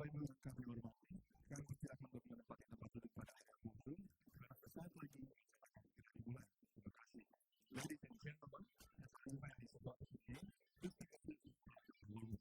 Bapak Ibu yang kami hormati, kami akan menempati tempat duduk pada akhir punggung karena sesaat lagi akan kita dimulai. Terima kasih. Ladies and gentlemen, as the event is about to begin, please take a seat at the room.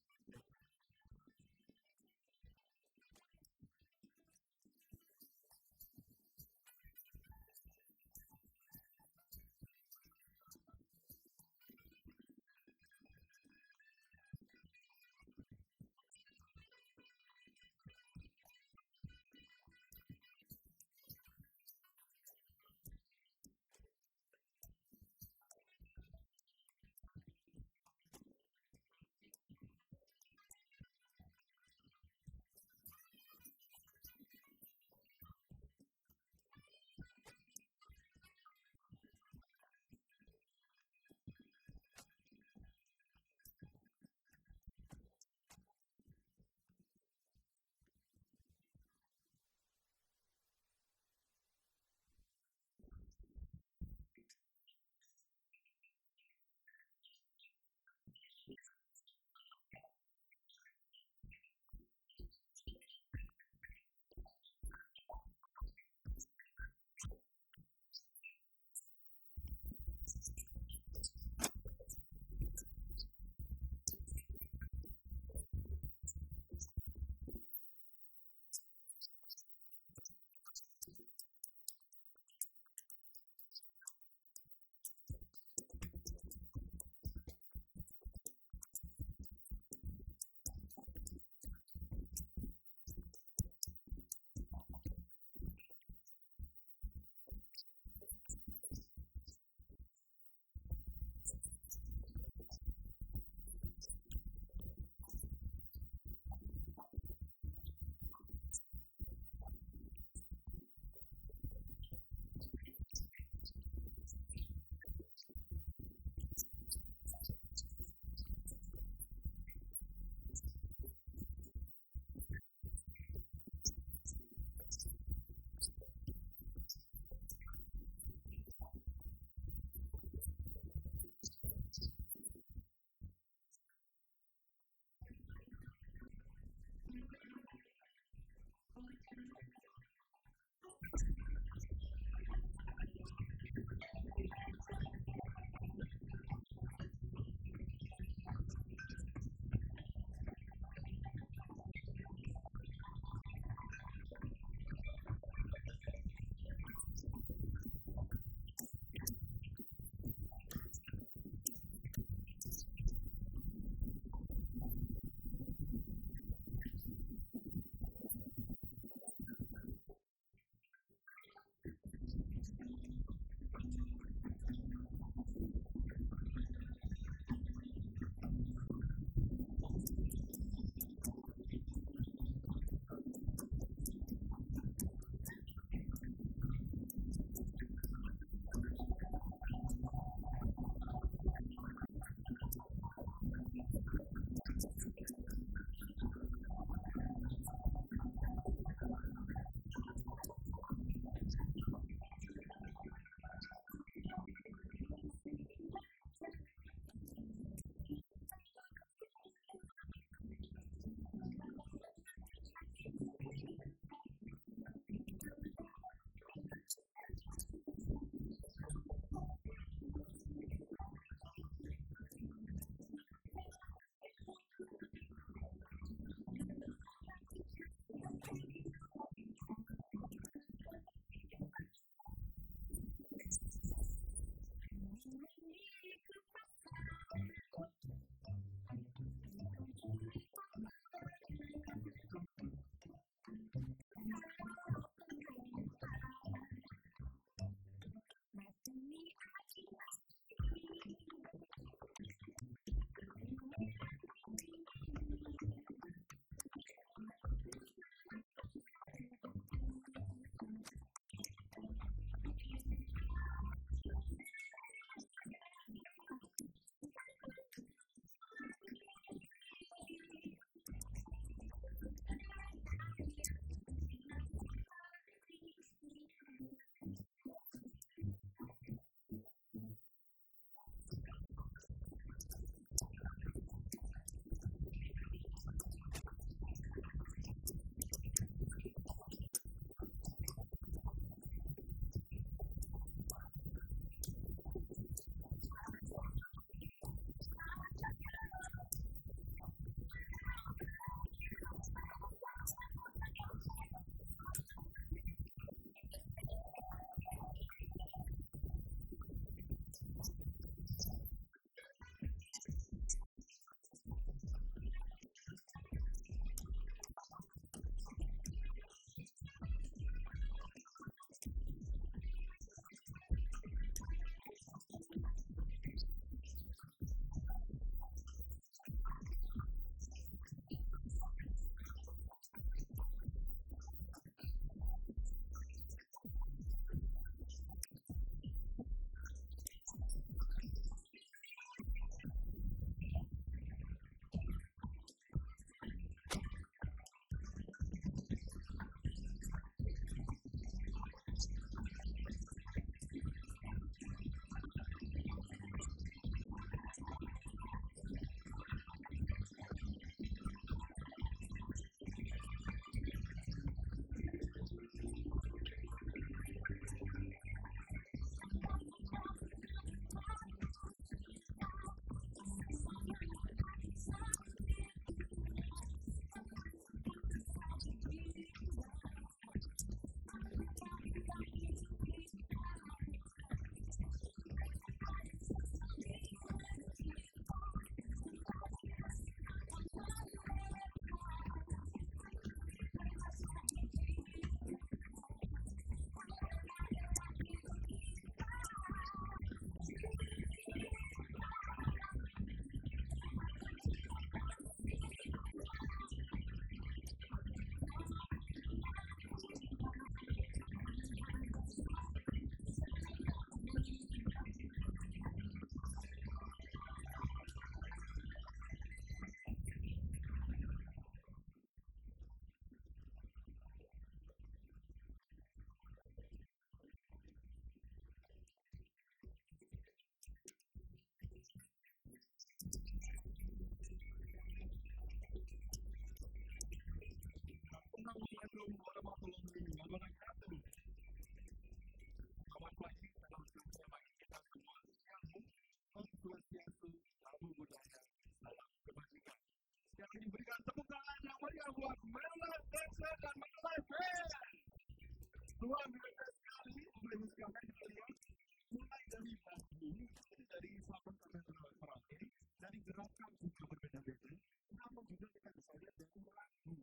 ragam juga berbeda-beda, namun juga kita bisa lihat dari lagu.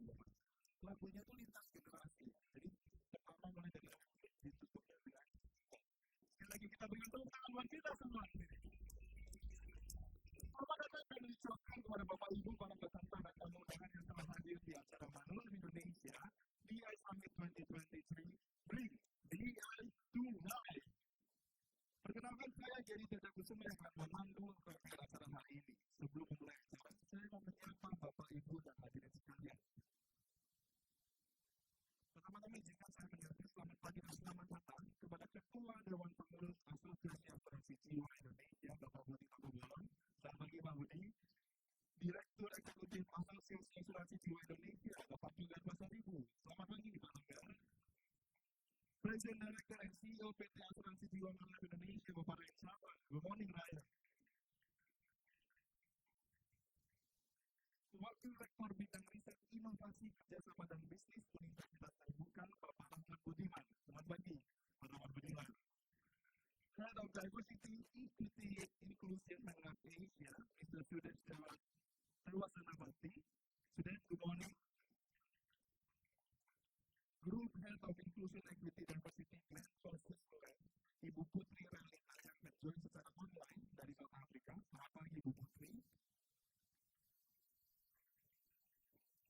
Lagunya itu lintas generasi. Jadi pertama mulai dari musik ditutupnya dengan sekali lagi kita berikan tepuk tangan buat kita semua. Selamat datang dan diucapkan kepada Bapak Ibu, para peserta dan tamu undangan yang telah hadir di acara Manual Indonesia DEI Summit 2023. Bring DEI to life. Perkenalkan, saya Jadi Teta Kusuma yang akan memandu rangkaian acara hari ini. Sebelum memulai acara, saya mau menyapa Bapak Ibu dan hadirin sekalian. Pertama-tama izinkan saya menyatakan selamat pagi dan selamat datang kepada Ketua Dewan Pengurus Asosiasi Asuransi Jiwa Indonesia, Bapak Budi Takubolon. Selamat pagi Pak Budi. Direktur Eksekutif Asosiasi Asuransi Jiwa Indonesia, Bapak Tunggal Pasaribu. Selamat pagi Pak Tunggal. Presiden Director and CEO PT Asuransi Jiwa Manulife Indonesia, Bapak Ryan Saban. Good morning, Ryan. Wakil Rektor Bidang Riset Inovasi Kerjasama dan Bisnis Universitas Terbuka, Bapak Ahmad Budiman. Selamat pagi, Pak Ahmad Budiman. Head of Diversity, Equity, Inclusion and Asia, Mr. Sudesh Terwasanabati. Sudesh, good morning. Group Head of Inclusion, Equity, Diversity, Glen Sources, Ibu Putri Relina yang berjoin secara online dari South Africa. Selamat pagi, Ibu Putri.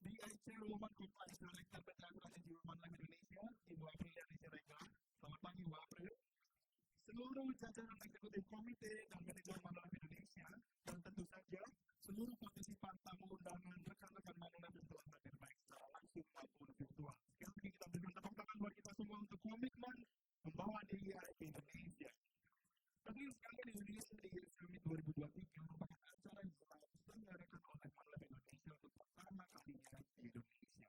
DEI Chairwoman Compliance Director PT Asuransi Jiwa Manulife Indonesia, Ibu Apriliani Siregar. Selamat pagi, Ibu April. Seluruh jajaran eksekutif komite dan manajemen Manulife Indonesia, dan tentu saja seluruh partisipan tamu undangan rekan-rekan Manulife yang telah hadir baik secara langsung maupun virtual. Sekali lagi kita berikan tepuk tangan buat kita semua untuk komitmen membawa DEI ke Indonesia. Hadirin sekalian, Indonesia DEI Summit 2023 merupakan acara yang diselenggarakan oleh Manulife Indonesia untuk pertama kalinya di Indonesia.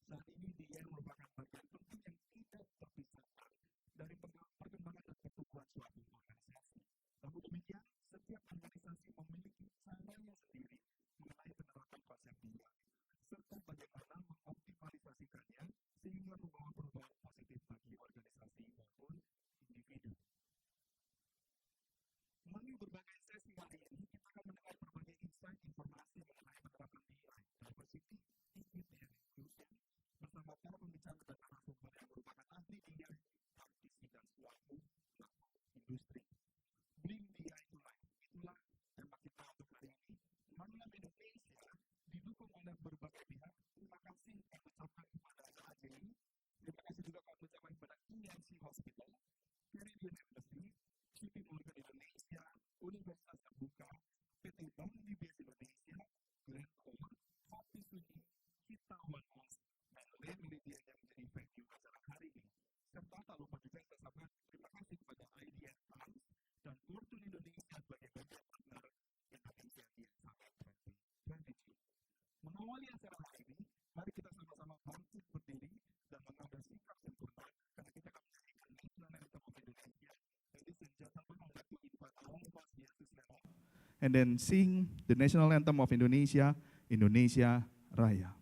Saat ini DEI merupakan bagian penting yang tidak terpisahkan dari perkembangan dan pertumbuhan suatu organisasi. Namun demikian, setiap organisasi memiliki caranya sendiri mengenai penerapan konsep DEI, serta bagaimana mengoptimalisasikannya sehingga membawa perubahan positif bagi organisasi maupun individu. Melalui berbagai sesi hari ini, kita akan mendengar berbagai insight informasi mengenai penerapan DEI, diversity, equity, and inclusion, bersama para pembicara dan narasumber yang merupakan ahli DEI, praktisi dan suatu pelaku industri. Bring DEI to life, itulah tema kita untuk hari ini. Manulife Indonesia didukung oleh berbagai pihak. Terima kasih kami ucapkan kepada AJI, terima kasih juga kami ucapkan kepada INC Hospital, Meridian Industry, JP Morgan Indonesia, Universitas Terbuka, PT Bank DBS Indonesia, Grand Core, Kopi Suji, Kita One House, dan Le Meridian yang menjadi venue acara hari ini. Serta tak lupa juga kita sampaikan terima kasih kepada IDS Times dan Fortune Indonesia sebagai bagian partner Indonesia DEI Summit 2023. Mengawali acara hari ini, mari kita sama-sama bangkit berdiri dan mengambil sikap sempurna karena kita akan menyanyikan National Anthem of Indonesia. Ladies and gentlemen, I'd like to invite all of us here to stand up and then sing the National Anthem of Indonesia, Indonesia Raya.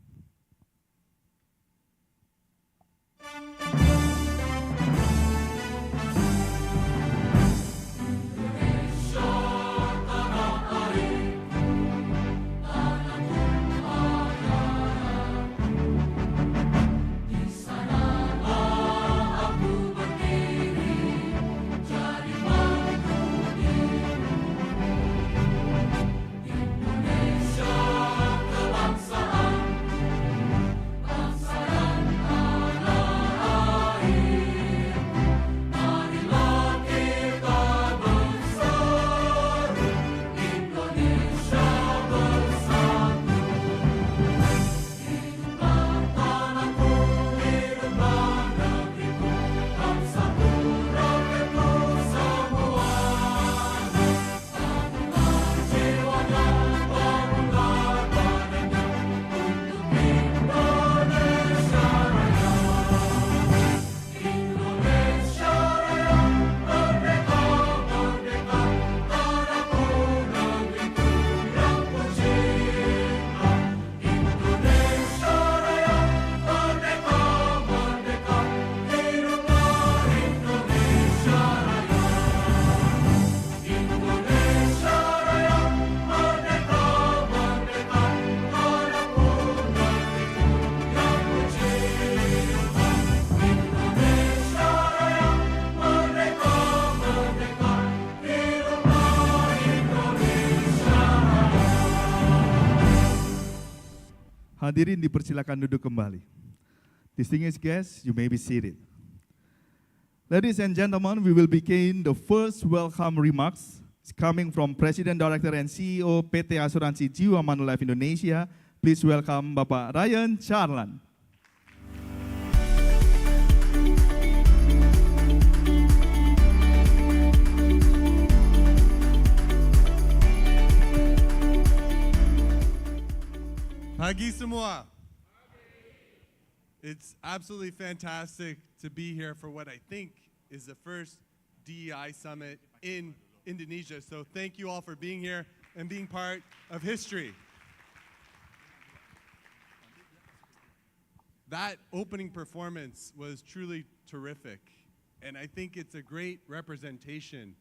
Indonesia kebangsaan Hadirin dipersilakan duduk kembali. Distinguished guests, you may be seated. Ladies and gentlemen, we will begin the first welcome remarks. It's coming from President Director and CEO PT Asuransi Jiwa Manulife Indonesia. Please welcome Bapak Ryan Charlan. Pagi semua. It's absolutely fantastic to be here for what I think is the first DEI Summit in Indonesia. So thank you all for being here and being part of history. That opening performance was truly terrific. And I think it's a great representation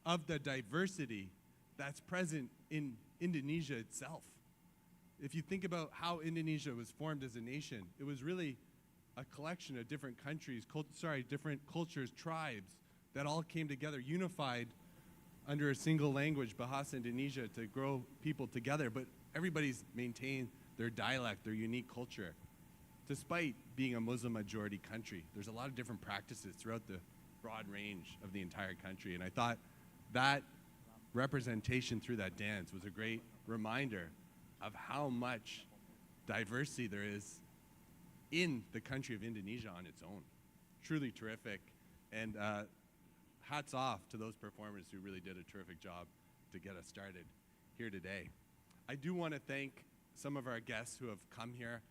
of the diversity that's present in Indonesia itself. If you think about how Indonesia was formed as a nation, it was really a collection of different countries, different cultures, tribes that all came together, unified under a single language, Bahasa Indonesia, to grow people together. But everybody's maintained their dialect, their unique culture. Despite being a Muslim majority country, there's a lot of different practices throughout the broad range of the entire country. And I thought that representation through that dance was a great reminder of how much diversity there is in the country of Indonesia on its own. Truly terrific, and hats off to those performers who really did a terrific job to get us started here today. I do want to thank some of our guests who have come here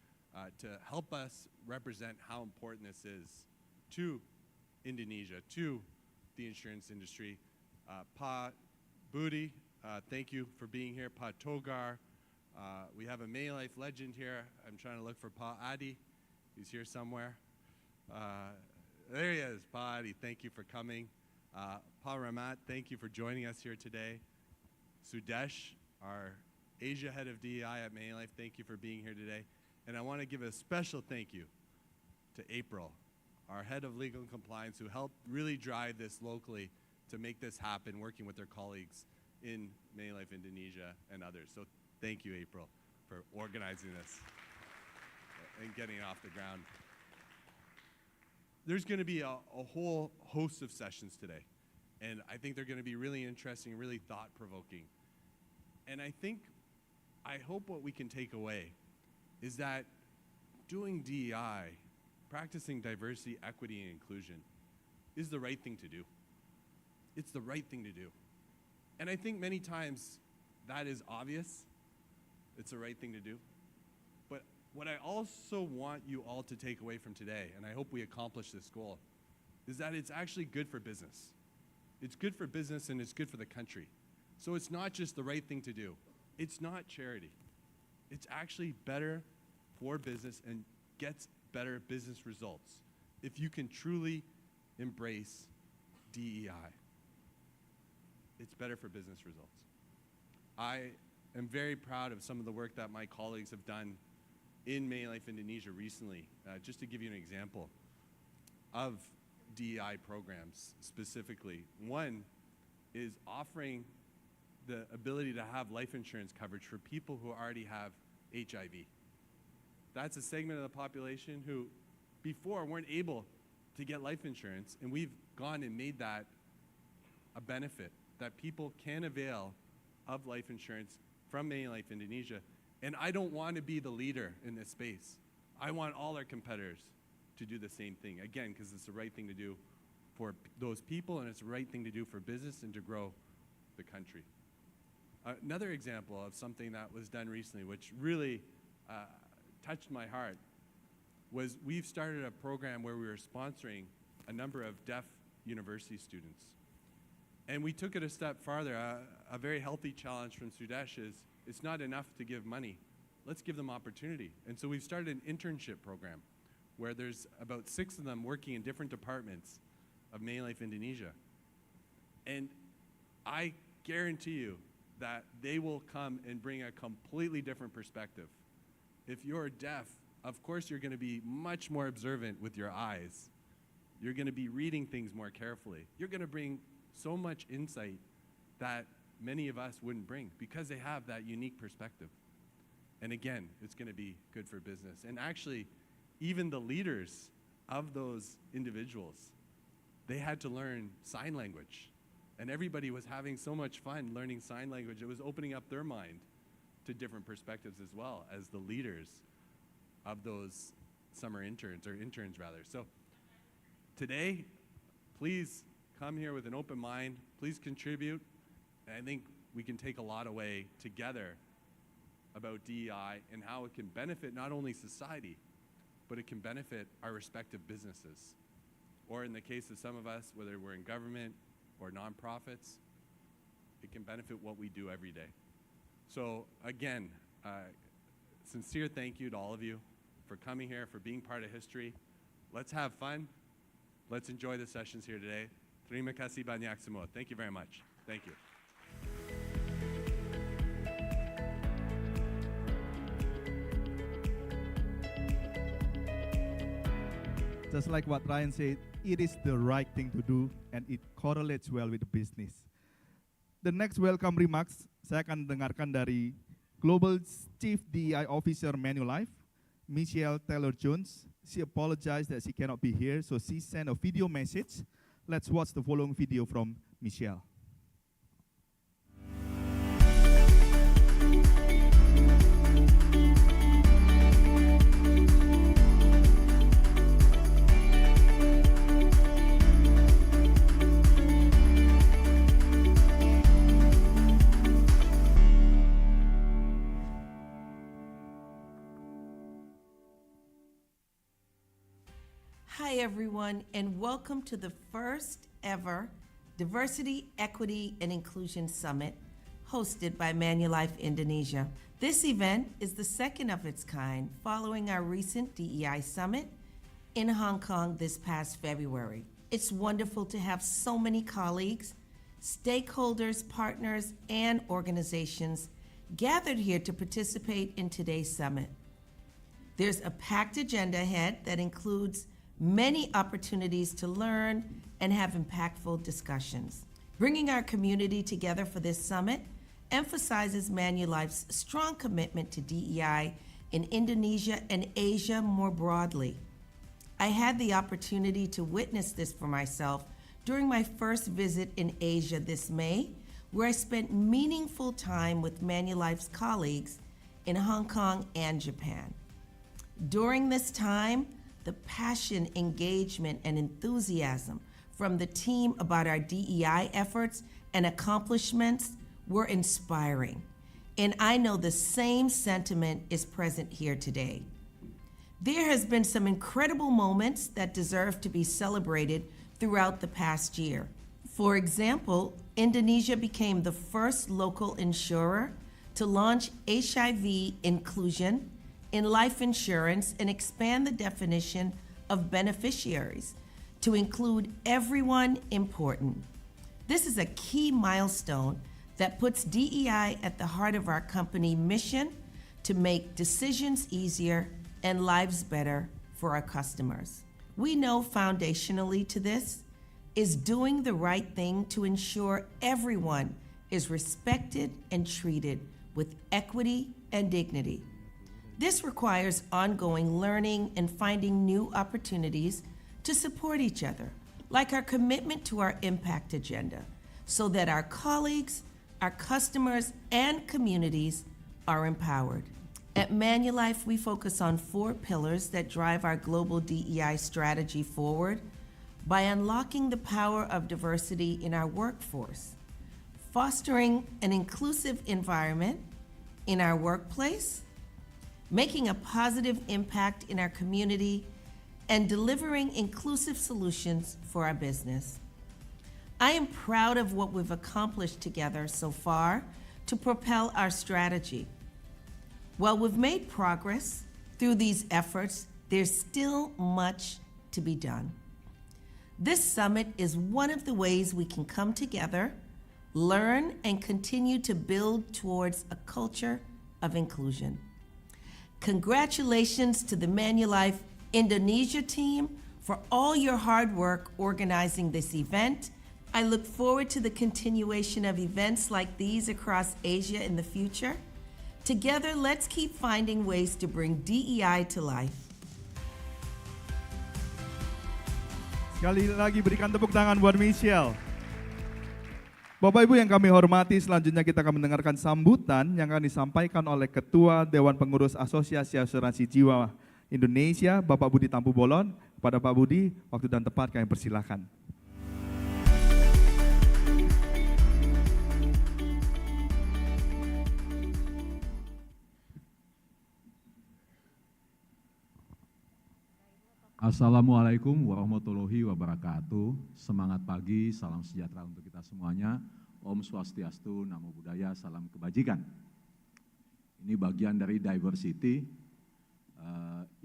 to help us represent how important this is to Indonesia, to the insurance industry. Pa Budi, thank you for being here. Pa Togar, we have a Manulife legend here. I'm trying to look for Pa Adi. He's here somewhere. There he is, Pa Adi. Thank you for coming. Pa Ramat, thank you for joining us here today. Sudesh, our Asia head of DEI at Manulife, thank you for being here today. And I want to give a special thank you to April, our head of legal and compliance, who helped really drive this locally to make this happen, working with their colleagues in Manulife Indonesia and others. So thank you, April, for organizing this and getting it off the ground. There's going to be a whole host of sessions today, and I think they're going to be really interesting, really thought-provoking. And I hope what we can take away is that doing DEI, practicing diversity, equity, and inclusion, is the right thing to do. It's the right thing to do. And I think many times that is obvious. It's the right thing to do. But what I also want you all to take away from today, and I hope we accomplish this goal, is that it's actually good for business. It's good for business and it's good for the country. So it's not just the right thing to do. It's not charity. It's actually better for business and gets better business results if you can truly embrace DEI. It's better for business results. I am very proud of some of the work that my colleagues have done in Manulife Indonesia recently. Just to give you an example of DEI programs specifically. One is offering the ability to have life insurance coverage for people who already have HIV. That's a segment of the population who before weren't able to get life insurance, and we've gone and made that a benefit, that people can avail of life insurance from Manulife Indonesia. And I don't want to be the leader in this space. I want all our competitors to do the same thing, again, because it's the right thing to do for those people, and it's the right thing to do for business and to grow the country. Another example of something that was done recently, which really touched my heart, was we've started a program where we were sponsoring a number of deaf university students. And we took it a step farther. A very healthy challenge from Sudesh is, it's not enough to give money. Let's give them opportunity. And so we've started an internship program where there's about 6 of them working in different departments of Manulife Indonesia. And I guarantee you that they will come and bring a completely different perspective. If you're deaf, of course you're going to be much more observant with your eyes. You're going to be reading things more carefully. You're going to bring so much insight that many of us wouldn't bring because they have that unique perspective. And again, it's going to be good for business. And actually, even the leaders of those individuals, they had to learn sign language. And everybody was having so much fun learning sign language. It was opening up their mind to different perspectives as well as the leaders of those summer interns, or interns rather. So today, please come here with an open mind. Please contribute. And I think we can take a lot away together about DEI and how it can benefit not only society, but it can benefit our respective businesses. Or in the case of some of us, whether we're in government or nonprofits, it can benefit what we do every day. So again, sincere thank you to all of you for coming here, for being part of history. Let's have fun. Let's enjoy the sessions here today. Terima kasih banyak semua. Thank you very much. Thank you. Just like what Ryan said, it is the right thing to do and it correlates well with the business. The next welcome remarks saya akan dengarkan dari Global Chief DEI Officer Manulife, Michelle Taylor-Jones. She apologized that she cannot be here, so she sent a video message. Let's watch the following video from Michelle. Hi, everyone, and welcome to the first ever Diversity, Equity, and Inclusion Summit hosted by Manulife Indonesia. This event is the second of its kind following our recent DEI Summit in Hong Kong this past February. It's wonderful to have so many colleagues, stakeholders, partners, and organizations gathered here to participate in today's summit. There's a packed agenda ahead that includes many opportunities to learn and have impactful discussions. Bringing our community together for this summit emphasizes Manulife's strong commitment to DEI in Indonesia and Asia more broadly. I had the opportunity to witness this for myself during my first visit in Asia this May, where I spent meaningful time with Manulife's colleagues in Hong Kong and Japan. During this time, the passion, engagement, and enthusiasm from the team about our DEI efforts and accomplishments were inspiring. And I know the same sentiment is present here today. There has been some incredible moments that deserve to be celebrated throughout the past year. For example, Indonesia became the first local insurer to launch HIV inclusion in life insurance and expand the definition of beneficiaries to include everyone important. This is a key milestone that puts DEI at the heart of our company mission to make decisions easier and lives better for our customers. We know foundationally to this is doing the right thing to ensure everyone is respected and treated with equity and dignity. This requires ongoing learning and finding new opportunities to support each other, like our commitment to our impact agenda, so that our colleagues, our customers, and communities are empowered. At Manulife, we focus on 4 pillars that drive our global DEI strategy forward by unlocking the power of diversity in our workforce, fostering an inclusive environment in our workplace, making a positive impact in our community, and delivering inclusive solutions for our business. I am proud of what we've accomplished together so far to propel our strategy. While we've made progress through these efforts, there's still much to be done. This summit is one of the ways we can come together, learn, and continue to build towards a culture of inclusion. Congratulations to the Manulife Indonesia team for all your hard work organizing this event. I look forward to the continuation of events like these across Asia in the future. Together, let's keep finding ways to bring DEI to life. Sekali lagi berikan tepuk tangan buat Michelle. Bapak Ibu yang kami hormati, selanjutnya kita akan mendengarkan sambutan yang akan disampaikan oleh Ketua Dewan Pengurus Asosiasi Asuransi Jiwa Indonesia, Bapak Budi Tampu Bolon. Kepada Pak Budi, waktu dan tempat kami persilahkan. Assalamualaikum warahmatullahi wabarakatuh. Semangat pagi, salam sejahtera untuk kita semuanya. Om Swastiastu, Namo Buddhaya, salam kebajikan. Ini bagian dari diversity,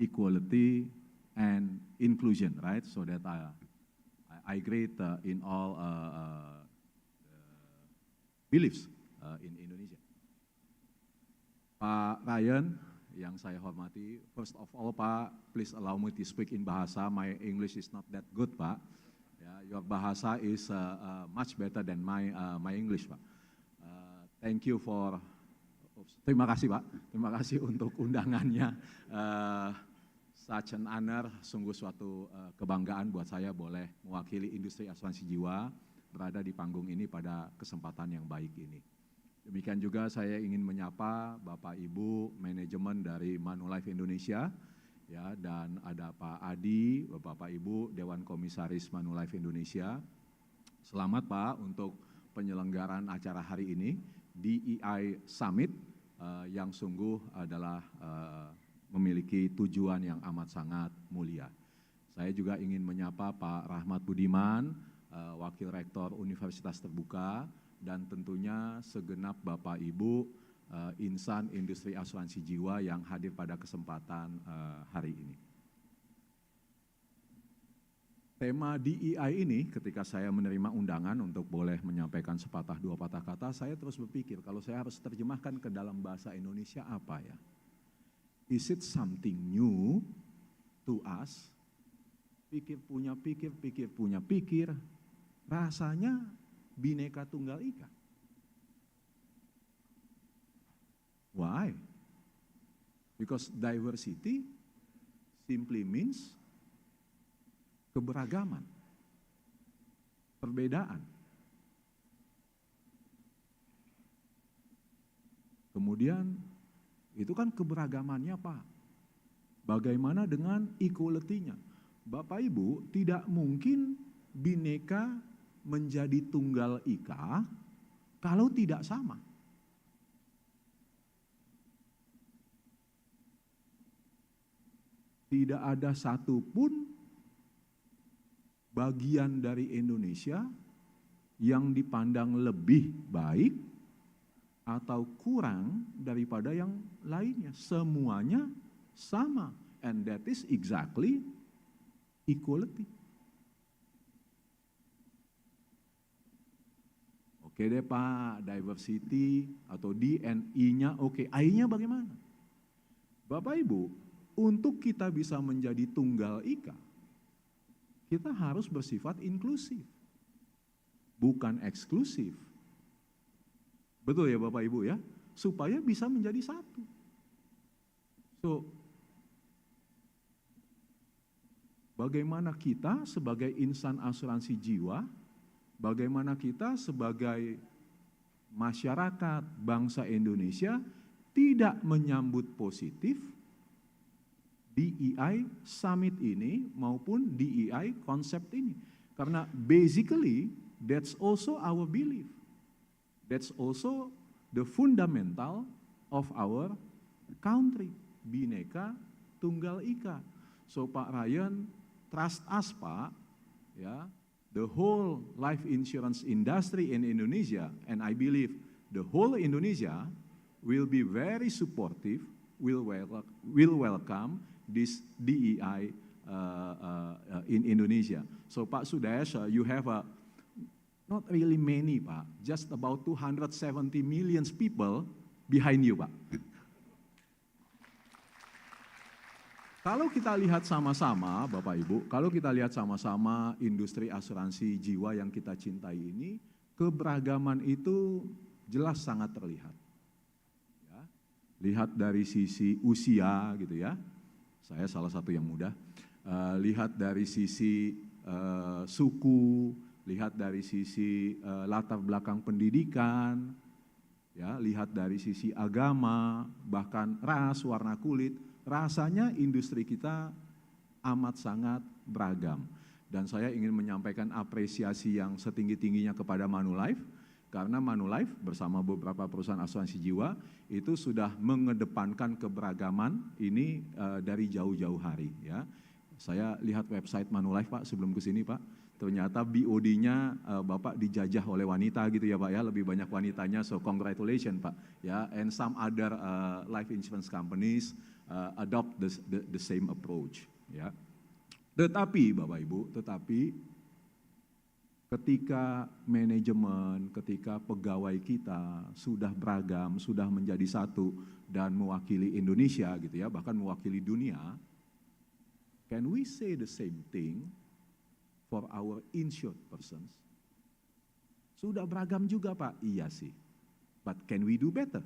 equality, and inclusion, right? So that I agree in all beliefs in Indonesia. Pak Ryan, yang saya hormati, first of all Pak, please allow me to speak in bahasa. My English is not that good Pak. Your bahasa is much better than my English Pak. Thank you for, terima kasih Pak, terima kasih untuk undangannya. Such an honor, sungguh suatu kebanggaan buat saya boleh mewakili industri asuransi jiwa berada di panggung ini pada kesempatan yang baik ini. Demikian juga saya ingin menyapa Bapak Ibu manajemen dari Manulife Indonesia, ya, dan ada Pak Adi, Bapak Ibu Dewan Komisaris Manulife Indonesia. Selamat Pak untuk penyelenggaraan acara hari ini, DEI Summit, yang sungguh adalah memiliki tujuan yang amat sangat mulia. Saya juga ingin menyapa Pak Rahmat Budiman, Wakil Rektor Universitas Terbuka, dan tentunya segenap Bapak Ibu insan industri asuransi jiwa yang hadir pada kesempatan hari ini. Tema DEI ini ketika saya menerima undangan untuk boleh menyampaikan sepatah dua patah kata, saya terus berpikir kalau saya harus terjemahkan ke dalam bahasa Indonesia apa ya? Is it something new to us? Pikir punya pikir, rasanya Bhinneka Tunggal Ika. Why? Because diversity simply means keberagaman, perbedaan. Kemudian itu kan keberagamannya Pak. Bagaimana dengan equality-nya? Bapak Ibu, tidak mungkin Bhinneka menjadi Tunggal Ika kalau tidak sama. Tidak ada satupun bagian dari Indonesia yang dipandang lebih baik atau kurang daripada yang lainnya. Semuanya sama, and that is exactly equality. Oke deh Pak, diversity atau D&I-nya oke. I-nya bagaimana? Bapak Ibu, untuk kita bisa menjadi Tunggal Ika, kita harus bersifat inklusif, bukan eksklusif. Betul ya Bapak Ibu ya? Supaya bisa menjadi satu. So, bagaimana kita sebagai insan asuransi jiwa, bagaimana kita sebagai masyarakat bangsa Indonesia tidak menyambut positif DEI Summit ini maupun DEI konsep ini. Karena basically that's also our belief. That's also the fundamental of our country, Bhinneka Tunggal Ika. So Pak Ryan, trust us Pak, ya. The whole life insurance industry in Indonesia, and I believe the whole Indonesia will be very supportive, will welcome this DEI in Indonesia. So Pak Sudesh, you have not really many Pak, just about 270 million people behind you Pak. Kalau kita lihat sama-sama, Bapak Ibu, kalau kita lihat sama-sama industri asuransi jiwa yang kita cintai ini, keberagaman itu jelas sangat terlihat. Ya. lihat dari sisi usia gitu ya, saya salah satu yang muda, lihat dari sisi suku, lihat dari sisi latar belakang pendidikan, ya, lihat dari sisi agama, bahkan ras, warna kulit, rasanya industri kita amat sangat beragam. Dan saya ingin menyampaikan apresiasi yang setinggi-tingginya kepada Manulife, karena Manulife bersama beberapa perusahaan asuransi jiwa itu sudah mengedepankan keberagaman ini dari jauh-jauh hari. Ya, saya lihat website Manulife Pak sebelum ke sini Pak, ternyata BOD-nya Bapak dijajah oleh wanita gitu ya Pak ya, lebih banyak wanitanya, so congratulations Pak. Ya, and some other life insurance companies adopt the same approach. Ya. Tetapi Bapak Ibu, ketika manajemen, ketika pegawai kita sudah beragam, sudah menjadi satu dan mewakili Indonesia gitu ya, bahkan mewakili dunia, can we say the same thing for our insured persons? Sudah beragam juga Pak, iya sih. But can we do better?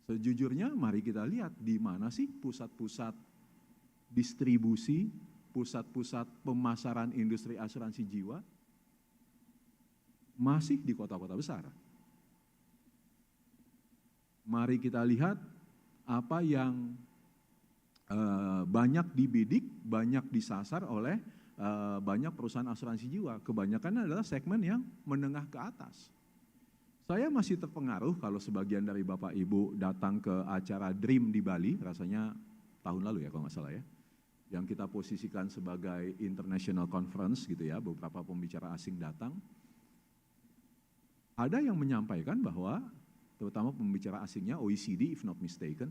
Sejujurnya mari kita lihat di mana sih pusat-pusat distribusi, pusat-pusat pemasaran industri asuransi jiwa. Masih di kota-kota besar. Mari kita lihat apa yang banyak dibidik, banyak disasar oleh banyak perusahaan asuransi jiwa. Kebanyakan adalah segmen yang menengah ke atas. Saya masih terpengaruh kalau sebagian dari Bapak Ibu datang ke acara Dream di Bali, rasanya tahun lalu ya kalau nggak salah ya, yang kita posisikan sebagai international conference gitu ya, beberapa pembicara asing datang. Ada yang menyampaikan bahwa, terutama pembicara asingnya OECD if not mistaken,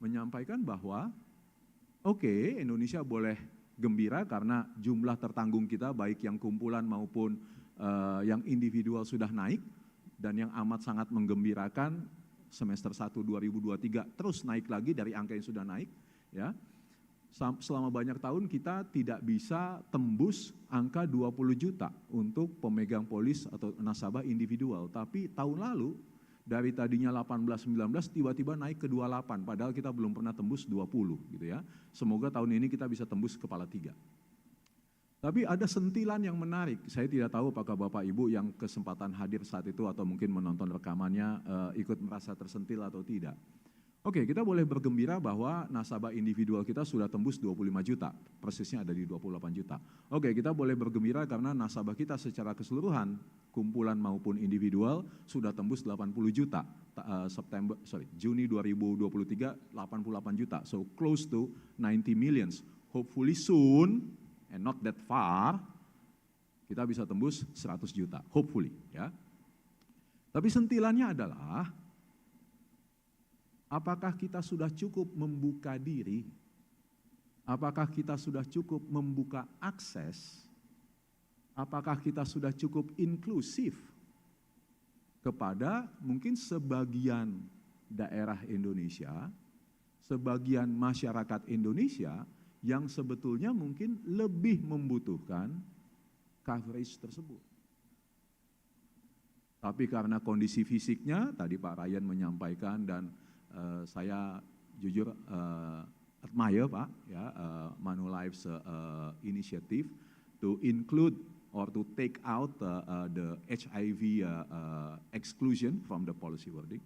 menyampaikan bahwa oke, Indonesia boleh gembira karena jumlah tertanggung kita baik yang kumpulan maupun yang individual sudah naik, dan yang amat sangat menggembirakan semester 1 2023 terus naik lagi dari angka yang sudah naik ya. Selama banyak tahun kita tidak bisa tembus angka 20 juta untuk pemegang polis atau nasabah individual, tapi tahun lalu dari tadinya 18-19 tiba-tiba naik ke 28, padahal kita belum pernah tembus 20 gitu ya. Semoga tahun ini kita bisa tembus kepala 3. Tapi ada sentilan yang menarik, saya tidak tahu apakah Bapak Ibu yang kesempatan hadir saat itu atau mungkin menonton rekamannya ikut merasa tersentil atau tidak. Oke, kita boleh bergembira bahwa nasabah individual kita sudah tembus 25 juta, persisnya ada di 28 juta. Oke, kita boleh bergembira karena nasabah kita secara keseluruhan, kumpulan maupun individual, sudah tembus 80 juta. Juni 2023, 88 juta, so close to 90 millions. Hopefully soon, and not that far, kita bisa tembus 100 juta, hopefully ya. Tapi sentilannya adalah, apakah kita sudah cukup membuka diri? Apakah kita sudah cukup membuka akses? Apakah kita sudah cukup inklusif kepada mungkin sebagian daerah Indonesia, sebagian masyarakat Indonesia yang sebetulnya mungkin lebih membutuhkan coverage tersebut. Tapi karena kondisi fisiknya, tadi Pak Ryan menyampaikan dan saya jujur admire Pak, ya, Manulife's initiative to include or to take out the HIV exclusion from the policy wording,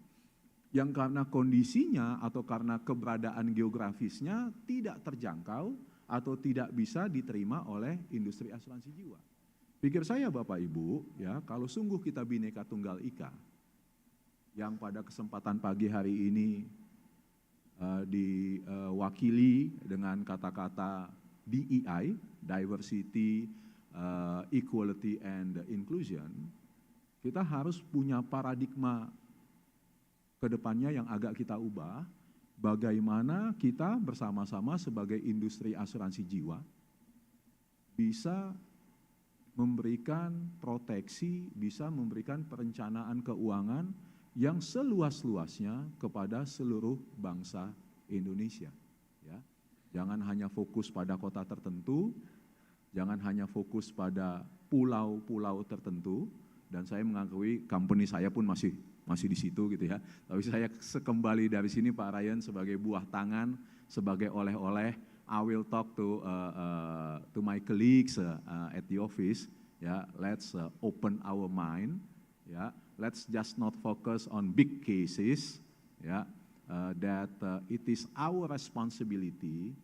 yang karena kondisinya atau karena keberadaan geografisnya tidak terjangkau atau tidak bisa diterima oleh industri asuransi jiwa. Pikir saya Bapak Ibu, ya, kalau sungguh kita Bhinneka Tunggal Ika, yang pada kesempatan pagi hari ini diwakili dengan kata-kata DEI, Diversity, Equality and Inclusion, kita harus punya paradigma kedepannya yang agak kita ubah, bagaimana kita bersama-sama sebagai industri asuransi jiwa bisa memberikan proteksi, bisa memberikan perencanaan keuangan yang seluas-luasnya kepada seluruh bangsa Indonesia. Ya. Jangan hanya fokus pada kota tertentu, jangan hanya fokus pada pulau-pulau tertentu, dan saya mengakui company saya pun masih di situ gitu ya. Tapi saya sekembali dari sini Pak Ryan sebagai buah tangan, sebagai oleh-oleh, I will talk to my colleagues at the office. Ya, let's open our mind. Ya, let's just not focus on big cases. Ya, that it is our responsibility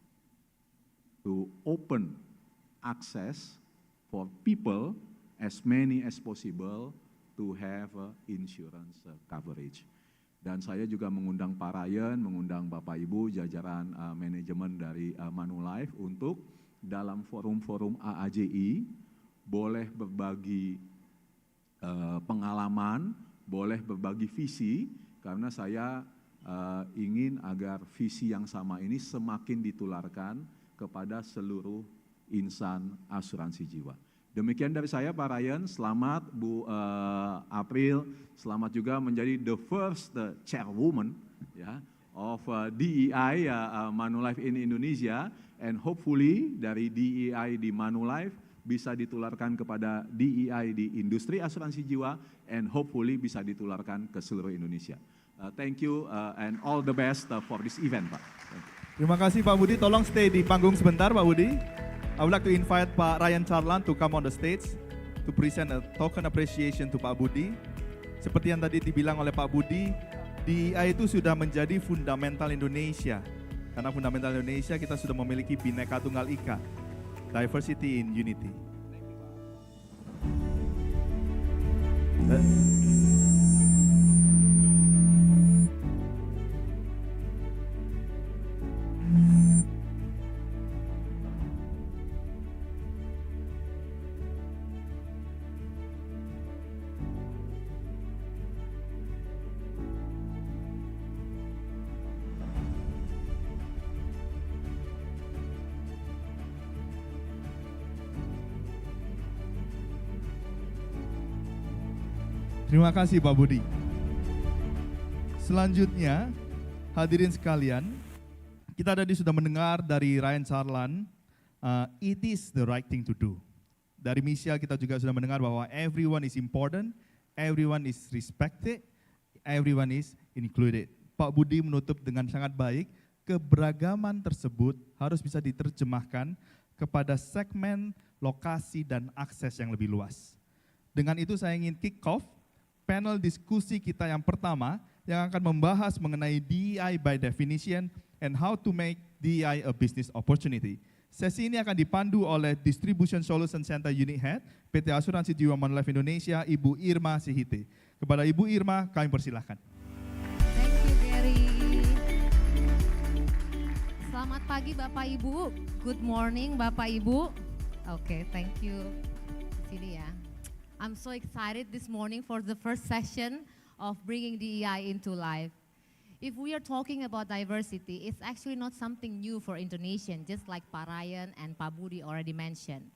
to open access for people as many as possible to have insurance coverage. Dan saya juga mengundang Pak Ryan, mengundang Bapak Ibu, jajaran manajemen dari Manulife untuk dalam forum-forum AAJI boleh berbagi pengalaman, boleh berbagi visi, karena saya ingin agar visi yang sama ini semakin ditularkan kepada seluruh insan asuransi jiwa. Demikian dari saya Pak Ryan, selamat Bu April, selamat juga menjadi the first chairwoman ya, of DEI Manulife in Indonesia, and hopefully dari DEI di Manulife bisa ditularkan kepada DEI di industri asuransi jiwa, and hopefully bisa ditularkan ke seluruh Indonesia. Thank you and all the best for this event Pak. Terima kasih Pak Budi, tolong stay di panggung sebentar Pak Budi. I would like to invite Pak Ryan Charlan to come on the stage to present a token appreciation to Pak Budi. Seperti yang tadi dibilang oleh Pak Budi, DEI itu sudah menjadi fundamental Indonesia. Karena fundamental Indonesia kita sudah memiliki Bhinneka Tunggal Ika, diversity in unity. Terima kasih Pak Budi. Selanjutnya, hadirin sekalian, kita tadi sudah mendengar dari Ryan Charlan, it is the right thing to do. Dari Michelle kita juga sudah mendengar bahwa everyone is important, everyone is respected, everyone is included. Pak Budi menutup dengan sangat baik, keberagaman tersebut harus bisa diterjemahkan kepada segmen, lokasi, dan akses yang lebih luas. Dengan itu saya ingin kick off panel diskusi kita yang pertama yang akan membahas mengenai DEI by definition and how to make DEI a business opportunity. Sesi ini akan dipandu oleh Distribution Solution Center Unit Head PT Asuransi Jiwa Manulife Indonesia, Ibu Irma Sihite. Kepada Ibu Irma, kami persilahkan. Thank you, Gary. Selamat pagi Bapak Ibu. Good morning Bapak Ibu. Okay, thank you. Sini ya. I'm so excited this morning for the first session of bringing DEI into life. If we are talking about diversity, it's actually not something new for Indonesian, just like Pak Ryan and Pak Budi already mentioned.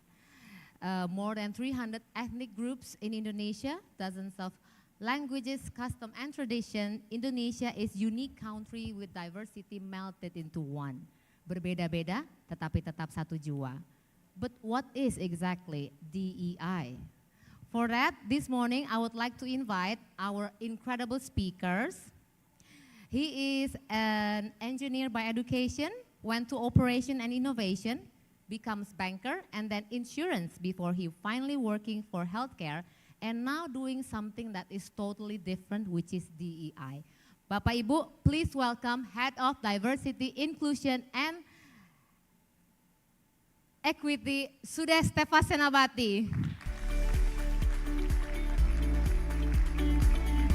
More than 300 ethnic groups in Indonesia, dozens of languages, custom, and tradition. Indonesia is unique country with diversity melted into one. Berbeda-beda, tetapi tetap satu jua. But what is exactly DEI? For that, this morning I would like to invite our incredible speakers. He is an engineer by education, went to operation and innovation, becomes banker, and then insurance before he finally working for healthcare, and now doing something that is totally different, which is DEI. Bapak Ibu, please welcome Head of Diversity, Inclusion, and Equity, Sudes Tefasenabati.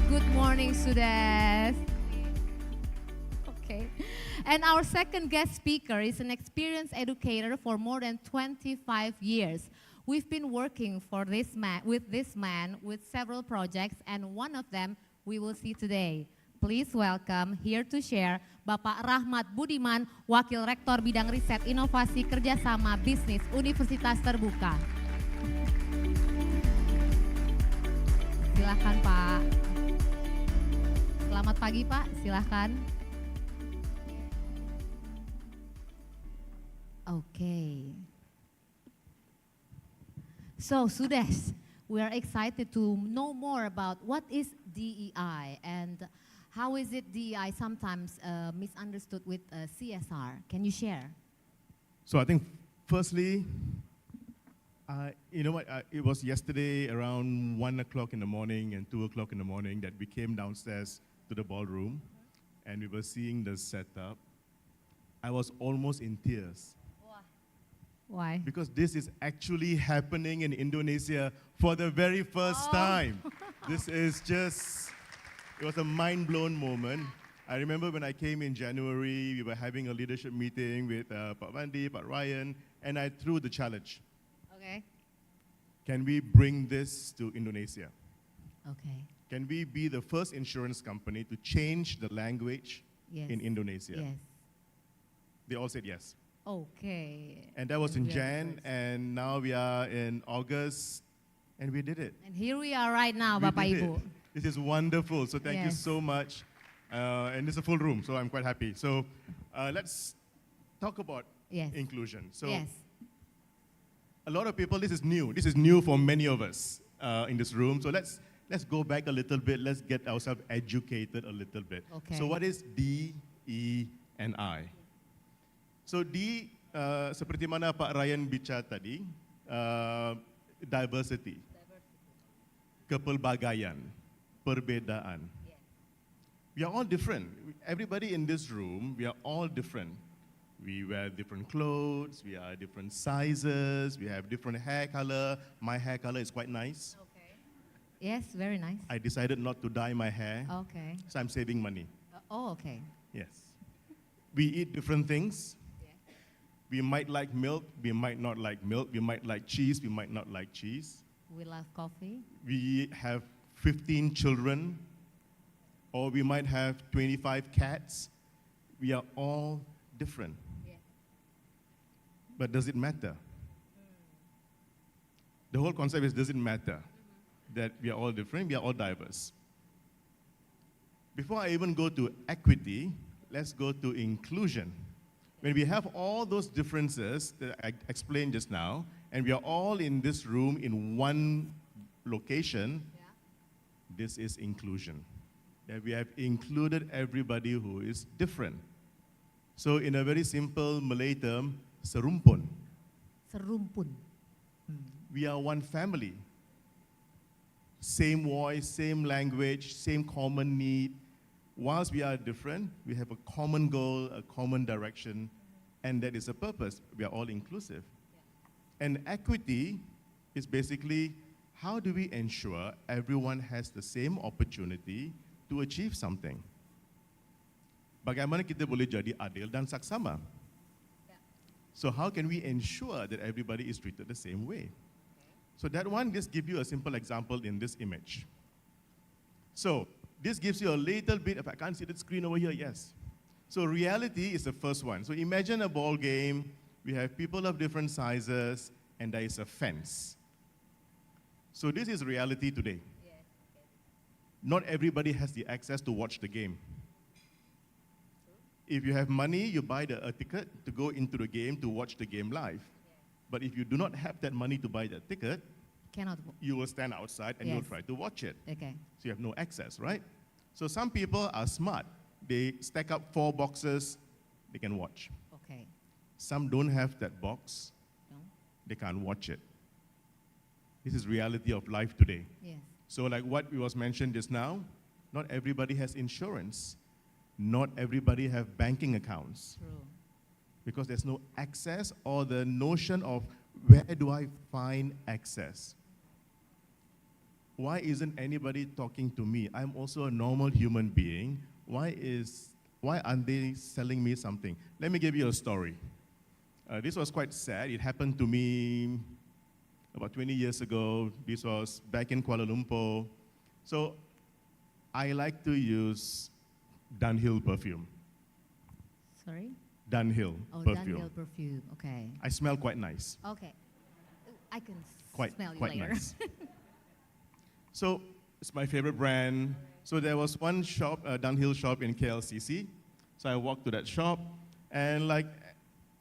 Good morning, Sudes. Okay. And our second guest speaker is an experienced educator for more than 25 years. We've been working with this man with several projects, and one of them we will see today. Please welcome here to share Bapak Rahmat Budiman, Wakil Rektor Bidang Riset Inovasi Kerjasama Bisnis Universitas Terbuka. Silakan Pak. Selamat pagi Pak, silakan. Okay. So Sudes, we are excited to know more about what is DEI and how is it DEI sometimes misunderstood with CSR. Can you share? So I think, firstly, you know what? It was yesterday around 1 o'clock in the morning and 2 o'clock in the morning that we came downstairs to the ballroom, and we were seeing the setup. I was almost in tears. Why? Because this is actually happening in Indonesia for the very first time. This is just, it was a mind-blown moment. I remember when I came in January, we were having a leadership meeting with Pak Vandi, Pak Ryan, and I threw the challenge. Okay. Can we bring this to Indonesia? Okay. Can we be the first insurance company to change the language Yes. in Indonesia? Yes. They all said yes. Okay. And that was in we are the Jan, first. and now we are in August, and we did it. And here we are right now, We Bapak did Ibu. it. This is wonderful. So thank you Yes. so much. And it's a full room, so I'm quite happy. So let's talk about Yes. inclusion. So Yes. a lot of people, this is new. This is new for many of us in this room. So let's go back a little bit. Let's get ourselves educated a little bit. Okay. So what is D, E, and I? So D, seperti mana Pak Ryan bicara tadi, diversity, kepelbagaian, perbedaan. We are all different. Everybody in this room, we are all different. We wear different clothes, we are different sizes, we have different hair color. My hair color is quite nice. Okay. Yes, very nice. I decided not to dye my hair, Okay. so I'm saving money. Oh, okay. Yes. We eat different things. Yeah. We might like milk, we might not like milk. We might like cheese, we might not like cheese. We love coffee. We have 15 children, or we might have 25 cats. We are all different. Yeah. But does it matter? The whole concept is, does it matter that we are all different, we are all diverse? Before I even go to equity, let's go to inclusion. When we have all those differences that I explained just now, and we are all in this room in one location, this is inclusion. That we have included everybody who is different. So in a very simple Malay term, serumpun. Serumpun. We are one family. Same voice, same language, same common need. Whilst we are different, we have a common goal, a common direction, and that is a purpose. We are all inclusive. And equity is basically, how do we ensure everyone has the same opportunity to achieve something? Bagaimana kita boleh jadi adil dan saksama? So how can we ensure that everybody is treated the same way? So that one, just give you a simple example in this image. So this gives you a little bit, if I can't see the screen over here, yes. So reality is the first one. So imagine a ball game, we have people of different sizes, and there is a fence. So this is reality today. Not everybody has the access to watch the game. If you have money, you buy a ticket to go into the game to watch the game live. But if you do not have that money to buy the ticket, Cannot. you will stand outside and you'll Yes. try to watch it. Okay. So you have no access, right? So some people are smart. They stack up 4 boxes, they can watch. Okay. Some don't have that box, No? they can't watch it. This is reality of life today. Yes. So like what was mentioned just now, not everybody has insurance. Not everybody have banking accounts True. because there's no access or the notion of where do I find access? Why isn't anybody talking to me? I'm also a normal human being. Why aren't they selling me something? Let me give you a story. This was quite sad. It happened to me about 20 years ago. This was back in Kuala Lumpur. So I like to use Dunhill perfume. Sorry? Dunhill Oh, perfume. Dunhill perfume. Okay. I smell quite nice. Okay. I can Quite, smell you quite later. nice. So it's my favorite brand. So there was one shop, a Dunhill shop in KLCC. So I walked to that shop, and like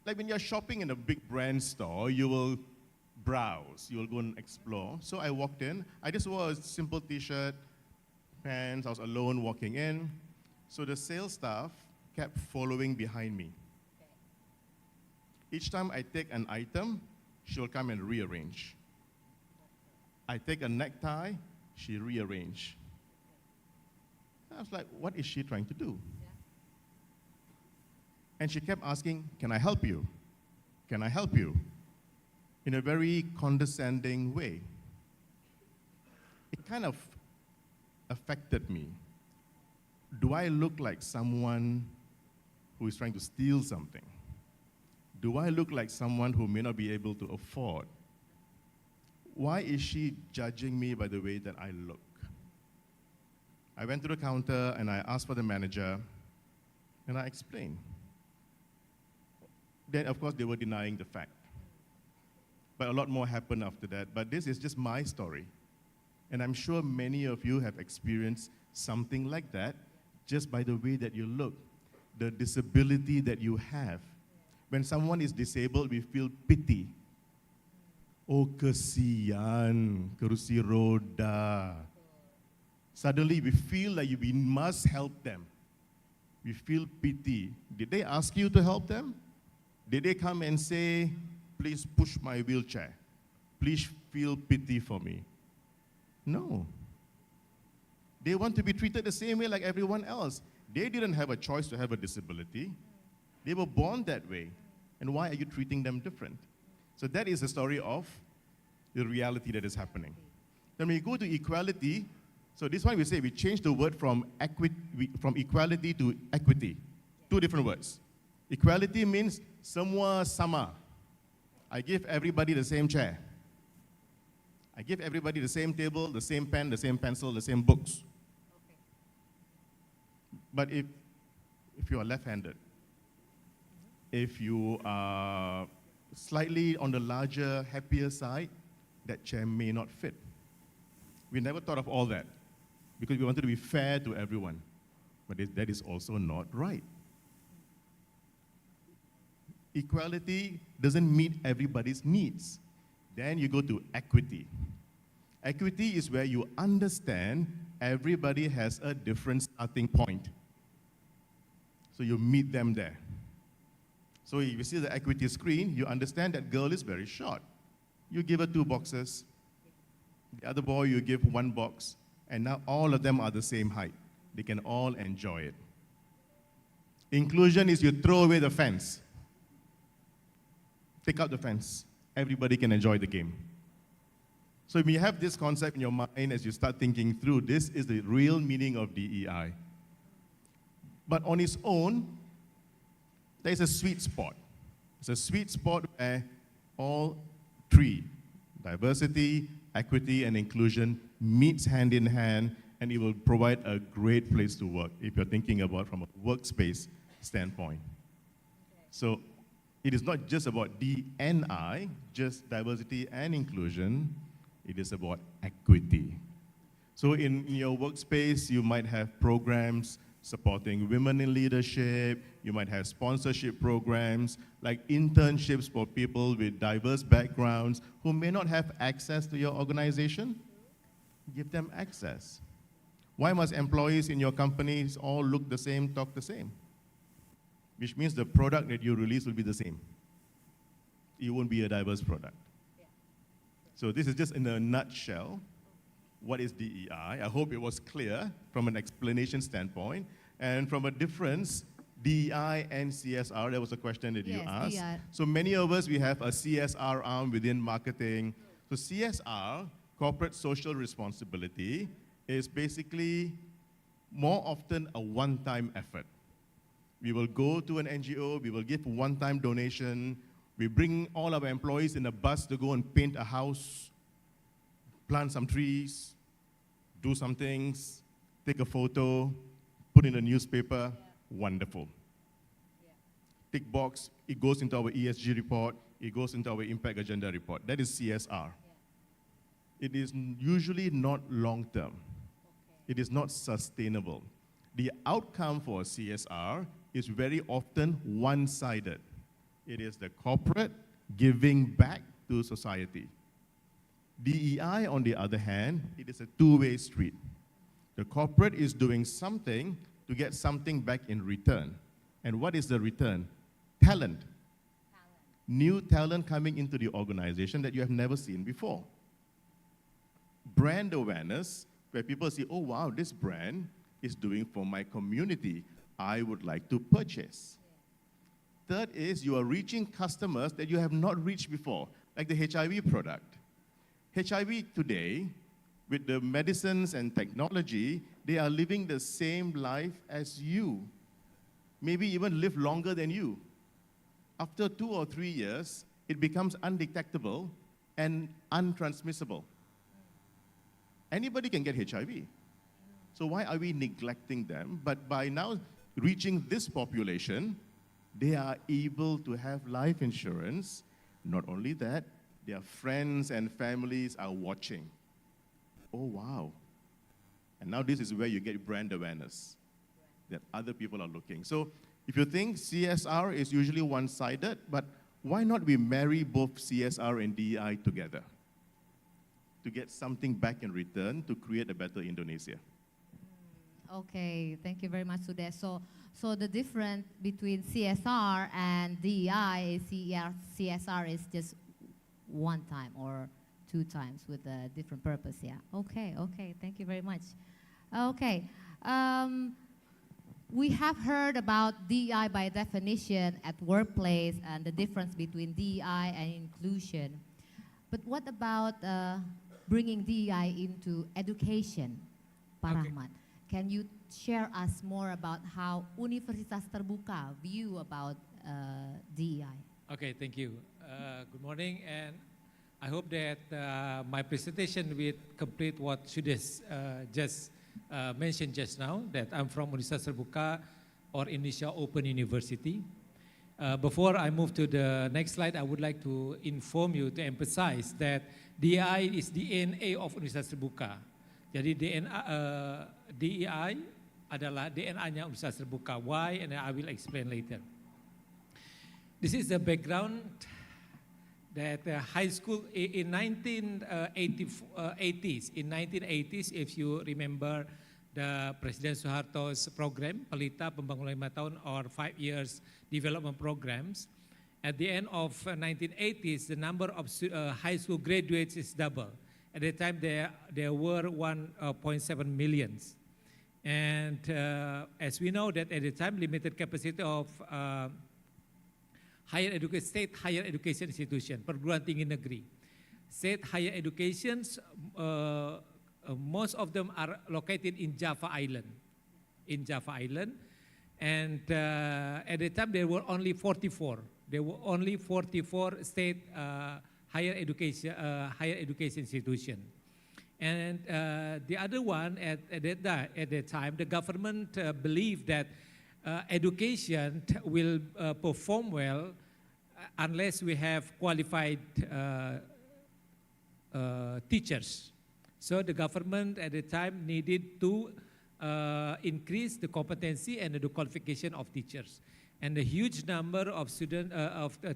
when you're shopping in a big brand store, you will browse. You'll go and explore. So I walked in. I just wore a simple T-shirt, pants. I was alone walking in. So the sales staff kept following behind me. Each time I take an item, she'll come and rearrange. I take a necktie, she rearrange. I was like, what is she trying to do? And she kept asking, can I help you? Can I help you? In a very condescending way. It kind of affected me. Do I look like someone who is trying to steal something? Do I look like someone who may not be able to afford? Why is she judging me by the way that I look? I went to the counter and I asked for the manager and I explained. Then, of course, they were denying the fact. But a lot more happened after that. But this is just my story. And I'm sure many of you have experienced something like that just by the way that you look, the disability that you have. When someone is disabled, we feel pity. Oh, kesian, kerusi roda. Suddenly, we feel like we must help them. We feel pity. Did they ask you to help them? Did they come and say, please push my wheelchair? Please feel pity for me? No. They want to be treated the same way like everyone else. They didn't have a choice to have a disability. They were born that way. And why are you treating them different? So that is the story of the reality that is happening. Then when you go to equality, so this one we say we change the word from equality to equity. Two different words. Equality means semua sama. I give everybody the same chair. I give everybody the same table, the same pen, the same pencil, the same books. Okay. But if you are left-handed, if you are slightly on the larger, happier side, that chair may not fit. We never thought of all that because we wanted to be fair to everyone. But that is also not right. Equality doesn't meet everybody's needs. Then you go to equity. Equity is where you understand everybody has a different starting point. So you meet them there. So if you see the equity screen, you understand that girl is very short. You give her 2 boxes. The other boy, you give 1 box. And now all of them are the same height. They can all enjoy it. Inclusion is you throw away the fence. Take out the fence. Everybody can enjoy the game. So if you have this concept in your mind as you start thinking through, this is the real meaning of DEI. But on its own, there is a sweet spot. It's a sweet spot where all 3, diversity, equity, and inclusion, meets hand in hand, and it will provide a great place to work if you're thinking about from a workspace standpoint. So it is not just about D&I, just diversity and inclusion. It is about equity. So in your workspace, you might have programs supporting women in leadership. You might have sponsorship programs, like internships for people with diverse backgrounds who may not have access to your organization. Give them access. Why must employees in your companies all look the same, talk the same? Which means the product that you release will be the same. It won't be a diverse product. Yeah. So this is just in a nutshell, what is DEI? I hope it was clear from an explanation standpoint. And from a difference, DEI and CSR, that was a question that you asked. DEI. So many of us, we have a CSR arm within marketing. So CSR, corporate social responsibility, is basically more often a one-time effort. We will go to an NGO, we will give a one-time donation, we bring all our employees in a bus to go and paint a house, plant some trees, do some things, take a photo, put in a newspaper, wonderful. Tick box, it goes into our ESG report, it goes into our impact agenda report. That is CSR. It is usually not long-term. It is not sustainable. The outcome for CSR is very often one-sided. It is the corporate giving back to society. DEI, on the other hand, it is a two-way street. The corporate is doing something to get something back in return. And what is the return? Talent. New talent coming into the organization that you have never seen before. Brand awareness, where people say, oh wow, this brand is doing for my community. I would like to purchase. Third is you are reaching customers that you have not reached before, like the HIV product. HIV today, with the medicines and technology, they are living the same life as you, maybe even live longer than you. After 2 or 3 years, it becomes undetectable and untransmissible. Anybody can get HIV. So why are we neglecting them? But by now reaching this population, they are able to have life insurance. Not only that, their friends and families are watching. Oh, wow. And now this is where you get brand awareness, that other people are looking. So if you think CSR is usually one-sided, but why not we marry both CSR and DEI together to get something back in return to create a better Indonesia? Okay, thank you very much, Sudesh. So the difference between CSR and DEI is CSR is just one time or 2 times with a different purpose, yeah. Okay, thank you very much. Okay, we have heard about DEI by definition at workplace and the difference between DEI and inclusion. But what about bringing DEI into education, Pak Rahmat? Can you share us more about how Universitas Terbuka view about DEI? Okay, thank you. Good morning, and I hope that my presentation will complete what Sudesh just mentioned just now, that I'm from Universitas Terbuka or Indonesia Open University. Before I move to the next slide, I would like to inform you, to emphasize that DEI is DNA of Universitas Terbuka. Jadi DEI adalah DNA-nya Universitas Terbuka. Why? And I will explain later. This is the background that high school in 1980s. In 1980s, if you remember the President Suharto's program, Pelita Pembangunan 5 Tahun or 5 years development programs, at the end of 1980s, the number of high school graduates is double. At the time, there were 1.7 million. And as we know that at the time, limited capacity of state higher education institution, perguruan tinggi negeri. State higher educations, most of them are located in Java Island. And at the time, there were only 44. There were only 44 state higher education institution. And the other one, at that time, the government believed that education will perform well unless we have qualified teachers. So the government at the time needed to increase the competency and the qualification of teachers. And the huge number of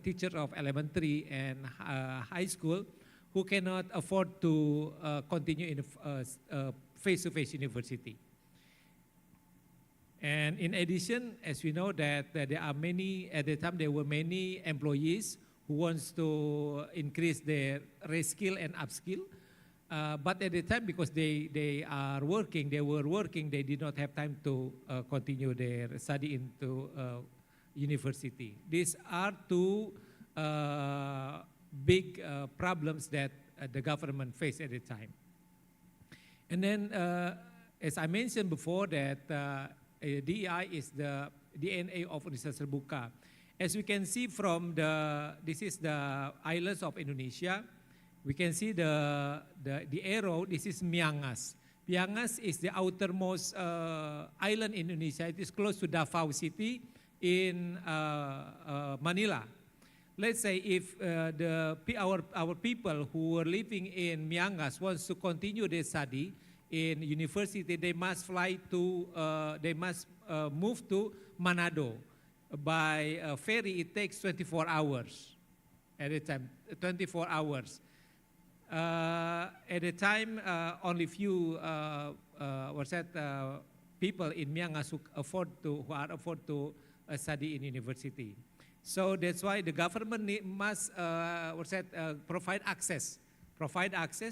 teachers of elementary and high school who cannot afford to continue in face-to-face university. And in addition, as we know that there are many, at the time there were many employees who wants to increase their reskill and upskill. But at the time, because they were working, they did not have time to continue their study into university. These are 2 big problems that the government faced at the time. And then, as I mentioned before, that DEI is the DNA of Universitas Terbuka. As we can see from this is the islands of Indonesia. We can see the arrow. This is Miangas. Miangas is the outermost island in Indonesia. It is close to Davao City in Manila. Let's say if our people who were living in Miangas wants to continue their study in university, they must move to Manado. By ferry, it takes 24 hours at a time, 24 hours. At the time, only few people in Myanmar who are afford to study in university. So that's why the government must provide access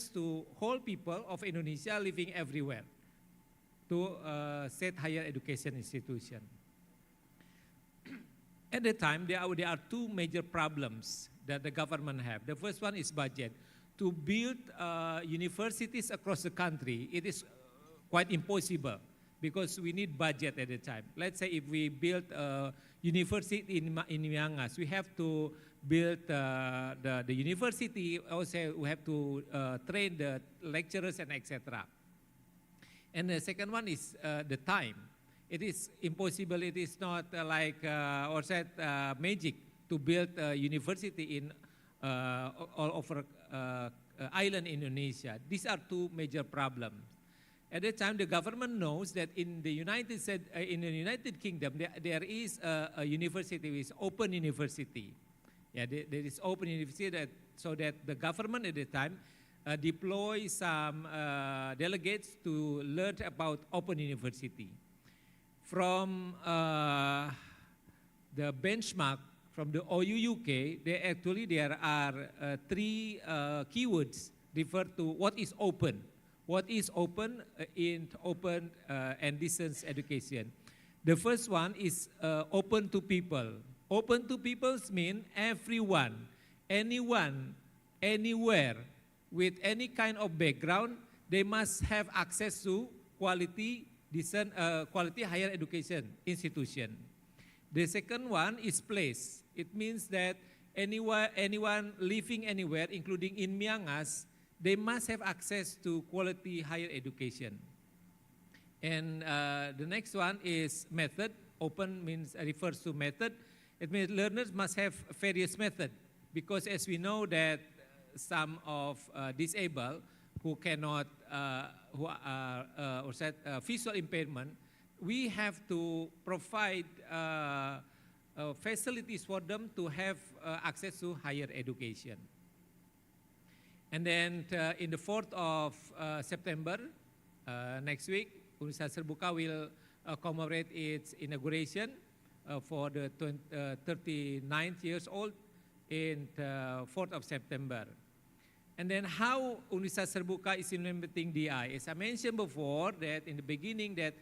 to whole people of Indonesia living everywhere to set higher education institution. At the time, there are two major problems that the government have. The first one is budget. To build universities across the country, it is quite impossible because we need budget at the time. Let's say if we build a university in Myanmar, we have to build the university, also we have to train the lecturers and etc. And the second one is the time. It is impossible, it is not magic to build a university in all over island Indonesia. These are two major problems. At the time, the government knows that in the United Kingdom, there is a university, which is open university. Yeah, there is open university so that the government at the time deploy some delegates to learn about open university. From the benchmark from the OU UK, there are three keywords refer to what is open. What is open in open and distance education? The first one is open to people. Open to people means everyone, anyone, anywhere, with any kind of background, they must have access to quality higher education institution. The second one is place. It means that anyone living anywhere, including in Myanmar, they must have access to quality higher education. And the next one is method. Open refers to method. It means learners must have various methods because as we know that some of disabled who cannot, who are visual impairment, we have to provide facilities for them to have access to higher education. And then in the 4th of September, next week, Universitas Terbuka will commemorate its inauguration for the 39th years old in the 4th of September. And then how Universitas Terbuka is implementing DEI. As I mentioned before, that in the beginning that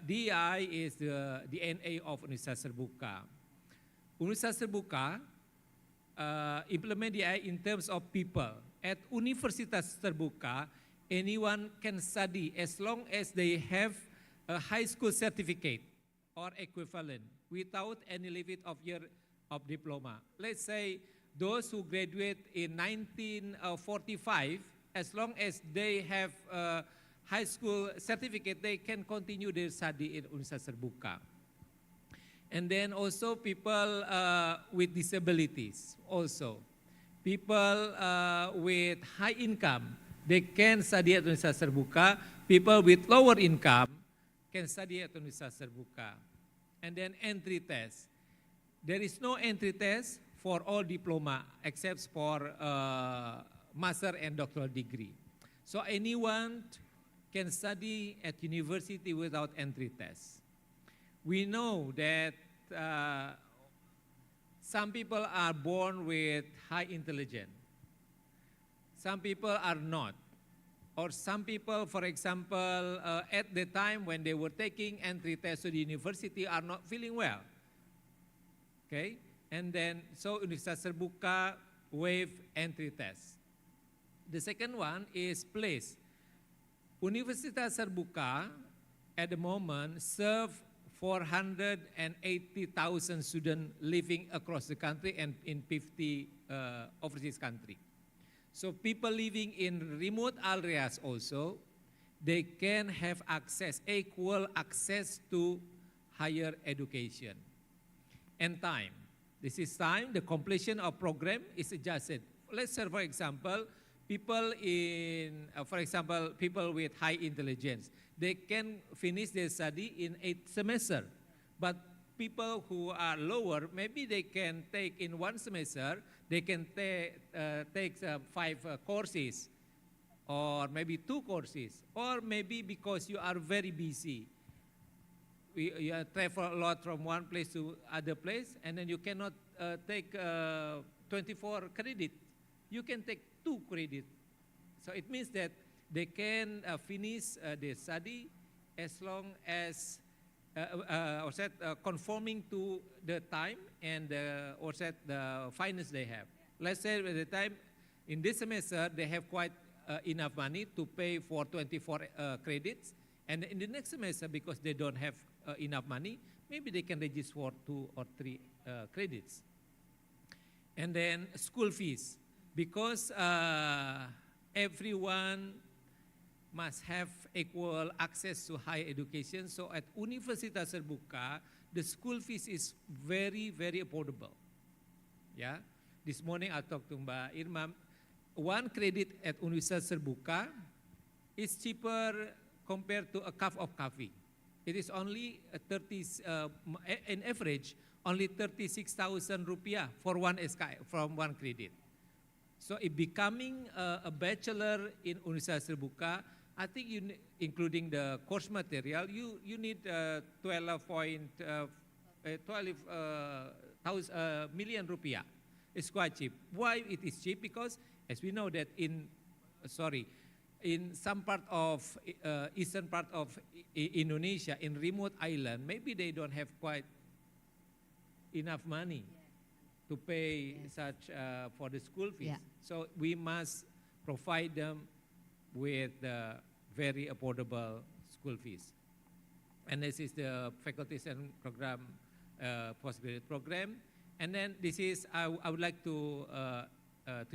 DEI is the DNA of Universitas Terbuka. Universitas Terbuka implement DEI in terms of people. At Universitas Terbuka, anyone can study as long as they have a high school certificate or equivalent without any limit of year of diploma. Let's say those who graduate in 1945, as long as they have a high school certificate, they can continue their study in Universitas Terbuka. And then also people with disabilities also. People with high income, they can study at Universitas Terbuka. People with lower income can study at Universitas Terbuka. And then entry test. There is no entry test for all diploma except for master and doctoral degree. So anyone can study at university without entry test. We know that some people are born with high intelligence. Some people are not. Or some people, for example, at the time when they were taking entry test to the university are not feeling well. Okay? And then, so Universitas Terbuka waive entry test. The second one is place. Universitas Terbuka at the moment serve 480,000 students living across the country and in 50 overseas countries. So people living in remote areas also, they can have access, equal access to higher education. And time. This is time, the completion of program is adjusted. Let's say, for example, people people with high intelligence, they can finish their study in 8 semesters. But people who are lower, maybe they can take in one semester, they can take 5 courses, or maybe 2 courses, or maybe because you are very busy. You travel a lot from one place to other place, and then you cannot take 24 credit. You can take 2 credit. So it means that they can finish their study as long as conforming to the time and the finance they have. Let's say at the time in this semester they have quite enough money to pay for 24 credits, and in the next semester, because they don't have enough money, maybe they can register for 2 or 3 credits. And then school fees, because everyone must have equal access to higher education. So at Universitas Terbuka, the school fees is very, very affordable. Yeah. This morning I talked to Mbak Irma. 1 credit at Universitas Terbuka is cheaper compared to a cup of coffee. It is only in average, only 36,000 rupiah for 1 SKI, from 1 credit. So if becoming a bachelor in Universitas Terbuka, I think including the course material, you need 12 million rupiah. It's quite cheap. Why it is cheap? Because as we know that in some part of eastern part of Indonesia, in remote island, maybe they don't have quite enough money to pay such for the school fees. Yeah. So we must provide them with very affordable school fees. And this is the faculties and program postgraduate program. And then this is I would like to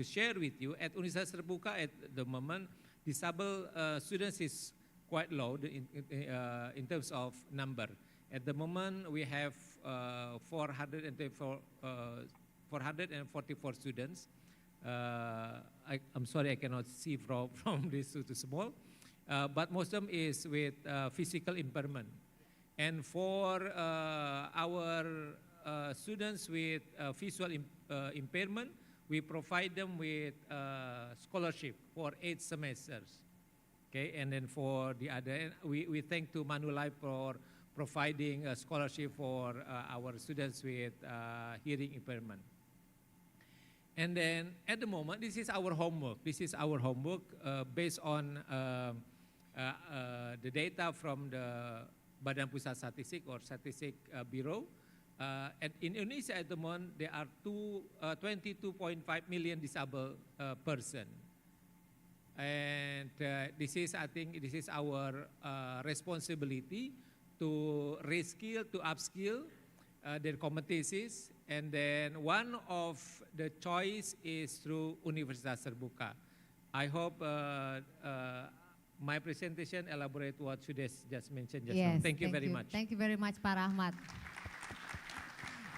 share with you at Universitas Terbuka at the moment. Disabled students is quite low in terms of number. At the moment, we have 444 students. I'm sorry, I cannot see from this too small, but most of them is with physical impairment. And for our students with visual impairment, we provide them with scholarship for 8 semesters. Okay, and then for the other, we thank to Manulife for providing a scholarship for our students with hearing impairment. And then at the moment, this is our homework. This is our homework based on the data from the Badan Pusat Statistik or Statistik Bureau. In Indonesia at the moment, there are 22.5 million disabled person. And this is, I think, this is our responsibility to reskill, to upskill their competencies. And then one of the choice is through Universitas Terbuka. I hope my presentation elaborate what Sudesh just mentioned just now. Thank you very much. Thank you very much, Pak Rahmat.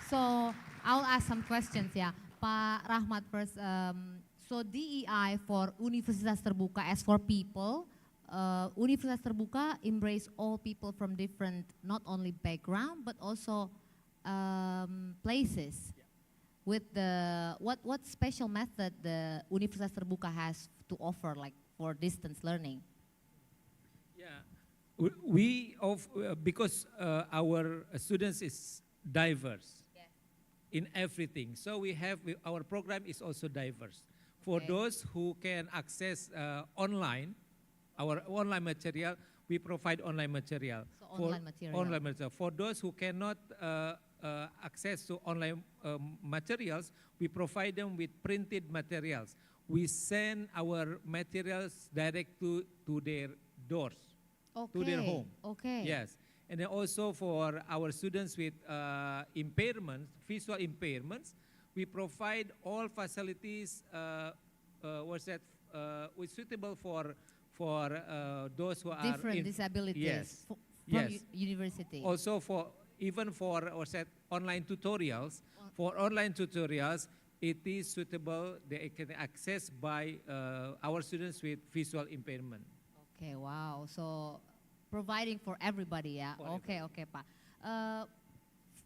So I'll ask some questions, yeah. Pak Rahmat first. So DEI for Universitas Terbuka, as for people, Universitas Terbuka embrace all people from different, not only background, but also places. With the, what special method the Universitas Terbuka has to offer, like for distance learning? Yeah, because our students is diverse in everything. So our program is also diverse. For those who can access online, our online material, we provide online material. So online material. Online material. For those who cannot access to online materials, we provide them with printed materials. We send our materials direct to their doors, to their home. Okay. Yes. And then also for our students with impairments, visual impairments, we provide all facilities suitable for those who are different disabilities. Yes. From Yes. university. Also even for online tutorials. For online tutorials, it is suitable. They can access by our students with visual impairment. Okay, wow. So providing for everybody, yeah. For Okay, Pak.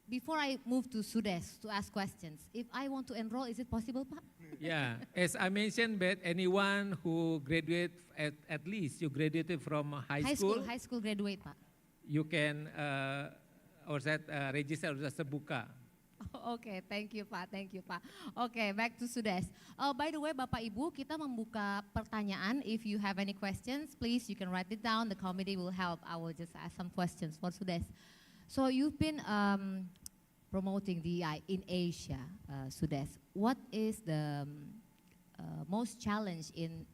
before I move to Sudes to ask questions, if I want to enroll, is it possible, Pak? Yeah, as I mentioned, but anyone who graduate at least you graduated from high school, High school graduate, Pak. you can register as Terbuka. Oke, thank you Pak, thank you Pak. Oke, back to Sudes. By the way, Bapak Ibu, kita membuka pertanyaan. If you have any questions, please you can write it down. The committee will help. I will just ask some questions for Sudes. So you've been promoting DEI in Asia, Sudes. What is the most challenge in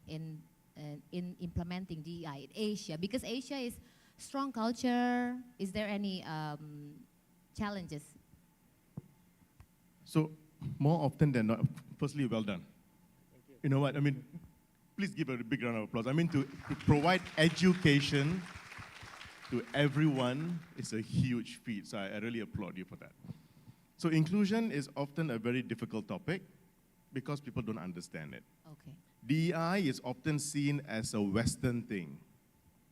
implementing DEI in Asia? Because Asia is strong culture. Is there any challenges? So more often than not, firstly, well done. You know what, I mean, please give a big round of applause. I mean, to provide education to everyone is a huge feat, so I really applaud you for that. So inclusion is often a very difficult topic because people don't understand it. Okay. DEI is often seen as a Western thing.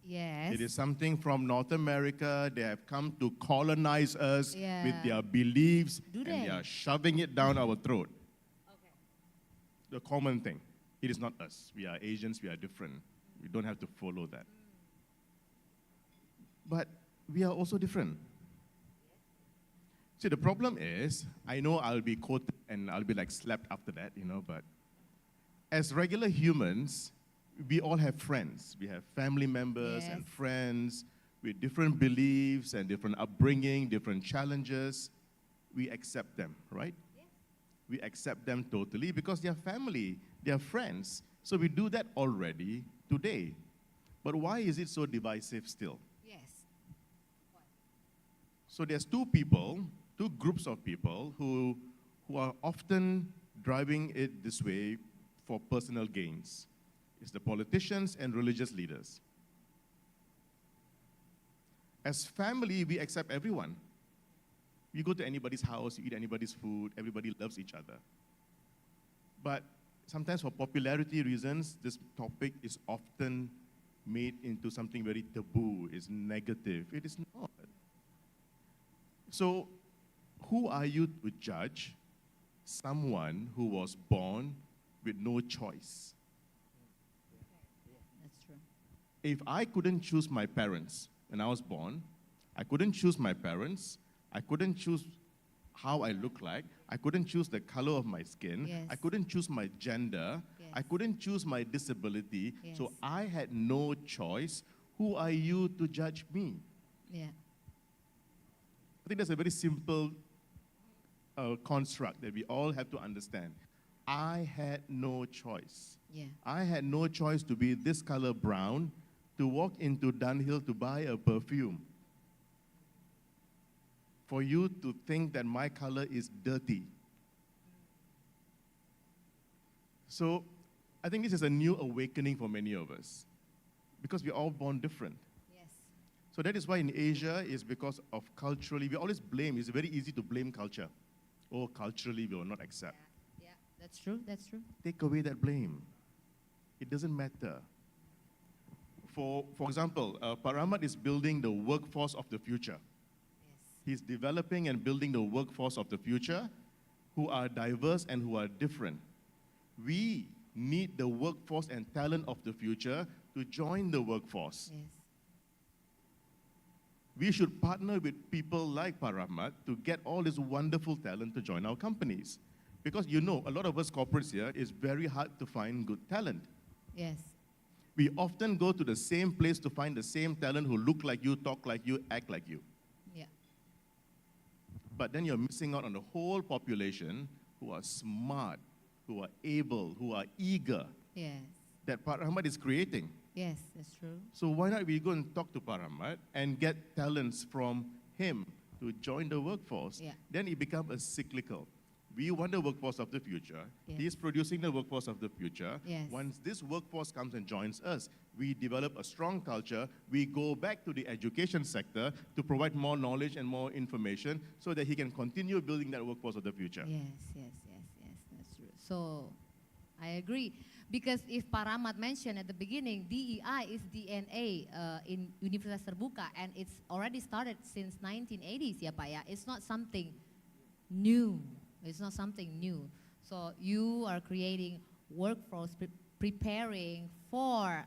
Yes. It is something from North America. They have come to colonize us Yeah. with their beliefs, Do and they? they are shoving it down our throat. Okay. The common thing. It is not us. We are Asians, we are different. We don't have to follow that. But we are also different. See, the problem is, I know I'll be quoted and I'll be like slapped after that, you know, but as regular humans, we all have friends. We have family members Yes. and friends with different beliefs and different upbringing, different challenges. We accept them, right? Yes. We accept them totally because they're family, they're friends. So we do that already today. But why is it so divisive still? Yes. So there's two groups of people who are often driving it this way for personal gains. It's the politicians and religious leaders. As family, we accept everyone. You go to anybody's house, you eat anybody's food, everybody loves each other. But sometimes for popularity reasons, this topic is often made into something very taboo, it's negative. It is not. So, who are you to judge someone who was born with no choice? That's true. If I couldn't choose my parents when I was born, I couldn't choose my parents, I couldn't choose how I look like, I couldn't choose the color of my skin, Yes. I couldn't choose my gender, Yes. I couldn't choose my disability, so Yes. I had no choice. Who are you to judge me? Yeah. I think that's a very simple construct that we all have to understand. I had no choice. Yeah. I had no choice to be this color brown, to walk into Dunhill to buy a perfume. For you to think that my color is dirty. So I think this is a new awakening for many of us because we're all born different. Yes. So that is why in Asia is because of culturally, we always blame, it's very easy to blame culture. Oh, culturally we will not accept. Yeah. That's true. That's true. Take away that blame. It doesn't matter. For example, Pak Rahmat is building the workforce of the future. Yes. He's developing and building the workforce of the future who are diverse and who are different. We need the workforce and talent of the future to join the workforce. Yes. We should partner with people like Pak Rahmat to get all this wonderful talent to join our companies. Because you know, a lot of us corporates here, it's very hard to find good talent. Yes. We often go to the same place to find the same talent who look like you, talk like you, act like you. Yeah. But then you're missing out on the whole population who are smart, who are able, who are eager, Yes. that Pak Rahmat is creating. Yes. That's true. So why not we go and talk to Pak Rahmat and get talents from him to join the workforce? Yeah. Then it becomes a cyclical. We want the workforce of the future. Yes. He's producing the workforce of the future. Yes. Once this workforce comes and joins us, we develop a strong culture. We go back to the education sector to provide more knowledge and more information so that he can continue building that workforce of the future. Yes. Yes. Yes. Yes. That's true. So, I agree. Because if Pak Rahmat mentioned at the beginning, DEI is DNA in Universitas Terbuka, and it's already started since 1980s, ya Pak ya. It's not something new. It's not something new. So you are creating workforce, preparing for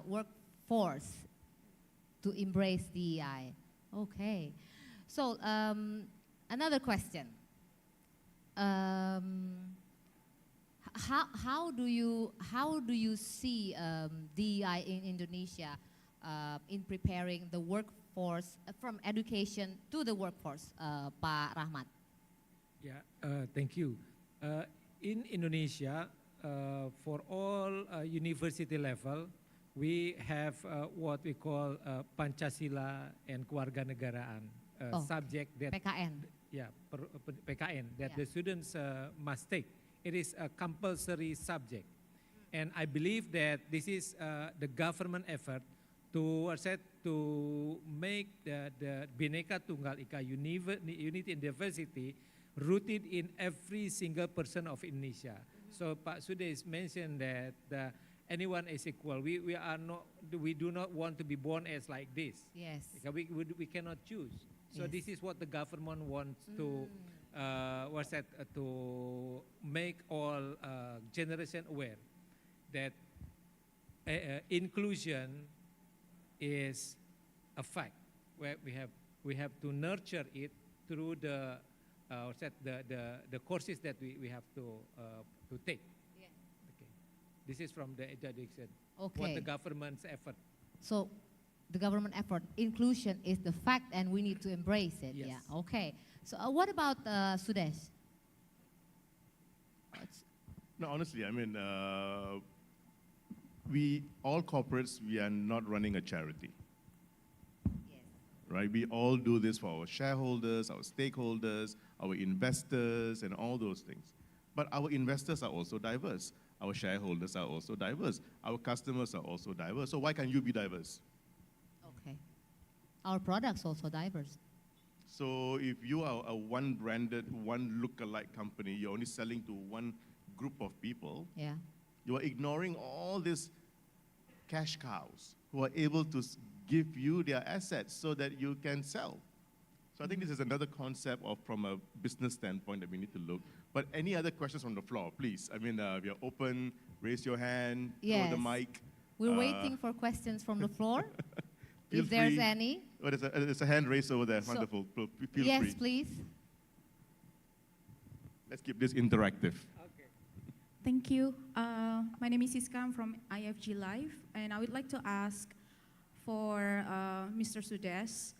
workforce to embrace DEI. Okay. So another question. How do you see DEI in Indonesia in preparing the workforce from education to the workforce, Pak Rahmat? Yeah, thank you. In Indonesia, for all university level, we have what we call Pancasila and Kewarganegaraan subject that PKN. PKN that the students must take. It is a compulsory subject, and I believe that this is the government effort to make the Bhinneka Tunggal Ika unity and diversity rooted in every single person of Indonesia. So Pak Sudesh mentioned that anyone is equal. We do not want to be born as like this. Yes. We cannot choose. So Yes. this is what the government wants to to make all generation aware that inclusion is a fact. Where we have to nurture it through the courses that we have to take. Yeah. Okay. This is from the education. Okay. What the government's effort. So the government effort, inclusion is the fact, and we need to embrace it. Yes. Yeah. Okay. So what about Sudesh? No, honestly, I mean, we all corporates, we are not running a charity, Yes. right? We all do this for our shareholders, our stakeholders, our investors, and all those things. But our investors are also diverse. Our shareholders are also diverse. Our customers are also diverse. So why can't you be diverse? Okay. Our products also diverse. So if you are a one-branded, one look-alike company, you're only selling to one group of people, Yeah. you are ignoring all these cash cows who are able to give you their assets so that you can sell. So I think this is another concept of, from a business standpoint, that we need to look. But any other questions from the floor, please? I mean, we are open. Raise your hand. Yes. Throw the mic. We're waiting for questions from the floor. Feel If there's free. any. Oh, there's a hand raised over there. So- Wonderful. Feel Yes, free. please. Let's keep this interactive. Thank you. My name is Iska. I'm from IFG Live, and I would like to ask for Mr. Sudesh,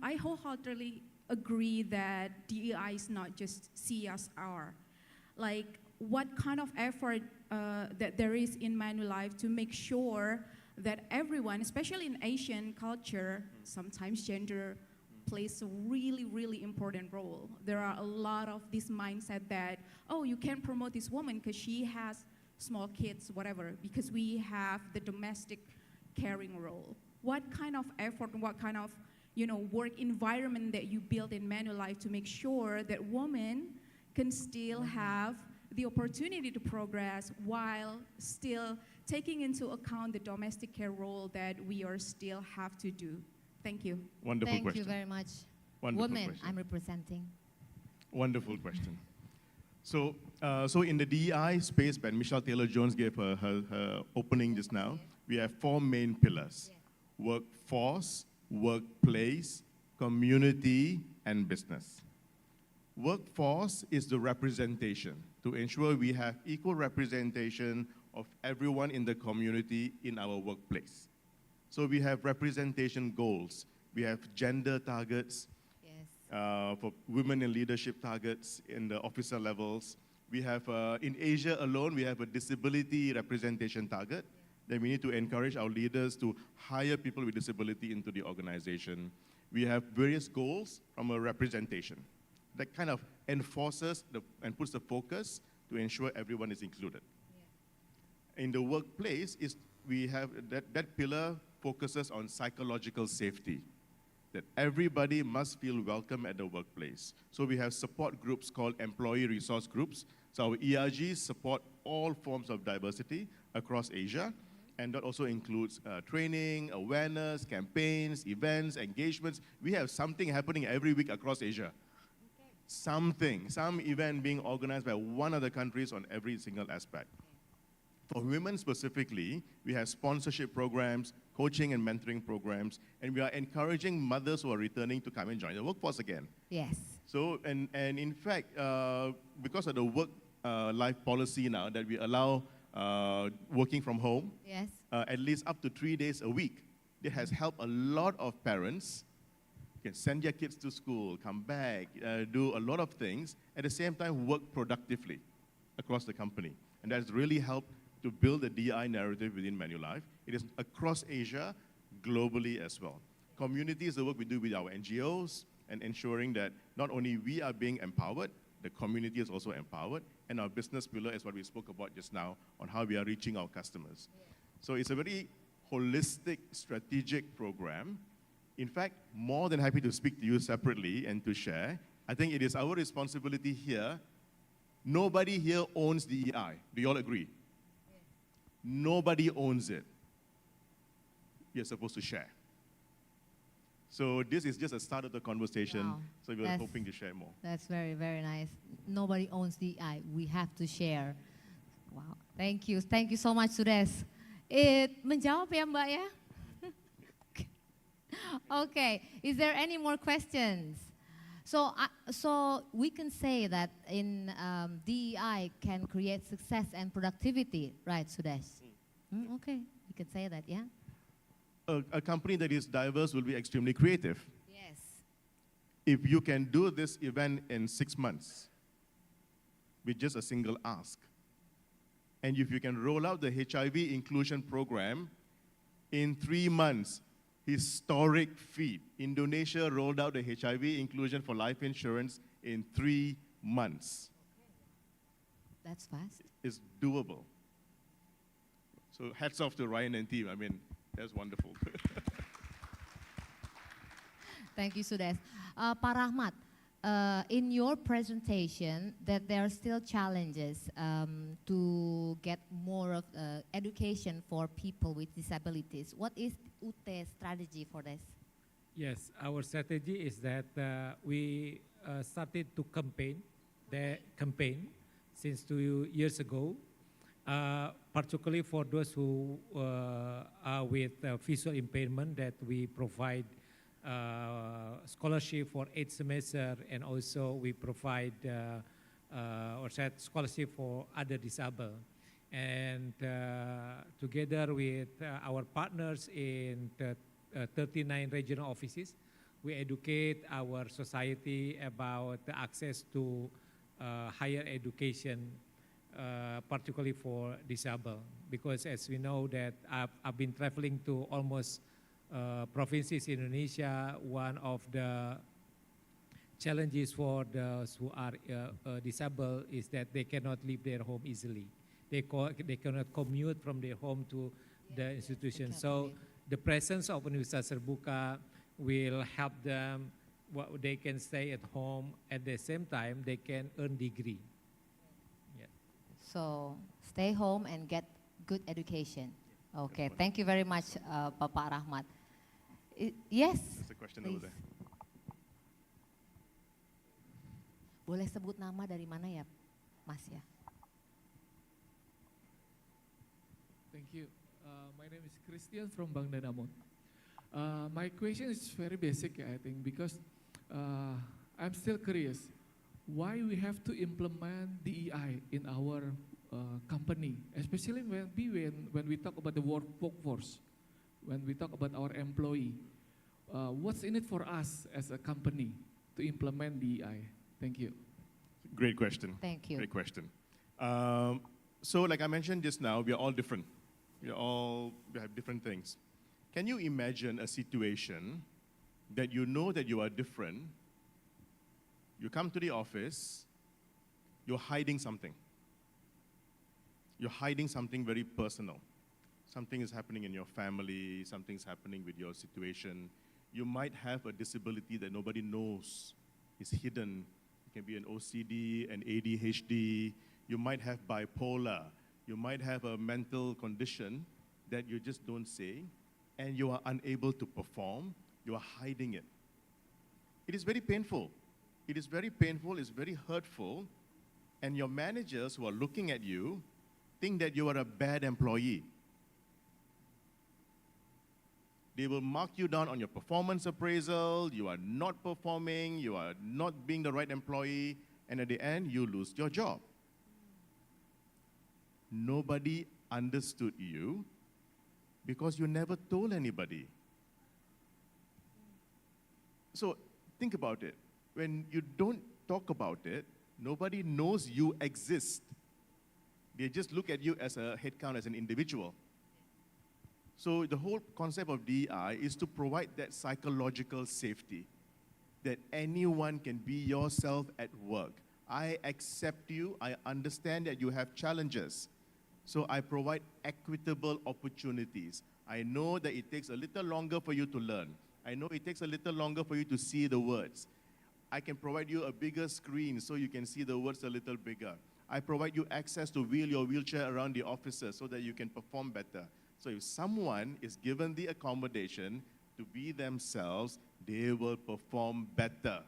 I wholeheartedly agree that DEI is not just CSR. Like, what kind of effort that there is in Manulife to make sure that everyone, especially in Asian culture, sometimes gender plays a really, really important role. There are a lot of this mindset that, oh, you can't promote this woman because she has small kids, whatever, because we have the domestic caring role. What kind of effort, what kind of work environment that you build in Manulife to make sure that women can still have the opportunity to progress while still taking into account the domestic care role that we are still have to do? Thank you. Wonderful Thank question. you very much. Wonderful Women, question. I'm representing. Wonderful question. So in the DEI space, when Michelle Taylor-Jones gave her opening just now, we have four main pillars: workforce, workplace, community, and business. Workforce is the representation to ensure we have equal representation of everyone in the community in our workplace. So we have representation goals. We have gender targets, Yes. for women in leadership targets in the officer levels. We have, in Asia alone, we have a disability representation target that we need to encourage our leaders to hire people with disability into the organization. We have various goals from a representation that kind of enforces and puts the focus to ensure everyone is included. Yeah. In the workplace, we have that pillar focuses on psychological safety, that everybody must feel welcome at the workplace. So we have support groups called employee resource groups So our ERGs support all forms of diversity across Asia, and that also includes training, awareness, campaigns, events, engagements. We have something happening every week across Asia. Some event being organized by one of the countries on every single aspect. For women specifically, we have sponsorship programs, coaching and mentoring programs, and we are encouraging mothers who are returning to come and join the workforce again. Yes. So, and in fact, because of the work-life policy now that we allow working from home, Yes. at least up to 3 days a week, it has helped a lot of parents can send their kids to school, come back, do a lot of things, at the same time work productively across the company. And that's really helped to build the DI narrative within Manulife. It is across Asia, globally as well. Community is the work we do with our NGOs and ensuring that not only we are being empowered, the community is also empowered, and our business pillar is what we spoke about just now on how we are reaching our customers. So it's a very holistic, strategic program. In fact, more than happy to speak to you separately and to share. I think it is our responsibility here. Nobody here owns DEI. Do you all agree? Nobody owns it. You're supposed to share. So this is just a start of the conversation. Wow. So we're hoping to share more. That's very, very nice. Nobody owns DI. We have to share. Wow. Thank you. Thank you so much, Sudes. Menjawab ya, Mbak ya? Okay. Is there any more questions? So we can say that in DEI can create success and productivity, right, Sudesh? Okay, you can say that, yeah? A company that is diverse will be extremely creative. Yes. If you can do this event in 6 months with just a single ask, and if you can roll out the HIV inclusion program in 3 months, historic feat. Indonesia rolled out the HIV inclusion for life insurance in 3 months. That's fast. It's doable. So hats off to Ryan and team. I mean, that's wonderful. Thank you, Sudes. Pak Rahmat, in your presentation, that there are still challenges to get more of education for people with disabilities. What is UT's strategy for this? Yes, our strategy is that we started to campaign since 2 years ago, particularly for those who are with visual impairment, that we provide scholarship for 8 semesters, and also we provide or set scholarship for other disabled. And together with our partners in 39 regional offices, we educate our society about the access to higher education, particularly for disabled. Because as we know that I've been traveling to almost provinces in Indonesia. One of the challenges for those who are disabled is that they cannot leave their home easily. They cannot commute from their home to the institution. So the presence of Universitas Terbuka will help them. They can stay at home. At the same time, they can earn degree. Yeah. So stay home and get good education. Okay, thank you very much, Bapak Rahmat. Yes. There's a question please. over there. Boleh sebut nama dari mana ya, Mas ya? Thank you. My name is Christian from Bang Danamon. My question is very basic, I think, because I'm still curious why we have to implement DEI in our company, especially when we talk about the workforce, when we talk about our employee. What's in it for us as a company to implement DEI? Thank you. Great question. Thank you. Great question. So like I mentioned just now, we are all different. We have different things. Can you imagine a situation that you know that you are different, you come to the office, you're hiding something. You're hiding something very personal. Something is happening in your family, something's happening with your situation. You might have a disability that nobody knows. It's hidden. It can be an OCD, an ADHD. you might have bipolar, you might have a mental condition that you just don't say, and you are unable to perform, you are hiding it. It is very painful. It is very painful, it's very hurtful, and your managers who are looking at you think that you are a bad employee. They will mark you down on your performance appraisal, you are not performing, you are not being the right employee, and at the end, you lose your job. Nobody understood you because you never told anybody. So think about it. When you don't talk about it, nobody knows you exist. They just look at you as a headcount, as an individual. So the whole concept of DEI is to provide that psychological safety, that anyone can be yourself at work. I accept you, I understand that you have challenges. So I provide equitable opportunities. I know that it takes a little longer for you to learn. I know it takes a little longer for you to see the words. I can provide you a bigger screen so you can see the words a little bigger. I provide you access to wheel your wheelchair around the offices so that you can perform better. So if someone is given the accommodation to be themselves, they will perform better.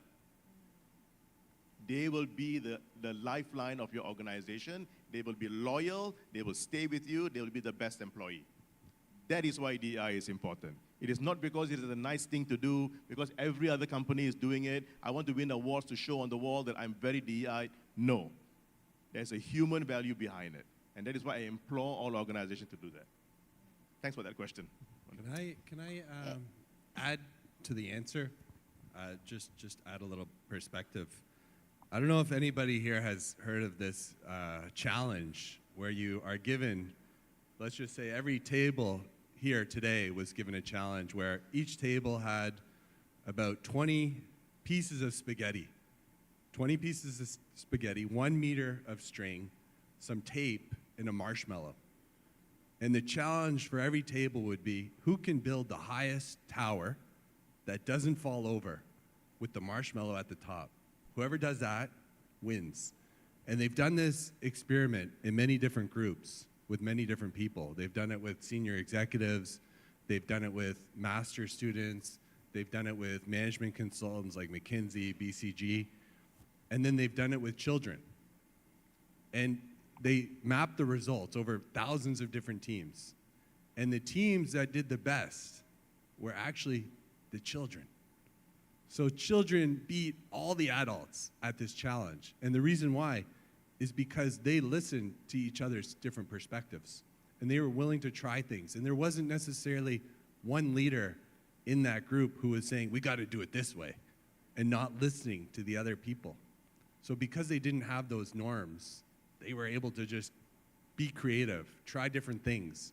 They will be the lifeline of your organization. They will be loyal. They will stay with you. They will be the best employee. That is why DEI is important. It is not because it is a nice thing to do, because every other company is doing it. I want to win awards to show on the wall that I'm very DEI. No. There's a human value behind it. And that is why I implore all organizations to do that. Thanks for that question. Can I add to the answer? Just add a little perspective. I don't know if anybody here has heard of this challenge where you are given, let's just say every table here today was given a challenge where each table had about 20 pieces of spaghetti. 20 pieces of spaghetti, 1 meter of string, some tape, and a marshmallow. And the challenge for every table would be, who can build the highest tower that doesn't fall over with the marshmallow at the top? Whoever does that wins. And they've done this experiment in many different groups with many different people. They've done it with senior executives. They've done it with master students. They've done it with management consultants like McKinsey, BCG. And then they've done it with children. And they mapped the results over thousands of different teams. And the teams that did the best were actually the children. So children beat all the adults at this challenge. And the reason why is because they listened to each other's different perspectives. And they were willing to try things. And there wasn't necessarily one leader in that group who was saying, we got to do it this way, and not listening to the other people. So because they didn't have those norms, they were able to just be creative, try different things,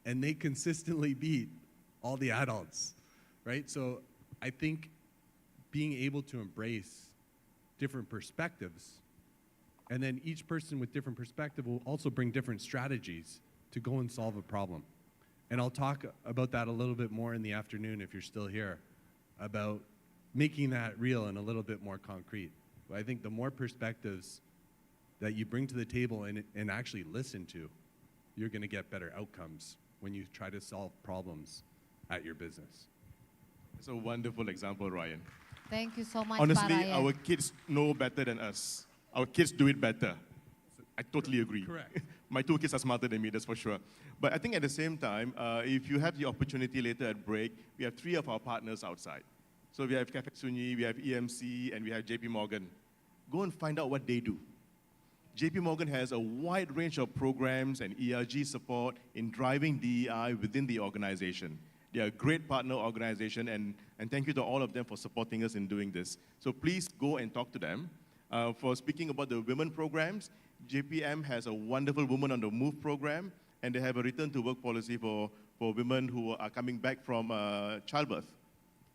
and they consistently beat all the adults, right? So I think being able to embrace different perspectives, and then each person with different perspective will also bring different strategies to go and solve a problem. And I'll talk about that a little bit more in the afternoon if you're still here, about making that real and a little bit more concrete. But I think the more perspectives that you bring to the table and actually listen to, you're going to get better outcomes when you try to solve problems at your business. It's a wonderful example, Ryan. Thank you so much, Honestly, Pak Ryan. our kids know better than us. Our kids do it better. I totally agree. Correct. My 2 kids are smarter than me, that's for sure. But I think at the same time, if you have the opportunity later at break, we have 3 of our partners outside. So we have Cafe Sunyi, we have EMC, and we have JP Morgan. Go and find out what they do. JP Morgan has a wide range of programs and ERG support in driving DEI within the organization. They are a great partner organization, and thank you to all of them for supporting us in doing this. So please go and talk to them. For speaking about the women programs, JPM has a wonderful Women on the Move program, and they have a return to work policy for women who are coming back from childbirth.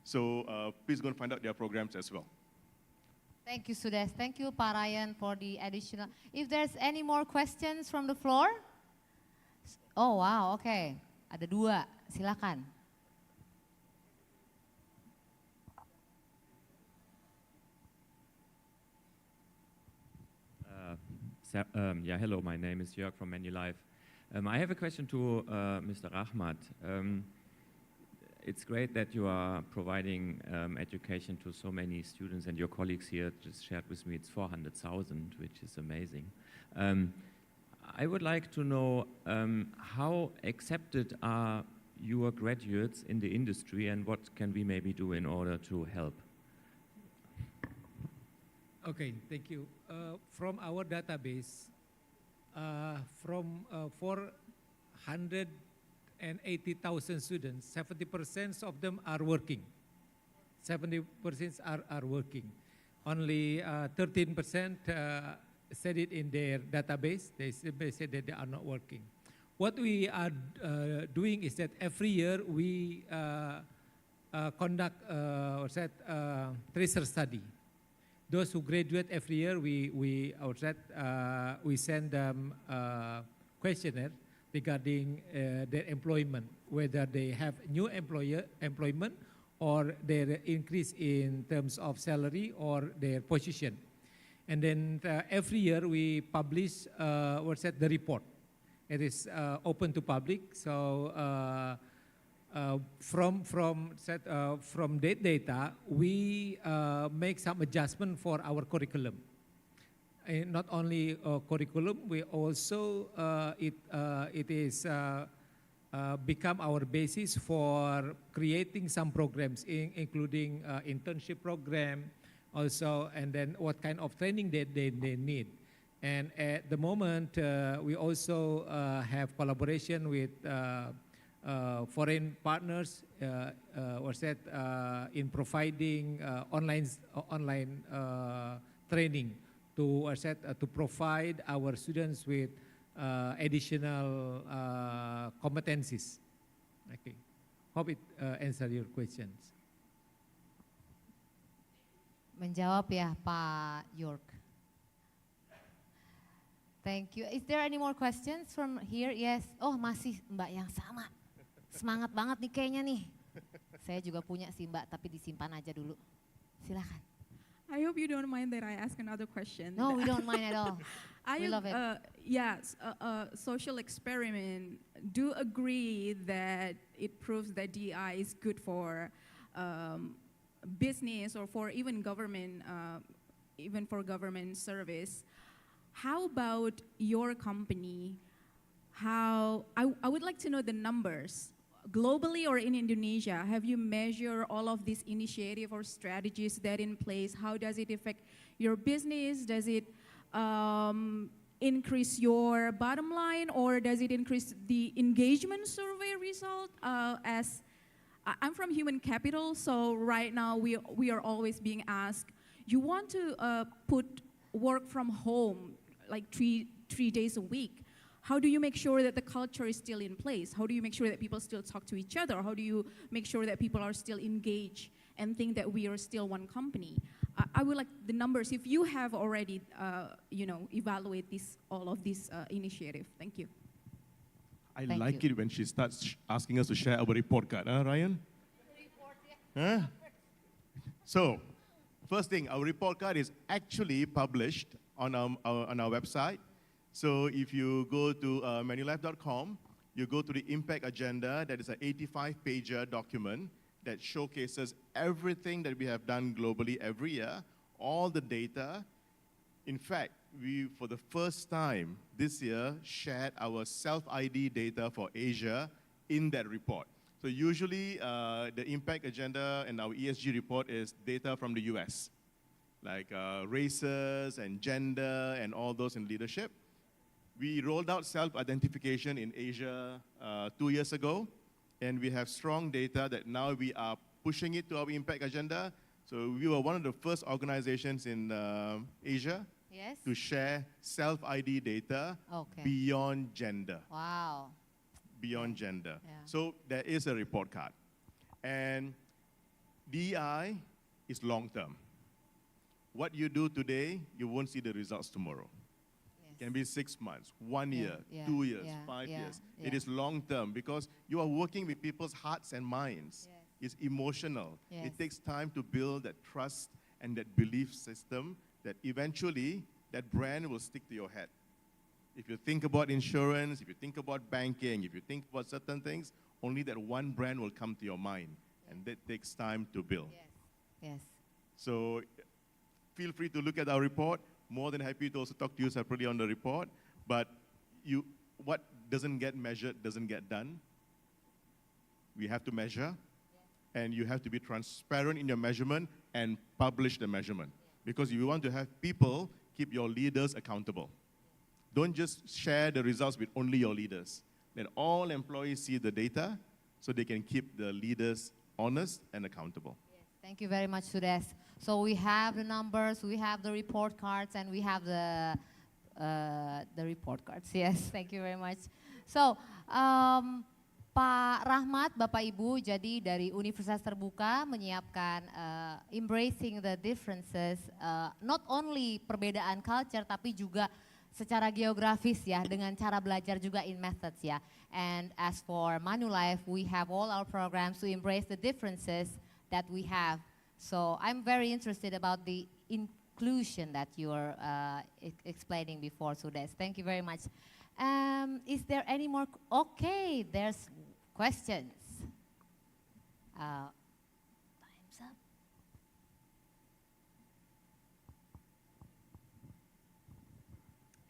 So please go and find out their programs as well. Thank you, Sudes. Thank you, Pak Ryan, for the additional. If there's any more questions from the floor? Oh, wow, okay. Ada 2, silakan. Yeah, hello, my name is Jörg from Manulife. I have a question to Mr. Rahmat. It's great that you are providing education to so many students, and your colleagues here just shared with me it's 400,000, which is amazing. I would like to know how accepted are your graduates in the industry, and what can we maybe do in order to help? Okay, thank you. From our database, from 480,000 students, 70% of them are working. 70% are working. Only 13% said it in their database. They said that they are not working. What we are doing is that every year we conduct tracer study. Those who graduate every year, we send them a questionnaire regarding their employment, whether they have new employment or their increase in terms of salary or their position. And then every year we publish the report. It is open to public. So from that data, we make some adjustment for our curriculum. And not only curriculum, we also it is become our basis for creating some programs, including internship program, also, and then what kind of training they need. And at the moment, we also have collaboration with foreign partners in providing online training to provide our students with additional competencies. Okay, hope it answers your questions. Menjawab ya Pak York. Thank you. Is there any more questions from here? Yes. Oh, masih Mbak yang sama. Semangat banget nih kayaknya nih. Saya juga punya sih Mbak, tapi disimpan aja dulu. Silakan. I hope you don't mind that I ask another question. No, we don't mind at all. We love it. Yes, social experiment. Do agree that it proves that DEI is good for business or for even government service. How about your company? I would like to know the numbers. Globally or in Indonesia, have you measured all of these initiatives or strategies that in place? How does it affect your business? Does it increase your bottom line, or does it increase the engagement survey result? As I'm from human capital, so right now we are always being asked, you want to put work from home like three days a week. How do you make sure that the culture is still in place? How do you make sure that people still talk to each other? How do you make sure that people are still engaged and think that we are still one company? I would like the numbers, if you have already, evaluate all of these initiatives. Thank you. I like it when she starts asking us to share our report card, Ryan? Huh? So, first thing, our report card is actually published on our website. So if you go to manulife.com, you go to the impact agenda. That is an 85-pager document that showcases everything that we have done globally every year, all the data. In fact, we, for the first time this year, shared our self-ID data for Asia in that report. So usually, the impact agenda and our ESG report is data from the US, like races and gender and all those in leadership. We rolled out self-identification in Asia 2 years ago, and we have strong data that now we are pushing it to our impact agenda. So we were one of the first organizations in Asia to share self-ID data beyond gender. Wow. Beyond gender. Yeah. So there is a report card. And DEI is long-term. What you do today, you won't see the results tomorrow. It can be 6 months, 1 year, 2 years, 5 years. It is long-term because you are working with people's hearts and minds. It's emotional. It takes time to build that trust and that belief system that eventually that brand will stick to your head. If you think about insurance, if you think about banking, if you think about certain things, only that one brand will come to your mind. And that takes time to build. Yes. So feel free to look at our report. More than happy to also talk to you separately on the report. But what doesn't get measured doesn't get done. We have to measure. And you have to be transparent in your measurement and publish the measurement. Because if you want to have people, keep your leaders accountable. Don't just share the results with only your leaders. Let all employees see the data so they can keep the leaders honest and accountable. Yes. Thank you very much, Sudes. So we have the numbers, we have the report cards, and we have the report cards. Yes, thank you very much. So, Pak Rahmat, Bapak Ibu, jadi dari Universitas Terbuka menyiapkan embracing the differences, not only perbedaan culture, tapi juga secara geografis ya, dengan cara belajar juga in methods ya. And as for Manulife, we have all our programs to embrace the differences that we have. So I'm very interested about the inclusion that you are explaining before, Sudes. Thank you very much. Is there any more? Okay, there's questions. Time's up.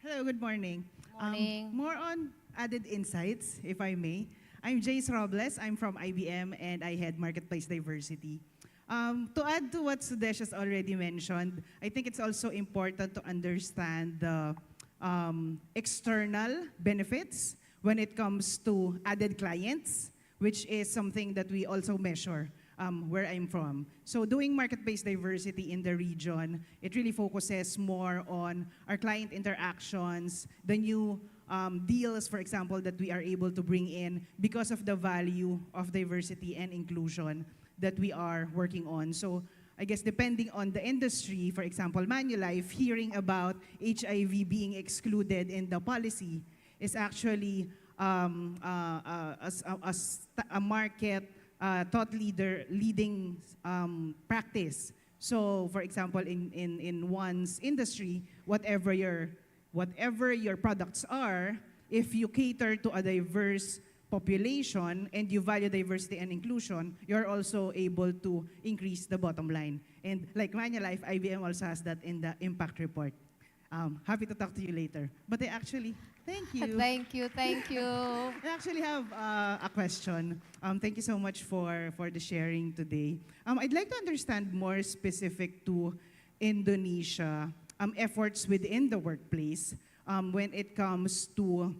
Hello, good morning. Morning. More on added insights, if I may. I'm Jace Robles. I'm from IBM, and I head Marketplace Diversity. To add to what Sudesh has already mentioned, I think it's also important to understand the external benefits when it comes to added clients, which is something that we also measure where I'm from. So doing marketplace diversity in the region, it really focuses more on our client interactions, the new deals, for example, that we are able to bring in because of the value of diversity and inclusion that we are working on. So I guess depending on the industry, for example, Manulife, hearing about HIV being excluded in the policy is actually a market thought leading practice. So for example, in one's industry, whatever your products are, if you cater to a diverse population and you value diversity and inclusion, you're also able to increase the bottom line. And like Manulife, IBM also has that in the impact report. Happy to talk to you later. But I actually, thank you. Thank you. I actually have a question. Thank you so much for the sharing today. I'd like to understand more specific to Indonesia efforts within the workplace when it comes to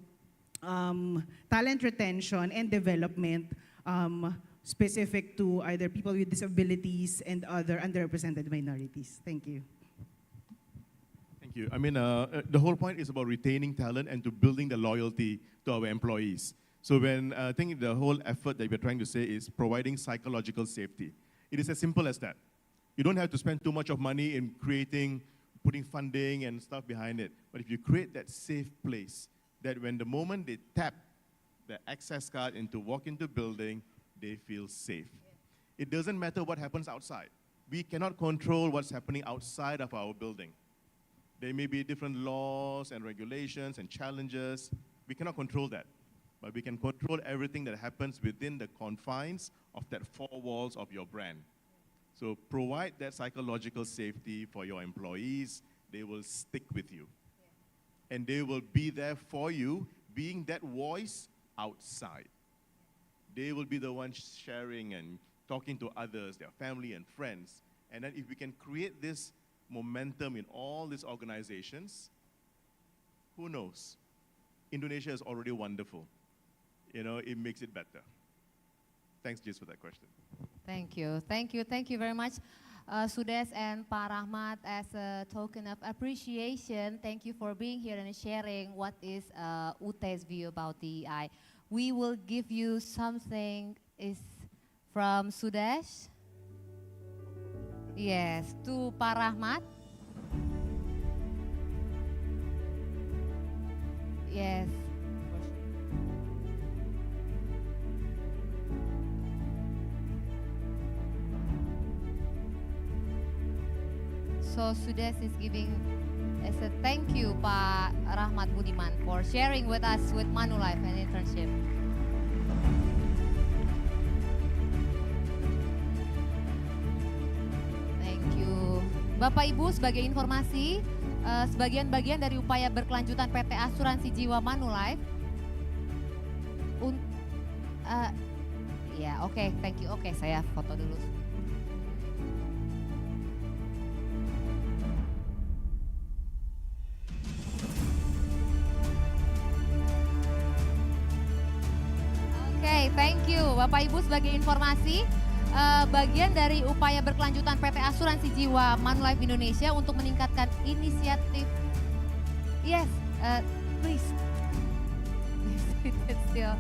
talent retention and development specific to either people with disabilities and other underrepresented minorities. Thank you. Thank you. I mean, the whole point is about retaining talent and to building the loyalty to our employees. So when I think the whole effort that we're trying to say is providing psychological safety. It is as simple as that. You don't have to spend too much of money in putting funding and stuff behind it. But if you create that safe place, that when the moment they tap the access card and to walk into building, they feel safe. It doesn't matter what happens outside. We cannot control what's happening outside of our building. There may be different laws and regulations and challenges. We cannot control that. But we can control everything that happens within the confines of that four walls of your brand. So provide that psychological safety for your employees. They will stick with you. And they will be there for you, being that voice outside. They will be the ones sharing and talking to others, their family and friends. And then if we can create this momentum in all these organizations, who knows? Indonesia is already wonderful. You know, it makes it better. Thanks, Jis, for that question. Thank you very much. Sudes and Pak Rahmat, as a token of appreciation, thank you for being here and sharing what is UT's view about DEI. We will give you something from Sudes. Yes, to Pak Rahmat. Yes. So Sudes is giving I said thank you Pak Rahmat Budiman for sharing with us with Manulife and internship. Thank you. Bapak Ibu, sebagai informasi, sebagian-bagian dari upaya berkelanjutan PT Asuransi Jiwa Manulife. Ya, oke, thank you. Oke, saya foto dulu. Oke, thank you. Bapak Ibu, sebagai informasi, bagian dari upaya berkelanjutan PT Asuransi Jiwa Manulife Indonesia untuk meningkatkan inisiatif. Yes, please. Still.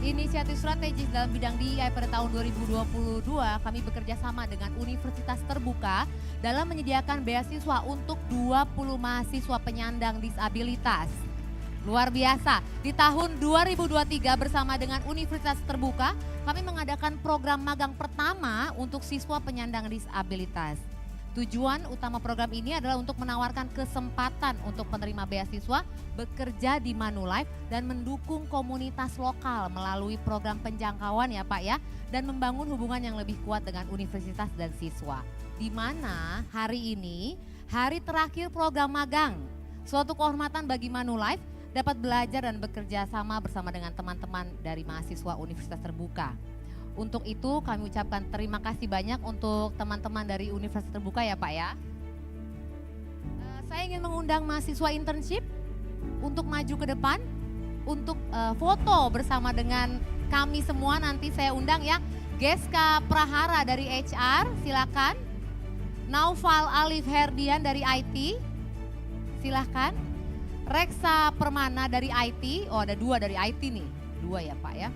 Inisiatif strategis dalam bidang DEI pada tahun 2022, kami bekerja sama dengan Universitas Terbuka dalam menyediakan beasiswa untuk 20 mahasiswa penyandang disabilitas. Luar biasa, di tahun 2023 bersama dengan Universitas Terbuka, kami mengadakan program magang pertama untuk siswa penyandang disabilitas. Tujuan utama program ini adalah untuk menawarkan kesempatan untuk penerima beasiswa bekerja di Manulife dan mendukung komunitas lokal melalui program penjangkauan ya Pak ya, dan membangun hubungan yang lebih kuat dengan universitas dan siswa. Di mana hari ini hari terakhir program magang, suatu kehormatan bagi Manulife dapat belajar dan bekerja sama bersama dengan teman-teman dari mahasiswa Universitas Terbuka. Untuk itu kami ucapkan terima kasih banyak untuk teman-teman dari Universitas Terbuka ya Pak ya. Saya ingin mengundang mahasiswa internship untuk maju ke depan, untuk foto bersama dengan kami semua. Nanti saya undang ya, Geska Prahara dari HR, silakan. Naufal Alif Herdian dari IT, silakan. Reksa Permana dari IT, oh ada 2 dari IT nih, 2 ya Pak ya.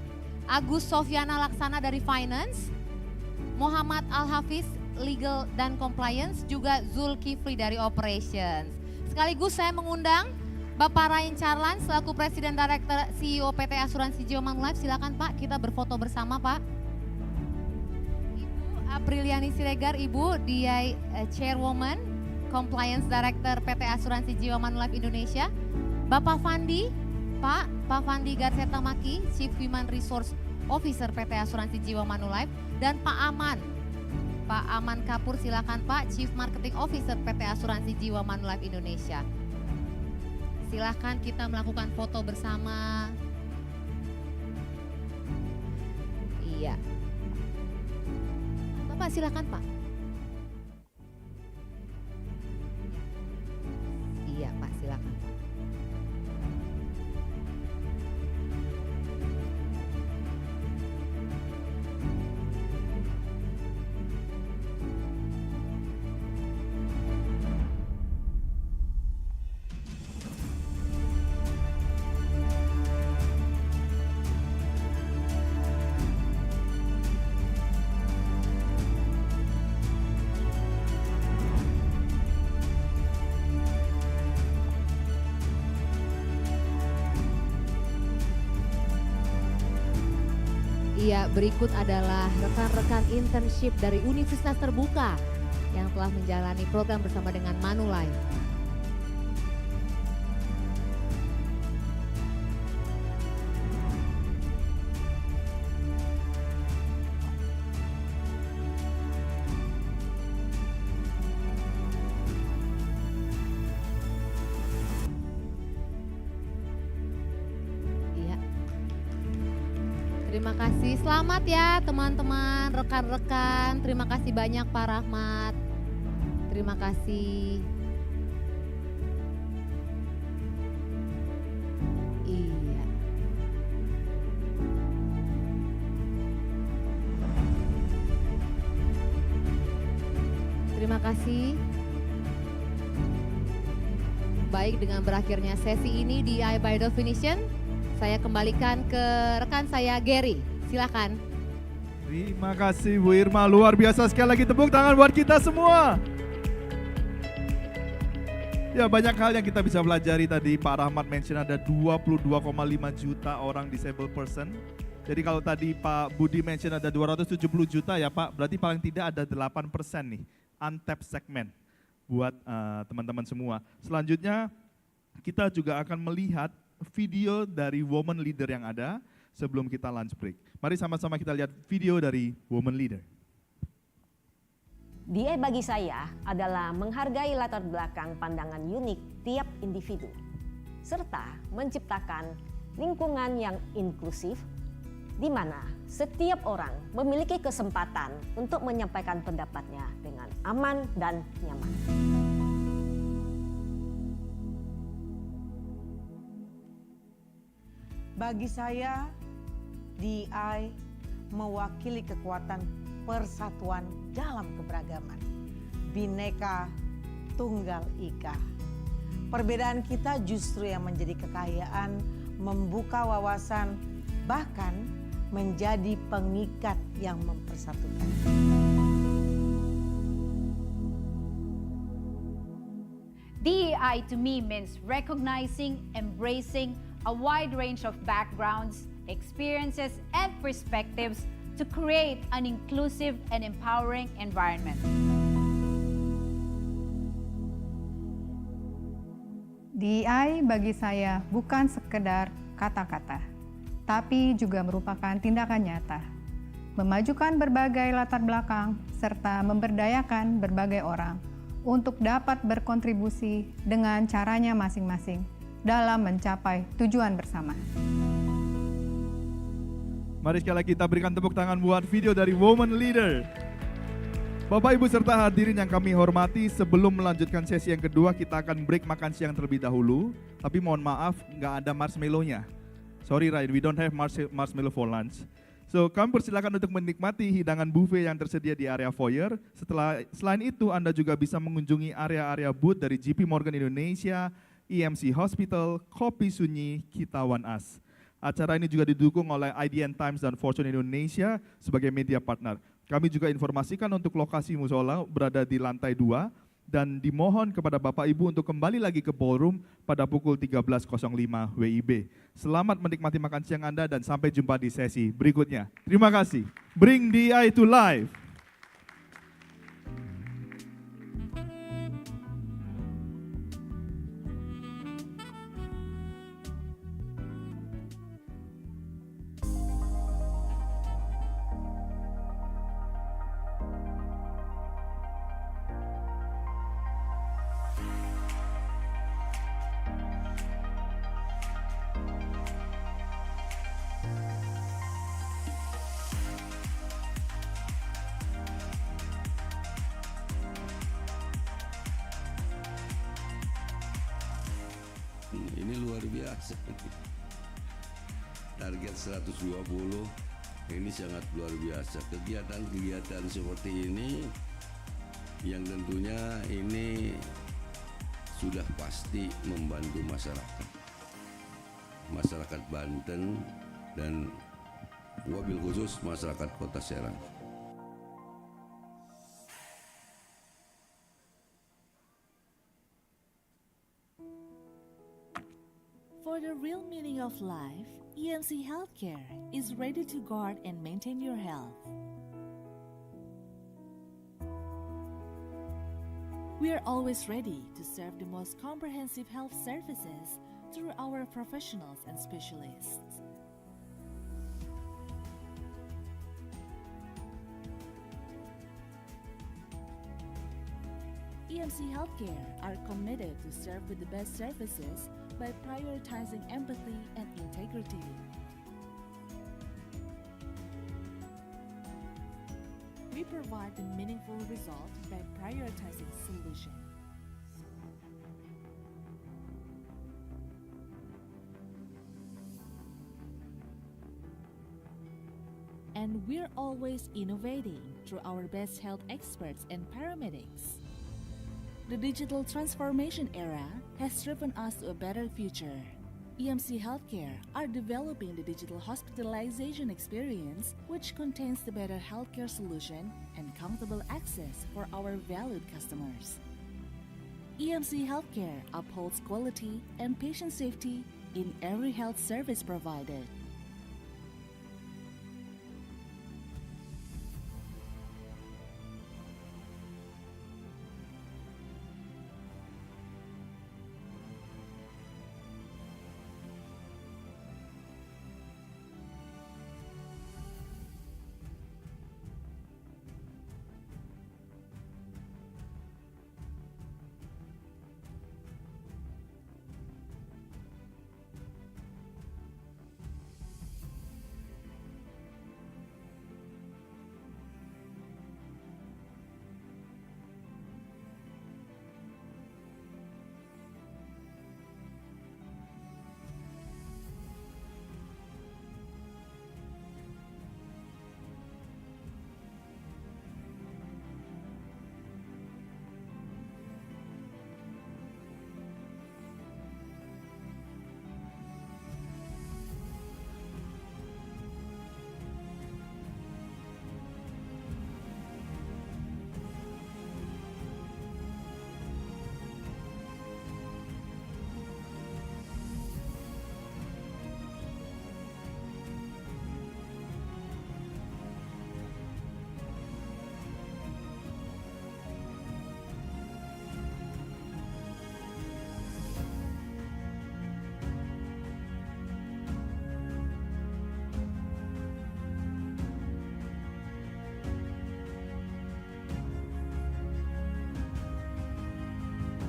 Agus Sofyana Laksana dari Finance, Muhammad Al-Hafiz Legal dan Compliance, juga Zulkifli dari Operations. Sekaligus saya mengundang Bapak Ryan Charlan selaku Presiden Director CEO PT Asuransi Jiwa Manulife. Silakan Pak, kita berfoto bersama Pak. Ibu Apriliani Siregar, Ibu DEI Chairwoman, Compliance Director PT Asuransi Jiwa Manulife Indonesia. Bapak Fandi, Pak Fandi Garseta Maki, Chief Human Resource Officer PT Asuransi Jiwa Manulife, dan Pak Aman Kapur, silakan Pak, Chief Marketing Officer PT Asuransi Jiwa Manulife Indonesia. Silakan kita melakukan foto bersama. Iya. Bapak silakan Pak. Iya Pak, silakan Pak. Iya, berikut adalah rekan-rekan internship dari Universitas Terbuka yang telah menjalani program bersama dengan Manulife. Terima kasih, selamat ya teman-teman, rekan-rekan. Terima kasih banyak Pak Rahmat. Terima kasih. Iya. Terima kasih. Baik, dengan berakhirnya sesi ini di DEI by Definition, saya kembalikan ke rekan saya Gary, silakan. Terima kasih Bu Irma, luar biasa, sekali lagi tepuk tangan buat kita semua. Ya, banyak hal yang kita bisa pelajari tadi. Pak Rahmat mention ada 22,5 juta orang disabled person. Jadi kalau tadi Pak Budi mention ada 270 juta ya Pak, berarti paling tidak ada 8% nih untapped segment. buat teman-teman semua. Selanjutnya kita juga akan melihat video dari woman leader yang ada sebelum kita lunch break. Mari sama-sama kita lihat video dari woman leader. DEI bagi saya adalah menghargai latar belakang pandangan unik tiap individu, serta menciptakan lingkungan yang inklusif, di mana setiap orang memiliki kesempatan untuk menyampaikan pendapatnya dengan aman dan nyaman. Bagi saya, DEI mewakili kekuatan persatuan dalam keberagaman. Bhinneka Tunggal Ika. Perbedaan kita justru yang menjadi kekayaan, membuka wawasan, bahkan menjadi pengikat yang mempersatukan. DEI to me means recognizing, embracing a wide range of backgrounds, experiences, and perspectives to create an inclusive and empowering environment. DEI bagi saya bukan sekedar kata-kata, tapi juga merupakan tindakan nyata. Memajukan berbagai latar belakang serta memberdayakan berbagai orang untuk dapat berkontribusi dengan caranya masing-masing dalam mencapai tujuan bersama. Mari sekali lagi kita berikan tepuk tangan buat video dari woman leader. Bapak, Ibu, serta hadirin yang kami hormati, sebelum melanjutkan sesi yang kedua, kita akan break makan siang terlebih dahulu. Tapi mohon maaf, nggak ada marshmallow-nya. Sorry, Ryan, we don't have marshmallow for lunch. So, kami persilakan untuk menikmati hidangan buffet yang tersedia di area foyer. Selain itu, Anda juga bisa mengunjungi area-area booth dari JP Morgan Indonesia, EMC Hospital, Kopi Sunyi, Kita One Us. Acara ini juga didukung oleh IDN Times dan Fortune Indonesia sebagai media partner. Kami juga informasikan untuk lokasi musola berada di lantai 2 dan dimohon kepada Bapak Ibu untuk kembali lagi ke ballroom pada pukul 13.05 WIB. Selamat menikmati makan siang Anda dan sampai jumpa di sesi berikutnya. Terima kasih. Bring DEI to life. Ini luar biasa. Target 120 ini sangat luar biasa. Kegiatan-kegiatan seperti ini yang tentunya ini sudah pasti membantu masyarakat Banten dan wabil khusus masyarakat Kota Serang. For the real meaning of life, EMC Healthcare is ready to guard and maintain your health. We are always ready to serve the most comprehensive health services through our professionals and specialists. EMC Healthcare are committed to serve with the best services by prioritizing empathy and integrity. We provide the meaningful result by prioritizing solution. And we're always innovating through our best health experts and paramedics. The digital transformation era has driven us to a better future. EMC Healthcare are developing the digital hospitalization experience, which contains the better healthcare solution and comfortable access for our valued customers. EMC Healthcare upholds quality and patient safety in every health service provided.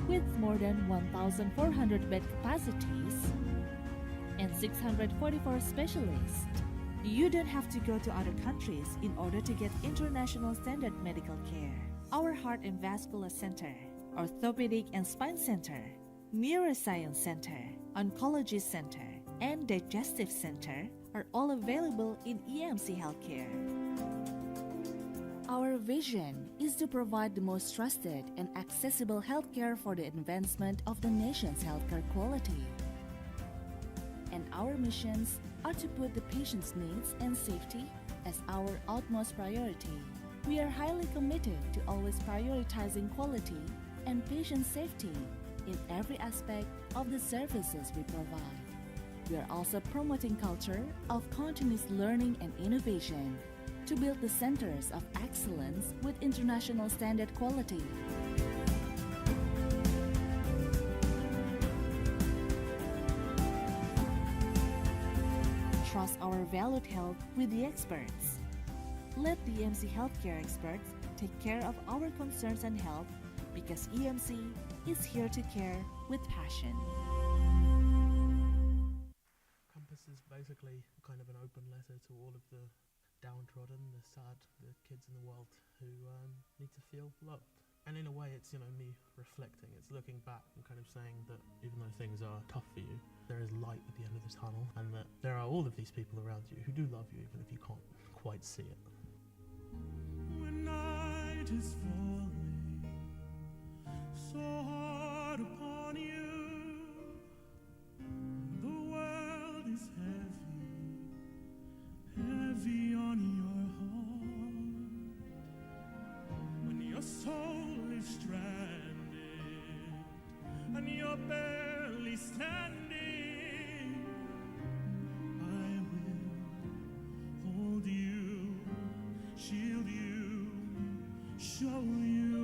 with more than 1,400 bed capacities and 644 specialists. You don't have to go to other countries in order to get international standard medical care. Our Heart and Vascular Center, Orthopedic and Spine Center, Neuroscience Center, Oncology Center, and Digestive Center are all available in EMC Healthcare. Our vision is to provide the most trusted and accessible healthcare for the advancement of the nation's healthcare quality. And our missions are to put the patient's needs and safety as our utmost priority. We are highly committed to always prioritizing quality and patient safety in every aspect of the services we provide. We are also promoting culture of continuous learning and innovation to build the centers of excellence with international standard quality. Trust our valued health with the experts. Let the EMC Healthcare experts take care of our concerns and health because EMC is here to care with passion. Campus is basically kind of an open letter to all of the downtrodden, the sad, the kids in the world who need to feel loved. And in a way, it's, you know, me reflecting. It's looking back and kind of saying that even though things are tough for you, there is light at the end of the tunnel, and that there are all of these people around you who do love you, even if you can't quite see it. When night is falling so hard upon you, the world is heavy on your heart. When your soul is stranded and you're barely standing, I will hold you, shield you, show you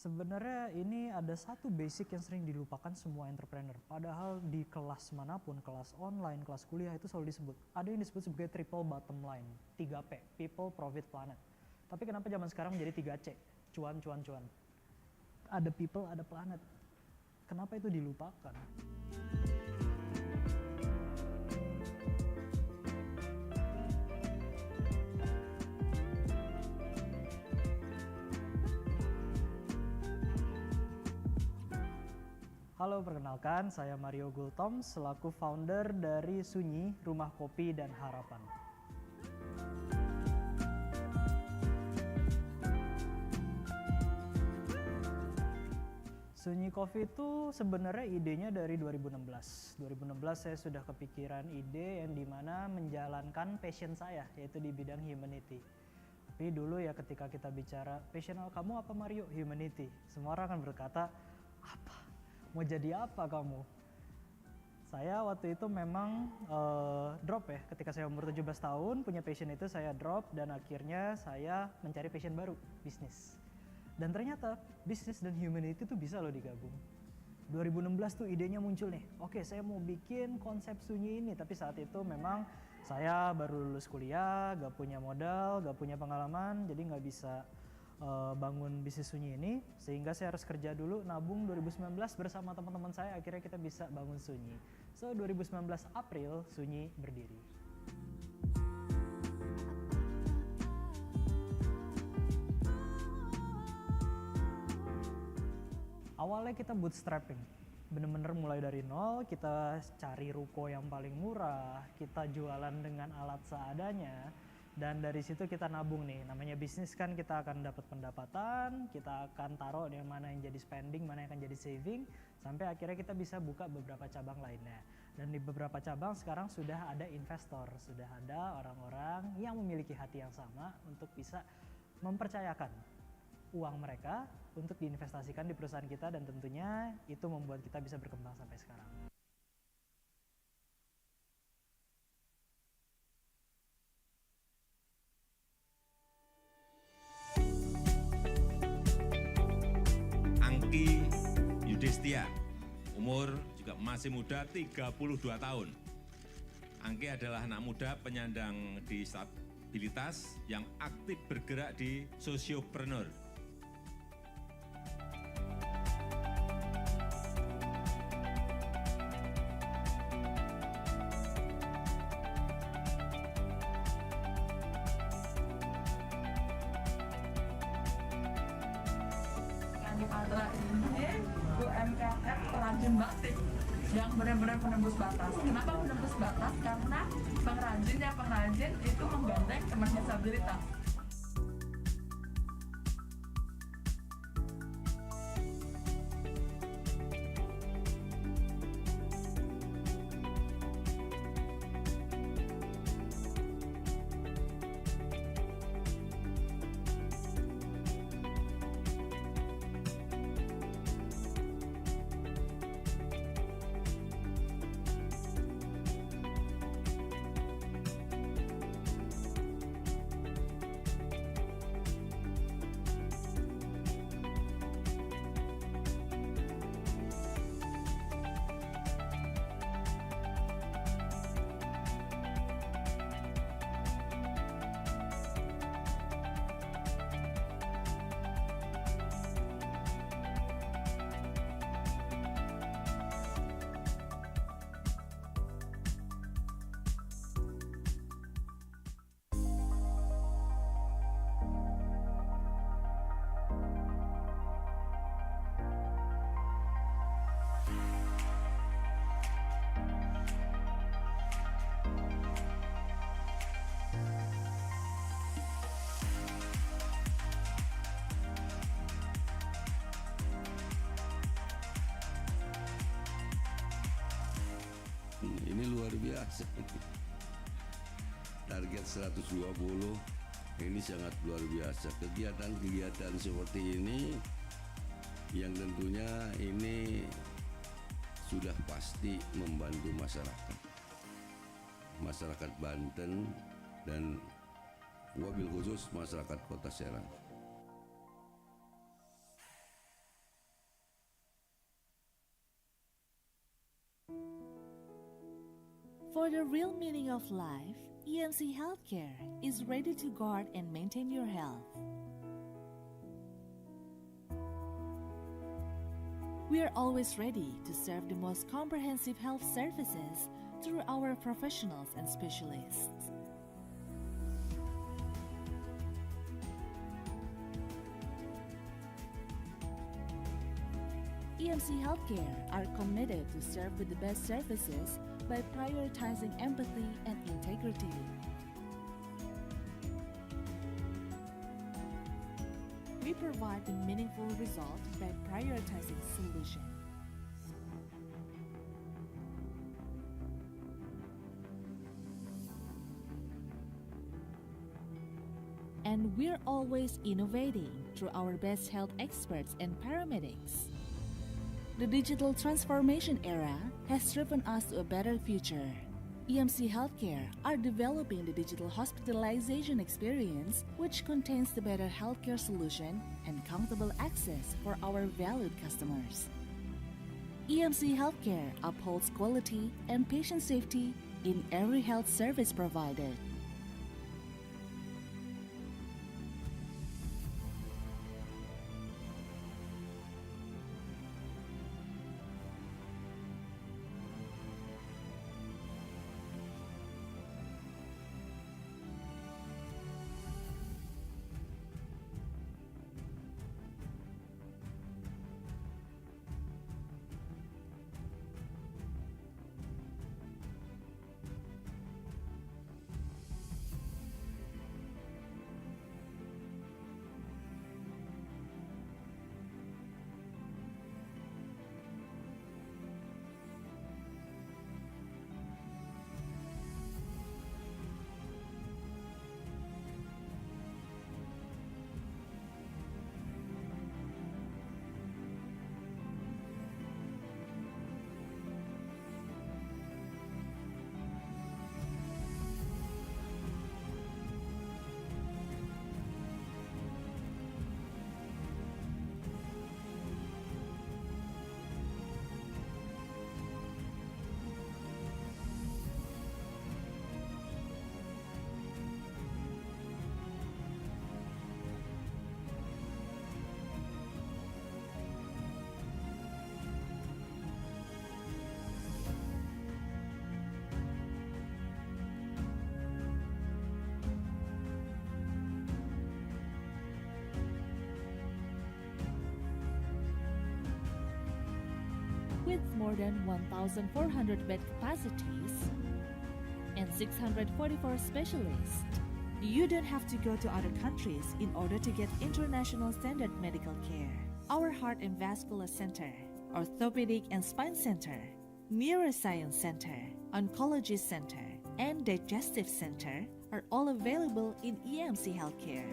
Sebenarnya ini ada satu basic yang sering dilupakan semua entrepreneur. Padahal di kelas manapun, kelas online, kelas kuliah itu selalu disebut. Ada yang disebut sebagai triple bottom line, 3P, people, profit, planet. Tapi kenapa zaman sekarang menjadi 3C, cuan, cuan, cuan. Ada people, ada planet. Kenapa itu dilupakan? Halo, perkenalkan saya Mario Gultom selaku founder dari Sunyi, Rumah Kopi dan Harapan. Sunyi Coffee itu sebenarnya idenya dari 2016. 2016 saya sudah kepikiran ide yang dimana menjalankan passion saya, yaitu di bidang humanity. Tapi dulu ya ketika kita bicara, passion kamu apa Mario? Humanity. Semua orang akan berkata, apa? Mau jadi apa kamu? Saya waktu itu memang drop ya, ketika saya umur 17 tahun punya passion itu saya drop dan akhirnya saya mencari passion baru, bisnis. Dan ternyata bisnis dan humanity itu bisa loh digabung. 2016 tuh idenya muncul nih, oke saya mau bikin konsep Sunyi ini, tapi saat itu memang saya baru lulus kuliah, gak punya modal, gak punya pengalaman, jadi gak bisa bangun bisnis Sunyi ini, sehingga saya harus kerja dulu, nabung 2019 bersama teman-teman saya, akhirnya kita bisa bangun Sunyi. So 2019 April Sunyi berdiri. Awalnya kita bootstrapping, bener-bener mulai dari nol, kita cari ruko yang paling murah, kita jualan dengan alat seadanya, dan dari situ kita nabung nih. Namanya bisnis kan kita akan dapat pendapatan, kita akan taruh yang mana yang jadi spending, mana yang akan jadi saving, sampai akhirnya kita bisa buka beberapa cabang lainnya. Dan di beberapa cabang sekarang sudah ada investor, sudah ada orang-orang yang memiliki hati yang sama untuk bisa mempercayakan uang mereka untuk diinvestasikan di perusahaan kita, dan tentunya itu membuat kita bisa berkembang sampai sekarang. Angki Yudhistia, umur juga masih muda, 32 tahun. Angki adalah anak muda penyandang disabilitas yang aktif bergerak di sosiopreneur. Ini UMKM pengrajin batik yang benar-benar menembus batas. Kenapa menembus batas? Karena pengrajin itu menggandeng teman disabilitas. Ini luar biasa. Target 120 ini sangat luar biasa. Kegiatan-kegiatan seperti ini yang tentunya ini sudah pasti membantu masyarakat. Masyarakat Banten dan wabil khusus masyarakat Kota Serang. real meaning of life, EMC Healthcare is ready to guard and maintain your health. We are always ready to serve the most comprehensive health services through our professionals and specialists. EMC Healthcare are committed to serve with the best services by prioritizing empathy and integrity. We provide the meaningful result by prioritizing solution. And we're always innovating through our best health experts and paramedics. The digital transformation era has driven us to a better future. EMC Healthcare are developing the digital hospitalization experience, which contains the better healthcare solution and comfortable access for our valued customers. EMC Healthcare upholds quality and patient safety in every health service provided. With more than 1,400 bed capacities and 644 specialists, you don't have to go to other countries in order to get international standard medical care. Our Heart and Vascular Center, Orthopedic and Spine Center, Neuroscience Center, Oncology Center, and Digestive Center are all available in EMC Healthcare.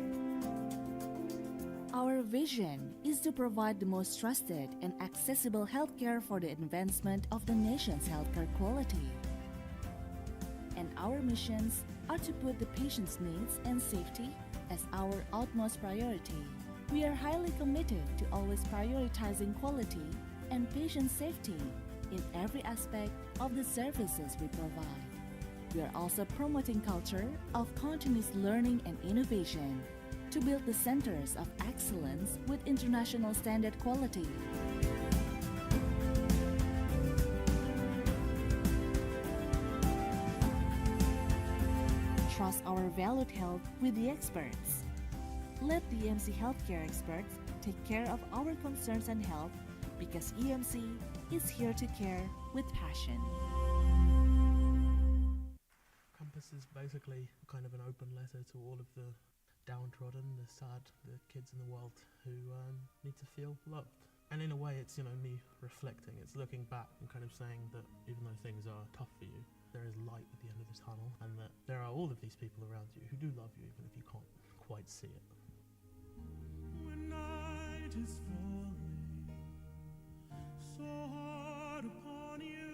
Our vision is to provide the most trusted and accessible healthcare for the advancement of the nation's healthcare quality. And our missions are to put the patient's needs and safety as our utmost priority. We are highly committed to always prioritizing quality and patient safety in every aspect of the services we provide. We are also promoting culture of continuous learning and innovation to build the centers of excellence with international standard quality. Trust our valued health with the experts. Let the EMC Healthcare experts take care of our concerns and health because EMC is here to care with passion. Compass is basically kind of an open letter to all of the downtrodden, the sad, the kids in the world who need to feel loved. And in a way, it's, me reflecting. It's looking back and kind of saying that even though things are tough for you, there is light at the end of the tunnel, and that there are all of these people around you who do love you, even if you can't quite see it. When night is falling so hard upon you,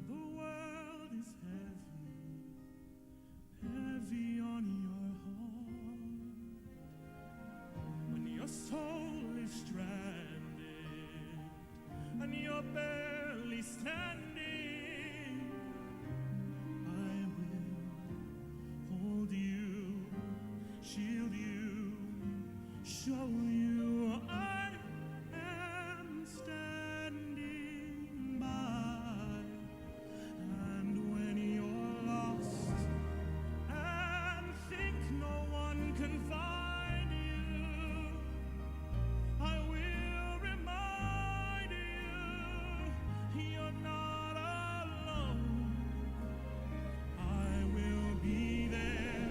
the world is heavy on your heart. When your soul is stranded and you're barely standing, show you I am standing by. And when you're lost and think no one can find you, I will remind you you're not alone. I will be there.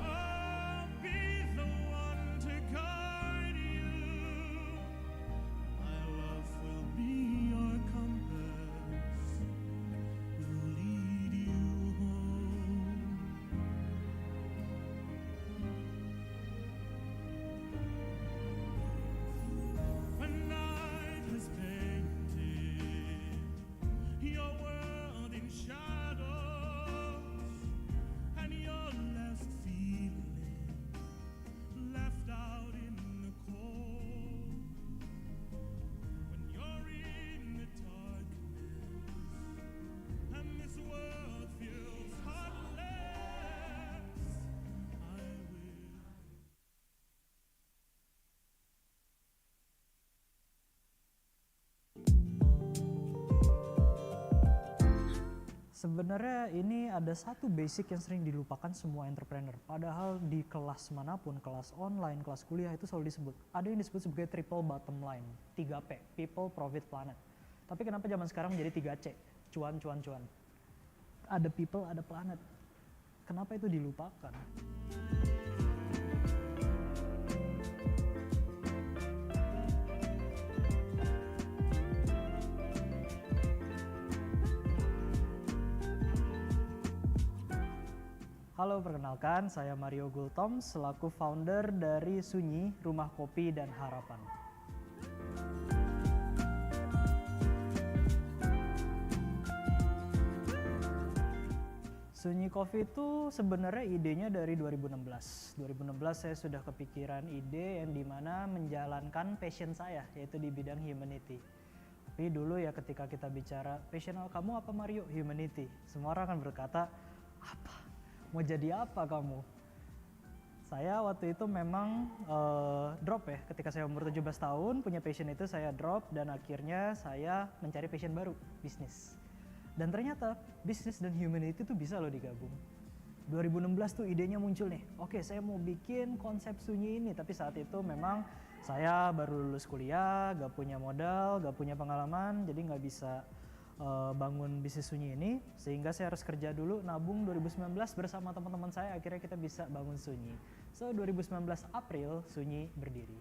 I'll be the one to guide you. My love will be your compass, will lead you home. When night has painted your world in shadows, and you're left feeling left out in the cold. When you're in the darkness and this world feels heartless, I will. Sebenarnya ini ada satu basic yang sering dilupakan semua entrepreneur. Padahal di kelas manapun, kelas online, kelas kuliah itu selalu disebut. Ada yang disebut sebagai triple bottom line, 3P, people, profit, planet. Tapi kenapa zaman sekarang menjadi 3C, cuan, cuan, cuan. Ada people, ada planet. Kenapa itu dilupakan? Halo, perkenalkan saya Mario Gultom selaku founder dari Sunyi, Rumah Kopi dan Harapan. Sunyi Coffee itu sebenarnya idenya dari 2016. 2016 saya sudah kepikiran ide yang dimana menjalankan passion saya, yaitu di bidang humanity. Tapi dulu ya ketika kita bicara, passion kamu apa Mario? Humanity. Semua orang akan berkata, apa? Mau jadi apa kamu? Saya waktu itu memang drop ya, ketika saya umur 17 tahun punya passion itu saya drop dan akhirnya saya mencari passion baru, bisnis. Dan ternyata bisnis dan humanity itu bisa loh digabung. 2016 tuh idenya muncul nih, oke saya mau bikin konsep Sunyi ini, tapi saat itu memang saya baru lulus kuliah, gak punya modal, gak punya pengalaman, jadi gak bisa bangun bisnis Sunyi ini, sehingga saya harus kerja dulu, nabung 2019 bersama teman-teman saya, akhirnya kita bisa bangun Sunyi. So 2019 April Sunyi berdiri.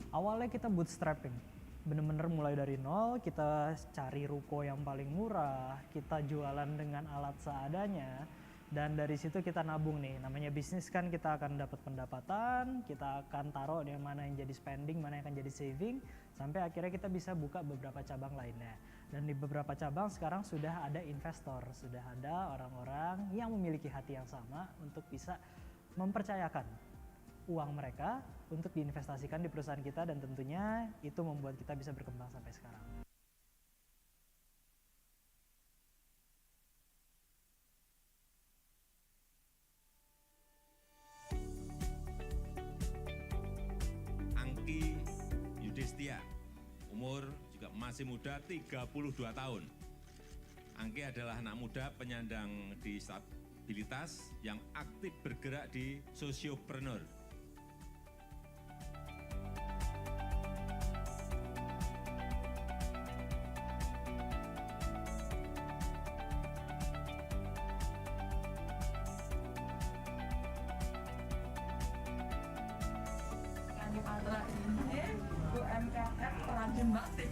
Awalnya kita bootstrapping, bener-bener mulai dari nol, kita cari ruko yang paling murah, kita jualan dengan alat seadanya, dan dari situ kita nabung nih. Namanya bisnis kan kita akan dapat pendapatan, kita akan taruh yang mana yang jadi spending, mana yang akan jadi saving, sampai akhirnya kita bisa buka beberapa cabang lainnya. Dan di beberapa cabang sekarang sudah ada investor, sudah ada orang-orang yang memiliki hati yang sama untuk bisa mempercayakan uang mereka untuk diinvestasikan di perusahaan kita, dan tentunya itu membuat kita bisa berkembang sampai sekarang. Umur juga masih muda, 32 tahun. Angki adalah anak muda penyandang disabilitas yang aktif bergerak di sosiopreneur. UMKM perajin batik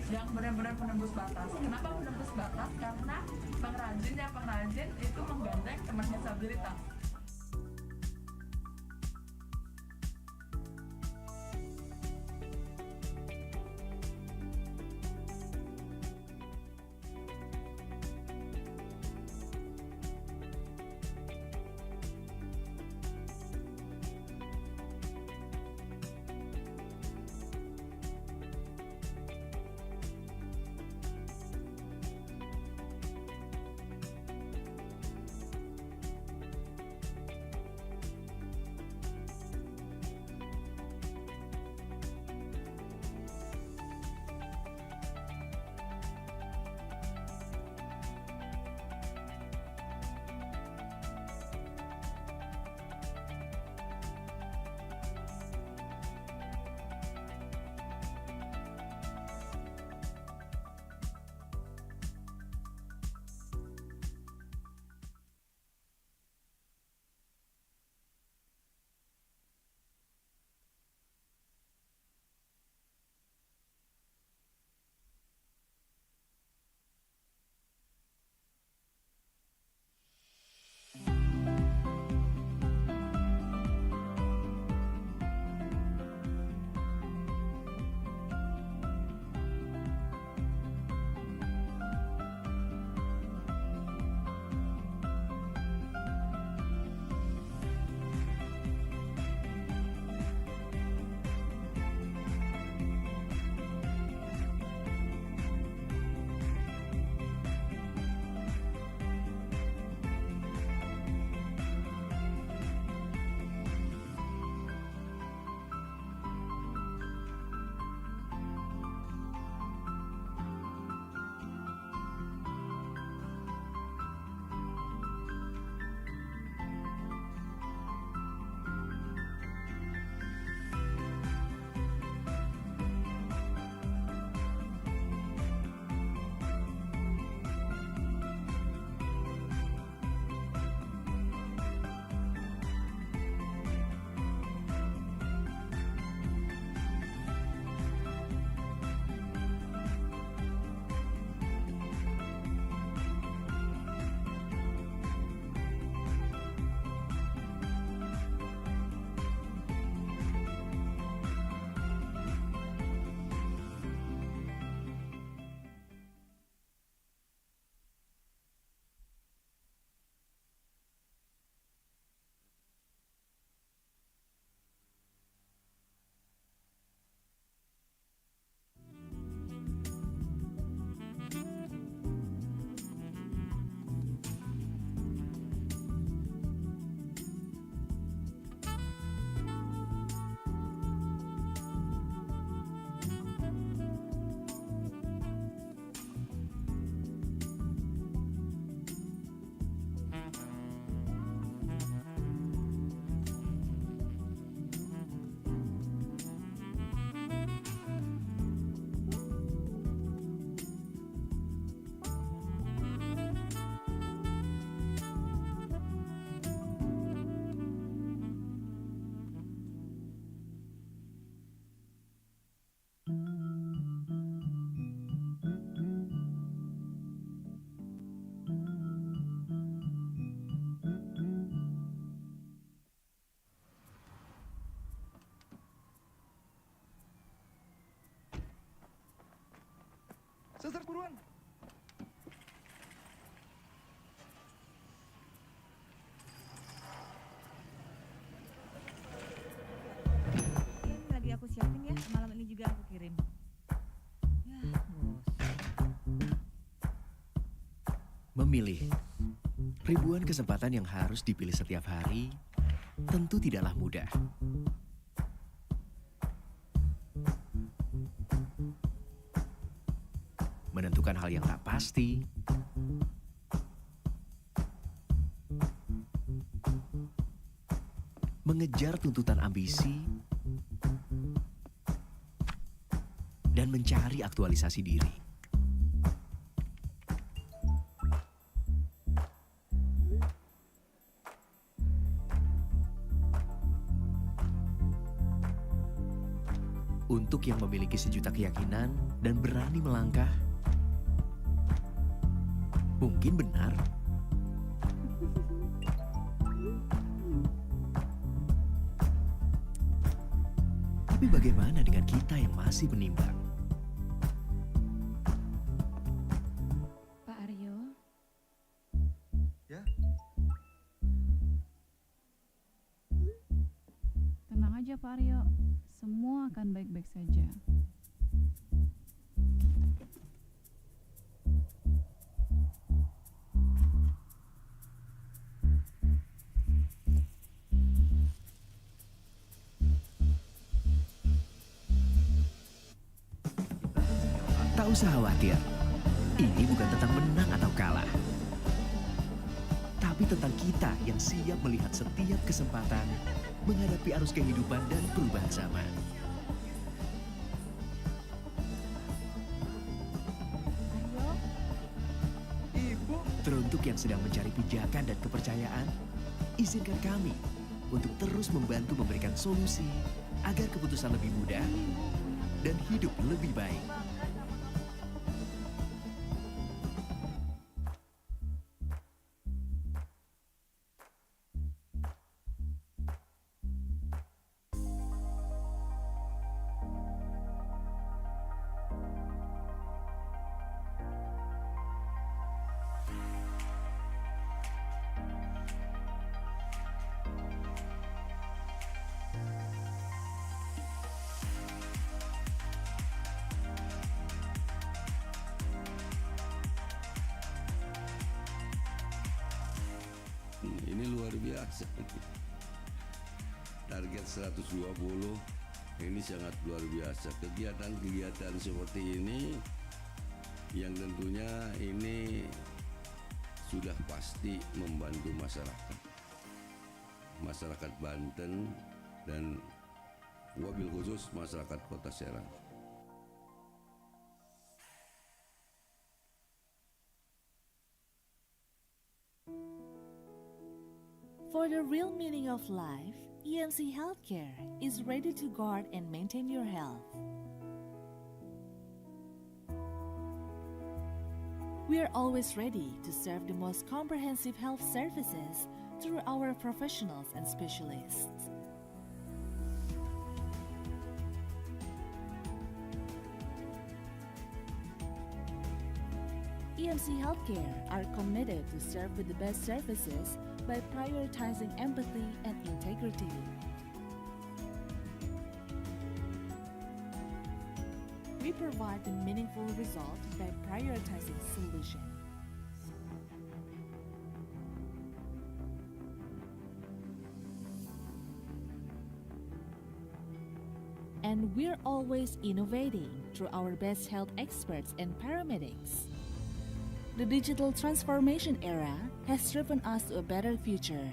yang benar-benar menembus batas. Kenapa menembus batas? Karena pengrajin itu menggandeng teman disabilitas. Memilih ribuan kesempatan yang harus dipilih setiap hari tentu tidaklah mudah. Menentukan hal yang tak pasti, mengejar tuntutan ambisi, dan mencari aktualisasi diri. Untuk yang memiliki sejuta keyakinan dan berani melangkah, mungkin benar. Tapi bagaimana dengan kita yang masih menimbang? Pak Aryo. Ya. Tenang aja Pak Aryo, semua akan baik-baik saja. Tak usah khawatir, ini bukan tentang menang atau kalah. Tapi tentang kita yang siap melihat setiap kesempatan menghadapi arus kehidupan dan perubahan zaman. Ibu. Teruntuk yang sedang mencari pijakan dan kepercayaan, izinkan kami untuk terus membantu memberikan solusi agar keputusan lebih mudah dan hidup lebih baik. Ini luar biasa. Target 120 ini sangat luar biasa. Kegiatan-kegiatan seperti ini yang tentunya ini sudah pasti membantu masyarakat Banten dan wabil khusus masyarakat Kota Serang. For the real meaning of life, EMC Healthcare is ready to guard and maintain your health. We are always ready to serve the most comprehensive health services through our professionals and specialists. EMC Healthcare are committed to serve with the best services by prioritizing empathy and integrity. We provide the meaningful result by prioritizing solution. And we're always innovating through our best health experts and paramedics. The digital transformation era has driven us to a better future.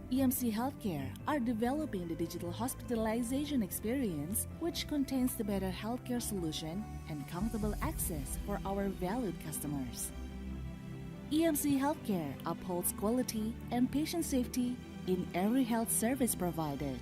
EMC Healthcare are developing the digital hospitalization experience, which contains the better healthcare solution and comfortable access for our valued customers. EMC Healthcare upholds quality and patient safety in every health service provided.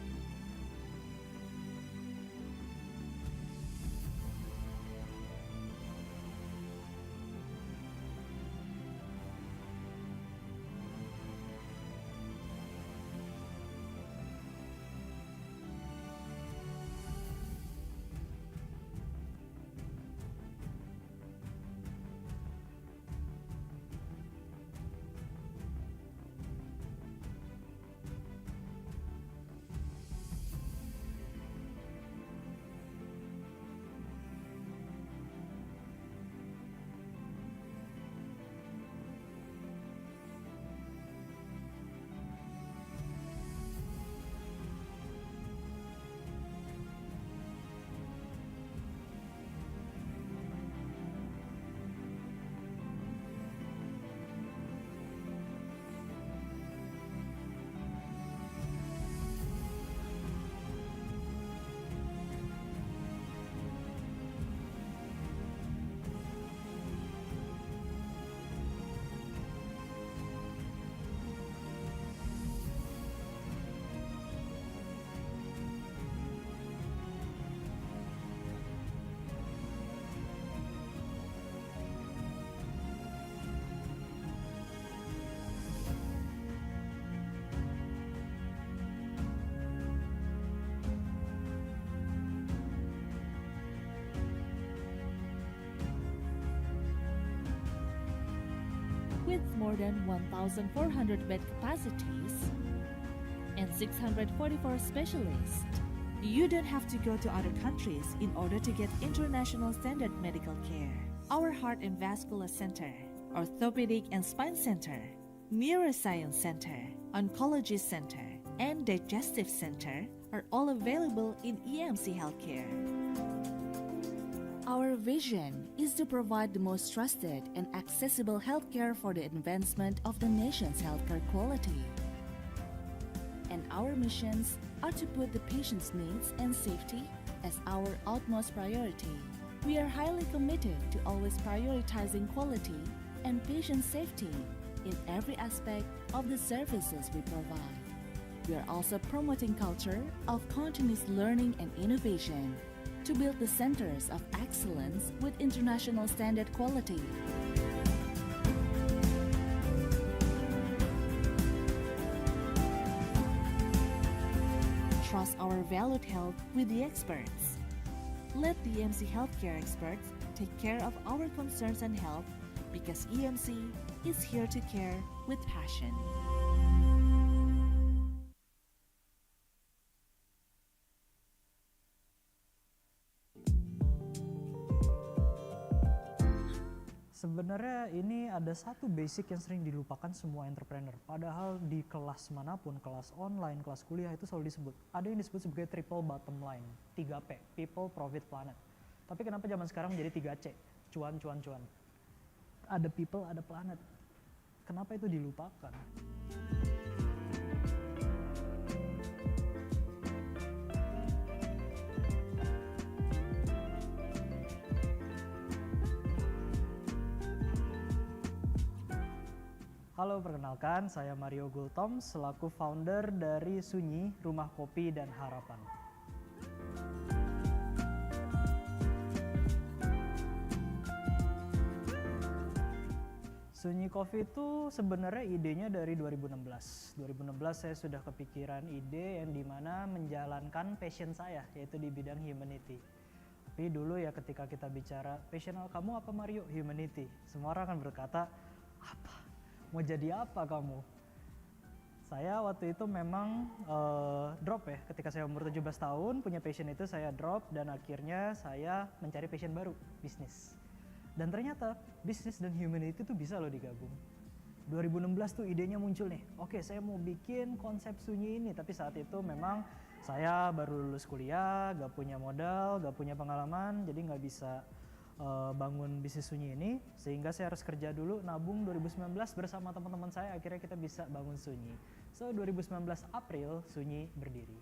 with more than 1,400 bed capacities and 644 specialists. You don't have to go to other countries in order to get international standard medical care. Our Heart and Vascular Center, Orthopedic and Spine Center, Neuroscience Center, Oncology Center, and Digestive Center are all available in EMC Healthcare. Our vision is to provide the most trusted and accessible healthcare for the advancement of the nation's healthcare quality. And our missions are to put the patient's needs and safety as our utmost priority. We are highly committed to always prioritizing quality and patient safety in every aspect of the services we provide. We are also promoting culture of continuous learning and innovation to build the centers of excellence with international standard quality. Trust our valued health with the experts. Let the EMC Healthcare experts take care of our concerns and health because EMC is here to care with passion. Sebenarnya ini ada satu basic yang sering dilupakan semua entrepreneur. Padahal di kelas manapun, kelas online, kelas kuliah itu selalu disebut. Ada yang disebut sebagai triple bottom line, 3P, people, profit, planet. Tapi kenapa zaman sekarang menjadi 3C, cuan, cuan, cuan. Ada people, ada planet. Kenapa itu dilupakan? Halo, perkenalkan saya Mario Gultom selaku founder dari Sunyi, Rumah Kopi dan Harapan. Sunyi Coffee itu sebenarnya idenya dari 2016. 2016 saya sudah kepikiran ide yang dimana menjalankan passion saya, yaitu di bidang humanity. Tapi dulu ya ketika kita bicara, passion kamu apa Mario? Humanity. Semua orang akan berkata, apa? Mau jadi apa kamu? Saya waktu itu memang drop ya, ketika saya umur 17 tahun punya passion itu saya drop dan akhirnya saya mencari passion baru, bisnis. Dan ternyata bisnis dan humanity itu bisa loh digabung. 2016 tuh idenya muncul nih, oke saya mau bikin konsep Sunyi ini, tapi saat itu memang saya baru lulus kuliah, gak punya modal, gak punya pengalaman, jadi gak bisa bangun bisnis Sunyi ini, sehingga saya harus kerja dulu, nabung 2019 bersama teman-teman saya, akhirnya kita bisa bangun Sunyi. So 2019 April Sunyi berdiri.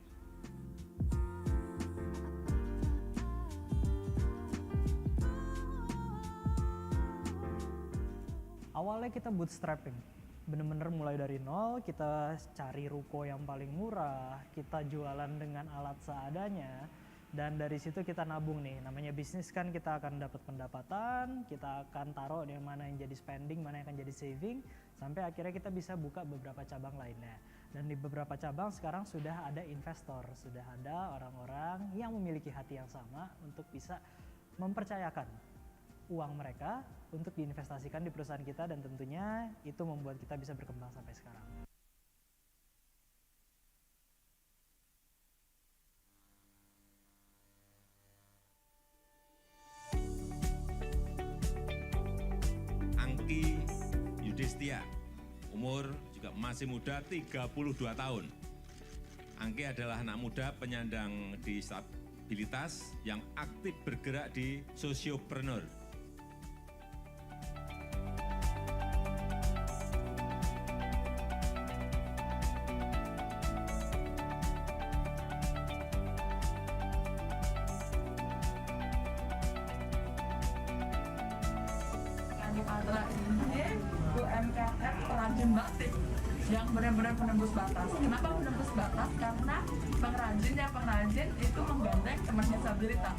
Awalnya kita bootstrapping, bener-bener mulai dari nol, kita cari ruko yang paling murah, kita jualan dengan alat seadanya. Dan dari situ kita nabung nih, namanya bisnis kan kita akan dapat pendapatan, kita akan taruh yang mana yang jadi spending, mana yang akan jadi saving, sampai akhirnya kita bisa buka beberapa cabang lainnya. Dan di beberapa cabang sekarang sudah ada investor, sudah ada orang-orang yang memiliki hati yang sama untuk bisa mempercayakan uang mereka untuk diinvestasikan di perusahaan kita, dan tentunya itu membuat kita bisa berkembang sampai sekarang. Umur juga masih muda, 32 tahun. Angki adalah anak muda penyandang disabilitas yang aktif bergerak di sosiopreneur. UMKM pengrajin batik yang benar-benar menembus batas. Kenapa menembus batas? Karena pengrajin itu menggandeng teman disabilitas.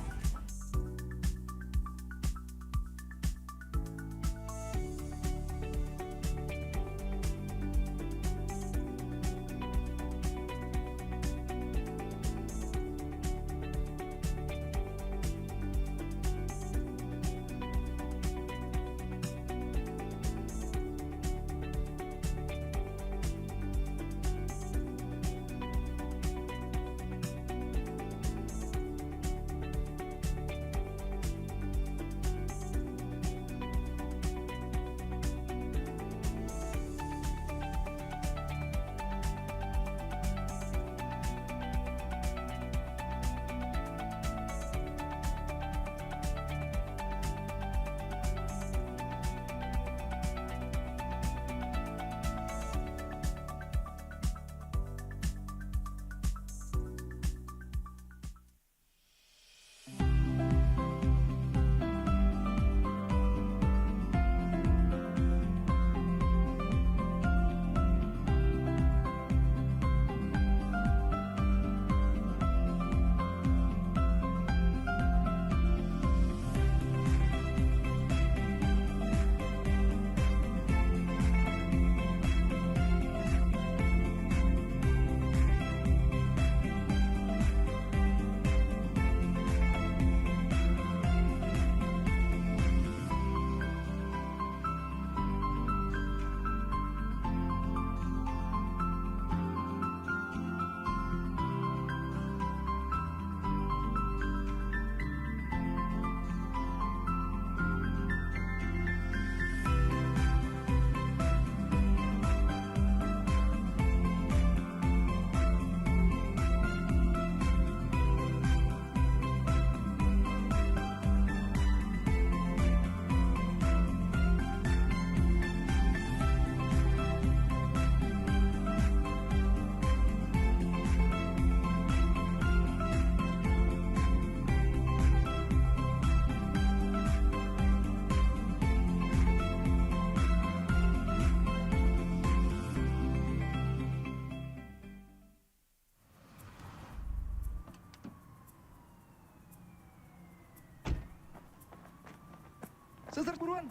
Suster buruan.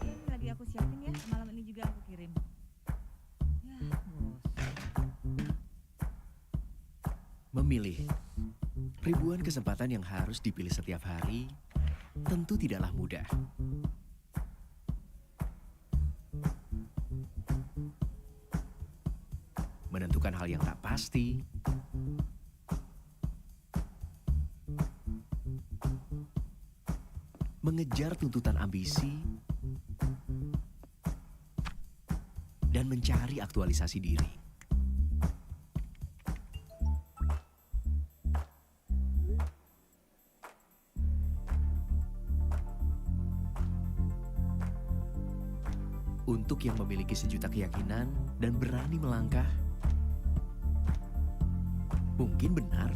Ini lagi aku siapin ya, malam ini juga aku kirim. Ya, bos. Memilih ribuan kesempatan yang harus dipilih setiap hari tentu tidaklah mudah. Menentukan hal yang tak pasti, mengejar tuntutan ambisi, dan mencari aktualisasi diri. Untuk yang memiliki sejuta keyakinan dan berani melangkah, mungkin benar.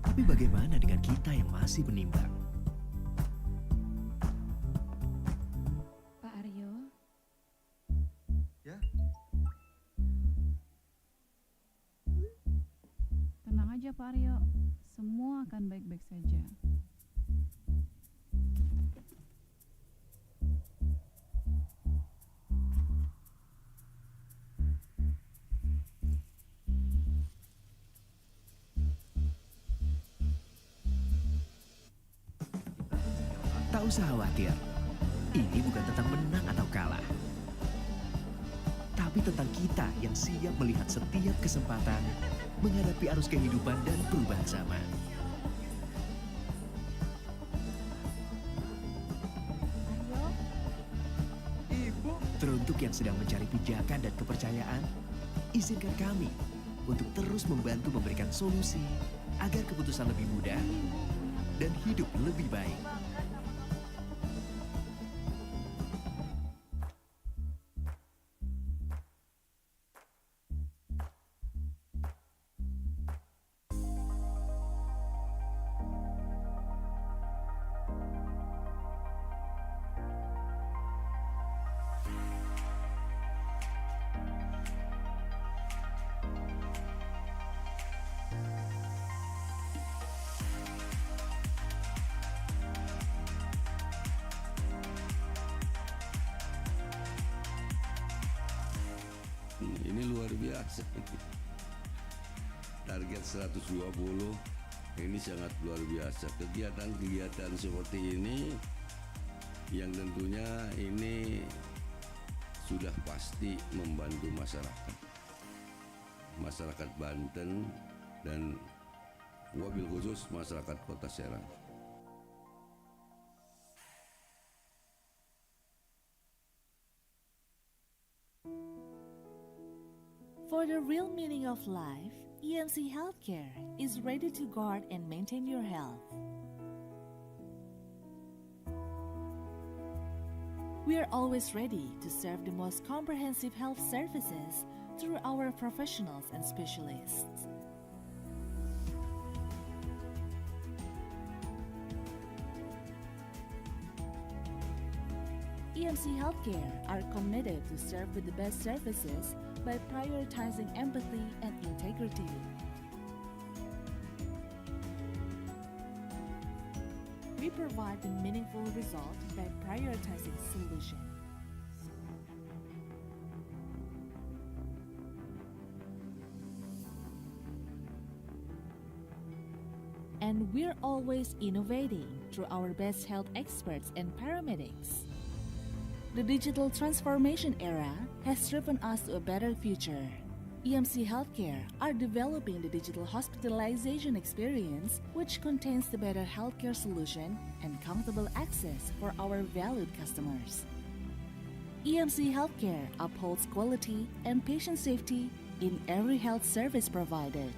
Tapi bagaimana dengan kita yang masih menimbang? Pak Aryo. Ya. Tenang aja Pak Aryo, semua akan baik-baik saja. Tak usah khawatir, ini bukan tentang menang atau kalah. Tapi tentang kita yang siap melihat setiap kesempatan menghadapi arus kehidupan dan perubahan zaman. Ibu. Teruntuk yang sedang mencari pijakan dan kepercayaan, izinkan kami untuk terus membantu memberikan solusi agar keputusan lebih mudah dan hidup lebih baik. Ini luar biasa. Target 120 ini sangat luar biasa. Kegiatan-kegiatan seperti ini yang tentunya ini sudah pasti membantu masyarakat. Masyarakat Banten dan wabil khusus masyarakat Kota Serang. For the real meaning of life, EMC Healthcare is ready to guard and maintain your health. We are always ready to serve the most comprehensive health services through our professionals and specialists. EMC Healthcare are committed to serve with the best services by prioritizing empathy and integrity. We provide the meaningful result by prioritizing solution. And we're always innovating through our best health experts and paramedics. The digital transformation era has driven us to a better future. EMC Healthcare are developing the digital hospitalization experience, which contains the better healthcare solution and comfortable access for our valued customers. EMC Healthcare upholds quality and patient safety in every health service provided.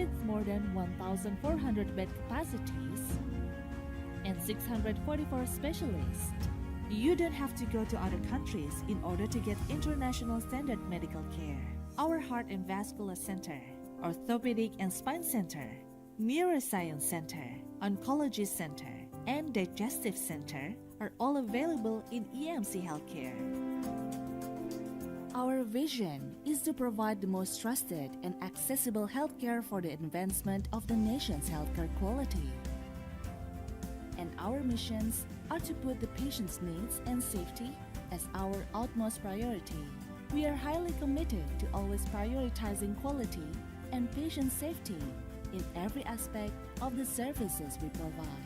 with more than 1,400 bed capacities and 644 specialists. You don't have to go to other countries in order to get international standard medical care. Our Heart and Vascular Center, Orthopedic and Spine Center, Neuroscience Center, Oncology Center, and Digestive Center are all available in EMC Healthcare. Our vision is to provide the most trusted and accessible healthcare for the advancement of the nation's healthcare quality. And our missions are to put the patient's needs and safety as our utmost priority. We are highly committed to always prioritizing quality and patient safety in every aspect of the services we provide.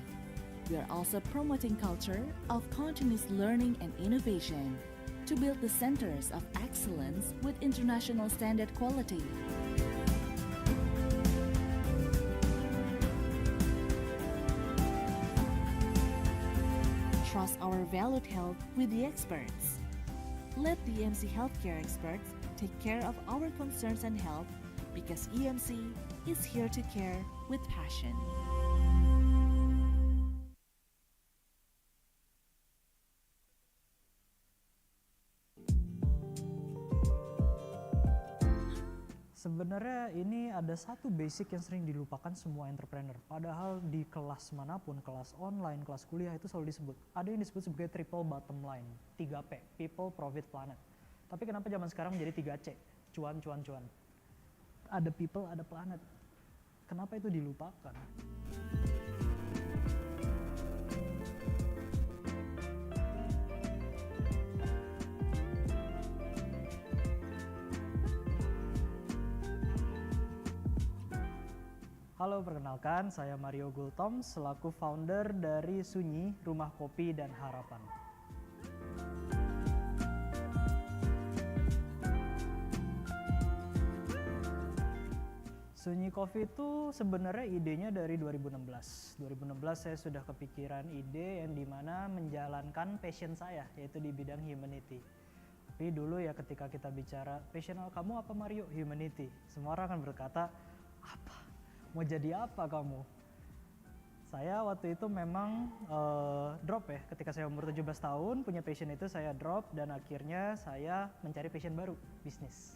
We are also promoting culture of continuous learning and innovation to build the centers of excellence with international standard quality. Trust our valued health with the experts. Let the EMC Healthcare experts take care of our concerns and health because EMC is here to care with passion. Sebenarnya ini ada satu basic yang sering dilupakan semua entrepreneur. Padahal di kelas manapun, kelas online, kelas kuliah itu selalu disebut. Ada yang disebut sebagai triple bottom line, 3P, people, profit, planet. Tapi kenapa zaman sekarang menjadi 3C, cuan, cuan, cuan. Ada people, ada planet. Kenapa itu dilupakan? Halo, perkenalkan saya Mario Gultom selaku founder dari Sunyi, Rumah Kopi dan Harapan. Sunyi Coffee itu sebenarnya idenya dari 2016. 2016 saya sudah kepikiran ide yang dimana menjalankan passion saya, yaitu di bidang humanity. Tapi dulu ya ketika kita bicara, passion kamu apa Mario? Humanity. Semua orang akan berkata, apa? Mau jadi apa kamu? Saya waktu itu memang drop ya, ketika saya umur 17 tahun punya passion itu saya drop dan akhirnya saya mencari passion baru, bisnis.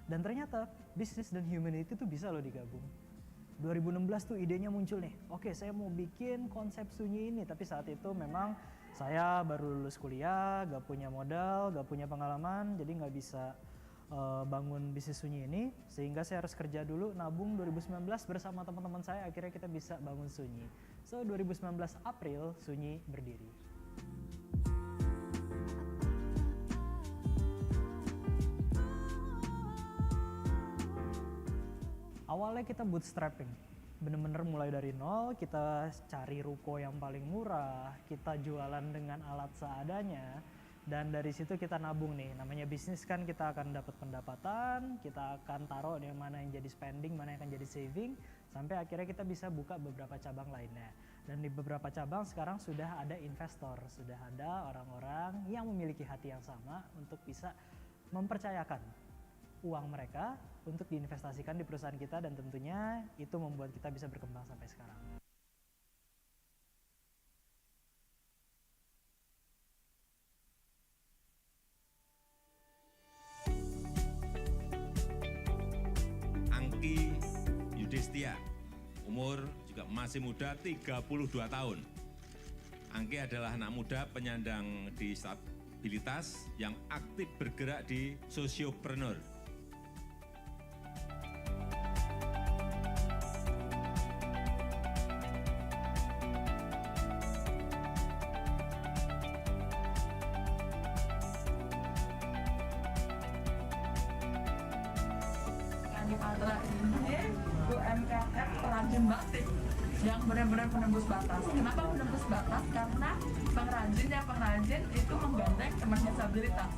Dan ternyata bisnis dan humanity itu bisa loh digabung. 2016 tuh idenya muncul nih, oke saya mau bikin konsep Sunyi ini, tapi saat itu memang saya baru lulus kuliah, gak punya modal, gak punya pengalaman, jadi gak bisa bangun bisnis Sunyi ini, sehingga saya harus kerja dulu, nabung 2019 bersama teman-teman saya, akhirnya kita bisa bangun Sunyi. So 2019 April Sunyi berdiri. Awalnya kita bootstrapping, bener-bener mulai dari nol, kita cari ruko yang paling murah, kita jualan dengan alat seadanya. Dan dari situ kita nabung nih, namanya bisnis kan kita akan dapat pendapatan, kita akan taruh yang mana yang jadi spending, mana yang akan jadi saving, sampai akhirnya kita bisa buka beberapa cabang lainnya. Dan di beberapa cabang sekarang sudah ada investor, sudah ada orang-orang yang memiliki hati yang sama untuk bisa mempercayakan uang mereka untuk diinvestasikan di perusahaan kita, dan tentunya itu membuat kita bisa berkembang sampai sekarang. Umur juga masih muda, 32 tahun. Angki adalah anak muda penyandang disabilitas yang aktif bergerak di sosiopreneur. Antara ini UMKM perajin batik yang benar-benar menembus batas. Kenapa menembus batas? Karena pengrajin itu menggandeng teman disabilitas.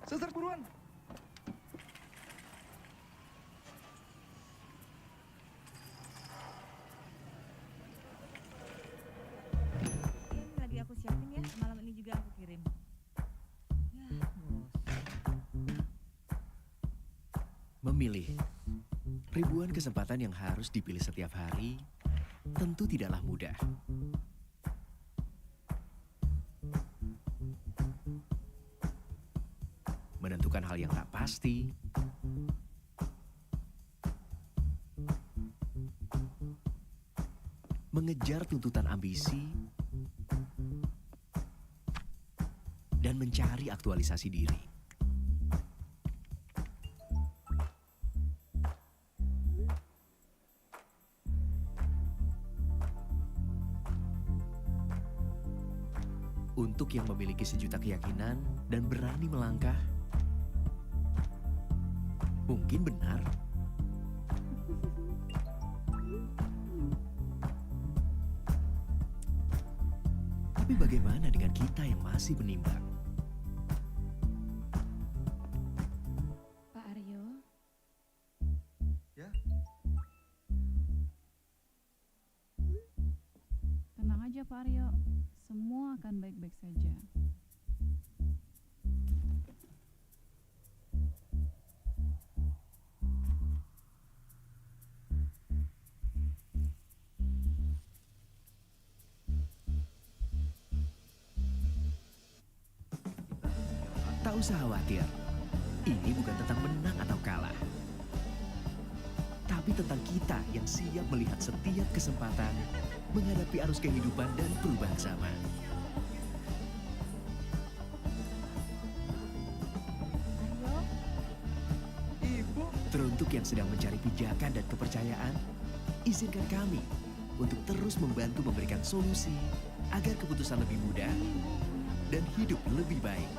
Suster buruan. Ini lagi aku siapin ya, malam ini juga aku kirim. Ya, bos. Memilih ribuan kesempatan yang harus dipilih setiap hari tentu tidaklah mudah. Menentukan hal yang tak pasti, mengejar tuntutan ambisi, dan mencari aktualisasi diri. Untuk yang memiliki sejuta keyakinan dan berani melangkah, mungkin benar. Tapi bagaimana dengan kita yang masih menimbang? Pak Aryo. Ya. Tenang aja Pak Aryo, semua akan baik-baik saja. Tak usah khawatir, ini bukan tentang menang atau kalah. Tapi tentang kita yang siap melihat setiap kesempatan menghadapi arus kehidupan dan perubahan zaman. Teruntuk yang sedang mencari pijakan dan kepercayaan, izinkan kami untuk terus membantu memberikan solusi agar keputusan lebih mudah dan hidup lebih baik.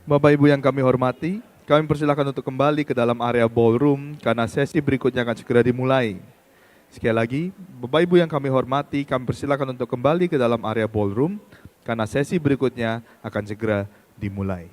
Bapak Ibu yang kami hormati, kami persilakan untuk kembali ke dalam area ballroom karena sesi berikutnya akan segera dimulai. Sekali lagi, Bapak Ibu yang kami hormati, kami persilakan untuk kembali ke dalam area ballroom karena sesi berikutnya akan segera dimulai.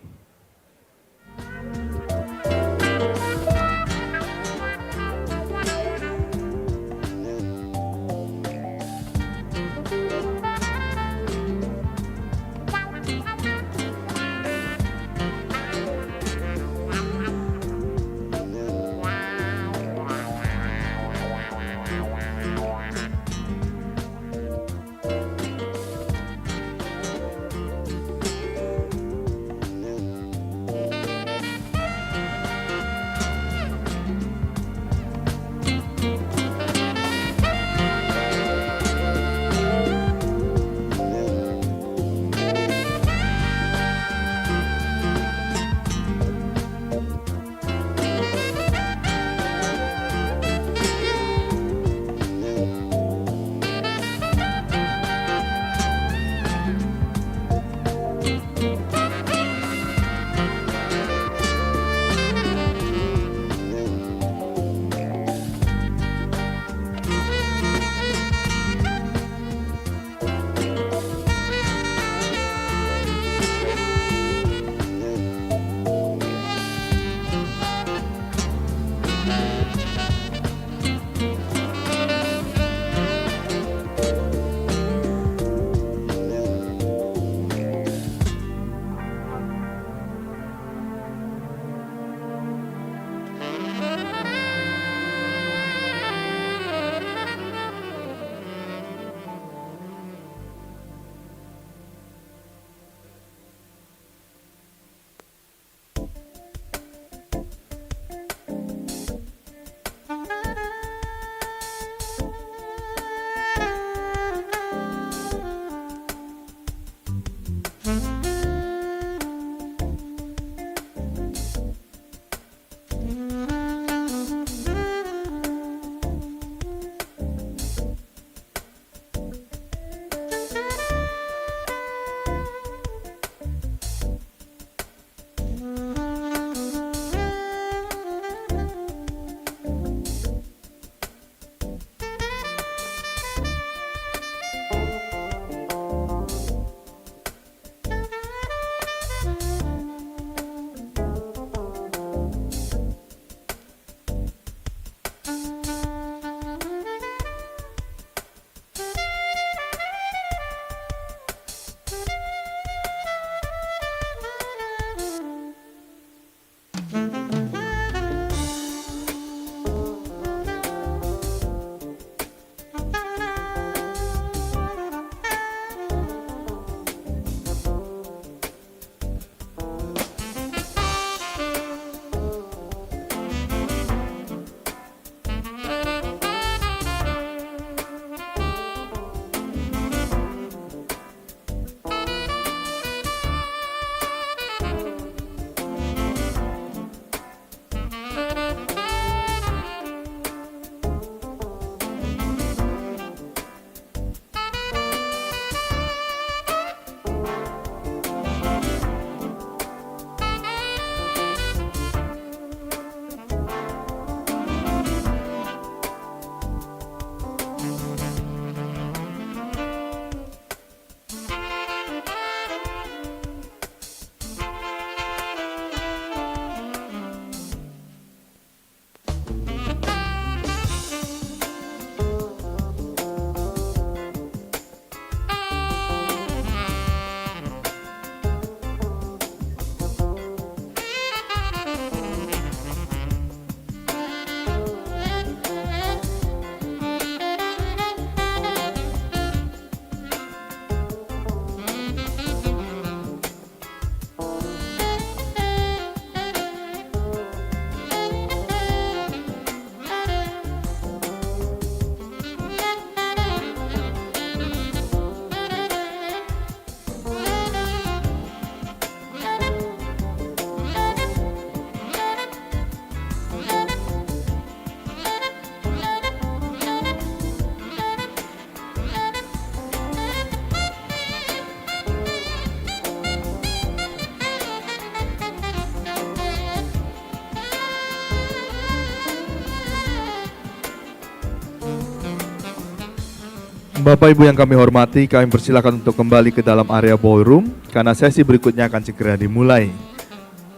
Bapak Ibu yang kami hormati, kami persilakan untuk kembali ke dalam area ballroom karena sesi berikutnya akan segera dimulai.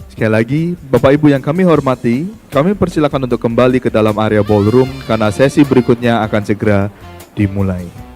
Sekali lagi, Bapak Ibu yang kami hormati, kami persilakan untuk kembali ke dalam area ballroom karena sesi berikutnya akan segera dimulai.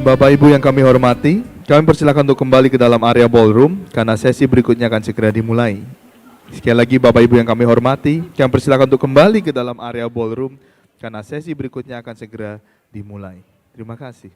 Bapak Ibu yang kami hormati, kami persilakan untuk kembali ke dalam area ballroom karena sesi berikutnya akan segera dimulai. Sekali lagi Bapak Ibu yang kami hormati, kami persilakan untuk kembali ke dalam area ballroom karena sesi berikutnya akan segera dimulai. Terima kasih.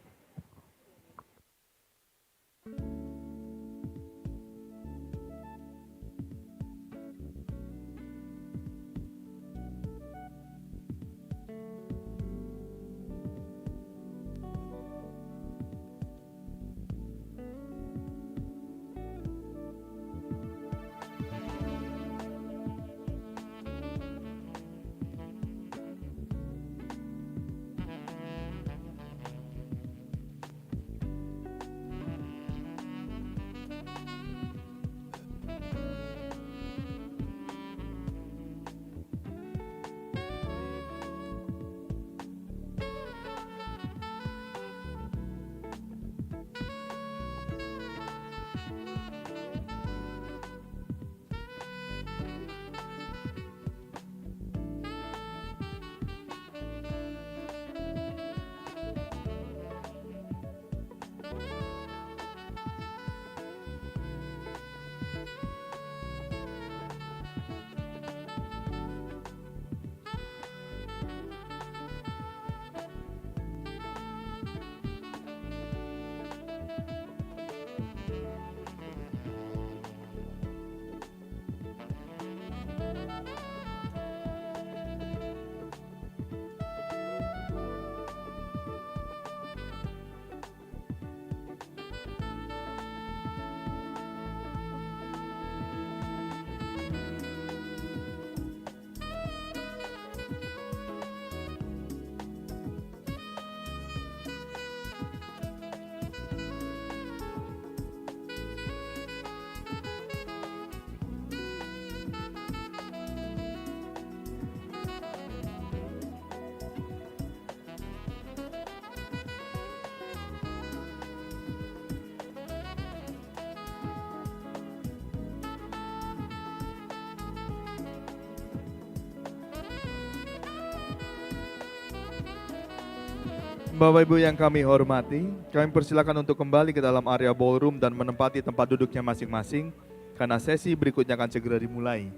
Bapak Ibu yang kami hormati, kami persilakan untuk kembali ke dalam area ballroom dan menempati tempat duduknya masing-masing karena sesi berikutnya akan segera dimulai.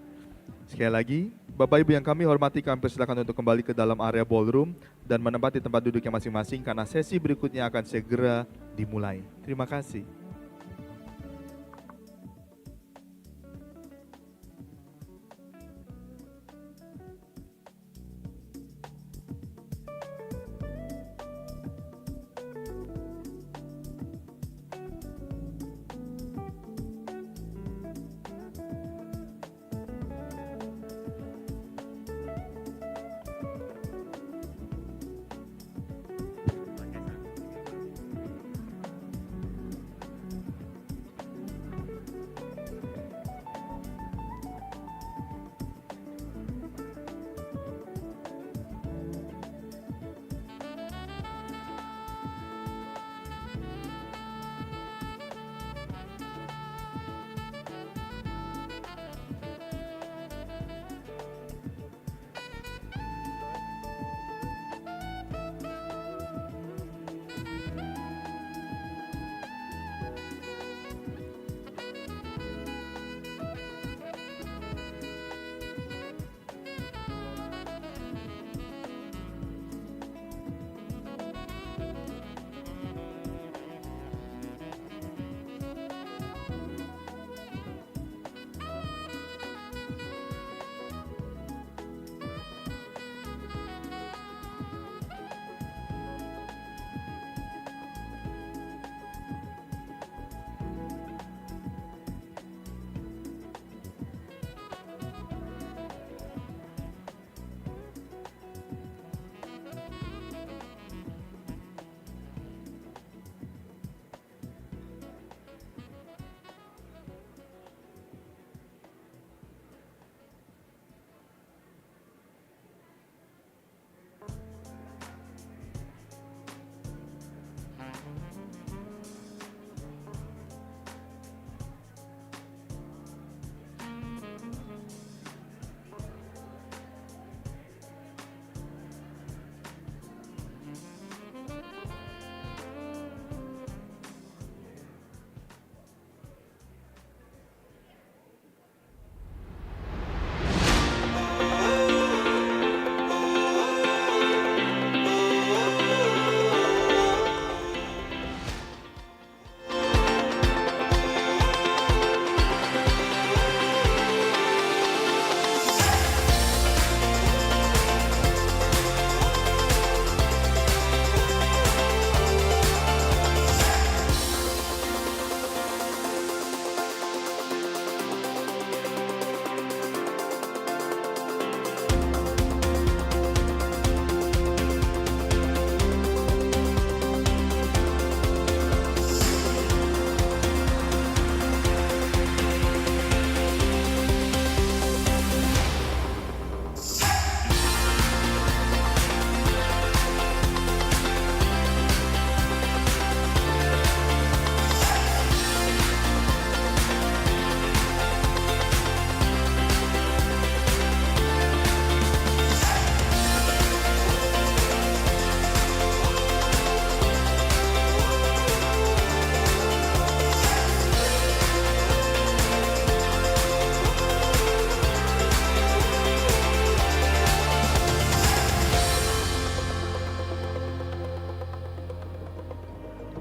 Sekali lagi, Bapak Ibu yang kami hormati, kami persilakan untuk kembali ke dalam area ballroom dan menempati tempat duduknya masing-masing karena sesi berikutnya akan segera dimulai. Terima kasih.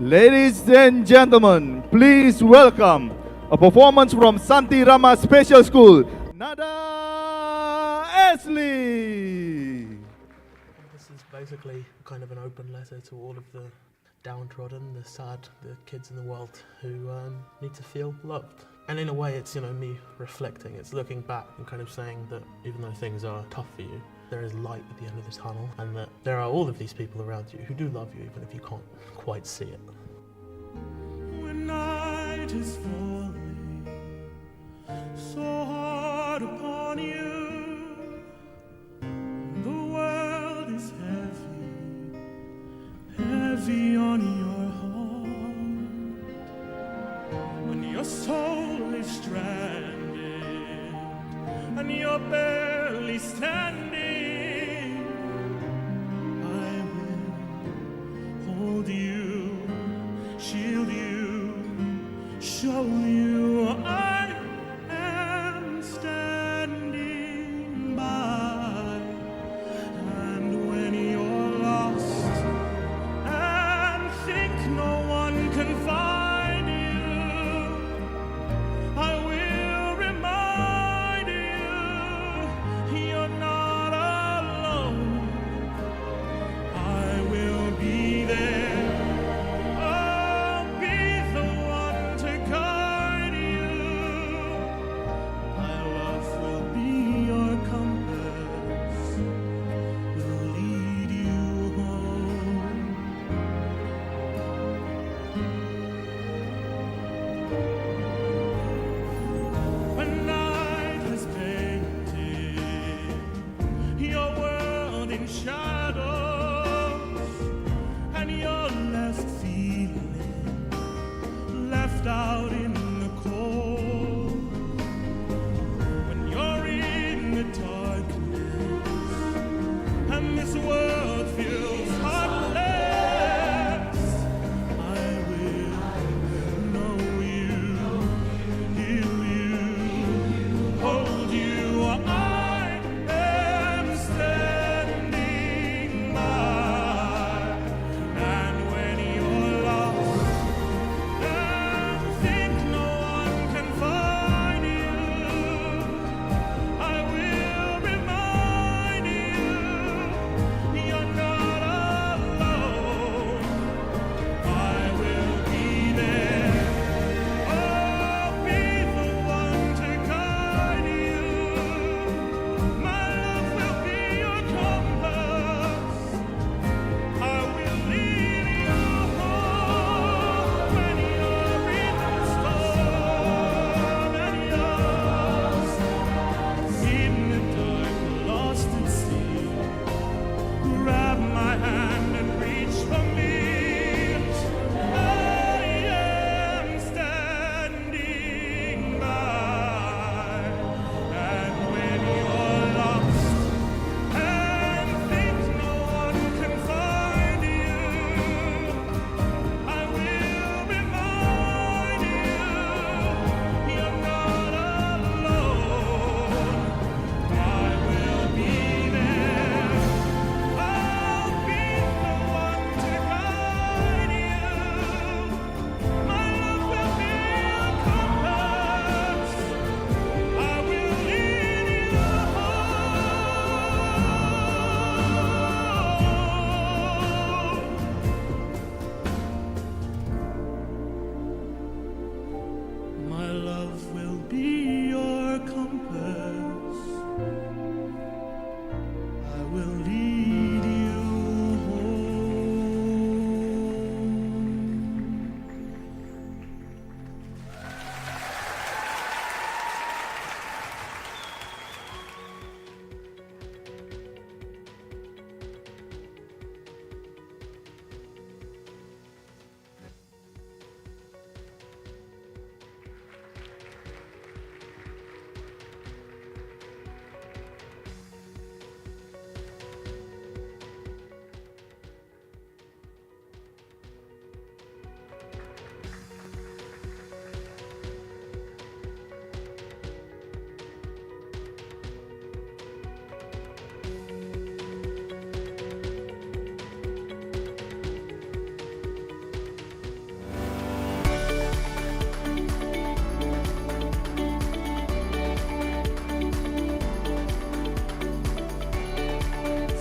Ladies and gentlemen, please welcome a performance from Santi Rama Special School, Nada Ashley. This is basically kind of an open letter to all of the downtrodden, the sad, the kids in the world who need to feel loved. And in a way, it's, me reflecting. It's looking back and kind of saying that even though things are tough for you, there is light at the end of the tunnel, and that there are all of these people around you who do love you, even if you can't quite see it. When night is falling so hard upon you, the world is heavy on your heart. When your soul is stranded and you're barely standing, I will hold you, shield you, show you I am standing by. And when you're lost and think no one can find you, I will remind you you're not alone. I will be there. I'll be the one to guide you. My love will be your compass, will lead you home. When night has painted your world in shadows, and you're left feeling left out in the cold, when you're in the darkness and this world feels heartless, I will know you, heal you, hold you. I am standing by. And when you're lost and think no one can find you, I will remind you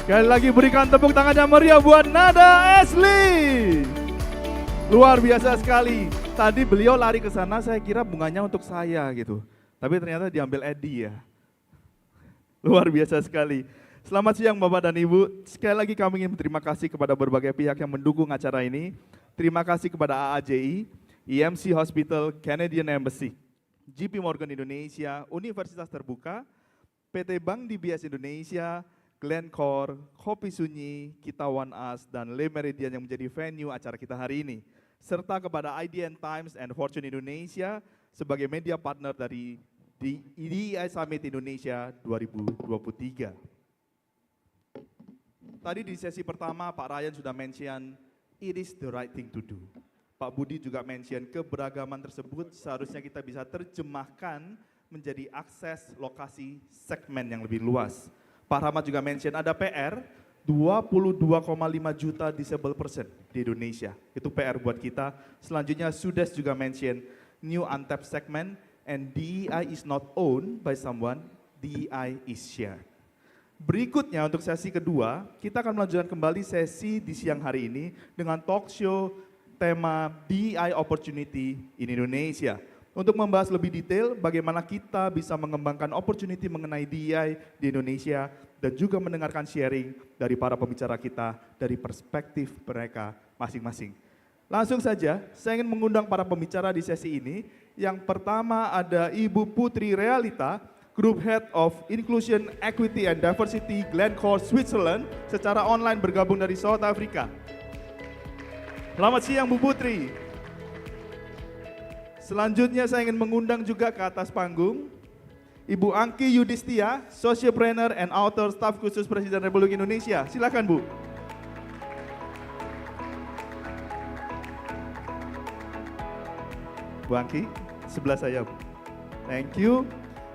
Sekali lagi berikan tepuk tangan yang meriah buat Nada Ashley. Luar biasa sekali. Tadi beliau lari ke sana, saya kira bunganya untuk saya gitu. Tapi ternyata diambil Edi ya. Luar biasa sekali. Selamat siang Bapak dan Ibu. Sekali lagi kami ingin berterima kasih kepada berbagai pihak yang mendukung acara ini. Terima kasih kepada AAJI, EMC Hospital, Canadian Embassy, JP Morgan Indonesia, Universitas Terbuka, PT Bank DBS Indonesia, Glencore, Kopi Sunyi, Kita One Us, dan Le Meridian yang menjadi venue acara kita hari ini. Serta kepada IDN Times and Fortune Indonesia sebagai media partner dari DEI Summit Indonesia 2023. Tadi di sesi pertama Pak Ryan sudah mention, it is the right thing to do. Pak Budi juga mention keberagaman tersebut seharusnya kita bisa terjemahkan menjadi akses lokasi segmen yang lebih luas. Pak Rahmat juga mention ada PR 22,5 juta disabled person di Indonesia. Itu PR buat kita. Selanjutnya Sudes juga mention new untapped segment and DEI is not owned by someone, DEI is shared. Berikutnya untuk sesi kedua, kita akan melanjutkan kembali sesi di siang hari ini dengan talk show tema DEI Opportunity in Indonesia. Untuk membahas lebih detail bagaimana kita bisa mengembangkan opportunity mengenai DEI di Indonesia dan juga mendengarkan sharing dari para pembicara kita dari perspektif mereka masing-masing. Langsung saja, saya ingin mengundang para pembicara di sesi ini. Yang pertama ada Ibu Putri Realita, Group Head of Inclusion, Equity and Diversity Glencore Switzerland, secara online bergabung dari South Africa. Selamat siang Bu Putri. Selanjutnya saya ingin mengundang juga ke atas panggung Ibu Angki Yudhistia, Sociopreneur and Author, Staf Khusus Presiden Republik Indonesia. Silakan Bu. Bu Angki, sebelah saya Bu. Thank you.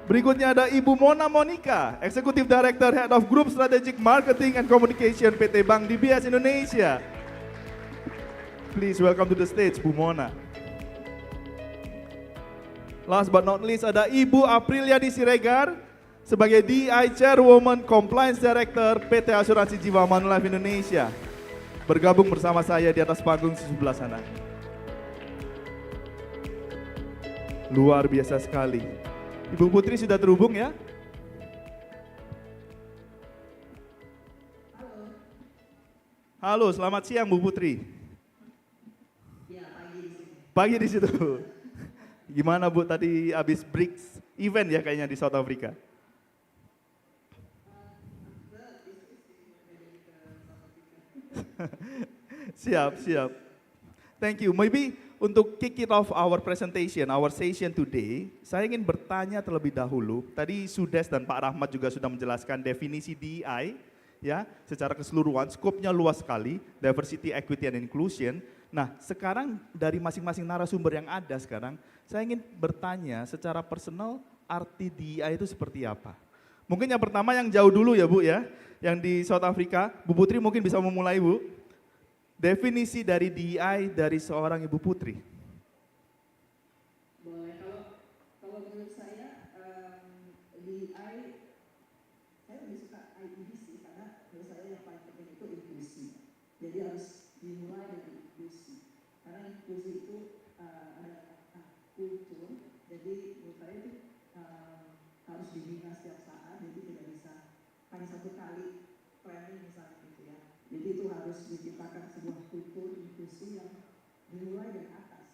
Berikutnya ada Ibu Mona Monica, Executive Director Head of Group Strategic Marketing and Communication PT Bank DBS Indonesia. Please welcome to the stage Bu Mona. Last but not least ada Ibu Apriliadi Siregar sebagai DEI Chairwoman Compliance Director PT Asuransi Jiwa Manulife Indonesia. Bergabung bersama saya di atas panggung di sebelah sana. Luar biasa sekali. Ibu Putri sudah terhubung ya? Halo, selamat siang Bu Putri. Pagi di situ. Gimana Bu tadi habis BRICS event ya kayaknya di South Africa? Siap, siap. Thank you. Maybe untuk kick it off our presentation, our session today, saya ingin bertanya terlebih dahulu. Tadi Sudes dan Pak Rahmat juga sudah menjelaskan definisi DEI, ya, secara keseluruhan, skopnya luas sekali, diversity, equity, and inclusion. Nah, sekarang dari masing-masing narasumber yang ada sekarang, saya ingin bertanya secara personal arti DEI itu seperti apa? Mungkin yang pertama yang jauh dulu ya Bu ya, yang di South Africa, Bu Putri mungkin bisa memulai Bu. Definisi dari DEI dari seorang Ibu Putri. Boleh, kalau menurut saya DEI, saya lebih suka IED sih, karena menurut saya yang paling penting itu inklusi. Jadi harus dimulai dari inklusi. Karena inklusi itu ada kultur, jadi menurut saya itu harus dibina setiap saat, jadi tidak bisa hanya satu kali training misalnya gitu ya. Jadi itu harus diciptakan sebuah kultur inklusi yang dimulai dari atas.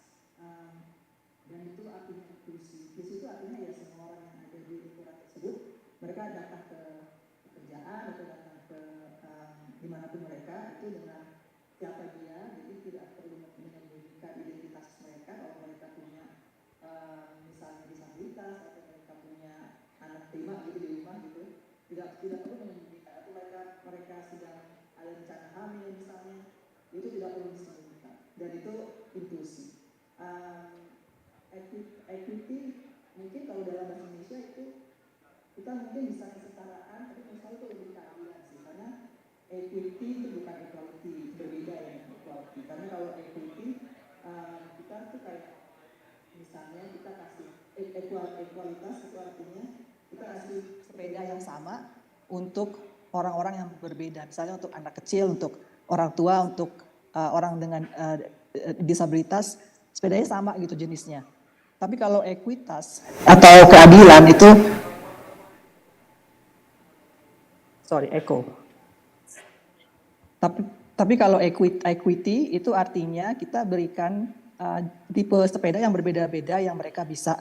Dan itu artinya inklusi. Inklusi itu artinya ya semua orang yang ada di lingkungan tersebut, mereka datang ke pekerjaan atau datang ke dimanapun mereka itu dengan siapa dia, jadi tidak perlu menyembunyikan identitas mereka. Kalau mereka punya misalnya disabilitas atau mereka punya anak prima gitu di rumah gitu, tidak perlu menyembunyikan. Atau mereka sedang ada rencana hamil misalnya, itu tidak perlu disembunyikan. Dan itu inklusi. Equity mungkin kalau dalam bahasa Indonesia itu kita mungkin bisa kesetaraan, tapi misalnya itu lebih keadilan sih, karena equity itu bukan equality, berbeda ya equality. Karena kalau equity kita tuh kayak misalnya kita kasih equalitas itu artinya kita kasih sepeda yang sama untuk orang-orang yang berbeda. Misalnya untuk anak kecil, untuk orang tua, untuk orang dengan disabilitas, sepedanya sama gitu jenisnya. Tapi kalau ekuitas atau keadilan itu, Tapi kalau equity itu artinya kita berikan tipe sepeda yang berbeda-beda yang mereka bisa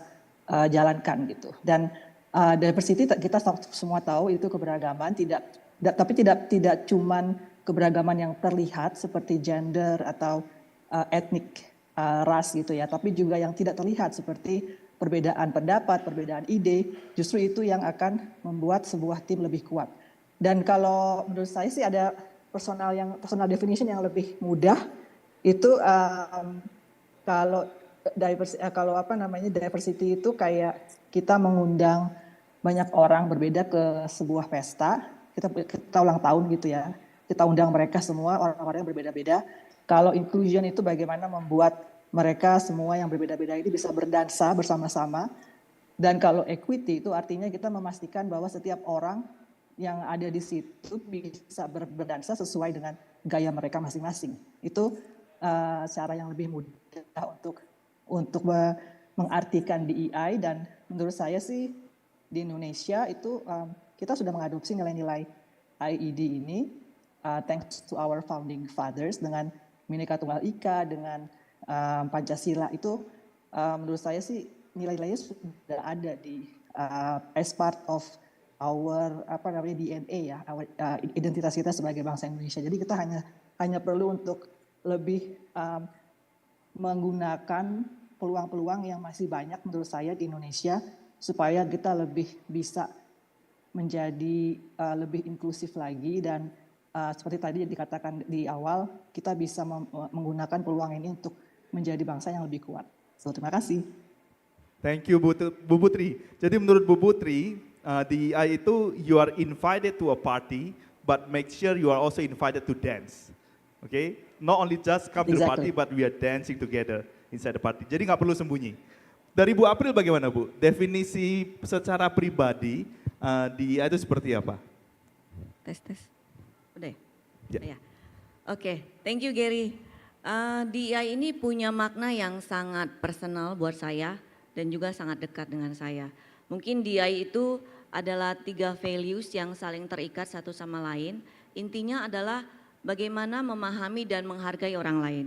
jalankan gitu. Dan diversity kita semua tahu itu keberagaman, tapi tidak cuman keberagaman yang terlihat seperti gender atau etnik, ras gitu ya, tapi juga yang tidak terlihat seperti perbedaan pendapat, perbedaan ide, justru itu yang akan membuat sebuah tim lebih kuat. Dan kalau menurut saya sih ada personal definition yang lebih mudah itu kalau diversity itu kayak kita mengundang banyak orang berbeda ke sebuah pesta, kita ulang tahun gitu ya, kita undang mereka semua orang-orang yang berbeda-beda. Kalau inclusion itu bagaimana membuat mereka semua yang berbeda-beda ini bisa berdansa bersama-sama. Dan kalau equity itu artinya kita memastikan bahwa setiap orang yang ada di situ bisa berdansa sesuai dengan gaya mereka masing-masing. Itu cara yang lebih mudah untuk mengartikan DEI, dan menurut saya sih di Indonesia itu kita sudah mengadopsi nilai-nilai IED ini thanks to our founding fathers dengan Bhinneka Tunggal Ika, dengan Pancasila itu menurut saya sih nilai-nilainya sudah ada di as part of our DNA ya, identitas kita sebagai bangsa Indonesia. Jadi kita hanya perlu untuk lebih menggunakan peluang-peluang yang masih banyak menurut saya di Indonesia supaya kita lebih bisa menjadi lebih inklusif lagi, dan seperti tadi dikatakan di awal, kita bisa menggunakan peluang ini untuk menjadi bangsa yang lebih kuat. So, terima kasih. Thank you Bu Putri. Jadi menurut Bu Putri, DEI itu you are invited to a party, but make sure you are also invited to dance. Okay? Not only just come to the party, but we are dancing together inside the party. Jadi nggak perlu sembunyi. Dari Bu April bagaimana Bu? Definisi secara pribadi DEI itu seperti apa? Tes. Udah ya? Oke, thank you Gary. DEI ini punya makna yang sangat personal buat saya dan juga sangat dekat dengan saya. Mungkin DEI itu adalah 3 values yang saling terikat satu sama lain. Intinya adalah bagaimana memahami dan menghargai orang lain.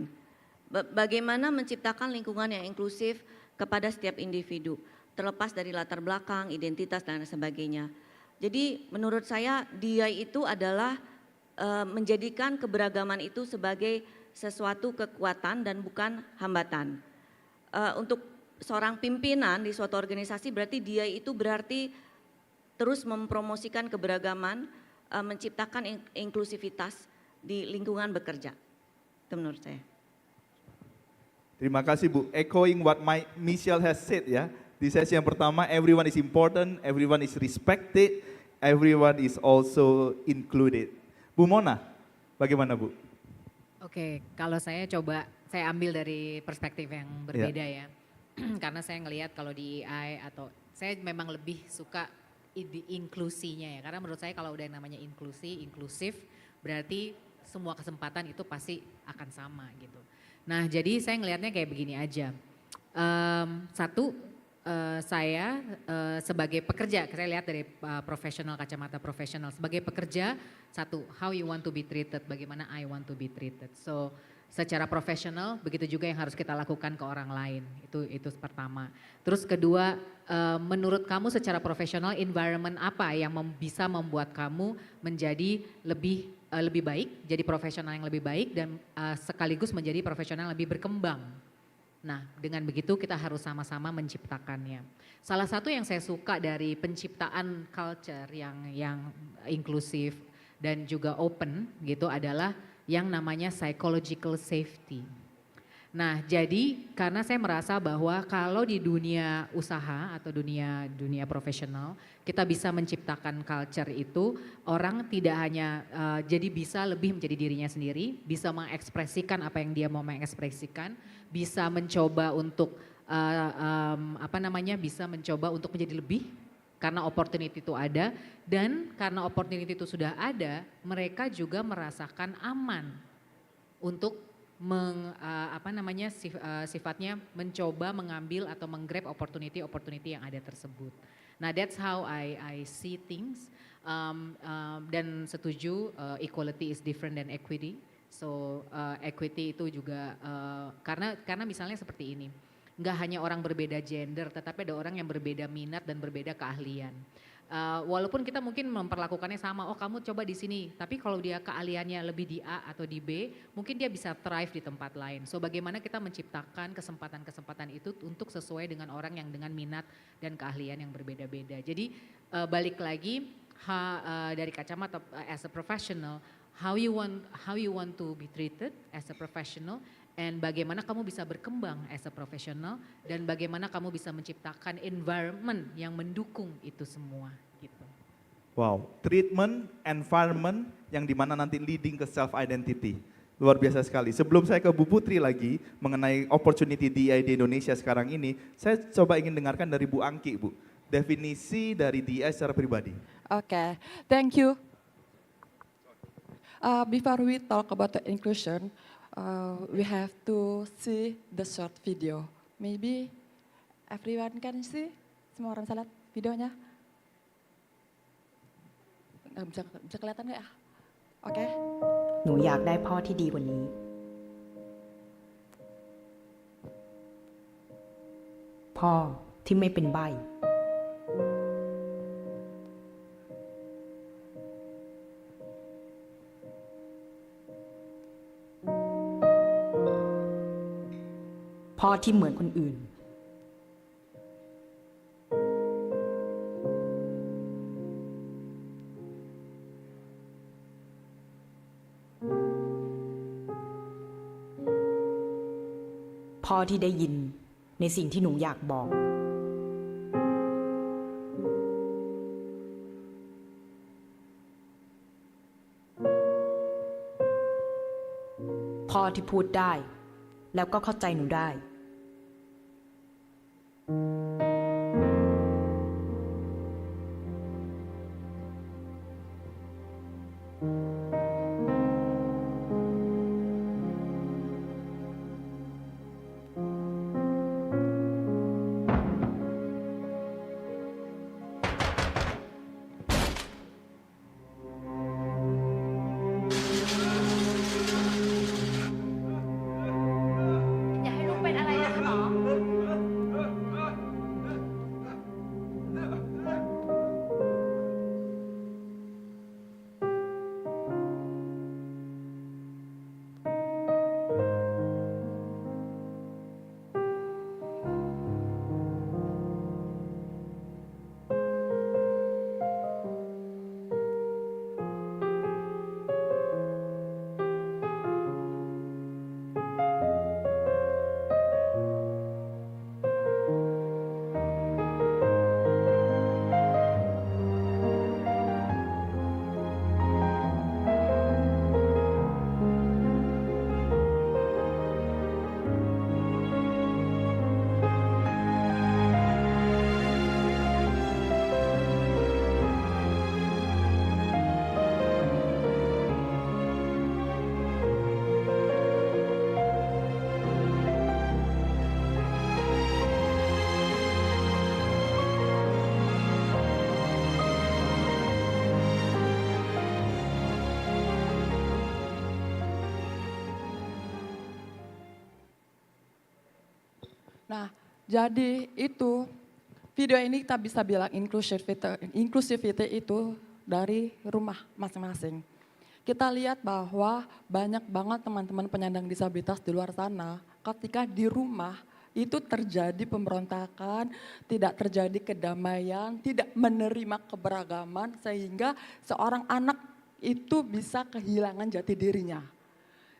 Bagaimana menciptakan lingkungan yang inklusif kepada setiap individu, terlepas dari latar belakang, identitas dan sebagainya. Jadi menurut saya DEI itu adalah menjadikan keberagaman itu sebagai sesuatu kekuatan dan bukan hambatan. Untuk seorang pimpinan di suatu organisasi berarti DEI itu berarti terus mempromosikan keberagaman, menciptakan inklusivitas di lingkungan bekerja. Itu menurut saya. Terima kasih Bu. Echoing what Michelle has said ya. Di sesi yang pertama, everyone is important, everyone is respected, everyone is also included. Bu Mona, bagaimana Bu? Oke, kalau saya ambil dari perspektif yang berbeda ya. Karena saya ngelihat kalau di EI atau saya memang lebih suka di inklusinya ya. Karena menurut saya kalau udah yang namanya inklusif, berarti semua kesempatan itu pasti akan sama gitu. Nah jadi saya ngelihatnya kayak begini aja. Saya sebagai pekerja, saya lihat dari kacamata profesional. Sebagai pekerja, how you want to be treated, bagaimana I want to be treated. So secara profesional, begitu juga yang harus kita lakukan ke orang lain. Itu pertama. Terus kedua, menurut kamu secara profesional, environment apa yang bisa membuat kamu menjadi lebih baik, jadi profesional yang lebih baik dan sekaligus menjadi profesional yang lebih berkembang. Nah, dengan begitu kita harus sama-sama menciptakannya. Salah satu yang saya suka dari penciptaan culture yang inklusif dan juga open gitu adalah yang namanya psychological safety. Nah, jadi karena saya merasa bahwa kalau di dunia usaha atau dunia profesional, kita bisa menciptakan culture itu, orang tidak hanya jadi bisa lebih menjadi dirinya sendiri, bisa mengekspresikan apa yang dia mau mengekspresikan, bisa mencoba untuk bisa mencoba untuk menjadi lebih Karena opportunity itu ada dan karena opportunity itu sudah ada, mereka juga merasakan aman untuk sifatnya mencoba mengambil atau menggrab opportunity yang ada tersebut. Nah, that's how I see things. Dan setuju equality is different than equity. So equity itu juga karena misalnya seperti ini. Nggak hanya orang berbeda gender, tetapi ada orang yang berbeda minat dan berbeda keahlian. Walaupun kita mungkin memperlakukannya sama, oh kamu coba di sini, tapi kalau dia keahliannya lebih di A atau di B, mungkin dia bisa thrive di tempat lain. So bagaimana kita menciptakan kesempatan-kesempatan itu untuk sesuai dengan orang yang dengan minat dan keahlian yang berbeda-beda. Jadi balik lagi dari kacamata as a professional, how you want to be treated as a professional. And bagaimana kamu bisa berkembang as a professional dan bagaimana kamu bisa menciptakan environment yang mendukung itu semua gitu. Wow, treatment, environment yang dimana nanti leading ke self identity. Luar biasa sekali. Sebelum saya ke Bu Putri lagi mengenai opportunity DEI di Indonesia sekarang ini, saya coba ingin dengarkan dari Bu Angki, Bu. Definisi dari DEI secara pribadi. Okay, thank you. Before we talk about the inclusion, we have to see the short video. Maybe everyone can see? Semua orang bisa lihat videonya? Bisa kelihatan nggak ya? Oke. หนูอยากได้พ่อที่ดีกว่านี้ พ่อที่ไม่เป็นใบ้ พ่อที่เหมือนคนอื่น พ่อที่ได้ยินในสิ่งที่หนูอยากบอก พ่อที่พูดได้แล้วก็เข้าใจหนูได้ อยากให้ลูกเป็นอะไรนะคะหมอ Nah, jadi itu video ini kita bisa bilang inclusivity itu dari rumah masing-masing. Kita lihat bahwa banyak banget teman-teman penyandang disabilitas di luar sana, ketika di rumah itu terjadi pemberontakan, tidak terjadi kedamaian, tidak menerima keberagaman, sehingga seorang anak itu bisa kehilangan jati dirinya.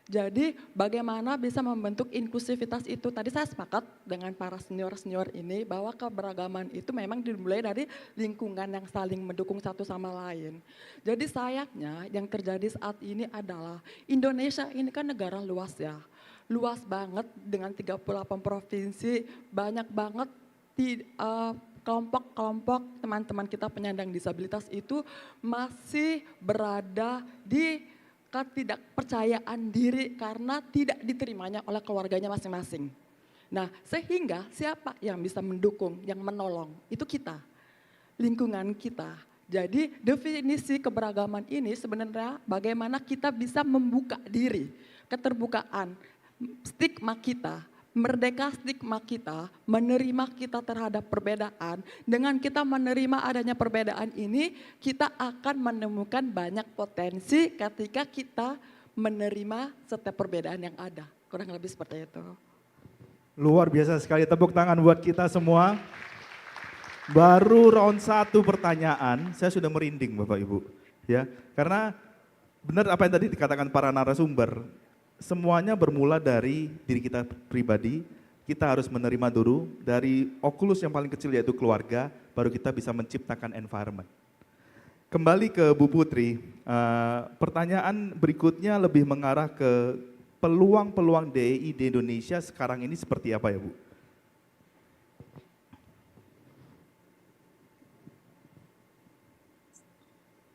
Jadi bagaimana bisa membentuk inklusivitas itu? Tadi saya sepakat dengan para senior-senior ini bahwa keberagaman itu memang dimulai dari lingkungan yang saling mendukung satu sama lain. Jadi sayangnya yang terjadi saat ini adalah Indonesia ini kan negara luas ya. Luas banget dengan 38 provinsi, banyak banget kelompok-kelompok teman-teman kita penyandang disabilitas itu masih berada di ketidakpercayaan diri karena tidak diterimanya oleh keluarganya masing-masing. Nah, sehingga siapa yang bisa mendukung, yang menolong? Itu kita, lingkungan kita. Jadi definisi keberagaman ini sebenarnya bagaimana kita bisa membuka diri, keterbukaan, stigma kita, merdeka stigma kita, menerima kita terhadap perbedaan. Dengan kita menerima adanya perbedaan ini, kita akan menemukan banyak potensi ketika kita menerima setiap perbedaan yang ada. Kurang lebih seperti itu. Luar biasa sekali, tepuk tangan buat kita semua. Baru round 1 pertanyaan, saya sudah merinding Bapak Ibu. Ya, karena benar apa yang tadi dikatakan para narasumber, semuanya bermula dari diri kita pribadi. Kita harus menerima dulu dari okulus yang paling kecil yaitu keluarga, baru kita bisa menciptakan environment. Kembali ke Bu Putri, pertanyaan berikutnya lebih mengarah ke peluang-peluang DEI di Indonesia sekarang ini seperti apa ya Bu?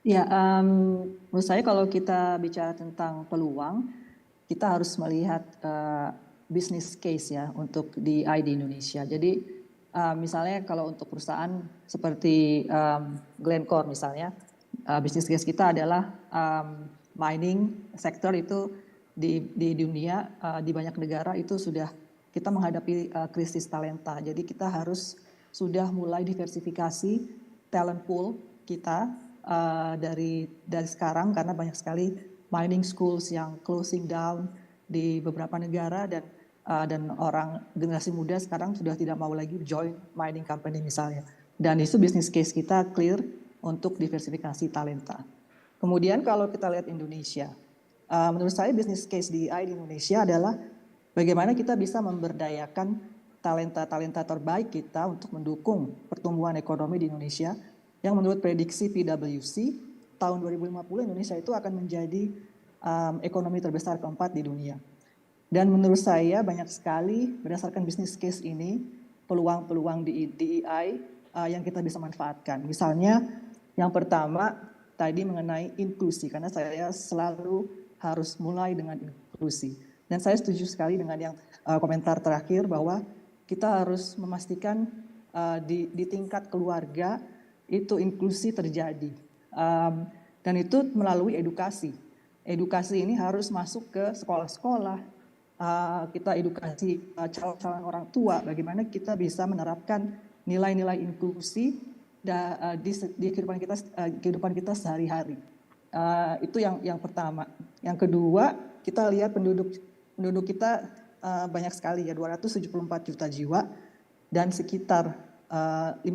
Ya, menurut saya kalau kita bicara tentang peluang, kita harus melihat business case ya untuk DEI di Indonesia. Jadi misalnya kalau untuk perusahaan seperti Glencore misalnya, business case kita adalah mining sektor itu di dunia, di banyak negara itu sudah kita menghadapi krisis talenta. Jadi kita harus sudah mulai diversifikasi talent pool kita dari sekarang karena banyak sekali mining schools yang closing down di beberapa negara dan orang generasi muda sekarang sudah tidak mau lagi join mining company misalnya. Dan itu business case kita clear untuk diversifikasi talenta. Kemudian kalau kita lihat Indonesia, menurut saya business case DEI di Indonesia adalah bagaimana kita bisa memberdayakan talenta-talenta terbaik kita untuk mendukung pertumbuhan ekonomi di Indonesia. Yang menurut prediksi PwC, tahun 2050 Indonesia itu akan menjadi ekonomi terbesar keempat di dunia. Dan menurut saya banyak sekali berdasarkan business case ini, peluang-peluang di DEI yang kita bisa manfaatkan. Misalnya yang pertama tadi mengenai inklusi, karena saya selalu harus mulai dengan inklusi. Dan saya setuju sekali dengan yang komentar terakhir bahwa kita harus memastikan di tingkat keluarga itu inklusi terjadi. Dan itu melalui edukasi. Edukasi ini harus masuk ke sekolah-sekolah. Kita edukasi calon-calon orang tua bagaimana kita bisa menerapkan nilai-nilai inklusi di kehidupan kita sehari-hari. Itu yang pertama. Yang kedua, kita lihat penduduk kita banyak sekali ya, 274 juta jiwa dan sekitar 50%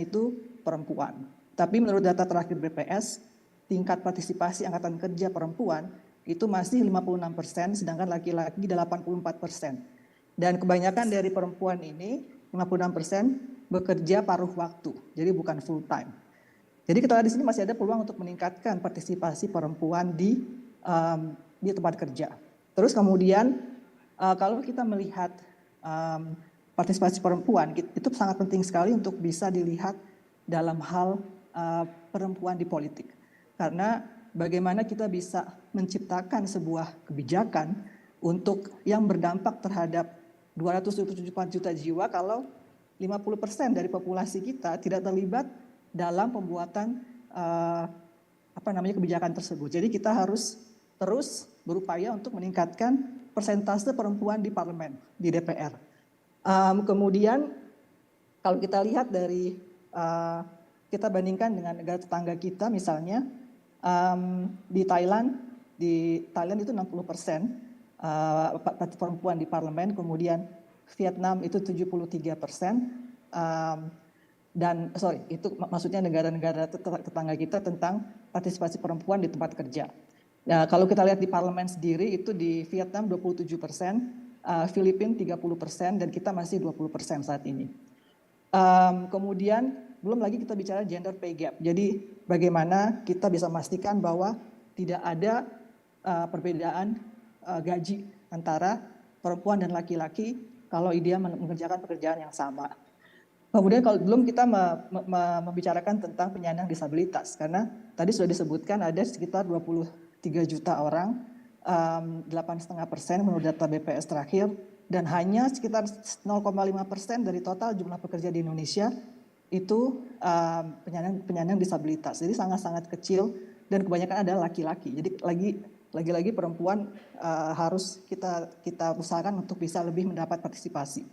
itu perempuan. Tapi menurut data terakhir BPS, tingkat partisipasi angkatan kerja perempuan itu masih 56%, sedangkan laki-laki 84%. Dan kebanyakan dari perempuan ini, 56% bekerja paruh waktu, jadi bukan full time. Jadi kita lihat di sini masih ada peluang untuk meningkatkan partisipasi perempuan di tempat kerja. Terus kemudian kalau kita melihat partisipasi perempuan, itu sangat penting sekali untuk bisa dilihat dalam hal perempuan di politik. Karena bagaimana kita bisa menciptakan sebuah kebijakan untuk yang berdampak terhadap 274 juta jiwa kalau 50% dari populasi kita tidak terlibat dalam pembuatan kebijakan tersebut. Jadi kita harus terus berupaya untuk meningkatkan persentase perempuan di parlemen, di DPR. Kemudian kalau kita lihat dari kita bandingkan dengan negara tetangga kita, misalnya di Thailand itu 60% perempuan di parlemen, kemudian Vietnam itu 73%, itu maksudnya negara-negara tetangga kita tentang partisipasi perempuan di tempat kerja. Nah, kalau kita lihat di parlemen sendiri itu di Vietnam 27%, Filipina 30%, dan kita masih 20% saat ini. Kemudian belum lagi kita bicara gender pay gap. Jadi bagaimana kita bisa memastikan bahwa tidak ada perbedaan gaji antara perempuan dan laki-laki kalau dia mengerjakan pekerjaan yang sama. Kemudian kalau belum kita membicarakan tentang penyandang disabilitas, karena tadi sudah disebutkan ada sekitar 23 juta orang, 8,5% menurut data BPS terakhir, dan hanya sekitar 0,5% dari total jumlah pekerja di Indonesia itu penyandang disabilitas. Jadi sangat-sangat kecil dan kebanyakan adalah laki-laki. Jadi lagi-lagi perempuan harus kita usahakan untuk bisa lebih mendapat partisipasi.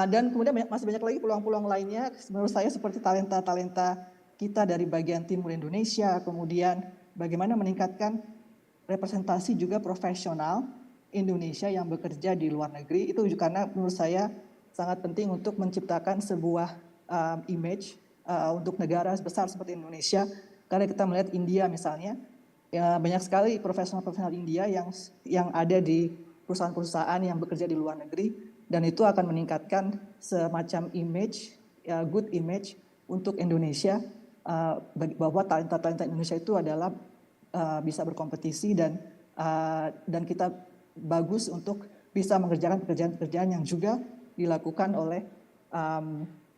Dan kemudian masih banyak lagi peluang-peluang lainnya menurut saya seperti talenta-talenta kita dari bagian timur Indonesia, kemudian bagaimana meningkatkan representasi juga profesional Indonesia yang bekerja di luar negeri, itu karena menurut saya sangat penting untuk menciptakan sebuah image untuk negara besar seperti Indonesia, karena kita melihat India misalnya, ya banyak sekali profesional-profesional India yang ada di perusahaan-perusahaan yang bekerja di luar negeri, dan itu akan meningkatkan semacam image, good image untuk Indonesia, bahwa talenta-talenta Indonesia itu adalah bisa berkompetisi dan kita bagus untuk bisa mengerjakan pekerjaan-pekerjaan yang juga dilakukan oleh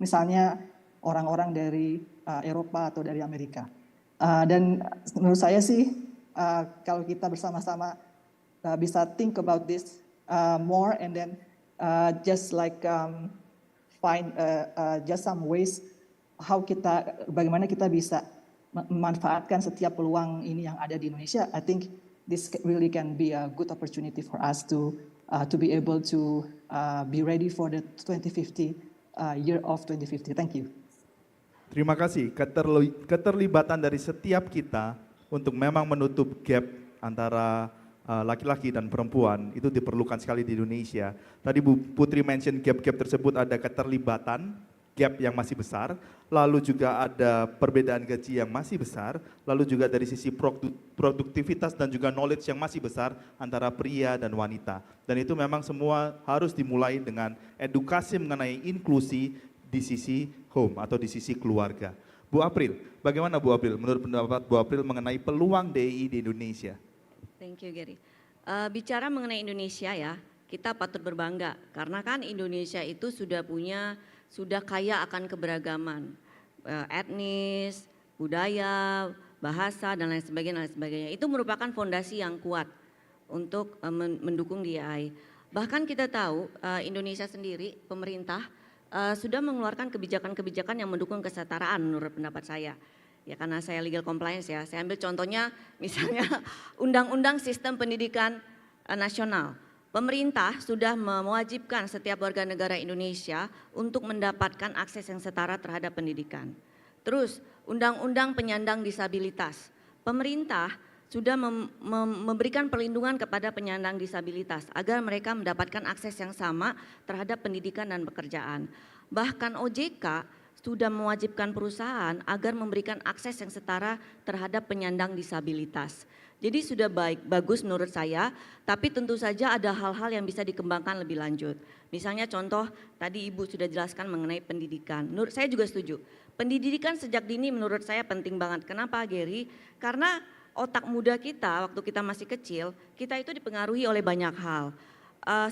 misalnya orang-orang dari Eropa atau dari Amerika. Dan menurut saya sih kalau kita bersama-sama bisa think about this more and then just like find just some ways bagaimana kita bisa memanfaatkan setiap peluang ini yang ada di Indonesia. I think this really can be a good opportunity for us to be able to be ready for the 2050 year of 2050. Thank you. Terima kasih. Keterlibatan dari setiap kita untuk memang menutup gap antara laki-laki dan perempuan itu diperlukan sekali di Indonesia. Tadi Bu Putri mention gap-gap tersebut, ada keterlibatan, gap yang masih besar, lalu juga ada perbedaan gaji yang masih besar, lalu juga dari sisi produktivitas dan juga knowledge yang masih besar antara pria dan wanita. Dan itu memang semua harus dimulai dengan edukasi mengenai inklusi di sisi home atau di sisi keluarga. Bu April, bagaimana Bu April, menurut pendapat Bu April mengenai peluang DEI di Indonesia? Thank you Gary. Bicara mengenai Indonesia ya, kita patut berbangga karena kan Indonesia itu sudah kaya akan keberagaman etnis, budaya, bahasa dan lain sebagainya. Itu merupakan fondasi yang kuat untuk mendukung DEI. Bahkan kita tahu Indonesia sendiri, pemerintah sudah mengeluarkan kebijakan-kebijakan yang mendukung kesetaraan menurut pendapat saya. Ya karena saya legal compliance ya, saya ambil contohnya misalnya Undang-Undang Sistem Pendidikan Nasional. Pemerintah sudah mewajibkan setiap warga negara Indonesia untuk mendapatkan akses yang setara terhadap pendidikan. Terus Undang-Undang Penyandang Disabilitas. Pemerintah sudah memberikan perlindungan kepada penyandang disabilitas agar mereka mendapatkan akses yang sama terhadap pendidikan dan pekerjaan. Bahkan OJK sudah mewajibkan perusahaan agar memberikan akses yang setara terhadap penyandang disabilitas. Jadi sudah bagus menurut saya, tapi tentu saja ada hal-hal yang bisa dikembangkan lebih lanjut. Misalnya contoh tadi Ibu sudah jelaskan mengenai pendidikan. Menurut saya juga setuju. Pendidikan sejak dini menurut saya penting banget. Kenapa Gary? Karena otak muda kita waktu kita masih kecil, kita itu dipengaruhi oleh banyak hal.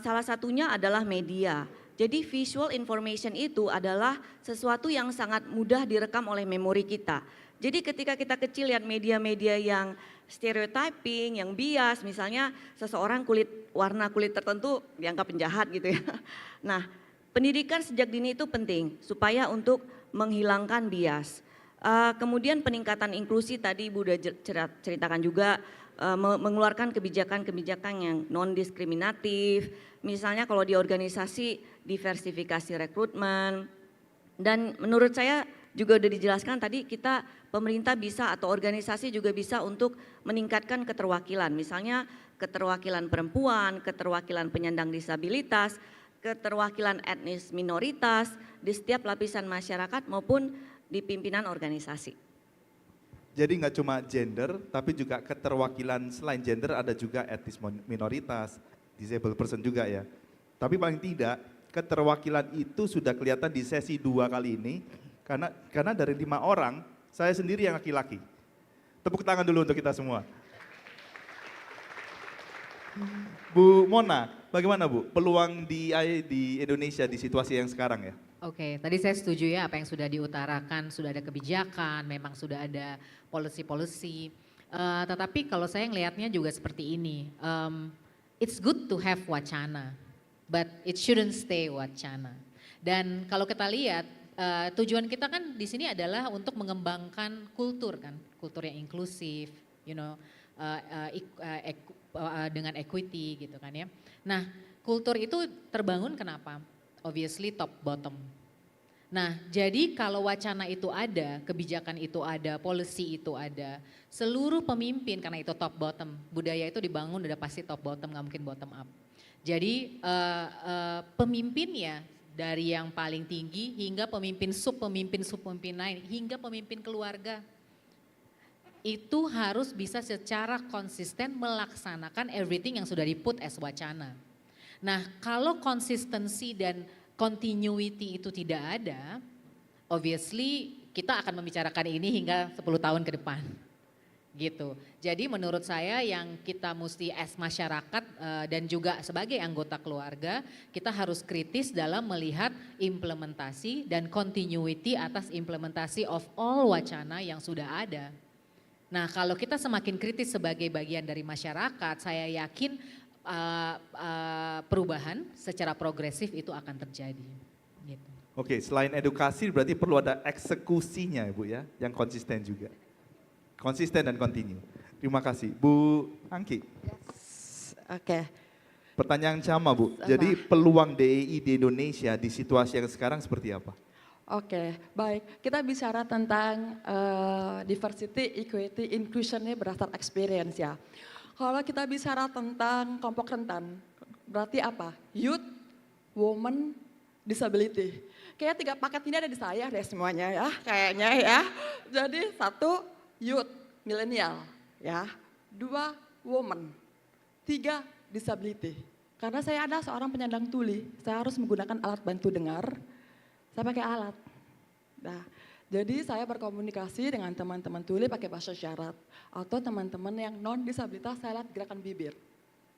Salah satunya adalah media. Jadi visual information itu adalah sesuatu yang sangat mudah direkam oleh memori kita. Jadi ketika kita kecil lihat media-media yang stereotyping, yang bias, misalnya seseorang warna kulit tertentu dianggap penjahat gitu ya. Nah, pendidikan sejak dini itu penting supaya untuk menghilangkan bias. Kemudian peningkatan inklusi tadi Ibu udah ceritakan juga, mengeluarkan kebijakan-kebijakan yang non-diskriminatif, misalnya kalau di organisasi diversifikasi rekrutmen, dan menurut saya juga udah dijelaskan tadi kita pemerintah bisa atau organisasi juga bisa untuk meningkatkan keterwakilan, misalnya keterwakilan perempuan, keterwakilan penyandang disabilitas, keterwakilan etnis minoritas di setiap lapisan masyarakat maupun di pimpinan organisasi. Jadi nggak cuma gender, tapi juga keterwakilan selain gender ada juga etnis minoritas, disabled person juga ya. Tapi paling tidak keterwakilan itu sudah kelihatan di sesi 2 kali ini, karena dari 5 orang, saya sendiri yang laki-laki. Tepuk tangan dulu untuk kita semua. Bu Mona, bagaimana Bu peluang DEI di Indonesia di situasi yang sekarang ya? Oke, tadi saya setuju ya apa yang sudah diutarakan, sudah ada kebijakan, memang sudah ada policy-policy. Tetapi kalau saya ngelihatnya juga seperti ini, it's good to have wacana, but it shouldn't stay wacana. Dan kalau kita lihat, tujuan kita kan di sini adalah untuk mengembangkan kultur kan, kultur yang inklusif, dengan equity gitu kan ya. Nah, kultur itu terbangun kenapa? Obviously top bottom. Nah, jadi kalau wacana itu ada, kebijakan itu ada, policy itu ada, seluruh pemimpin karena itu top bottom, budaya itu dibangun udah pasti top bottom, nggak mungkin bottom up. Jadi pemimpinnya dari yang paling tinggi hingga pemimpin subpemimpin lain, hingga pemimpin keluarga itu harus bisa secara konsisten melaksanakan everything yang sudah diput as wacana. Nah, kalau konsistensi dan continuity itu tidak ada, obviously kita akan membicarakan ini hingga 10 tahun ke depan. Gitu. Jadi menurut saya yang kita mesti as masyarakat dan juga sebagai anggota keluarga, kita harus kritis dalam melihat implementasi dan continuity atas implementasi of all wacana yang sudah ada. Nah, kalau kita semakin kritis sebagai bagian dari masyarakat, saya yakin perubahan secara progresif itu akan terjadi. Gitu. Oke, selain edukasi berarti perlu ada eksekusinya Ibu ya, yang konsisten juga. Konsisten dan kontinu. Terima kasih. Bu Angki. Yes. Oke. Pertanyaan sama Bu, jadi peluang DEI di Indonesia di situasi yang sekarang seperti apa? Oke, baik. Kita bicara tentang diversity, equity, inclusion-nya berdasar experience ya. Kalau kita bicara tentang kelompok rentan, berarti apa? Youth, woman, disability. Kayak 3 paket ini ada di saya deh semuanya ya, kayaknya ya. Jadi 1, youth, milenial ya. 2, woman. 3, disability. Karena saya ada seorang penyandang tuli, saya harus menggunakan alat bantu dengar, saya pakai alat. Nah, jadi saya berkomunikasi dengan teman-teman tuli pakai bahasa isyarat. Atau teman-teman yang non-disabilitas saya lihat gerakan bibir.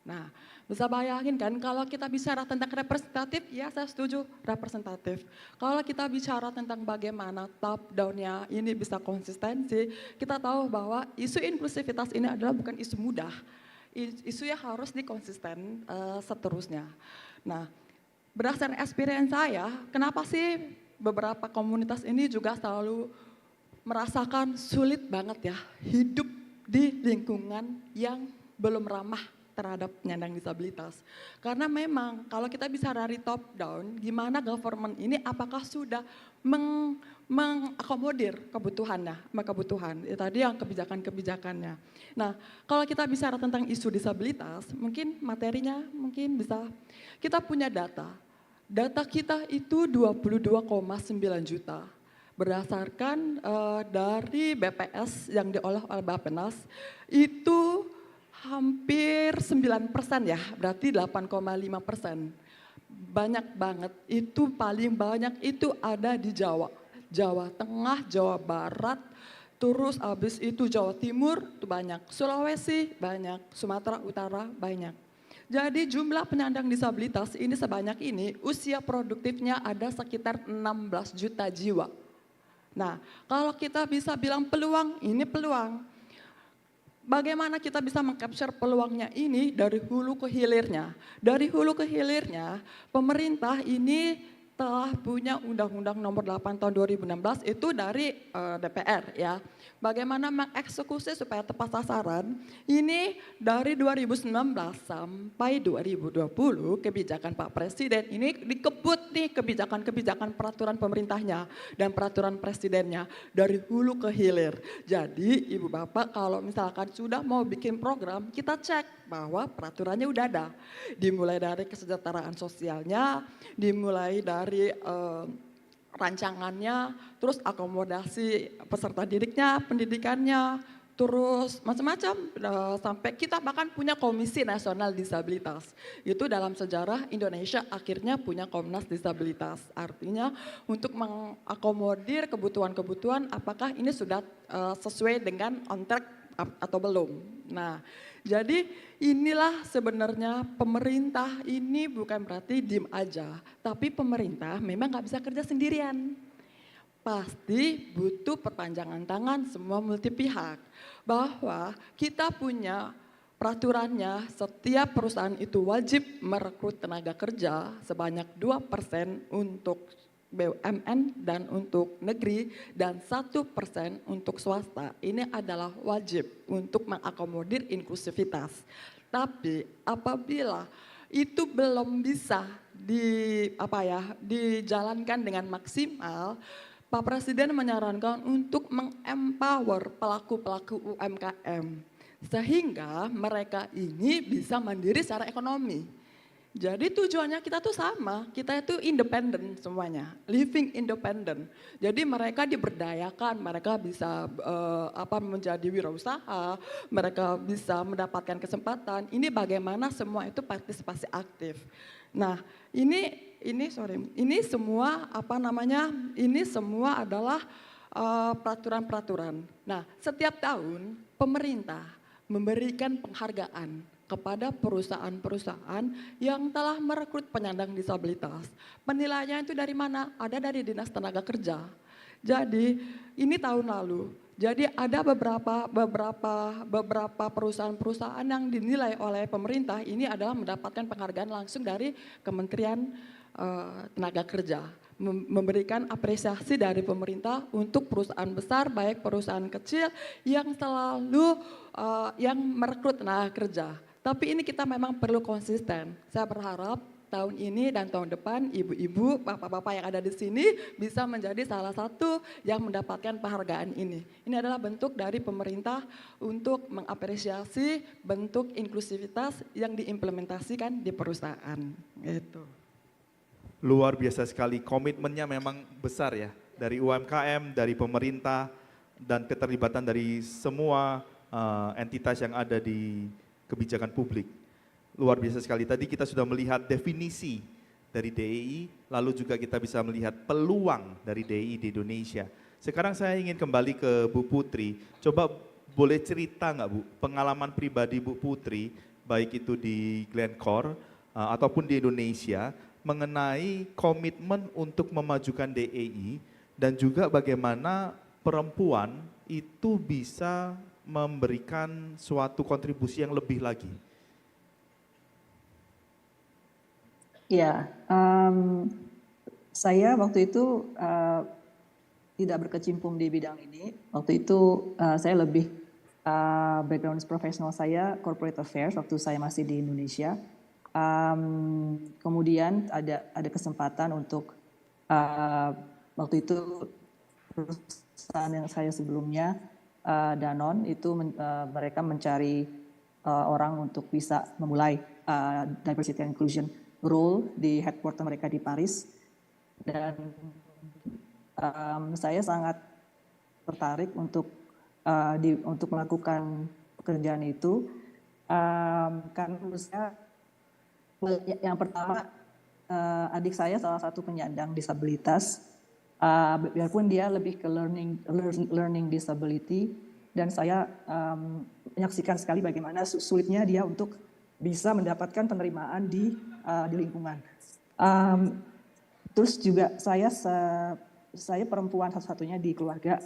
Nah, bisa bayangin kan kalau kita bicara tentang representatif, ya saya setuju representatif. Kalau kita bicara tentang bagaimana top down-nya ini bisa konsistensi, kita tahu bahwa isu inklusivitas ini adalah bukan isu mudah. Isu yang harus dikonsisten seterusnya. Nah, berdasarkan experience saya, kenapa sih beberapa komunitas ini juga selalu merasakan sulit banget ya hidup di lingkungan yang belum ramah terhadap penyandang disabilitas. Karena memang kalau kita bicara dari top down, gimana government ini apakah sudah mengakomodir kebutuhannya, kebutuhan. Tadi yang kebijakan-kebijakannya. Nah, kalau kita bicara tentang isu disabilitas, mungkin materinya mungkin bisa, kita punya data. Data kita itu 22,9 juta. Berdasarkan dari BPS yang diolah oleh Bappenas, itu hampir 9% ya, berarti 8,5%. Banyak banget, itu paling banyak itu ada di Jawa. Jawa Tengah, Jawa Barat, terus habis itu Jawa Timur itu banyak, Sulawesi banyak, Sumatera Utara banyak. Jadi jumlah penyandang disabilitas ini sebanyak ini, usia produktifnya ada sekitar 16 juta jiwa. Nah, kalau kita bisa bilang peluang, ini peluang. Bagaimana kita bisa mengcapture peluangnya ini dari hulu ke hilirnya. Dari hulu ke hilirnya, pemerintah ini telah punya Undang-Undang Nomor 8 Tahun 2016 itu dari DPR ya. Bagaimana mengeksekusi supaya tepat sasaran, ini dari 2019 sampai 2020 kebijakan Pak Presiden ini dikebut nih kebijakan-kebijakan peraturan pemerintahnya dan peraturan presidennya dari hulu ke hilir. Jadi Ibu Bapak kalau misalkan sudah mau bikin program, kita cek bahwa peraturannya udah ada. Dimulai dari kesejahteraan sosialnya, dimulai dari rancangannya, terus akomodasi peserta didiknya, pendidikannya, terus macam-macam sampai kita bahkan punya Komisi Nasional Disabilitas. Itu dalam sejarah Indonesia akhirnya punya Komnas Disabilitas. Artinya untuk mengakomodir kebutuhan-kebutuhan apakah ini sudah sesuai dengan on track atau belum Nah, jadi inilah sebenarnya pemerintah ini bukan berarti diem aja, tapi pemerintah memang nggak bisa kerja sendirian. Pasti butuh perpanjangan tangan semua multi pihak. Bahwa kita punya peraturannya, setiap perusahaan itu wajib merekrut tenaga kerja sebanyak 2% untuk BUMN dan untuk negeri dan 1% untuk swasta. Ini adalah wajib untuk mengakomodir inklusivitas. Tapi apabila itu belum bisa dijalankan dengan maksimal, Pak Presiden menyarankan untuk mengempower pelaku-pelaku UMKM sehingga mereka ini bisa mandiri secara ekonomi. Jadi tujuannya kita tuh sama, kita itu independen semuanya, living independent. Jadi mereka diberdayakan, mereka bisa menjadi wirausaha, mereka bisa mendapatkan kesempatan. Ini bagaimana semua itu partisipasi aktif. Nah, ini semua ini semua adalah peraturan-peraturan. Nah, setiap tahun pemerintah memberikan penghargaan kepada perusahaan-perusahaan yang telah merekrut penyandang disabilitas. Penilaiannya itu dari mana? Ada dari Dinas Tenaga Kerja. Jadi ini tahun lalu. Jadi ada beberapa perusahaan-perusahaan yang dinilai oleh pemerintah ini adalah mendapatkan penghargaan langsung dari Kementerian Tenaga Kerja. Memberikan apresiasi dari pemerintah untuk perusahaan besar baik perusahaan kecil yang selalu yang merekrut tenaga kerja. Tapi ini kita memang perlu konsisten. Saya berharap tahun ini dan tahun depan ibu-ibu, bapak-bapak yang ada di sini bisa menjadi salah satu yang mendapatkan penghargaan ini. Ini adalah bentuk dari pemerintah untuk mengapresiasi bentuk inklusivitas yang diimplementasikan di perusahaan. Gitu. Luar biasa sekali, komitmennya memang besar ya, dari UMKM, dari pemerintah, dan keterlibatan dari semua entitas yang ada di kebijakan publik. Luar biasa sekali, tadi kita sudah melihat definisi dari DEI, lalu juga kita bisa melihat peluang dari DEI di Indonesia. Sekarang saya ingin kembali ke Bu Putri, coba boleh cerita nggak Bu, pengalaman pribadi Bu Putri, baik itu di Glencore ataupun di Indonesia, mengenai komitmen untuk memajukan DEI dan juga bagaimana perempuan itu bisa memberikan suatu kontribusi yang lebih lagi. Ya, saya waktu itu tidak berkecimpung di bidang ini. Waktu itu saya lebih background profesional saya corporate affairs waktu saya masih di Indonesia. Kemudian ada kesempatan untuk waktu itu perusahaan yang saya sebelumnya Danone itu mereka mencari orang untuk bisa memulai diversity and inclusion role di headquarter mereka di Paris, dan saya sangat tertarik untuk melakukan pekerjaan itu karena menurut saya yang pertama adik saya salah satu penyandang disabilitas, biarpun dia lebih ke learning disability, dan saya menyaksikan sekali bagaimana sulitnya dia untuk bisa mendapatkan penerimaan di lingkungan. Terus juga saya perempuan satu-satunya di keluarga,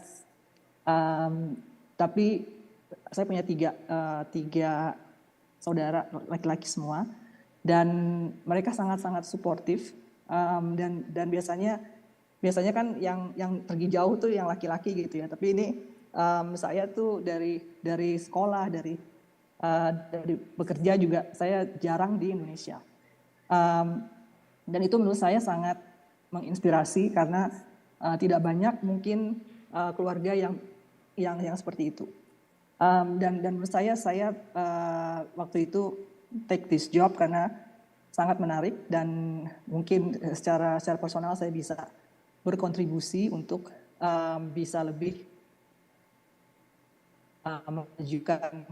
tapi saya punya tiga saudara laki-laki semua, dan mereka sangat-sangat suportif, dan biasanya kan yang pergi jauh tuh yang laki-laki gitu ya, tapi ini saya tuh dari sekolah, dari bekerja juga saya jarang di Indonesia, dan itu menurut saya sangat menginspirasi karena tidak banyak mungkin keluarga yang seperti itu, dan menurut saya waktu itu take this job karena sangat menarik, dan mungkin secara personal saya bisa berkontribusi untuk bisa lebih memajukan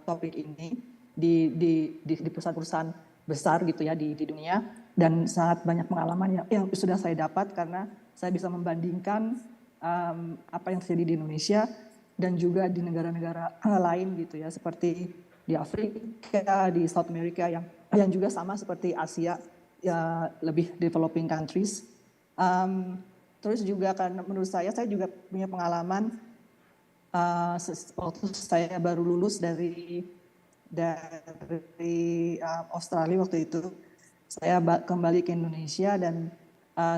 topik ini di perusahaan-perusahaan besar gitu ya di dunia, dan sangat banyak pengalaman yang sudah saya dapat karena saya bisa membandingkan apa yang terjadi di Indonesia dan juga di negara-negara lain gitu ya, seperti di Afrika, di South America yang juga sama seperti Asia, ya lebih developing countries. Terus juga karena menurut saya juga punya pengalaman waktu saya baru lulus dari Australia waktu itu. Saya kembali ke Indonesia dan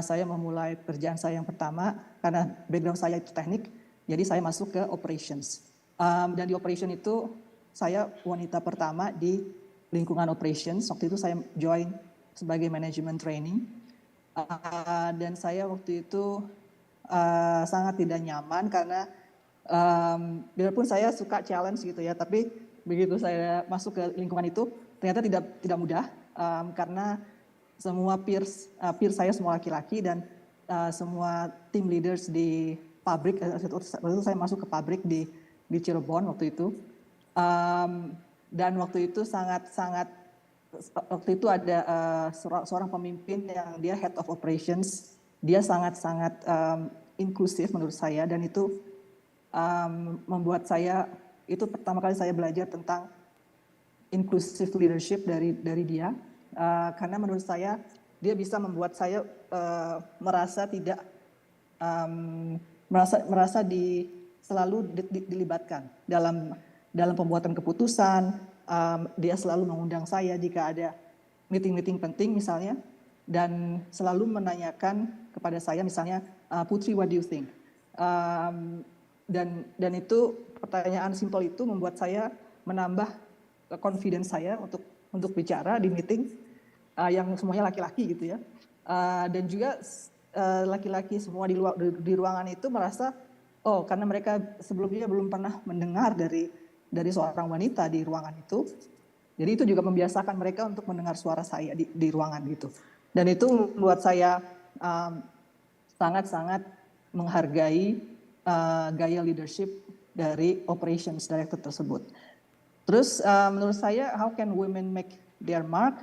saya memulai pekerjaan saya yang pertama karena background saya itu teknik, jadi saya masuk ke operations. Dan di operation itu saya wanita pertama di lingkungan operations. Waktu itu saya join sebagai management training. Dan saya waktu itu sangat tidak nyaman karena biarpun saya suka challenge gitu ya, tapi begitu saya masuk ke lingkungan itu ternyata tidak mudah karena semua peers saya semua laki-laki dan semua team leaders di pabrik. Waktu itu saya masuk ke pabrik di Cirebon waktu itu, dan waktu itu waktu itu ada seorang pemimpin yang dia head of operations, dia sangat inklusif menurut saya, dan itu membuat saya, itu pertama kali saya belajar tentang inclusive leadership dari dia, karena menurut saya dia bisa membuat saya merasa tidak selalu dilibatkan dalam pembuatan keputusan. Dia selalu mengundang saya jika ada meeting penting misalnya, dan selalu menanyakan kepada saya misalnya, Putri, what do you think? Dan itu pertanyaan simpel itu membuat saya menambah confidence saya untuk bicara di meeting yang semuanya laki-laki gitu ya, dan juga laki-laki semua di ruangan itu merasa karena mereka sebelumnya belum pernah mendengar dari seorang wanita di ruangan itu, jadi itu juga membiasakan mereka untuk mendengar suara saya di ruangan gitu, dan itu membuat saya sangat menghargai gaya leadership dari operations director tersebut. Terus menurut saya, how can women make their mark?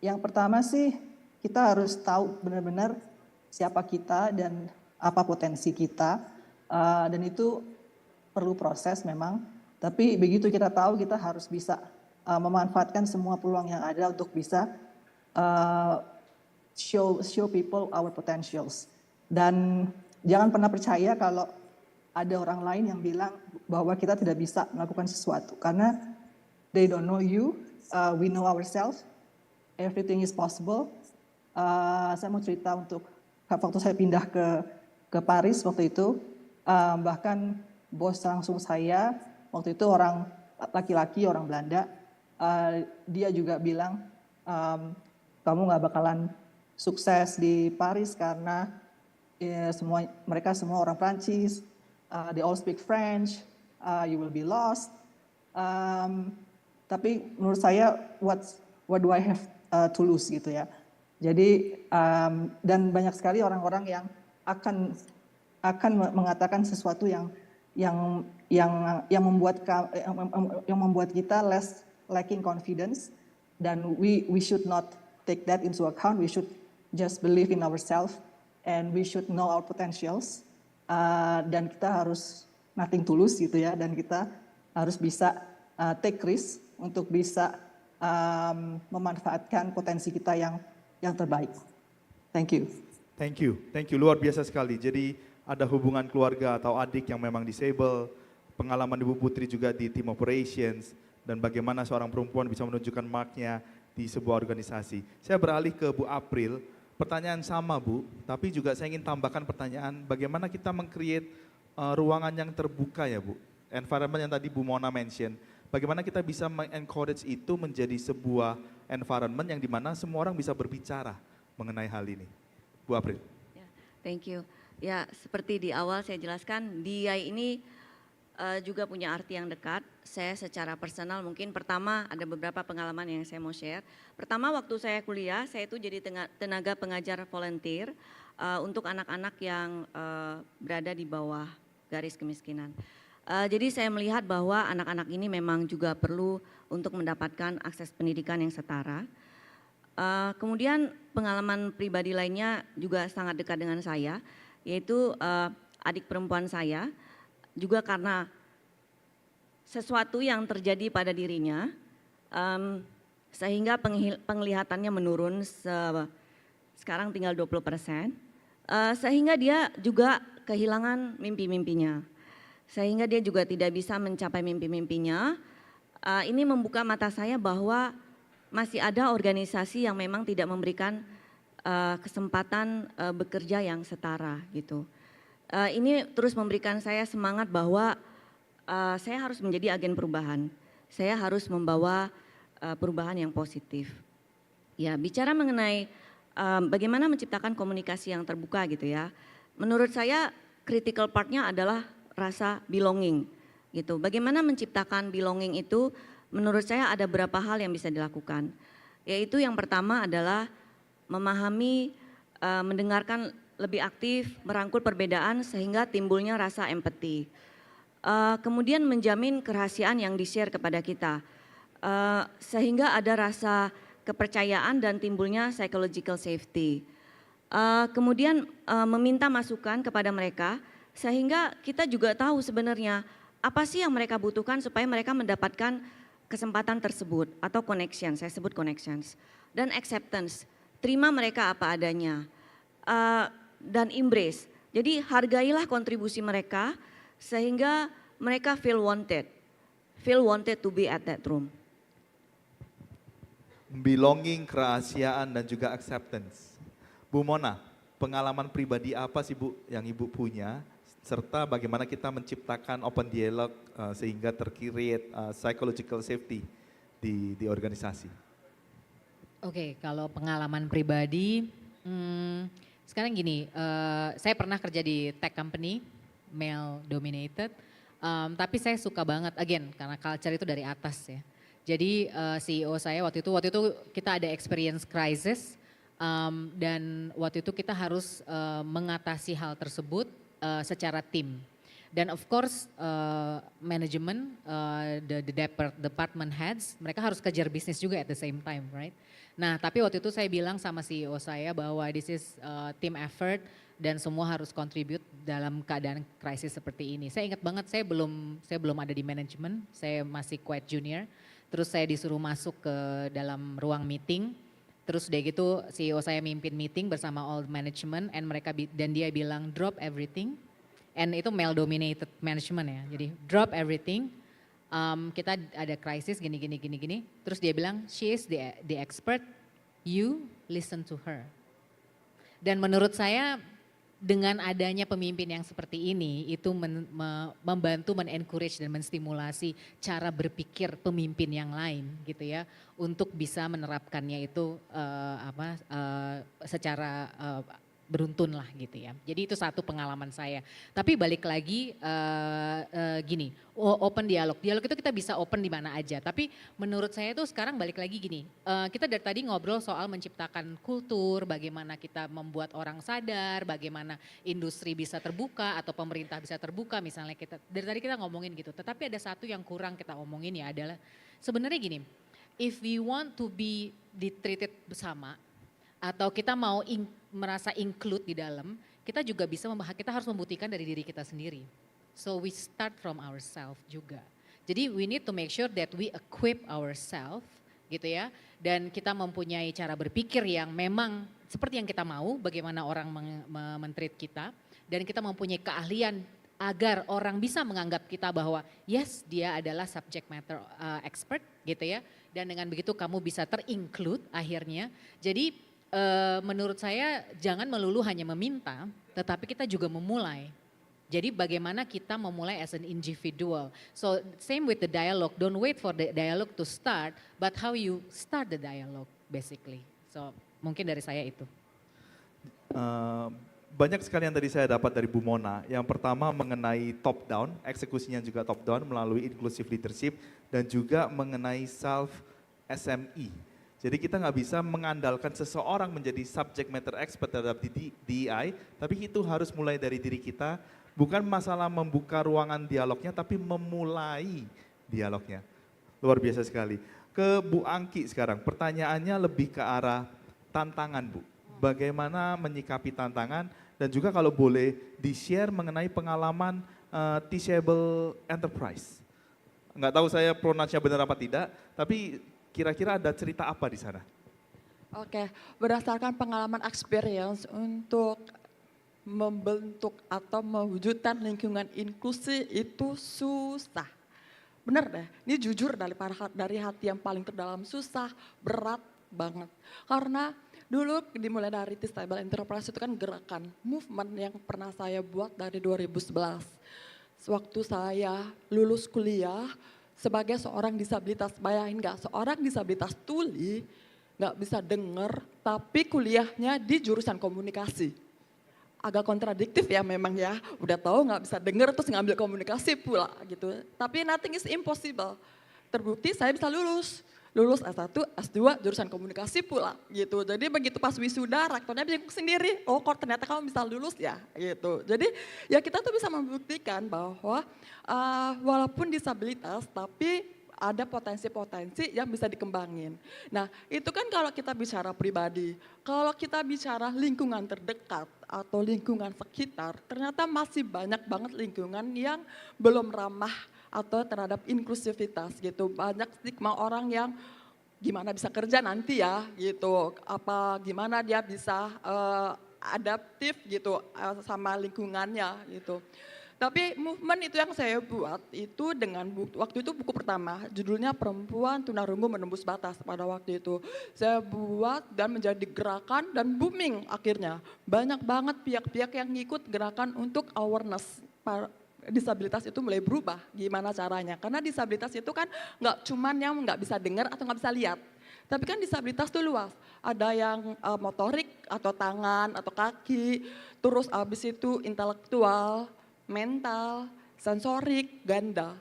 Yang pertama sih kita harus tahu benar-benar siapa kita dan apa potensi kita, dan itu perlu proses memang. Tapi begitu kita tahu, kita harus bisa memanfaatkan semua peluang yang ada untuk bisa show people our potentials. Dan jangan pernah percaya kalau ada orang lain yang bilang bahwa kita tidak bisa melakukan sesuatu, karena they don't know you, we know ourselves, everything is possible. Saya mau cerita untuk waktu saya pindah ke Paris waktu itu, bahkan bos langsung saya waktu itu orang laki-laki, orang Belanda, dia juga bilang, kamu nggak bakalan sukses di Paris karena mereka semua orang Prancis, they all speak French, you will be lost. Tapi menurut saya, what do I have to lose gitu ya. Jadi dan banyak sekali orang-orang yang akan mengatakan sesuatu yang membuat kita lacking confidence, dan we should not take that into account. We should just believe in ourselves and we should know our potentials, dan kita harus nothing to lose gitu ya, dan kita harus bisa take risk untuk bisa memanfaatkan potensi kita yang terbaik. Thank you. Thank you. Luar biasa sekali. Jadi ada hubungan keluarga atau adik yang memang disable, pengalaman Ibu Putri juga di team operations, dan bagaimana seorang perempuan bisa menunjukkan marknya di sebuah organisasi. Saya beralih ke Bu April, pertanyaan sama Bu, tapi juga saya ingin tambahkan pertanyaan, bagaimana kita meng-create ruangan yang terbuka ya Bu, environment yang tadi Bu Mona mention, bagaimana kita bisa men-encourage itu menjadi sebuah environment yang dimana semua orang bisa berbicara mengenai hal ini. Bu April. Thank you. Ya, seperti di awal saya jelaskan, DEI ini juga punya arti yang dekat. Saya secara personal mungkin pertama ada beberapa pengalaman yang saya mau share. Pertama, waktu saya kuliah, saya itu jadi tenaga pengajar volunteer untuk anak-anak yang berada di bawah garis kemiskinan. Jadi saya melihat bahwa anak-anak ini memang juga perlu untuk mendapatkan akses pendidikan yang setara. Kemudian pengalaman pribadi lainnya juga sangat dekat dengan saya, yaitu adik perempuan saya. juga karena sesuatu yang terjadi pada dirinya, sehingga penglihatannya menurun sekarang tinggal 20%, sehingga dia juga kehilangan mimpi-mimpinya, sehingga dia juga tidak bisa mencapai mimpi-mimpinya. Ini membuka mata saya bahwa masih ada organisasi yang memang tidak memberikan kesempatan bekerja yang setara gitu. Ini terus memberikan saya semangat bahwa saya harus menjadi agen perubahan. Saya harus membawa perubahan yang positif. Ya, bicara mengenai bagaimana menciptakan komunikasi yang terbuka gitu ya. Menurut saya critical part-nya adalah rasa belonging gitu. Bagaimana menciptakan belonging itu, menurut saya ada beberapa hal yang bisa dilakukan. Yaitu yang pertama adalah memahami, mendengarkan lebih aktif, merangkul perbedaan sehingga timbulnya rasa empati. Kemudian menjamin kerahasiaan yang di-share kepada kita, sehingga ada rasa kepercayaan dan timbulnya psychological safety. Kemudian meminta masukan kepada mereka, sehingga kita juga tahu sebenarnya apa sih yang mereka butuhkan supaya mereka mendapatkan kesempatan tersebut atau connection, saya sebut connections. Dan acceptance, terima mereka apa adanya, dan embrace. Jadi hargailah kontribusi mereka, sehingga mereka feel wanted to be at that room. Belonging, kerahasiaan dan juga acceptance. Bu Mona, pengalaman pribadi apa sih Bu yang Ibu punya, serta bagaimana kita menciptakan open dialogue sehingga tercreate psychological safety di organisasi? Oke, kalau pengalaman pribadi, sekarang gini, saya pernah kerja di tech company, male dominated, tapi saya suka banget, again karena culture itu dari atas ya. Jadi CEO saya waktu itu kita ada experience crisis, dan waktu itu kita harus mengatasi hal tersebut secara tim. Dan of course manajemen, the department heads, mereka harus kejar bisnis juga at the same time, right? Nah tapi waktu itu saya bilang sama CEO saya bahwa this is team effort dan semua harus contribute dalam keadaan krisis seperti ini. Saya ingat banget saya belum ada di manajemen, saya masih quite junior. Terus saya disuruh masuk ke dalam ruang meeting. Terus udah gitu CEO saya mimpin meeting bersama all management dan dia bilang drop everything. And itu male dominated management ya. Jadi drop everything. Kita ada krisis gini. Terus dia bilang she is the expert, you listen to her. Dan menurut saya dengan adanya pemimpin yang seperti ini itu membantu men-encourage dan menstimulasi cara berpikir pemimpin yang lain gitu ya untuk bisa menerapkannya itu secara beruntun lah gitu ya. Jadi itu satu pengalaman saya. Tapi balik lagi gini, open dialog. Dialog itu kita bisa open di mana aja. Tapi menurut saya tuh sekarang balik lagi gini, kita dari tadi ngobrol soal menciptakan kultur, bagaimana kita membuat orang sadar, bagaimana industri bisa terbuka atau pemerintah bisa terbuka misalnya kita. Dari tadi kita ngomongin gitu, tetapi ada satu yang kurang kita omongin ya adalah sebenarnya gini, if we want to be treated bersama, atau kita mau merasa include di dalam, kita juga kita harus membuktikan dari diri kita sendiri. So we start from ourselves juga. Jadi we need to make sure that we equip ourselves gitu ya. Dan kita mempunyai cara berpikir yang memang seperti yang kita mau, bagaimana orang men-treat kita. Dan kita mempunyai keahlian agar orang bisa menganggap kita bahwa yes dia adalah subject matter expert gitu ya. Dan dengan begitu kamu bisa ter-include akhirnya. Jadi menurut saya jangan melulu hanya meminta, tetapi kita juga memulai. Jadi bagaimana kita memulai as an individual. So same with the dialogue, don't wait for the dialogue to start, but how you start the dialogue basically. So mungkin dari saya itu. Banyak sekali yang tadi saya dapat dari Bu Mona. Yang pertama mengenai top down, eksekusinya juga top down melalui inclusive leadership dan juga mengenai self SME. Jadi kita nggak bisa mengandalkan seseorang menjadi subject matter expert terhadap DEI, tapi itu harus mulai dari diri kita, bukan masalah membuka ruangan dialognya, tapi memulai dialognya. Luar biasa sekali. Ke Bu Angki sekarang, pertanyaannya lebih ke arah tantangan Bu. Bagaimana menyikapi tantangan dan juga kalau boleh di-share mengenai pengalaman teachable enterprise. Nggak tahu saya pronounce-nya benar apa tidak, tapi kira-kira ada cerita apa di sana? Oke, berdasarkan pengalaman experience untuk membentuk atau mewujudkan lingkungan inklusi itu susah. Bener deh, ini jujur dari hati yang paling terdalam, susah, berat banget. Karena dulu dimulai dari Teachable Enterprise itu kan gerakan, movement yang pernah saya buat dari 2011. Waktu saya lulus kuliah sebagai seorang disabilitas, bayangin gak, seorang disabilitas tuli gak bisa denger tapi kuliahnya di jurusan komunikasi. Agak kontradiktif ya memang ya, udah tahu nggak bisa denger terus ngambil komunikasi pula gitu. Tapi nothing is impossible. Terbukti saya bisa lulus S1, S2 jurusan komunikasi pula gitu. Jadi begitu pas wisuda rektornya bingung sendiri, oh kok ternyata kamu bisa lulus ya gitu. Jadi ya kita tuh bisa membuktikan bahwa walaupun disabilitas tapi ada potensi-potensi yang bisa dikembangin. Nah itu kan kalau kita bicara pribadi, kalau kita bicara lingkungan terdekat atau lingkungan sekitar, ternyata masih banyak banget lingkungan yang belum ramah atau terhadap inklusivitas gitu. Banyak stigma orang yang gimana bisa kerja nanti ya gitu, apa gimana dia bisa adaptif gitu sama lingkungannya gitu. Tapi movement itu yang saya buat itu dengan waktu itu buku pertama, judulnya Perempuan Tunarungu Menembus Batas pada waktu itu. Saya buat dan menjadi gerakan dan booming akhirnya. Banyak banget pihak-pihak yang ngikut gerakan untuk awareness disabilitas itu mulai berubah, gimana caranya. Karena disabilitas itu kan nggak cuman yang nggak bisa dengar atau nggak bisa lihat. Tapi kan disabilitas itu luas, ada yang motorik atau tangan atau kaki, terus abis itu intelektual, mental, sensorik, ganda.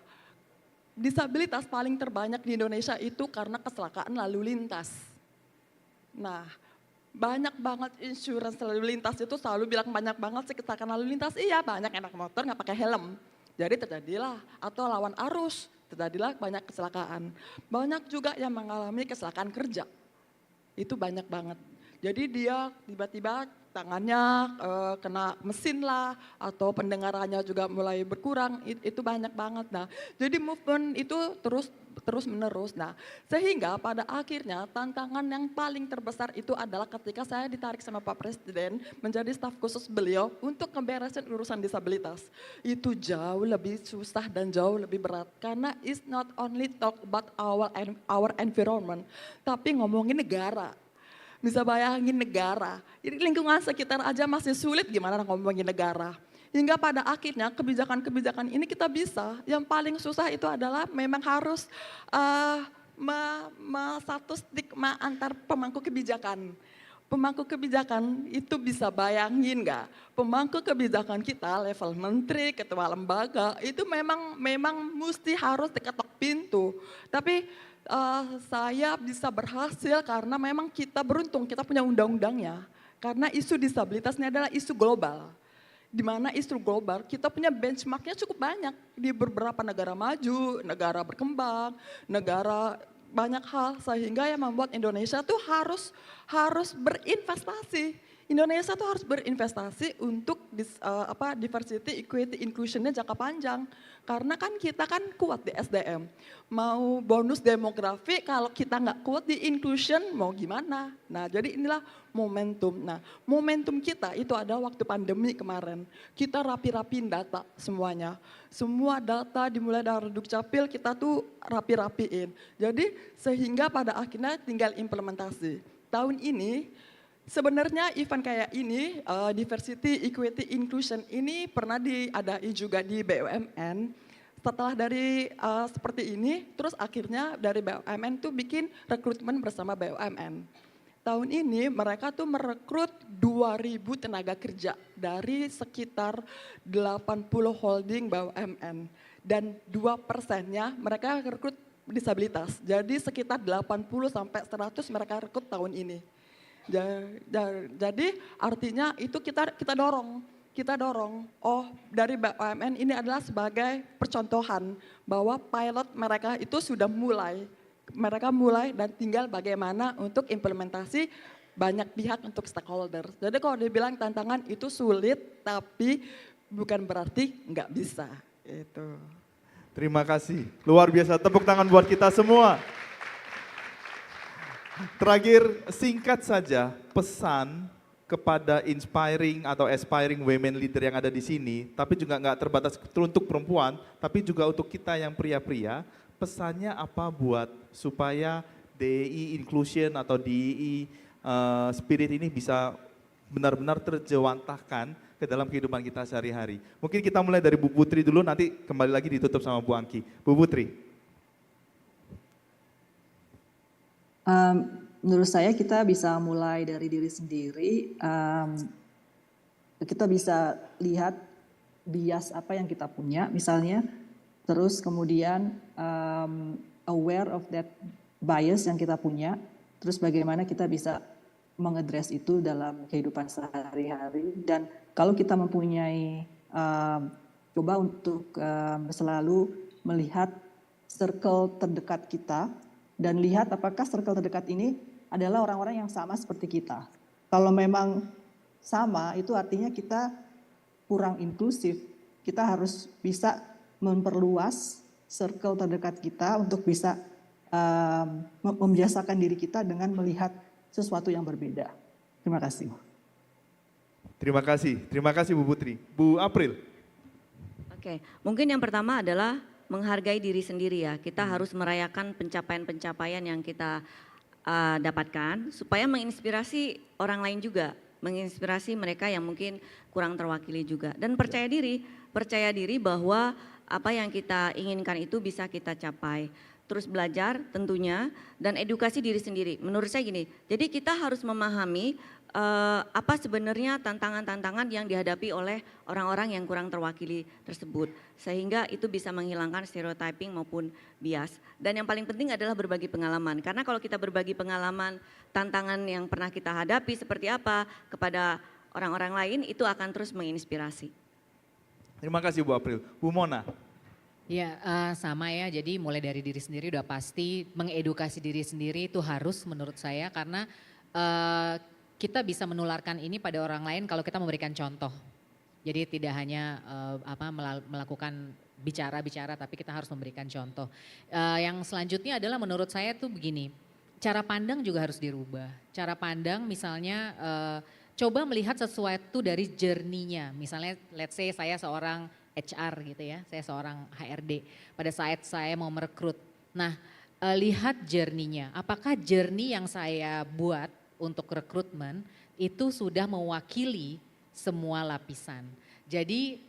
Disabilitas paling terbanyak di Indonesia itu karena kecelakaan lalu lintas. Nah, banyak banget insurance lalu lintas itu selalu bilang banyak banget sih kecelakaan lalu lintas. Iya, banyak anak motor nggak pakai helm. Jadi terjadilah, atau lawan arus, terjadilah banyak kecelakaan. Banyak juga yang mengalami kecelakaan kerja. Itu banyak banget. Jadi dia tiba-tiba tangannya kena mesin lah atau pendengarannya juga mulai berkurang, itu banyak banget. Nah, jadi movement itu terus menerus. Nah, sehingga pada akhirnya tantangan yang paling terbesar itu adalah ketika saya ditarik sama Pak Presiden menjadi staf khusus beliau untuk ngeberesin urusan disabilitas. Itu jauh lebih susah dan jauh lebih berat karena it's not only talk about our environment, tapi ngomongin negara. Bisa bayangin negara, jadi lingkungan sekitar aja masih sulit gimana ngomongin negara. Hingga pada akhirnya kebijakan-kebijakan ini kita bisa, yang paling susah itu adalah memang harus satu stigma antar pemangku kebijakan. Pemangku kebijakan itu bisa bayangin nggak? Pemangku kebijakan kita level menteri, ketua lembaga itu memang mesti harus diketok pintu. Tapi saya bisa berhasil karena memang kita beruntung, kita punya undang-undangnya. Karena isu disabilitas ini adalah isu global. Di mana isu global kita punya benchmarknya cukup banyak di beberapa negara maju, negara berkembang, negara banyak hal sehingga yang membuat Indonesia tuh harus berinvestasi. Indonesia tuh harus berinvestasi untuk diversity, equity, inclusion-nya jangka panjang. Karena kan kita kan kuat di SDM. Mau bonus demografi kalau kita nggak kuat di inclusion mau gimana. Nah jadi inilah momentum. Nah momentum kita itu ada waktu pandemi kemarin. Kita rapi-rapiin data semuanya. Semua data dimulai dari Dukcapil kita tuh rapi-rapiin. Jadi sehingga pada akhirnya tinggal implementasi. Tahun ini sebenarnya event kayak ini, diversity, equity, inclusion ini pernah diadai juga di BUMN. Setelah dari seperti ini, terus akhirnya dari BUMN tuh bikin rekrutmen bersama BUMN. Tahun ini mereka tuh merekrut 2.000 tenaga kerja dari sekitar 80 holding BUMN. Dan 2%-nya mereka rekrut disabilitas. Jadi sekitar 80 sampai 100 mereka rekrut tahun ini. Jadi artinya itu kita dorong. Oh dari BUMN ini adalah sebagai percontohan bahwa pilot mereka itu sudah mulai. Mereka mulai dan tinggal bagaimana untuk implementasi banyak pihak untuk stakeholder. Jadi kalau dibilang tantangan itu sulit tapi bukan berarti nggak bisa. Itu. Terima kasih, luar biasa. Tepuk tangan buat kita semua. Terakhir, singkat saja pesan kepada inspiring atau aspiring women leader yang ada di sini, tapi juga nggak terbatas untuk perempuan, tapi juga untuk kita yang pria-pria, pesannya apa buat supaya DEI inclusion atau DEI spirit ini bisa benar-benar terjewantahkan ke dalam kehidupan kita sehari-hari. Mungkin kita mulai dari Bu Putri dulu, nanti kembali lagi ditutup sama Bu Angki. Bu Putri. Menurut saya kita bisa mulai dari diri sendiri. Kita bisa lihat bias apa yang kita punya, misalnya. Terus kemudian aware of that bias yang kita punya. Terus bagaimana kita bisa mengadres itu dalam kehidupan sehari-hari. Dan kalau kita mempunyai, coba untuk selalu melihat circle terdekat kita dan lihat apakah circle terdekat ini adalah orang-orang yang sama seperti kita. Kalau memang sama, itu artinya kita kurang inklusif. Kita harus bisa memperluas circle terdekat kita untuk bisa membiasakan diri kita dengan melihat sesuatu yang berbeda. Terima kasih. Terima kasih Bu Putri. Bu April. Oke, mungkin yang pertama adalah menghargai diri sendiri ya. Kita harus merayakan pencapaian-pencapaian yang kita dapatkan supaya menginspirasi orang lain juga, menginspirasi mereka yang mungkin kurang terwakili juga. Dan percaya diri bahwa apa yang kita inginkan itu bisa kita capai. Terus belajar tentunya dan edukasi diri sendiri. Menurut saya gini, jadi kita harus memahami apa sebenarnya tantangan-tantangan yang dihadapi oleh orang-orang yang kurang terwakili tersebut. Sehingga itu bisa menghilangkan stereotyping maupun bias. Dan yang paling penting adalah berbagi pengalaman. Karena kalau kita berbagi pengalaman, tantangan yang pernah kita hadapi seperti apa kepada orang-orang lain, itu akan terus menginspirasi. Terima kasih Bu April. Bu Mona. Ya sama ya, jadi mulai dari diri sendiri udah pasti, mengedukasi diri sendiri itu harus menurut saya karena kita bisa menularkan ini pada orang lain kalau kita memberikan contoh. Jadi tidak hanya melakukan bicara-bicara tapi kita harus memberikan contoh. Yang selanjutnya adalah menurut saya tuh begini, cara pandang juga harus dirubah. Cara pandang misalnya coba melihat sesuatu dari journey-nya. Misalnya let's say saya seorang HR gitu ya, saya seorang HRD. Pada saat saya mau merekrut, nah lihat journey-nya. Apakah journey yang saya buat untuk rekrutmen itu sudah mewakili semua lapisan. Jadi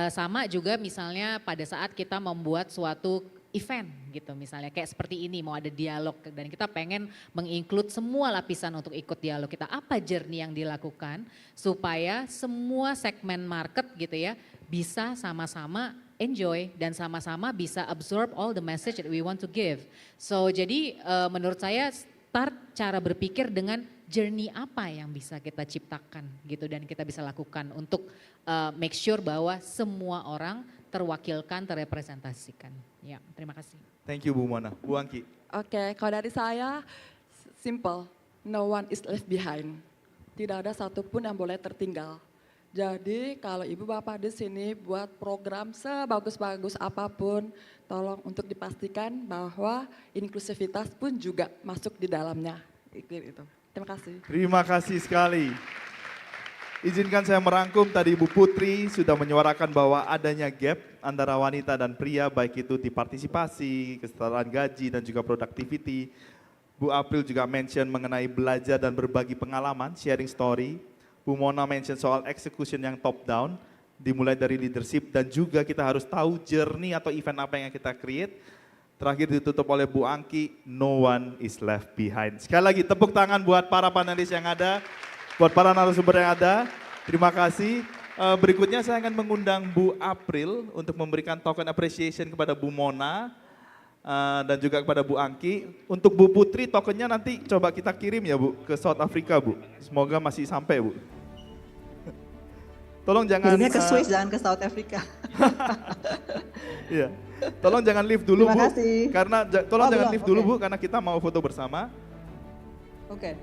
sama juga misalnya pada saat kita membuat suatu event gitu misalnya kayak seperti ini mau ada dialog dan kita pengen menginclude semua lapisan untuk ikut dialog kita. Apa journey yang dilakukan supaya semua segmen market gitu ya bisa sama-sama enjoy dan sama-sama bisa absorb all the message that we want to give. So jadi menurut saya start cara berpikir dengan journey apa yang bisa kita ciptakan gitu dan kita bisa lakukan untuk make sure bahwa semua orang terwakilkan, terrepresentasikan. Ya, terima kasih. Thank you Bu Mona. Bu Angki. Oke, kalau dari saya simple, no one is left behind. Tidak ada satupun yang boleh tertinggal. Jadi kalau ibu bapak di sini buat program sebagus-bagus apapun, tolong untuk dipastikan bahwa inklusivitas pun juga masuk di dalamnya. Itu. Terima kasih. Terima kasih sekali. Izinkan saya merangkum tadi Bu Putri sudah menyuarakan bahwa adanya gap antara wanita dan pria baik itu di partisipasi, kesetaraan gaji dan juga productivity. Bu April juga mention mengenai belajar dan berbagi pengalaman, sharing story. Bu Mona mention soal execution yang top down, dimulai dari leadership dan juga kita harus tahu journey atau event apa yang kita create. Terakhir ditutup oleh Bu Angki, no one is left behind. Sekali lagi tepuk tangan buat para panelis yang ada, buat para narasumber yang ada. Terima kasih. Berikutnya saya akan mengundang Bu April untuk memberikan token appreciation kepada Bu Mona dan juga kepada Bu Angki. Untuk Bu Putri tokennya nanti coba kita kirim ya Bu ke South Africa Bu. Semoga masih sampai Bu. Tolong jangan kirimnya ke Swiss, jangan ke South Africa. Iya. Tolong jangan live dulu Terima Bu. kasih. Karena tolong jangan belum, live dulu Bu karena kita mau foto bersama. Oke.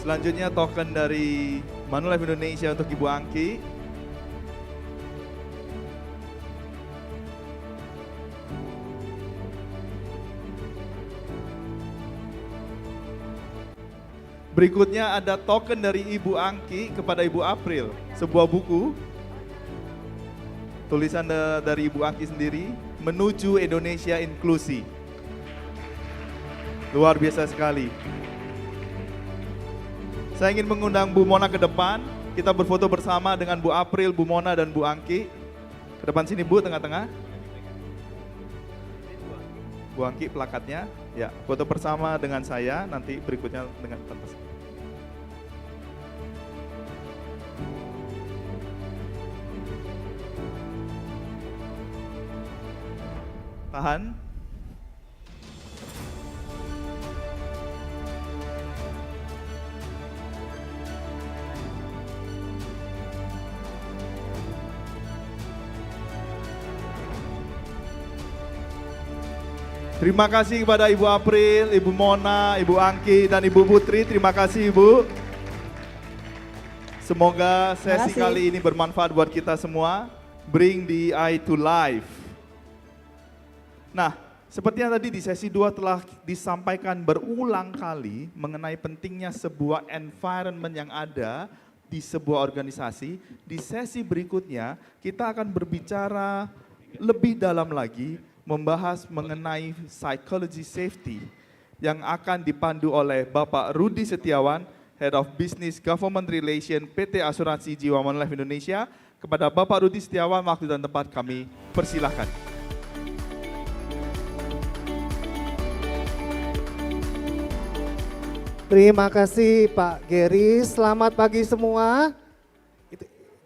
Selanjutnya token dari Manulife Indonesia untuk Ibu Angki. Berikutnya ada token dari Ibu Angki kepada Ibu April, sebuah buku. Tulisan dari Ibu Angki sendiri, menuju Indonesia inklusi. Luar biasa sekali. Saya ingin mengundang Bu Mona ke depan, kita berfoto bersama dengan Bu April, Bu Mona, dan Bu Angki. Ke depan sini Bu, tengah-tengah. Bu Angki plakatnya, ya foto bersama dengan saya, nanti berikutnya dengan Tante. Tahan. Terima kasih kepada Ibu April, Ibu Mona, Ibu Angki, dan Ibu Putri. Terima kasih Ibu. Semoga sesi kali ini bermanfaat buat kita semua. Bring DEI to life. Nah, seperti yang tadi di sesi 2 telah disampaikan berulang kali mengenai pentingnya sebuah environment yang ada di sebuah organisasi. Di sesi berikutnya kita akan berbicara lebih dalam lagi, membahas mengenai psychology safety yang akan dipandu oleh Bapak Rudi Setiawan, Head of Business Government Relation PT Asuransi Jiwa Manulife Indonesia. Kepada Bapak Rudi Setiawan, waktu dan tempat kami persilahkan. Terima kasih Pak Gary, selamat pagi semua.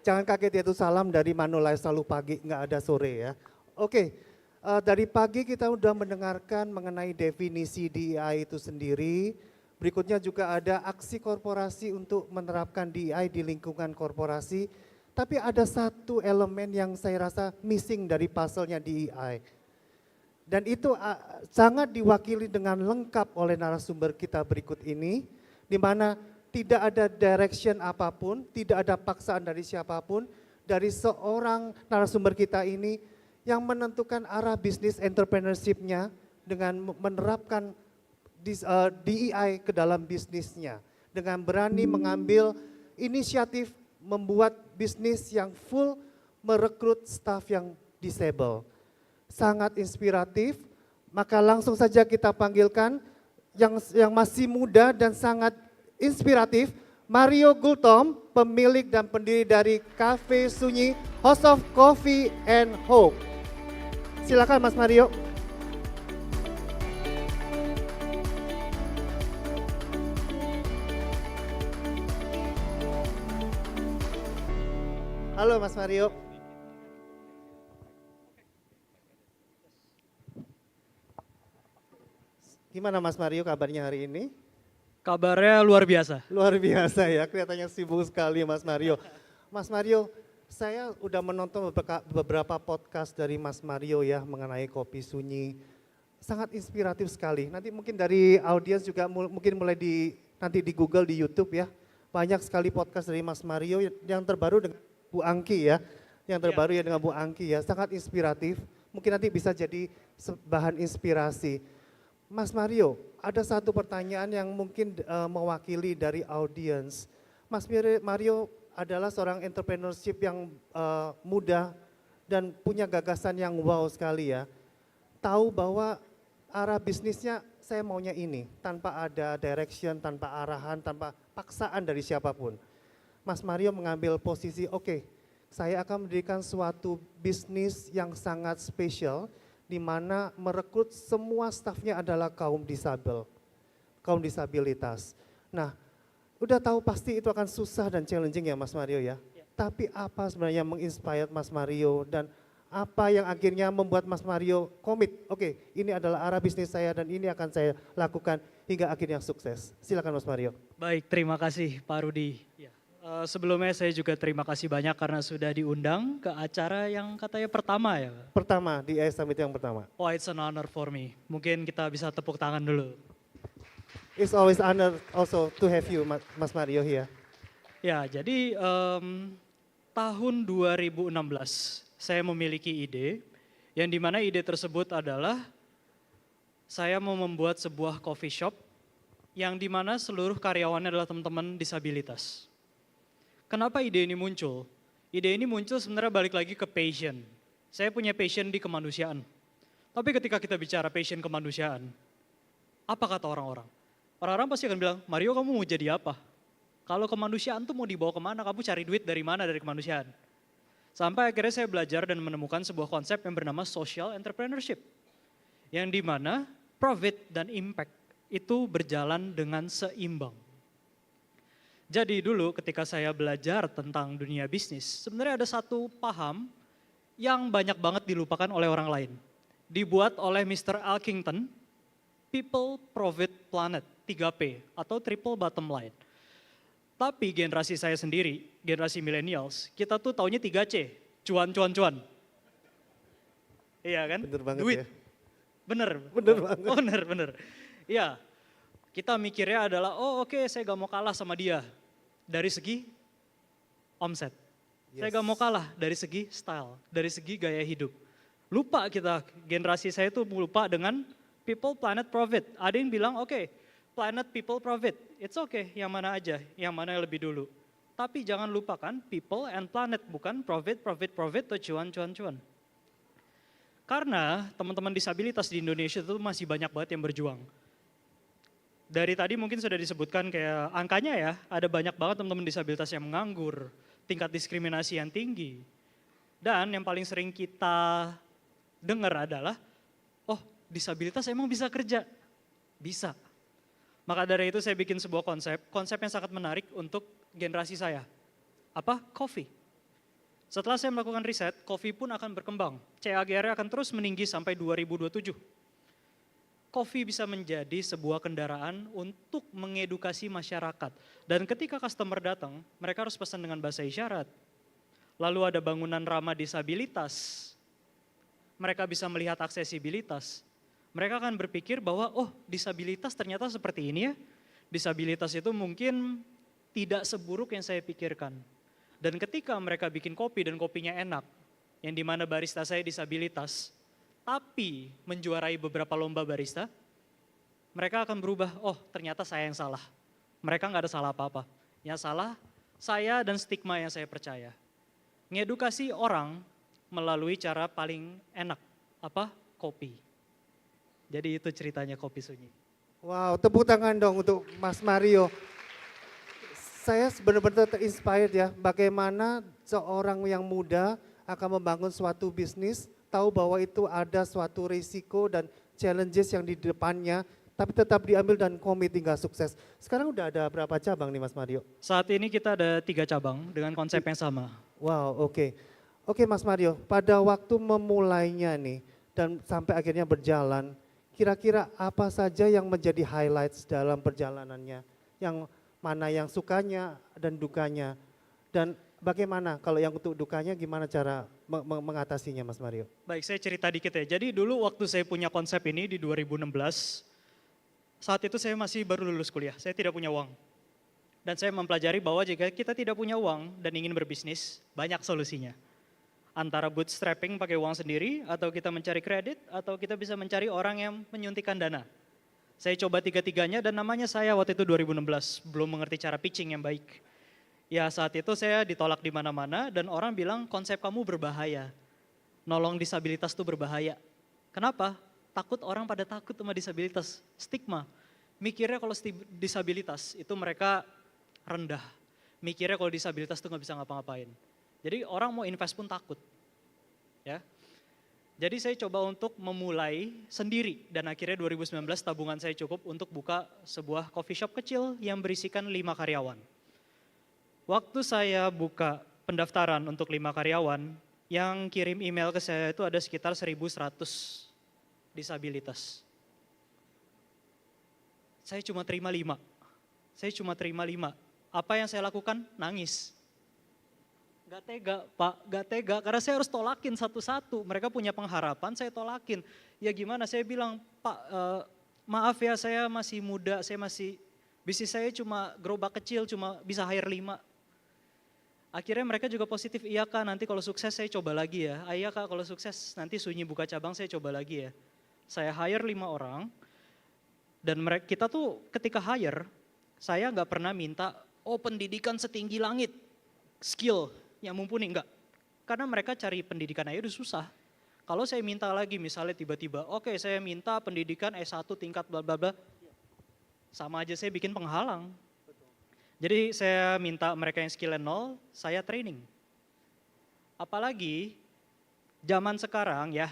Jangan kaget, yaitu salam dari Manulife, selalu pagi, nggak ada sore ya. Oke, dari pagi kita udah mendengarkan mengenai definisi DEI itu sendiri. Berikutnya juga ada aksi korporasi untuk menerapkan DEI di lingkungan korporasi. Tapi ada satu elemen yang saya rasa missing dari puzzle-nya DEI. Dan itu sangat diwakili dengan lengkap oleh narasumber kita berikut ini, di mana tidak ada direction apapun, tidak ada paksaan dari siapapun, dari seorang narasumber kita ini yang menentukan arah bisnis entrepreneurship-nya dengan menerapkan DEI ke dalam bisnisnya, dengan berani mengambil inisiatif membuat bisnis yang full merekrut staf yang disable. Sangat inspiratif, maka langsung saja kita panggilkan yang masih muda dan sangat inspiratif, Mario Gultom, pemilik dan pendiri dari Cafe Sunyi, House of Coffee and Hope. Silakan Mas Mario. Halo Mas Mario. Gimana Mas Mario kabarnya hari ini? Kabarnya luar biasa. Luar biasa ya, kelihatannya sibuk sekali Mas Mario. Mas Mario, saya udah menonton beberapa podcast dari Mas Mario ya mengenai kopi sunyi. Sangat inspiratif sekali. Nanti mungkin dari audiens juga mungkin mulai nanti di Google, di YouTube ya. Banyak sekali podcast dari Mas Mario, yang terbaru dengan Bu Angki ya. Yang terbaru ya dengan Bu Angki ya, sangat inspiratif. Mungkin nanti bisa jadi bahan inspirasi. Mas Mario, ada satu pertanyaan yang mungkin mewakili dari audiens. Mas Mario adalah seorang entrepreneurship yang muda dan punya gagasan yang wow sekali ya. Tahu bahwa arah bisnisnya saya maunya ini, tanpa ada direction, tanpa arahan, tanpa paksaan dari siapapun. Mas Mario mengambil posisi, oke, saya akan mendirikan suatu bisnis yang sangat spesial, di mana merekrut semua stafnya adalah kaum disabel, kaum disabilitas. Nah, udah tahu pasti itu akan susah dan challenging ya Mas Mario ya. Tapi apa sebenarnya yang menginspire Mas Mario dan apa yang akhirnya membuat Mas Mario komit, oke, ini adalah arah bisnis saya dan ini akan saya lakukan hingga akhirnya sukses. Silakan Mas Mario. Baik, terima kasih Pak Rudi. Sebelumnya saya juga terima kasih banyak karena sudah diundang ke acara yang katanya pertama ya. Pertama, DEI Summit yang pertama. Oh, it's an honor for me. Mungkin kita bisa tepuk tangan dulu. It's always honor also to have you, Mas Mario here. Ya, jadi tahun 2016 saya memiliki ide yang dimana ide tersebut adalah saya mau membuat sebuah coffee shop yang dimana seluruh karyawannya adalah teman-teman disabilitas. Kenapa ide ini muncul? Ide ini muncul sebenarnya balik lagi ke passion. Saya punya passion di kemanusiaan. Tapi ketika kita bicara passion kemanusiaan, apa kata orang-orang? Orang-orang pasti akan bilang, Mario kamu mau jadi apa? Kalau kemanusiaan tuh mau dibawa kemana? Kamu cari duit dari mana dari kemanusiaan? Sampai akhirnya saya belajar dan menemukan sebuah konsep yang bernama social entrepreneurship. Yang dimana profit dan impact itu berjalan dengan seimbang. Jadi dulu ketika saya belajar tentang dunia bisnis, sebenarnya ada satu paham yang banyak banget dilupakan oleh orang lain. Dibuat oleh Mr. Elkington, People, Profit, Planet, 3P atau Triple Bottom Line. Tapi generasi saya sendiri, generasi millennials, kita tuh taunya 3C, cuan, cuan, cuan. Iya kan? Bener banget Duit. ya. Bener. Bener banget. Oh, bener. Iya, kita mikirnya adalah, oh oke, saya gak mau kalah sama dia. Dari segi omset. Saya gak mau kalah dari segi style, dari segi gaya hidup. Lupa kita, generasi saya tuh lupa dengan people, planet, profit. Ada yang bilang, oke, planet, people, profit. It's okay, yang mana aja, yang mana yang lebih dulu. Tapi jangan lupakan people and planet, bukan profit, profit, profit, atau cuan, cuan, cuan. Karena teman-teman disabilitas di Indonesia itu masih banyak banget yang berjuang. Dari tadi mungkin sudah disebutkan kayak angkanya ya, ada banyak banget teman-teman disabilitas yang menganggur, tingkat diskriminasi yang tinggi. Dan yang paling sering kita dengar adalah, oh disabilitas emang bisa kerja? Bisa. Maka dari itu saya bikin sebuah konsep yang sangat menarik untuk generasi saya. Apa? Coffee. Setelah saya melakukan riset, coffee pun akan berkembang. CAGR akan terus meninggi sampai 2027. Coffee bisa menjadi sebuah kendaraan untuk mengedukasi masyarakat. Dan ketika customer datang, mereka harus pesan dengan bahasa isyarat. Lalu ada bangunan ramah disabilitas. Mereka bisa melihat aksesibilitas. Mereka akan berpikir bahwa, oh disabilitas ternyata seperti ini ya. Disabilitas itu mungkin tidak seburuk yang saya pikirkan. Dan ketika mereka bikin kopi dan kopinya enak, yang dimana barista saya disabilitas, tapi menjuarai beberapa lomba barista, mereka akan berubah, oh ternyata saya yang salah. Mereka nggak ada salah apa-apa. Yang salah, saya dan stigma yang saya percaya. Ngedukasi orang melalui cara paling enak, apa? Kopi. Jadi itu ceritanya Kopi Sunyi. Wow, tepuk tangan dong untuk Mas Mario. Saya benar-benar terinspired ya, bagaimana seorang yang muda akan membangun suatu bisnis, tahu bahwa itu ada suatu risiko dan challenges yang di depannya, tapi tetap diambil dan komit hingga sukses. Sekarang udah ada berapa cabang nih Mas Mario? Saat ini kita ada 3 cabang dengan konsep yang sama. Wow, oke. Oke Mas Mario, pada waktu memulainya nih dan sampai akhirnya berjalan, kira-kira apa saja yang menjadi highlights dalam perjalanannya? Yang mana yang sukanya dan dukanya? Dan bagaimana kalau yang untuk dukanya gimana cara mengatasinya Mas Mario? Baik, saya cerita dikit ya. Jadi dulu waktu saya punya konsep ini di 2016, saat itu saya masih baru lulus kuliah, saya tidak punya uang. Dan saya mempelajari bahwa jika kita tidak punya uang dan ingin berbisnis, banyak solusinya. Antara bootstrapping pakai uang sendiri, atau kita mencari kredit, atau kita bisa mencari orang yang menyuntikkan dana. Saya coba 3-tiganya dan namanya saya waktu itu 2016, belum mengerti cara pitching yang baik. Ya saat itu saya ditolak di mana-mana dan orang bilang konsep kamu berbahaya. Nolong disabilitas itu berbahaya. Kenapa? Takut orang pada takut sama disabilitas, stigma. Mikirnya kalau disabilitas itu mereka rendah. Mikirnya kalau disabilitas itu nggak bisa ngapa-ngapain. Jadi orang mau invest pun takut. Ya. Jadi saya coba untuk memulai sendiri dan akhirnya 2019 tabungan saya cukup untuk buka sebuah coffee shop kecil yang berisikan 5 karyawan. Waktu saya buka pendaftaran untuk 5 karyawan, yang kirim email ke saya itu ada sekitar 1.100 disabilitas. Saya cuma terima 5. Apa yang saya lakukan? Nangis. Gak tega Pak, gak tega karena saya harus tolakin satu-satu. Mereka punya pengharapan, saya tolakin. Ya gimana, saya bilang Pak maaf ya saya masih muda, bisnis saya cuma gerobak kecil, cuma bisa hire 5. Akhirnya mereka juga positif, iya Kak nanti kalau sukses saya coba lagi ya. Iya Kak kalau sukses nanti Sunyi buka cabang saya coba lagi ya. Saya hire 5 orang dan kita tuh ketika hire, saya nggak pernah minta, oh pendidikan setinggi langit, skill yang mumpuni, enggak. Karena mereka cari pendidikan aja udah susah. Kalau saya minta lagi misalnya tiba-tiba, oke saya minta pendidikan S1 tingkat bla bla bla, sama aja saya bikin penghalang. Jadi saya minta mereka yang skillnya 0, saya training. Apalagi zaman sekarang ya,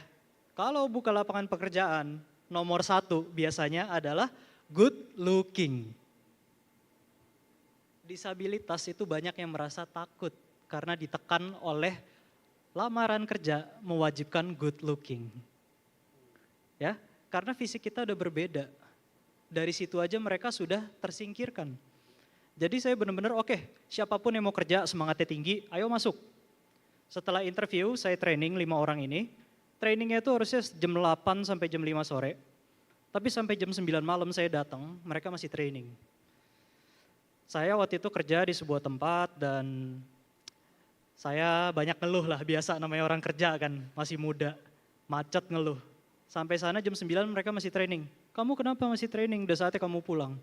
kalau buka lapangan pekerjaan, nomor 1 biasanya adalah good looking. Disabilitas itu banyak yang merasa takut karena ditekan oleh lamaran kerja mewajibkan good looking. Ya, karena fisik kita udah berbeda. Dari situ aja mereka sudah tersingkirkan. Jadi saya benar-benar oke, siapapun yang mau kerja semangatnya tinggi, ayo masuk. Setelah interview saya training 5 orang ini, trainingnya itu harusnya jam 8 sampai jam 5 sore. Tapi sampai jam 9 malam saya datang, mereka masih training. Saya waktu itu kerja di sebuah tempat dan saya banyak ngeluh lah, biasa namanya orang kerja kan, masih muda, macet ngeluh. Sampai sana jam 9 mereka masih training. Kamu kenapa masih training? Udah saatnya kamu pulang.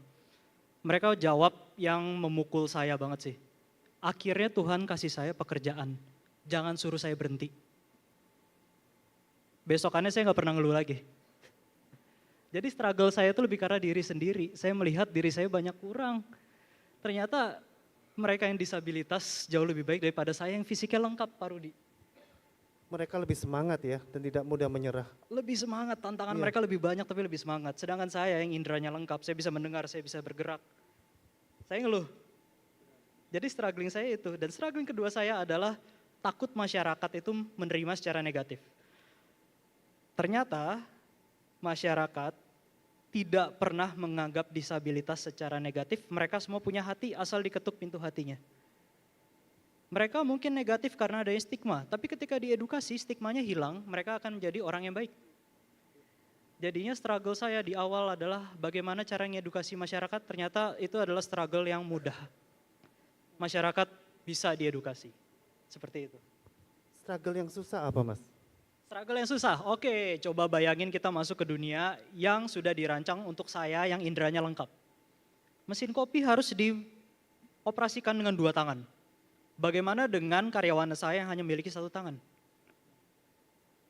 Mereka jawab yang memukul saya banget sih. Akhirnya Tuhan kasih saya pekerjaan, jangan suruh saya berhenti. Besokannya saya nggak pernah ngeluh lagi. Jadi struggle saya itu lebih karena diri sendiri. Saya melihat diri saya banyak kurang. Ternyata mereka yang disabilitas jauh lebih baik daripada saya yang fisiknya lengkap, Pak Rudi. Mereka lebih semangat ya dan tidak mudah menyerah. Lebih semangat, tantangan mereka lebih banyak tapi lebih semangat. Sedangkan saya yang inderanya lengkap, saya bisa mendengar, saya bisa bergerak. Saya ngeluh. Jadi struggling saya itu. Dan struggling kedua saya adalah takut masyarakat itu menerima secara negatif. Ternyata masyarakat tidak pernah menganggap disabilitas secara negatif. Mereka semua punya hati asal diketuk pintu hatinya. Mereka mungkin negatif karena adanya stigma, tapi ketika diedukasi stigmanya hilang, mereka akan menjadi orang yang baik. Jadinya struggle saya di awal adalah bagaimana cara mengedukasi masyarakat, ternyata itu adalah struggle yang mudah. Masyarakat bisa diedukasi, seperti itu. Struggle yang susah apa Mas? Struggle yang susah, oke coba bayangin kita masuk ke dunia yang sudah dirancang untuk saya yang inderanya lengkap. Mesin kopi harus dioperasikan dengan 2 tangan. Bagaimana dengan karyawan saya yang hanya memiliki 1 tangan?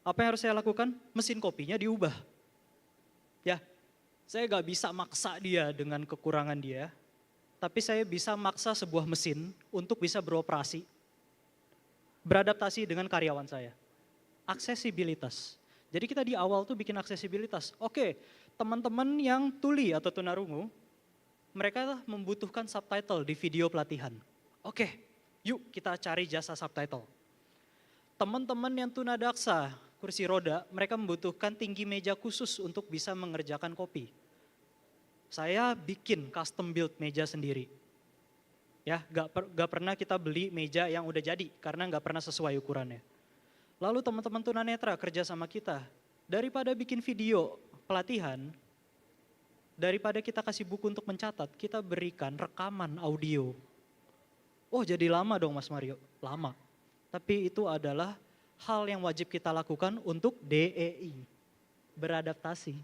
Apa yang harus saya lakukan? Mesin kopinya diubah. Ya, saya gak bisa maksa dia dengan kekurangan dia, tapi saya bisa maksa sebuah mesin untuk bisa beroperasi, beradaptasi dengan karyawan saya. Aksesibilitas. Jadi kita di awal tuh bikin aksesibilitas. Oke, teman-teman yang tuli atau tunarungu, mereka membutuhkan subtitle di video pelatihan. Oke, yuk kita cari jasa subtitle. Teman-teman yang tunadaksa, kursi roda, mereka membutuhkan tinggi meja khusus untuk bisa mengerjakan kopi. Saya bikin custom build meja sendiri. Ya, gak pernah kita beli meja yang udah jadi karena gak pernah sesuai ukurannya. Lalu teman-teman tunanetra kerja sama kita, daripada bikin video pelatihan, daripada kita kasih buku untuk mencatat, kita berikan rekaman audio. Oh jadi lama dong Mas Mario, lama. Tapi itu adalah hal yang wajib kita lakukan untuk DEI, beradaptasi.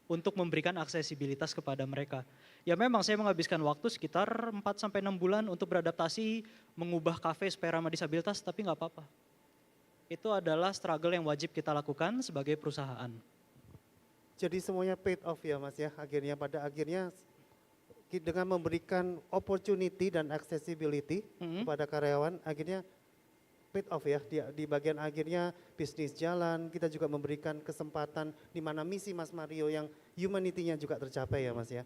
Untuk memberikan aksesibilitas kepada mereka. Ya memang saya menghabiskan waktu sekitar 4-6 bulan untuk beradaptasi, mengubah kafe supaya ramah disabilitas, tapi nggak apa-apa. Itu adalah struggle yang wajib kita lakukan sebagai perusahaan. Jadi semuanya paid off ya Mas ya, akhirnya pada akhirnya dengan memberikan opportunity dan accessibility kepada karyawan, akhirnya paid off ya, di bagian akhirnya bisnis jalan, kita juga memberikan kesempatan di mana misi Mas Mario yang humanity-nya juga tercapai ya Mas ya.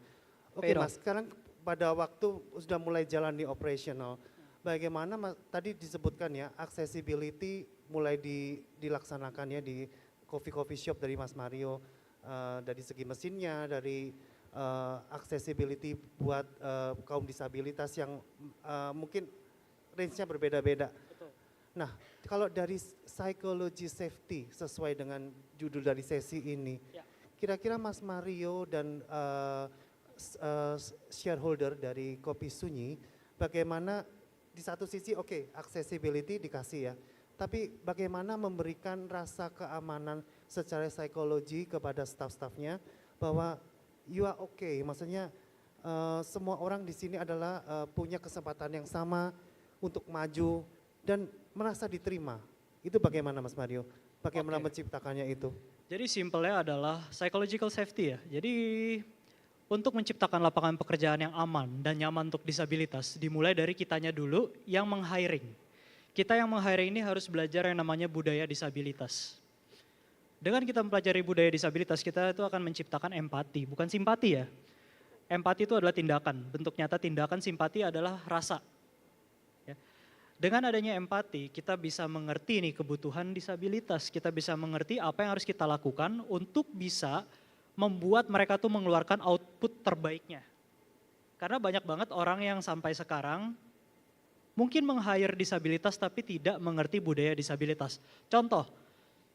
Oke Mas, sekarang pada waktu sudah mulai jalan di operational, bagaimana Mas, tadi disebutkan ya accessibility mulai dilaksanakan ya di coffee shop dari Mas Mario, dari segi mesinnya, dari accessibility buat kaum disabilitas yang mungkin range-nya berbeda-beda. Nah, kalau dari psychology safety sesuai dengan judul dari sesi ini, kira-kira Mas Mario dan shareholder dari Kopi Sunyi, bagaimana di satu sisi oke, accessibility dikasih ya, tapi bagaimana memberikan rasa keamanan secara psikologi kepada staff-staffnya bahwa you are okay, maksudnya semua orang di sini adalah punya kesempatan yang sama untuk maju dan merasa diterima. Itu bagaimana Mas Mario? Bagaimana menciptakannya itu? Jadi simpelnya adalah psychological safety ya. Jadi untuk menciptakan lapangan pekerjaan yang aman dan nyaman untuk disabilitas dimulai dari kitanya dulu yang meng-hiring. Kita yang meng-hiring ini harus belajar yang namanya budaya disabilitas. Dengan kita mempelajari budaya disabilitas, kita itu akan menciptakan empati, bukan simpati ya. Empati itu adalah tindakan, bentuk nyata tindakan, simpati adalah rasa. Ya. Dengan adanya empati, kita bisa mengerti nih kebutuhan disabilitas, kita bisa mengerti apa yang harus kita lakukan untuk bisa membuat mereka tuh mengeluarkan output terbaiknya. Karena banyak banget orang yang sampai sekarang mungkin meng-hire disabilitas tapi tidak mengerti budaya disabilitas. Contoh,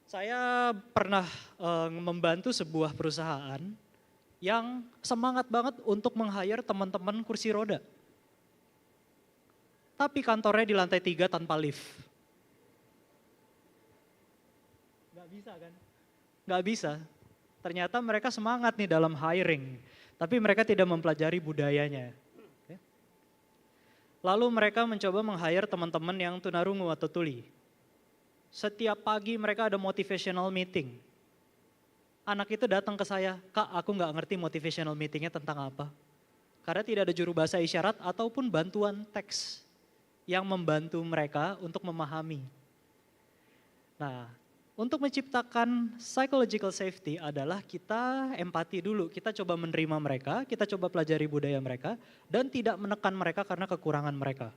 saya pernah membantu sebuah perusahaan yang semangat banget untuk meng-hire teman-teman kursi roda. Tapi kantornya di lantai 3 tanpa lift. Gak bisa kan? Gak bisa. Ternyata mereka semangat nih dalam hiring, tapi mereka tidak mempelajari budayanya. Lalu mereka mencoba meng-hire teman-teman yang tunarungu atau tuli. Setiap pagi mereka ada motivational meeting. Anak itu datang ke saya, Kak aku nggak ngerti motivational meetingnya tentang apa. Karena tidak ada juru bahasa isyarat ataupun bantuan teks yang membantu mereka untuk memahami. Nah, untuk menciptakan psychological safety adalah kita empati dulu, kita coba menerima mereka, kita coba pelajari budaya mereka, dan tidak menekan mereka karena kekurangan mereka.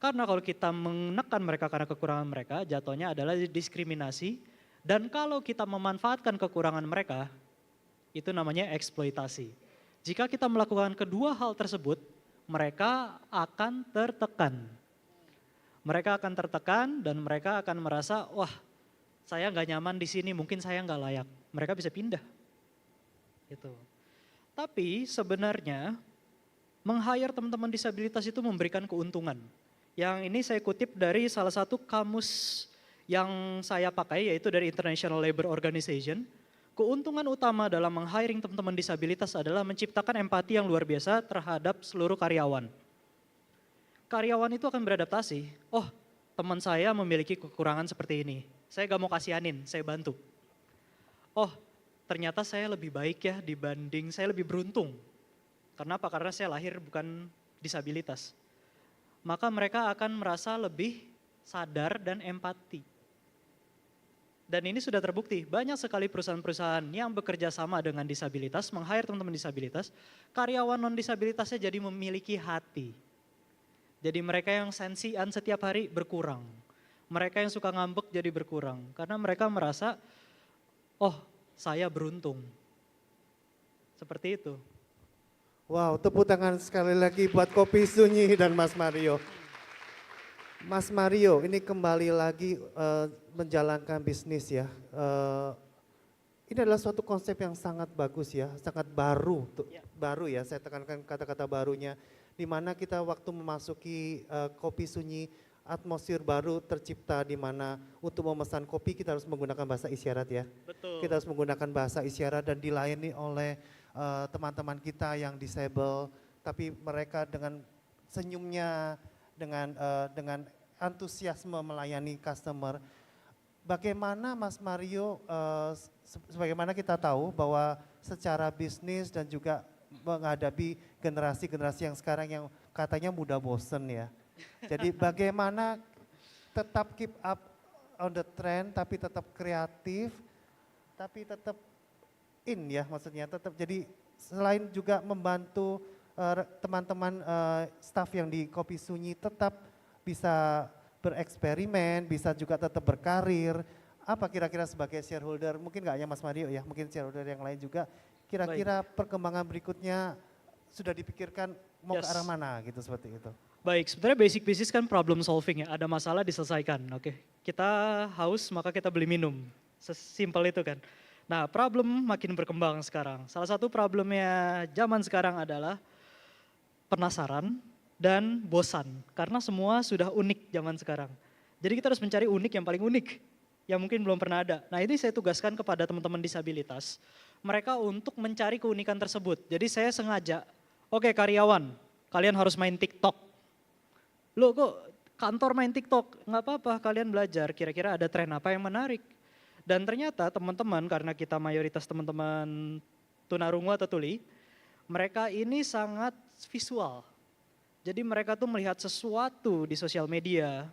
Karena kalau kita menekan mereka karena kekurangan mereka, jatuhnya adalah diskriminasi, dan kalau kita memanfaatkan kekurangan mereka, itu namanya eksploitasi. Jika kita melakukan kedua hal tersebut, mereka akan tertekan. Mereka akan tertekan dan mereka akan merasa, wah saya nggak nyaman di sini, mungkin saya nggak layak. Mereka bisa pindah. Gitu. Tapi sebenarnya meng-hire teman-teman disabilitas itu memberikan keuntungan. Yang ini saya kutip dari salah satu kamus yang saya pakai yaitu dari International Labour Organization. Keuntungan utama dalam meng-hiring teman-teman disabilitas adalah menciptakan empati yang luar biasa terhadap seluruh karyawan. Karyawan itu akan beradaptasi, oh teman saya memiliki kekurangan seperti ini, saya gak mau kasihanin, saya bantu. Oh ternyata saya lebih baik ya dibanding, saya lebih beruntung. Kenapa? Karena saya lahir bukan disabilitas. Maka mereka akan merasa lebih sadar dan empati. Dan ini sudah terbukti, banyak sekali perusahaan-perusahaan yang bekerja sama dengan disabilitas, meng-hire teman-teman disabilitas, karyawan non-disabilitasnya jadi memiliki hati. Jadi mereka yang sensian setiap hari berkurang. Mereka yang suka ngambek jadi berkurang. Karena mereka merasa, oh saya beruntung. Seperti itu. Wow, tepuk tangan sekali lagi buat Kopi Sunyi dan Mas Mario. Mas Mario, ini kembali lagi menjalankan bisnis ya. Ini adalah suatu konsep yang sangat bagus ya, sangat baru, baru ya. Saya tekankan kata-kata barunya, di mana kita waktu memasuki Kopi Sunyi, atmosfer baru tercipta di mana untuk memesan kopi kita harus menggunakan bahasa isyarat ya. Betul. Kita harus menggunakan bahasa isyarat dan dilayani oleh teman-teman kita yang disable, tapi mereka dengan senyumnya, dengan antusiasme melayani customer. Bagaimana Mas Mario, sebagaimana kita tahu bahwa secara bisnis dan juga menghadapi generasi-generasi yang sekarang yang katanya mudah bosen ya. Jadi bagaimana tetap keep up on the trend tapi tetap kreatif, tapi tetap in ya maksudnya, tetap jadi selain juga membantu teman-teman staff yang di Kopi Sunyi tetap bisa bereksperimen, bisa juga tetap berkarir. Apa kira-kira sebagai shareholder, mungkin gak hanya Mas Mario ya, mungkin shareholder yang lain juga, kira-kira perkembangan berikutnya sudah dipikirkan mau ke arah mana gitu, seperti itu. Baik, sebenarnya basic business kan problem solving ya, ada masalah diselesaikan, oke. Kita haus maka kita beli minum, sesimpel itu kan. Nah, problem makin berkembang sekarang. Salah satu problemnya zaman sekarang adalah penasaran dan bosan. Karena semua sudah unik zaman sekarang. Jadi kita harus mencari unik yang paling unik, yang mungkin belum pernah ada. Nah, ini saya tugaskan kepada teman-teman disabilitas, mereka untuk mencari keunikan tersebut. Jadi saya sengaja, oke karyawan, kalian harus main TikTok. Loh kok kantor main TikTok? Nggak apa-apa, kalian belajar kira-kira ada tren apa yang menarik. Dan ternyata teman-teman, karena kita mayoritas teman-teman tunarungu atau tuli, mereka ini sangat visual. Jadi mereka tuh melihat sesuatu di sosial media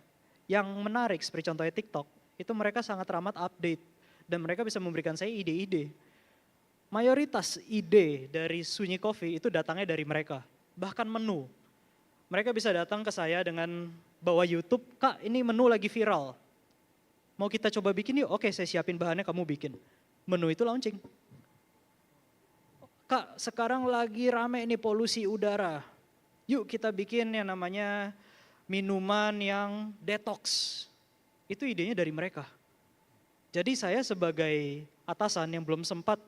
yang menarik, seperti contohnya TikTok, itu mereka sangat ramah update. Dan mereka bisa memberikan saya ide-ide. Mayoritas ide dari Sunyi Coffee itu datangnya dari mereka. Bahkan menu. Mereka bisa datang ke saya dengan bawa YouTube, Kak ini menu lagi viral. Mau kita coba bikin yuk? Oke saya siapin bahannya, kamu bikin. Menu itu launching. Kak sekarang lagi rame ini polusi udara. Yuk kita bikin yang namanya minuman yang detox. Itu idenya dari mereka. Jadi saya sebagai atasan yang belum sempat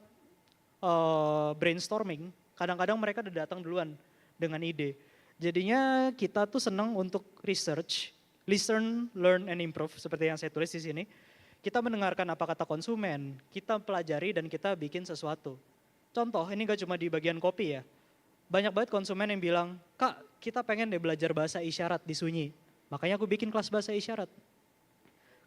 brainstorming, kadang-kadang mereka udah datang duluan dengan ide. Jadinya kita tuh senang untuk research, listen, learn, and improve seperti yang saya tulis di sini. Kita mendengarkan apa kata konsumen, kita pelajari dan kita bikin sesuatu. Contoh, ini gak cuma di bagian kopi ya. Banyak banget konsumen yang bilang, Kak kita pengen deh belajar bahasa isyarat di Sunyi. Makanya aku bikin kelas bahasa isyarat.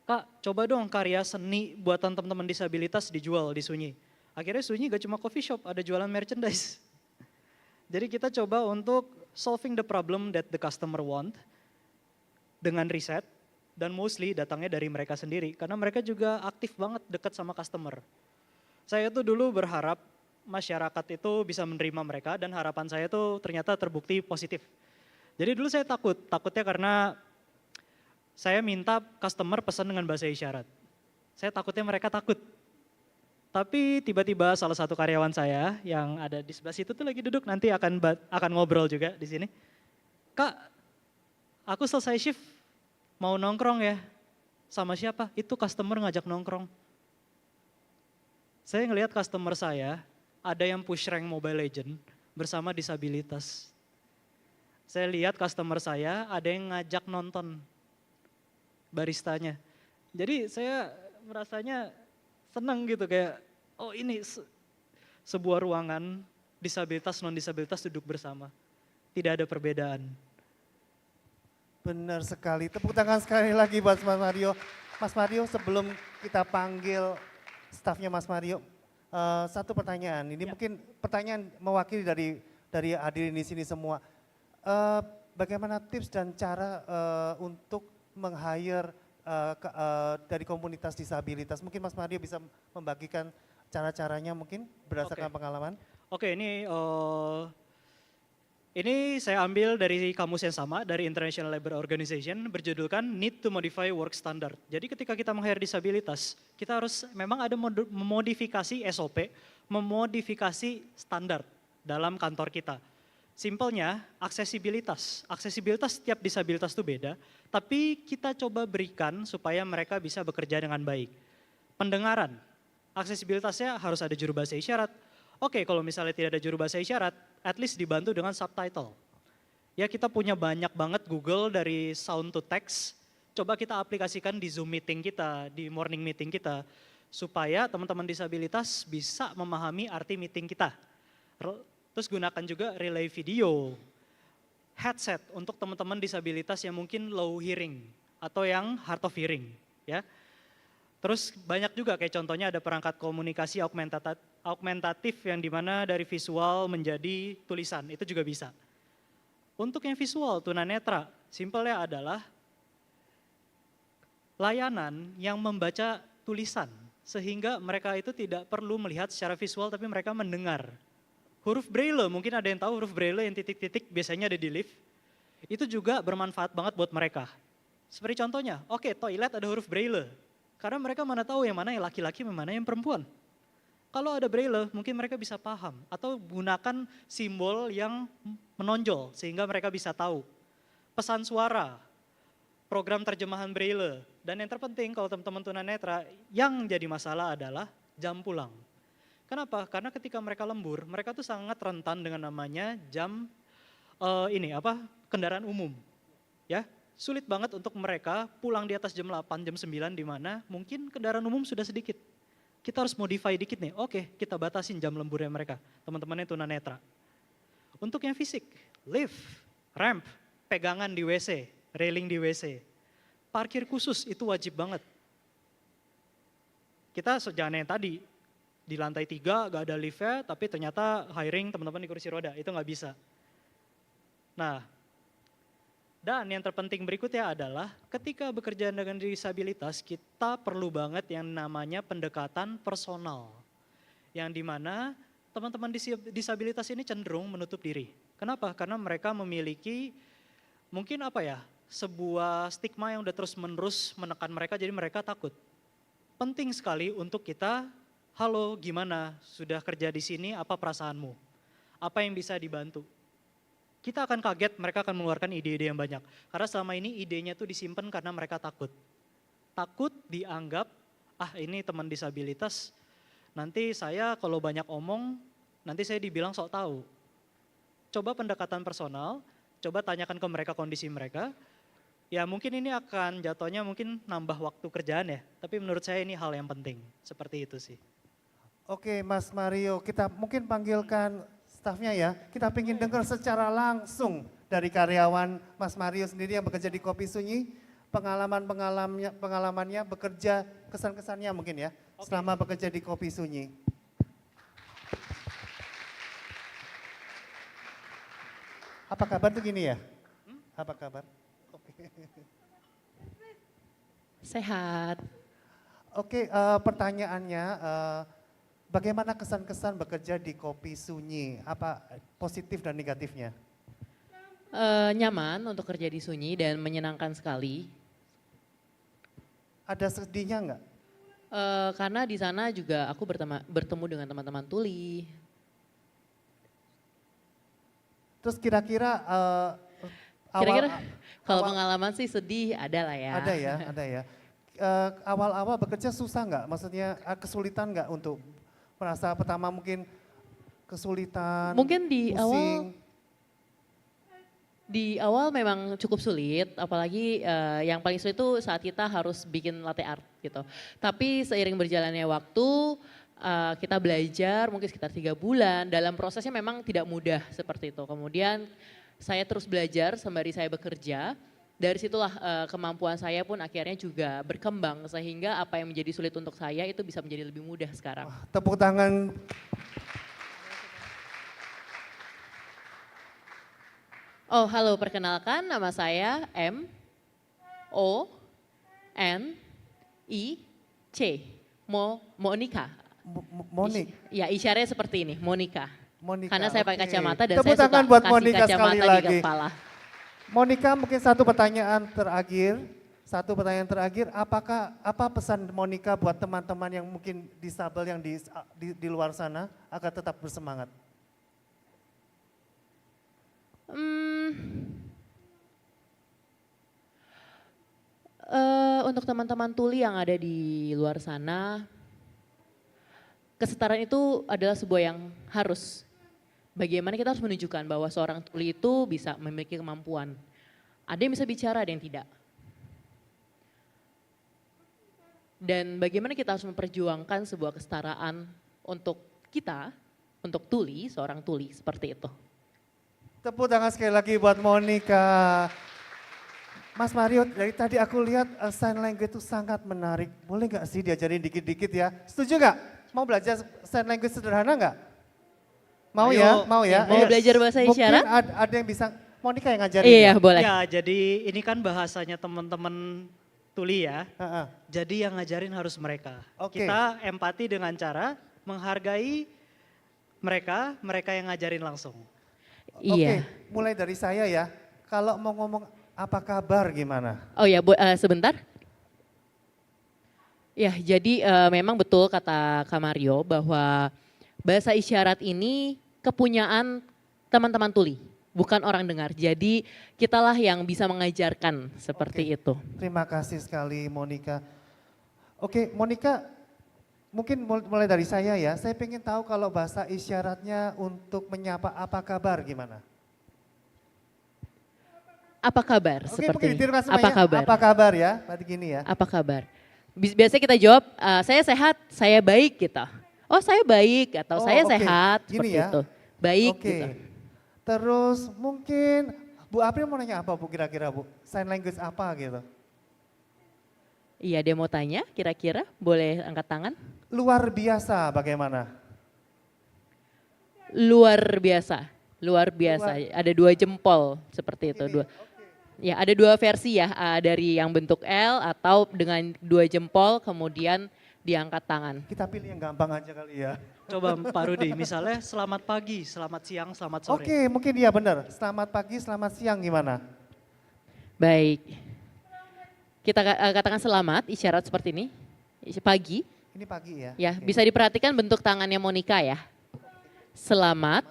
Kak coba dong karya seni buatan teman-teman disabilitas dijual di Sunyi. Akhirnya Sunyi gak cuma coffee shop, ada jualan merchandise. Jadi kita coba untuk solving the problem that the customer want dengan riset dan mostly datangnya dari mereka sendiri karena mereka juga aktif banget dekat sama customer. Saya tuh dulu berharap masyarakat itu bisa menerima mereka dan harapan saya tuh ternyata terbukti positif. Jadi dulu saya takutnya karena saya minta customer pesan dengan bahasa isyarat. Saya takutnya mereka takut. Tapi tiba-tiba salah satu karyawan saya yang ada di sebelah situ tuh lagi duduk, nanti akan ngobrol juga di sini. Kak, aku selesai shift, mau nongkrong ya. Sama siapa? Itu customer ngajak nongkrong. Saya ngelihat customer saya, ada yang push rank Mobile Legend bersama disabilitas. Saya lihat customer saya ada yang ngajak nonton baristanya. Jadi saya merasanya senang gitu kayak, oh ini sebuah ruangan disabilitas non-disabilitas duduk bersama. Tidak ada perbedaan. Benar sekali, tepuk tangan sekali lagi buat Mas Mario. Mas Mario sebelum kita panggil stafnya Mas Mario, satu pertanyaan, ini mungkin pertanyaan mewakili dari hadirin di sini semua. Bagaimana tips dan cara untuk meng-hire dari komunitas disabilitas? Mungkin Mas Mario bisa membagikan cara-caranya mungkin berdasarkan pengalaman. Oke, ini saya ambil dari kamus yang sama dari International Labour Organization berjudulkan Need to Modify Work Standard. Jadi ketika kita meng-hire disabilitas, kita harus memang ada memodifikasi SOP, memodifikasi standar dalam kantor kita. Simpelnya aksesibilitas. Aksesibilitas setiap disabilitas itu beda, tapi kita coba berikan supaya mereka bisa bekerja dengan baik. Pendengaran, aksesibilitasnya harus ada juru bahasa isyarat. Oke, kalau misalnya tidak ada juru bahasa isyarat, at least dibantu dengan subtitle. Ya kita punya banyak banget Google dari sound to text, coba kita aplikasikan di Zoom meeting kita, di morning meeting kita, supaya teman-teman disabilitas bisa memahami arti meeting kita. Terus gunakan juga relay video, headset untuk teman-teman disabilitas yang mungkin low hearing atau yang hard of hearing. Ya. Terus banyak juga kayak contohnya ada perangkat komunikasi augmentatif yang dimana dari visual menjadi tulisan, itu juga bisa. Untuk yang visual tunanetra, simpelnya adalah layanan yang membaca tulisan sehingga mereka itu tidak perlu melihat secara visual tapi mereka mendengar. Huruf braille, mungkin ada yang tahu huruf braille yang titik-titik biasanya ada di lift. Itu juga bermanfaat banget buat mereka. Seperti contohnya, oke toilet ada huruf braille. Karena mereka mana tahu yang mana yang laki-laki, yang mana yang perempuan. Kalau ada braille, mungkin mereka bisa paham. Atau gunakan simbol yang menonjol sehingga mereka bisa tahu. Pesan suara, program terjemahan braille. Dan yang terpenting kalau teman-teman tunanetra, yang jadi masalah adalah jam pulang. Kenapa? Karena ketika mereka lembur, mereka tuh sangat rentan dengan namanya jam kendaraan umum. Ya, sulit banget untuk mereka pulang di atas jam 8, jam 9 di mana mungkin kendaraan umum sudah sedikit. Kita harus modify dikit nih. Oke, kita batasin jam lemburnya mereka. Teman-temannya tunanetra. Untuk yang fisik, lift, ramp, pegangan di WC, railing di WC. Parkir khusus itu wajib banget. Kita jangan yang tadi, di lantai 3 gak ada liftnya, tapi ternyata hiring teman-teman di kursi roda, itu gak bisa. Nah, dan yang terpenting berikutnya adalah ketika bekerja dengan disabilitas, kita perlu banget yang namanya pendekatan personal. Yang dimana teman-teman disabilitas ini cenderung menutup diri. Kenapa? Karena mereka memiliki mungkin sebuah stigma yang udah terus-menerus menekan mereka, jadi mereka takut. Penting sekali untuk kita, halo gimana, sudah kerja di sini, apa perasaanmu? Apa yang bisa dibantu? Kita akan kaget, mereka akan mengeluarkan ide-ide yang banyak. Karena selama ini idenya tuh disimpan karena mereka takut. Takut dianggap, ini teman disabilitas, nanti saya kalau banyak omong, nanti saya dibilang sok tahu. Coba pendekatan personal, coba tanyakan ke mereka kondisi mereka, ya mungkin ini akan jatuhnya mungkin nambah waktu kerjaan ya, tapi menurut saya ini hal yang penting, seperti itu sih. Oke Mas Mario, kita mungkin panggilkan stafnya ya, kita ingin dengar secara langsung dari karyawan Mas Mario sendiri yang bekerja di Kopi Sunyi, pengalamannya bekerja, kesan-kesannya mungkin ya, selama bekerja di Kopi Sunyi. Apa kabar tuh gini ya? Apa kabar? Sehat. Oke, pertanyaannya, bagaimana kesan-kesan bekerja di Kopi Sunyi? Apa positif dan negatifnya? Nyaman untuk kerja di Sunyi dan menyenangkan sekali. Ada sedihnya nggak? Karena di sana juga aku bertemu dengan teman-teman tuli. Terus kira-kira kalau pengalaman sih sedih ada lah ya. Ada ya. Awal-awal bekerja susah nggak? Maksudnya kesulitan nggak untuk merasa pertama mungkin kesulitan, mungkin di pusing. awal memang cukup sulit, apalagi yang paling sulit itu saat kita harus bikin latte art gitu. Tapi seiring berjalannya waktu, kita belajar mungkin sekitar 3 bulan, dalam prosesnya memang tidak mudah seperti itu. Kemudian saya terus belajar sembari saya bekerja, dari situlah kemampuan saya pun akhirnya juga berkembang sehingga apa yang menjadi sulit untuk saya itu bisa menjadi lebih mudah sekarang. Tepuk tangan. Oh halo, perkenalkan nama saya M-O-N-I-C, Monica. Monik. Ya isyaratnya seperti ini, Monica. Karena saya pakai kacamata dan Tepuk saya tangan suka buat kasih Monica kacamata sekali di lagi. kepala. Monica, mungkin satu pertanyaan terakhir. Apa pesan Monica buat teman-teman yang mungkin disabel yang di luar sana agar tetap bersemangat? Untuk teman-teman tuli yang ada di luar sana, kesetaraan itu adalah sebuah yang harus. Bagaimana kita harus menunjukkan bahwa seorang tuli itu bisa memiliki kemampuan. Ada yang bisa bicara, ada yang tidak. Dan bagaimana kita harus memperjuangkan sebuah kesetaraan untuk kita, untuk tuli, seorang tuli seperti itu. Tepuk tangan sekali lagi buat Monica. Mas Mario, dari tadi aku lihat sign language itu sangat menarik. Boleh gak sih diajarin dikit-dikit ya? Setuju gak? Mau belajar sign language sederhana gak? Mau ya? Mau belajar bahasa isyarat? Mungkin ada yang bisa, Monica yang ngajarin. Iya boleh. Ya jadi ini kan bahasanya teman-teman tuli ya. Jadi yang ngajarin harus mereka. Kita empati dengan cara menghargai mereka yang ngajarin langsung. Iya. Mulai dari saya ya. Kalau mau ngomong apa kabar gimana? Oh ya, sebentar. Ya, jadi memang betul kata Kak Mario bahwa bahasa isyarat ini kepunyaan teman-teman tuli, bukan orang dengar. Jadi kitalah yang bisa mengajarkan seperti itu. Terima kasih sekali Monica. Oke, Monica, mungkin mulai dari saya ya, saya pengen tahu kalau bahasa isyaratnya untuk menyapa apa kabar gimana? Apa kabar? Oke, Seperti mungkin ditirukan apa semuanya, kabar? apa kabar ya, berarti gini ya. Apa kabar? Biasanya kita jawab, saya sehat, saya baik gitu. Oh saya baik atau saya oke. sehat, Gini seperti ya. itu. Baik Oke. gitu. Terus mungkin Bu April mau nanya apa Bu kira-kira Bu? Sign language apa gitu? Iya dia mau tanya kira-kira, boleh angkat tangan? Luar biasa bagaimana? Luar biasa, luar biasa. Ada 2 jempol seperti itu. Ya ada 2 versi ya, dari yang bentuk L atau dengan 2 jempol kemudian diangkat tangan. Kita pilih yang gampang aja kali ya. Coba Pak Rudi, misalnya selamat pagi, selamat siang, selamat sore. Oke, mungkin iya benar. Selamat pagi, selamat siang gimana? Baik. Kita katakan selamat, isyarat seperti ini. Pagi. Ini pagi ya? Ya, bisa diperhatikan bentuk tangannya Monica ya. Selamat.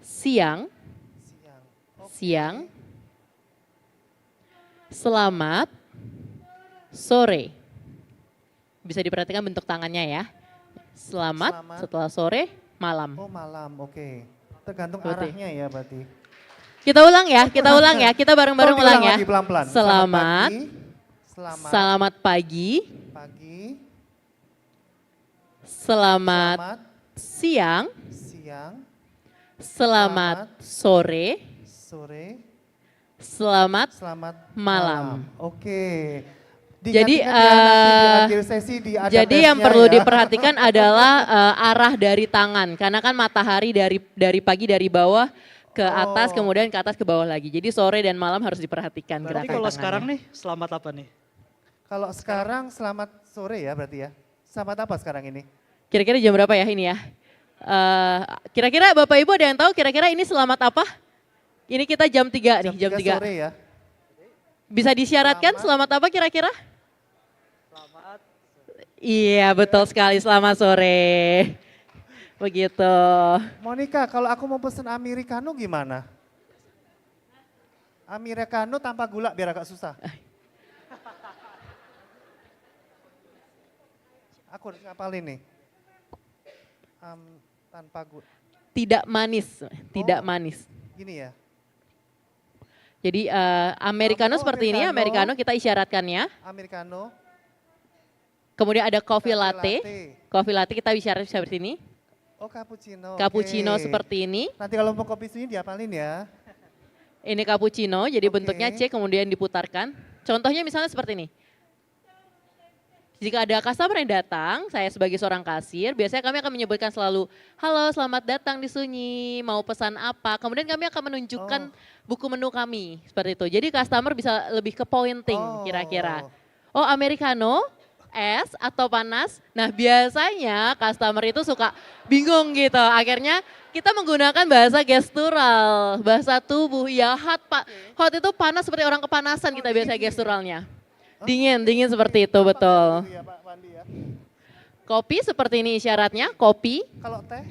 Siang. Siang. Selamat. Sore. Bisa diperhatikan bentuk tangannya ya. Selamat. Setelah sore, malam. Oh malam, oke. Tergantung Berarti. arahnya ya berarti. Kita ulang ya, kita ulang ya. Kita bareng-bareng ulang ya. Lagi, pelan-pelan. Selamat. Selamat pagi. Pagi. Selamat siang. Siang. Selamat sore. Sore. Selamat malam. malam. Oke. Jadi, di akhir sesi ada jadi yang tesnya perlu ya. diperhatikan adalah arah dari tangan, karena kan matahari dari pagi dari bawah ke atas, kemudian ke atas ke bawah lagi. Jadi sore dan malam harus diperhatikan Berarti gerakan kalau tangannya. sekarang nih, selamat apa nih? Kalau sekarang selamat sore ya berarti ya. Selamat apa sekarang ini? Kira-kira jam berapa ya ini ya? Kira-kira Bapak Ibu ada yang tahu kira-kira ini selamat apa? Ini kita jam 3 nih, jam 3. Sore ya. Bisa disyaratkan selamat apa kira-kira? Iya betul sekali, selamat sore. Begitu. Monica, kalau aku mau pesen americano gimana? Americano tanpa gula biar agak susah. Aku harus ngapalin nih. Tanpa gula. Tidak manis, tidak manis. Gini ya. Jadi americano seperti ini, americano kita isyaratkannya. Americano. Kemudian ada coffee latte. Coffee latte kita isyarat seperti ini. Oh cappuccino. Cappuccino oke. seperti ini. Nanti kalau mau kopi susu diapalin ya. Ini cappuccino, jadi bentuknya C kemudian diputarkan. Contohnya misalnya seperti ini. Jika ada customer yang datang, saya sebagai seorang kasir, biasanya kami akan menyebutkan selalu, halo selamat datang di Sunyi, mau pesan apa. Kemudian kami akan menunjukkan buku menu kami, seperti itu. Jadi customer bisa lebih ke pointing kira-kira. Oh americano, es atau panas. Nah biasanya customer itu suka bingung gitu. Akhirnya kita menggunakan bahasa gestural, bahasa tubuh. Ya hot, hot itu panas seperti orang kepanasan kita biasa gesturalnya. Dingin seperti itu betul. Kopi seperti ini isyaratnya, kopi. Kalau teh?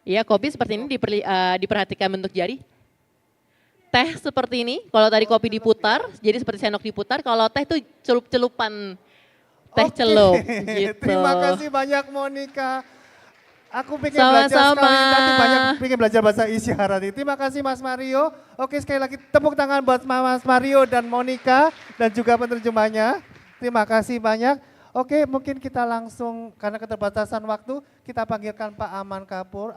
Iya kopi seperti ini diperhatikan bentuk jari. Teh seperti ini, kalau tadi kopi diputar, jadi seperti sendok diputar, kalau teh itu celup-celupan, teh celup gitu. Terima kasih banyak Monica. Aku pengen belajar sekali, nanti pengen belajar bahasa isyarat. Terima kasih Mas Mario. Oke sekali lagi tepuk tangan buat Mas Mario dan Monica dan juga penerjemahnya. Terima kasih banyak. Oke mungkin kita langsung karena keterbatasan waktu kita panggilkan Pak Aman Kapur,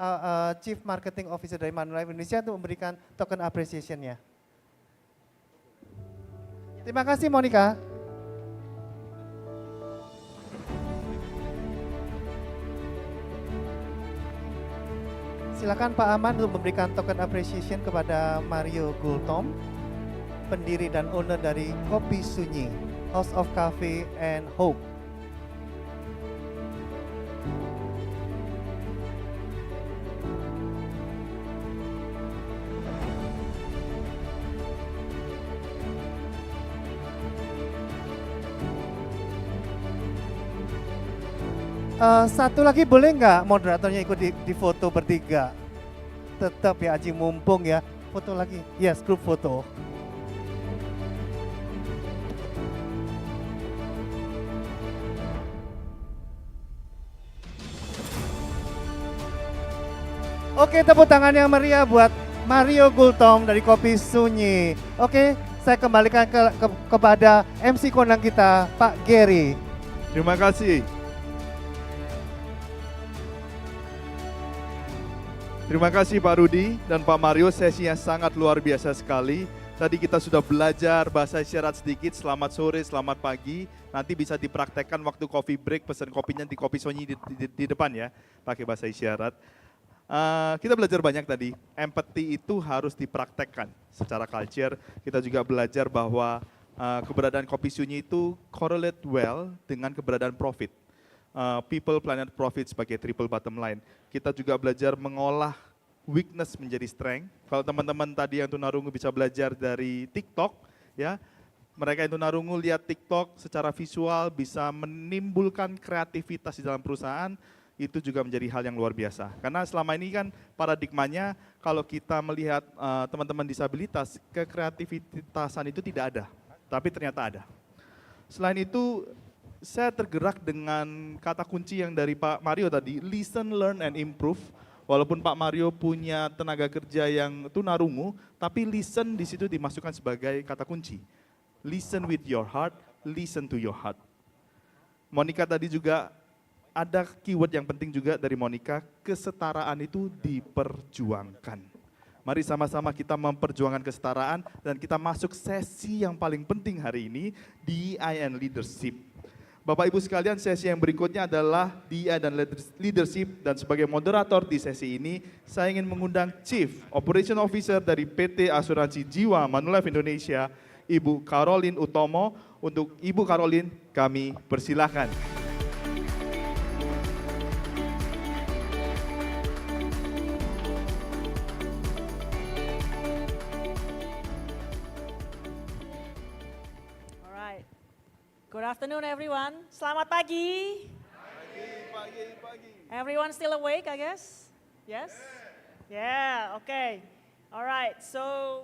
Chief Marketing Officer dari Manulife Indonesia untuk memberikan token appreciation-nya. Terima kasih Monica. Silakan Pak Aman untuk memberikan token appreciation kepada Mario Gultom, pendiri dan owner dari Kopi Sunyi, House of Cafe and Hope. Satu lagi boleh nggak moderatornya ikut di foto bertiga? Tetap ya Aji mumpung ya. Foto lagi, yes grup foto. Oke, tepuk tangan yang meriah buat Mario Gultom dari Kopi Sunyi. Oke, saya kembalikan kepada MC kondang kita, Pak Gary. Terima kasih. Terima kasih Pak Rudi dan Pak Mario, sesinya sangat luar biasa sekali. Tadi kita sudah belajar bahasa isyarat sedikit, selamat sore, selamat pagi. Nanti bisa dipraktekkan waktu coffee break, pesan kopinya di Kopi Sunyi di depan ya, pakai bahasa isyarat. Kita belajar banyak tadi, empathy itu harus dipraktekkan secara culture. Kita juga belajar bahwa keberadaan Kopi Sunyi itu correlate well dengan keberadaan profit. People, planet, profit sebagai triple bottom line. Kita juga belajar mengolah weakness menjadi strength. Kalau teman-teman tadi yang tunarungu bisa belajar dari TikTok, ya, mereka yang tunarungu lihat TikTok secara visual bisa menimbulkan kreativitas di dalam perusahaan, itu juga menjadi hal yang luar biasa. Karena selama ini kan paradigmanya kalau kita melihat teman-teman disabilitas, kekreativitasan itu tidak ada, tapi ternyata ada. Selain itu, saya tergerak dengan kata kunci yang dari Pak Mario tadi, listen, learn, and improve. Walaupun Pak Mario punya tenaga kerja yang tunarungu, tapi listen di situ dimasukkan sebagai kata kunci. Listen with your heart, listen to your heart. Monica tadi juga ada keyword yang penting juga dari Monica, kesetaraan itu diperjuangkan. Mari sama-sama kita memperjuangkan kesetaraan dan kita masuk sesi yang paling penting hari ini, DEI and Leadership. Bapak Ibu sekalian, sesi yang berikutnya adalah DEI dan Leadership, dan sebagai moderator di sesi ini, saya ingin mengundang Chief Operation Officer dari PT Asuransi Jiwa Manulife Indonesia, Ibu Caroline Utomo. Untuk Ibu Caroline, kami persilahkan. Good afternoon, everyone. Selamat pagi. Pagi. Everyone still awake, I guess? Yes? Yeah, okay. All right, so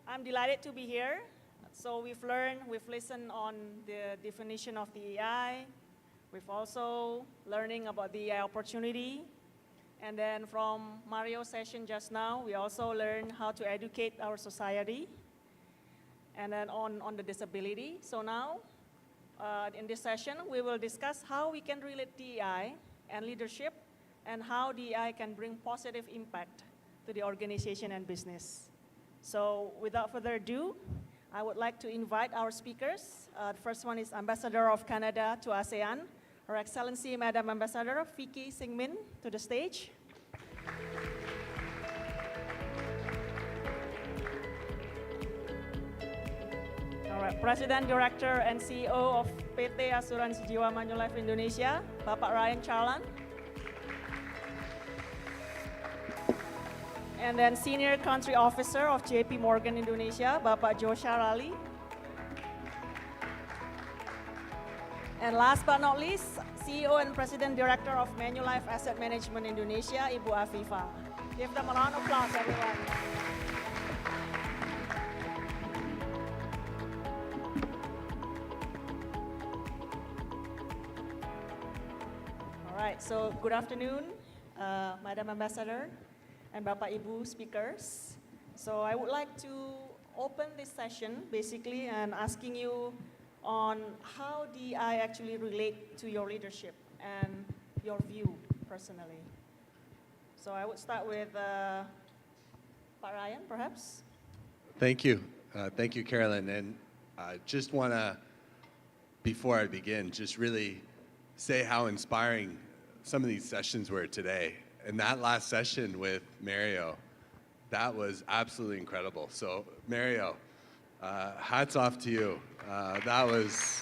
I'm delighted to be here. So we've listened on the definition of DEI. We've also learning about the opportunity. And then from Mario's session just now, we also learned how to educate our society. And then on the disability. So now, in this session, we will discuss how we can relate DEI and leadership and how DEI can bring positive impact to the organization and business. So without further ado, I would like to invite our speakers. The first one is Ambassador of Canada to ASEAN, Her Excellency Madam Ambassador Vicky Singmin, to the stage. President, Director, and CEO of PT Asuransi Jiwa Manulife Indonesia, Bapak Ryan Charlan. And then Senior Country Officer of JP Morgan Indonesia, Bapak Joe Sharali. And last but not least, CEO and President Director of Manulife Asset Management Indonesia, Ibu Afifa. Give them a round of applause, everyone. So good afternoon, Madam Ambassador and Bapak Ibu speakers. So I would like to open this session basically and asking you on how DEI actually relate to your leadership and your view personally. So I would start with Pak Ryan, perhaps. Thank you. Thank you, Carolyn. And I just want to, before I begin, just really say how inspiring some of these sessions were today. And that last session with Mario, that was absolutely incredible. So Mario, hats off to you. That was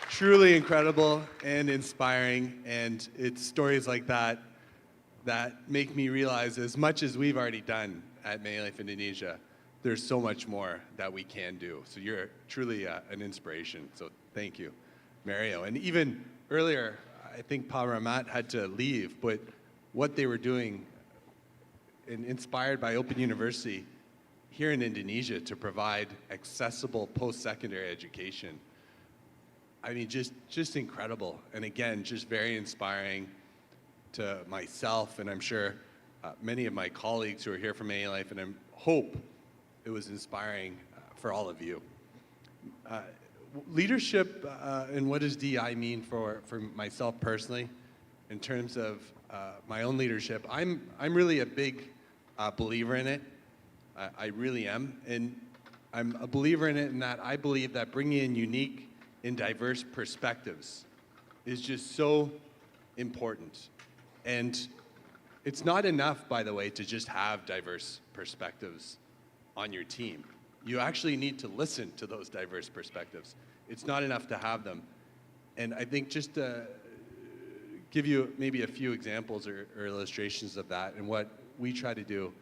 truly incredible and inspiring. And it's stories like that that make me realize, as much as we've already done at Manulife Indonesia, there's so much more that we can do. So you're truly an inspiration. So thank you, Mario. And even earlier, I think Pa Rahmat had to leave, but what they were doing, and inspired by Open University here in Indonesia to provide accessible post-secondary education, I mean, just incredible. And again, just very inspiring to myself, and I'm sure many of my colleagues who are here from AA Life, and I hope it was inspiring for all of you. Leadership and what does DEI mean for myself personally in terms of my own leadership? I'm really a big believer in it. I really am. And I'm a believer in it in that I believe that bringing in unique and diverse perspectives is just so important. And it's not enough, by the way, to just have diverse perspectives on your team. You actually need to listen to those diverse perspectives. It's not enough to have them. And I think just to give you maybe a few examples or illustrations of that, and what we try to do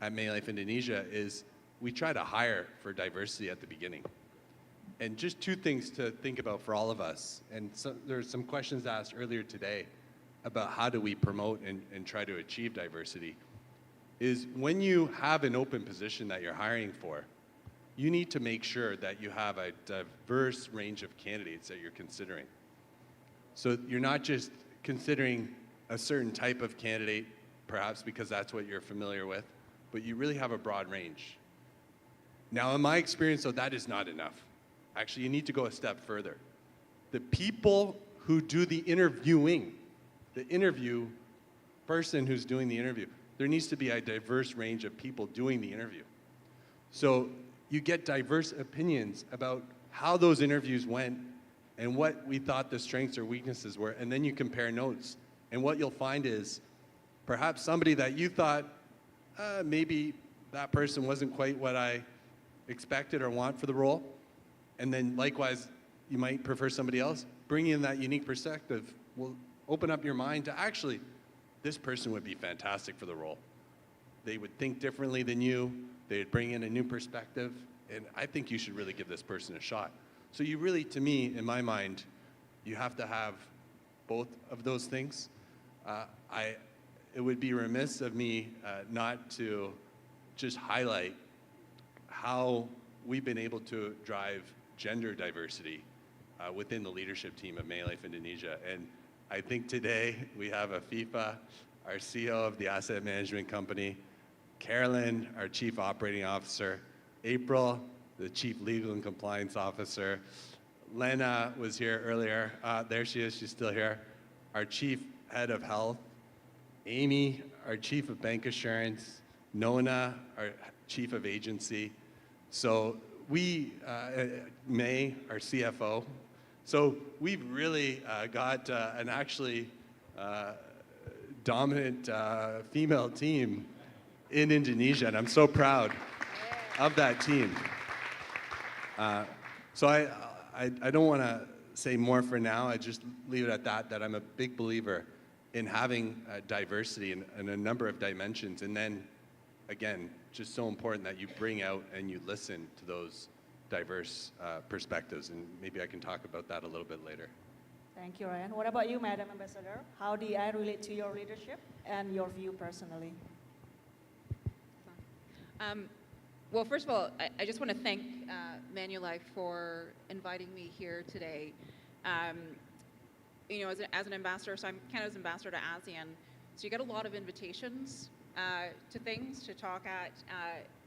at May Life Indonesia is we try to hire for diversity at the beginning. And just two things to think about for all of us. And so, there's some questions asked earlier today about how do we promote and try to achieve diversity. Is when you have an open position that you're hiring for, you need to make sure that you have a diverse range of candidates that you're considering. So you're not just considering a certain type of candidate, perhaps because that's what you're familiar with, but you really have a broad range. Now, in my experience, though, that is not enough. Actually, you need to go a step further. The people who do the interviewing, the interview person who's doing the interview, there needs to be a diverse range of people doing the interview. So you get diverse opinions about how those interviews went and what we thought the strengths or weaknesses were, and then you compare notes. And what you'll find is perhaps somebody that you thought, maybe that person wasn't quite what I expected or want for the role, and then likewise, you might prefer somebody else. Bringing in that unique perspective will open up your mind to actually, this person would be fantastic for the role. They would think differently than you. They'd bring in a new perspective, and I think you should really give this person a shot. So you really, to me, in my mind, you have to have both of those things. It would be remiss of me not to just highlight how we've been able to drive gender diversity within the leadership team of May Life Indonesia. And I think today we have Afifa, our CEO of the asset management company, Carolyn, our Chief Operating Officer, April, the Chief Legal and Compliance Officer, Lena was here earlier, there she is, she's still here, our Chief Head of Health, Amy, our Chief of Bank Assurance, Nona, our Chief of Agency. So we, May, our CFO. So we've really got an actually dominant female team in Indonesia, and I'm so proud of that team. So I don't want to say more for now. I just leave it at that I'm a big believer in having diversity in a number of dimensions. And then, again, just so important that you bring out and you listen to those diverse perspectives. And maybe I can talk about that a little bit later. Thank you, Ryan. What about you, Madam Ambassador? How do I relate to your leadership and your view personally? Well, first of all, I just want to thank Manulife for inviting me here today. You know, as an ambassador, so I'm Canada's ambassador to ASEAN, so you get a lot of invitations to things to talk at,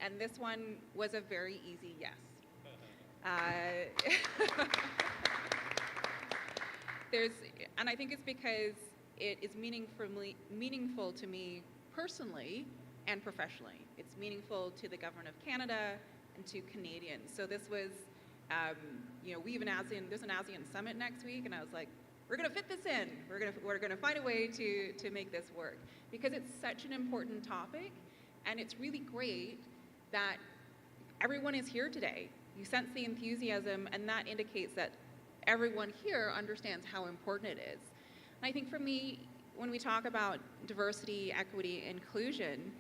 and this one was a very easy yes. And I think it's because it is meaningful to me personally and professionally. It's meaningful to the government of Canada and to Canadians. So this was, you know, there's an ASEAN Summit next week, and I was like, we're going to fit this in. We're going to find a way to make this work, because it's such an important topic, and it's really great that everyone is here today. You sense the enthusiasm, and that indicates that everyone here understands how important it is. And I think for me, when we talk about diversity, equity, inclusion,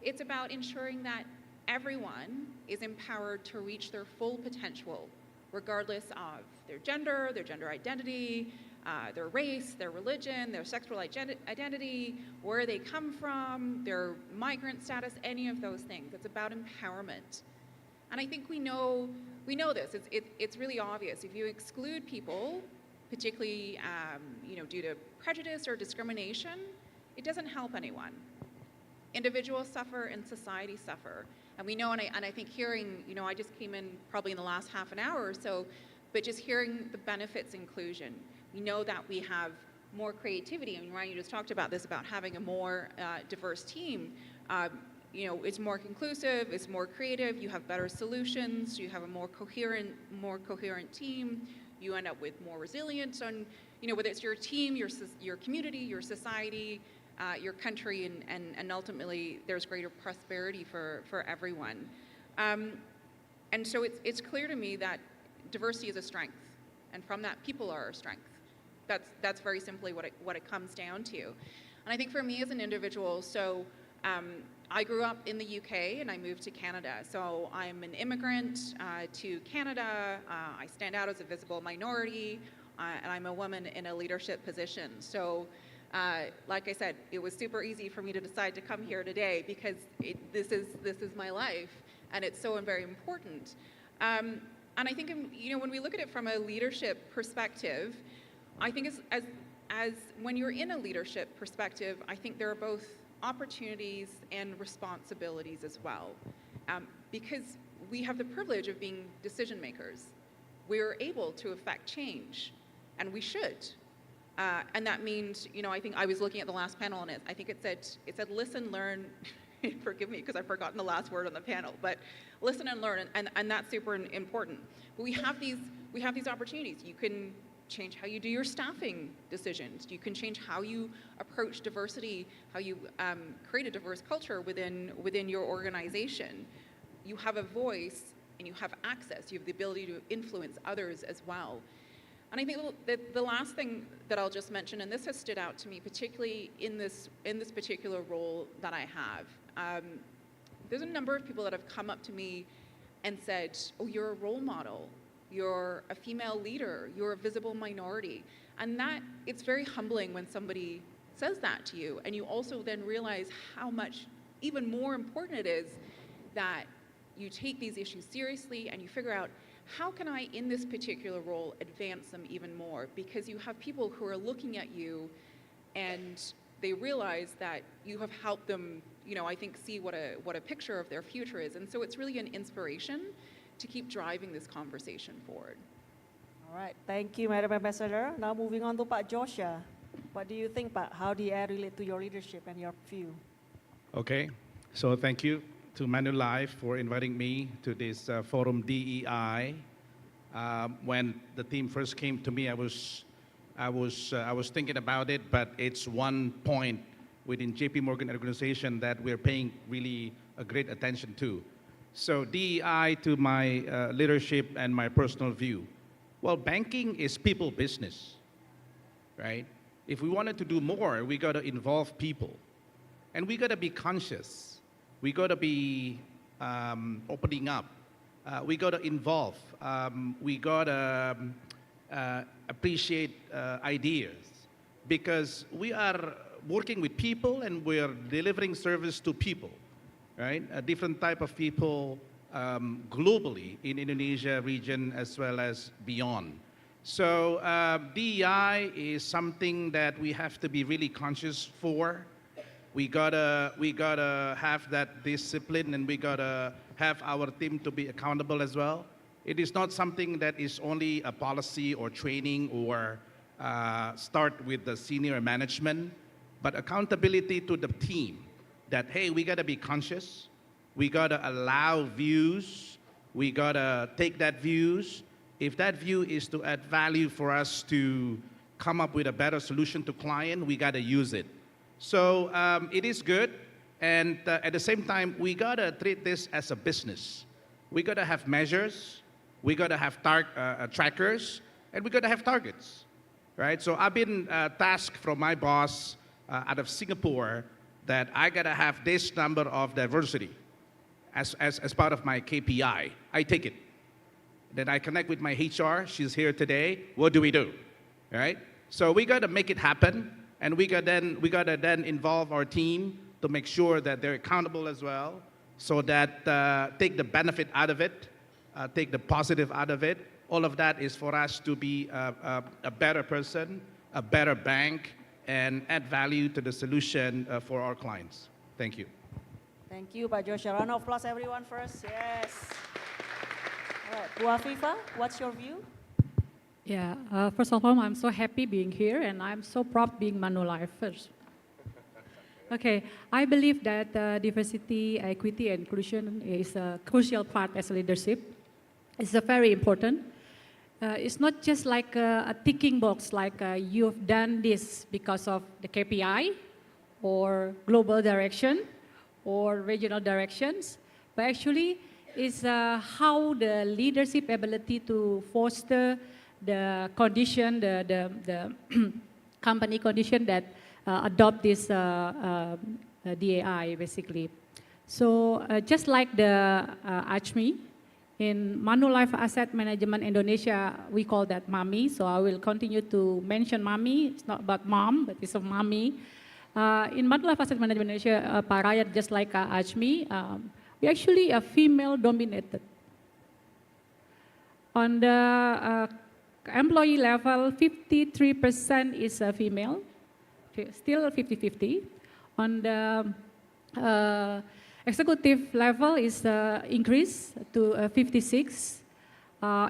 it's about ensuring that everyone is empowered to reach their full potential, regardless of their gender identity, their race, their religion, their sexual identity, where they come from, their migrant status, any of those things. It's about empowerment. And I think we know this. It's really obvious. If you exclude people, particularly you know, due to prejudice or discrimination, it doesn't help anyone. Individuals suffer and society suffer. And we know, and I think hearing, I just came in probably in the last half an hour or so, but just hearing the benefits inclusion. We know that we have more creativity. I mean, Ryan, you just talked about this, about having a more diverse team. It's more inclusive, it's more creative, you have better solutions, you have a more coherent team, you end up with more resilience on, whether it's your team, your community, your society, your country, and ultimately there's greater prosperity for everyone. And so it's clear to me that diversity is a strength, and from that, people are a strength. That's very simply what it comes down to. And I think for me as an individual, so I grew up in the UK and I moved to Canada. So I'm an immigrant to Canada. I stand out as a visible minority, and I'm a woman in a leadership position. So like I said, it was super easy for me to decide to come here today because this is my life, and it's so very important. And I think, when we look at it from a leadership perspective, I think as when you're in a leadership perspective, I think there are both opportunities and responsibilities as well, because we have the privilege of being decision makers. We're able to affect change, and we should. And that means, I think I was looking at the last panel, and I think it said listen, learn. Forgive me because I've forgotten the last word on the panel, but listen and learn, and that's super important. But we have these opportunities. You can change how you do your staffing decisions. You can change how you approach diversity, how you create a diverse culture within your organization. You have a voice and you have access. You have the ability to influence others as well. And I think that the last thing that I'll just mention, and this has stood out to me particularly in this particular role that I have, there's a number of people that have come up to me and said, "Oh, you're a role model. You're a female leader, you're a visible minority." And that, it's very humbling when somebody says that to you, and you also then realize how much even more important it is that you take these issues seriously and you figure out, how can I, in this particular role, advance them even more? Because you have people who are looking at you and they realize that you have helped them, I think, see what a picture of their future is. And so it's really an inspiration to keep driving this conversation forward. All right, thank you, Madam Ambassador. Now moving on to Pak Joshua. What do you think, Pak? How DEI relate to your leadership and your view? Okay, so thank you to Manulife for inviting me to this forum DEI. When the team first came to me, I was thinking about it, but it's one point within JP Morgan organization that we're paying really a great attention to. So DEI to my leadership and my personal view. Well, banking is people business, right? If we wanted to do more, we got to involve people. And we got to be conscious. We got to be opening up. We got to involve. We got to appreciate ideas, because we are working with people and we are delivering service to people, right? A different type of people globally in Indonesia region as well as beyond. So DEI is something that we have to be really conscious for. We gotta have that discipline, and we gotta have our team to be accountable as well. It is not something that is only a policy or training or start with the senior management, but accountability to the team that, hey, we gotta be conscious, we gotta allow views, we gotta take that views. If that view is to add value for us to come up with a better solution to client, we gotta use it. So it is good, and at the same time, we gotta treat this as a business. We gotta have measures, we gotta have trackers, and we gotta have targets, right? So I've been tasked from my boss out of Singapore that I gotta have this number of diversity as part of my KPI. I take it. Then I connect with my HR, she's here today, what do we do, right? So we gotta make it happen. And we gotta then involve our team to make sure that they're accountable as well, so that take the benefit out of it, take the positive out of it. All of that is for us to be a better person, a better bank, and add value to the solution for our clients. Thank you. Thank you, Pak Joshua. Round of applause, everyone, first. Yes. All right, Bu Afifa, what's your view? Yeah, first of all, I'm so happy being here, and I'm so proud being Manulife first. Okay, I believe that diversity, equity, and inclusion is a crucial part as leadership. It's very important. It's not just like a ticking box, like you've done this because of the KPI or global direction or regional directions, but actually it's how the leadership ability to foster the condition, the company condition that adopt this DAI basically. So just like the ACMI, in Manulife Asset Management Indonesia, we call that MAMI. So I will continue to mention MAMI. It's not about mom, but it's a MAMI. In Manulife Asset Management Indonesia, Pak Rayat, just like ACMI, we actually are female dominated. On the employee level, 53% is female, still 50-50. On the executive level is increased to 56.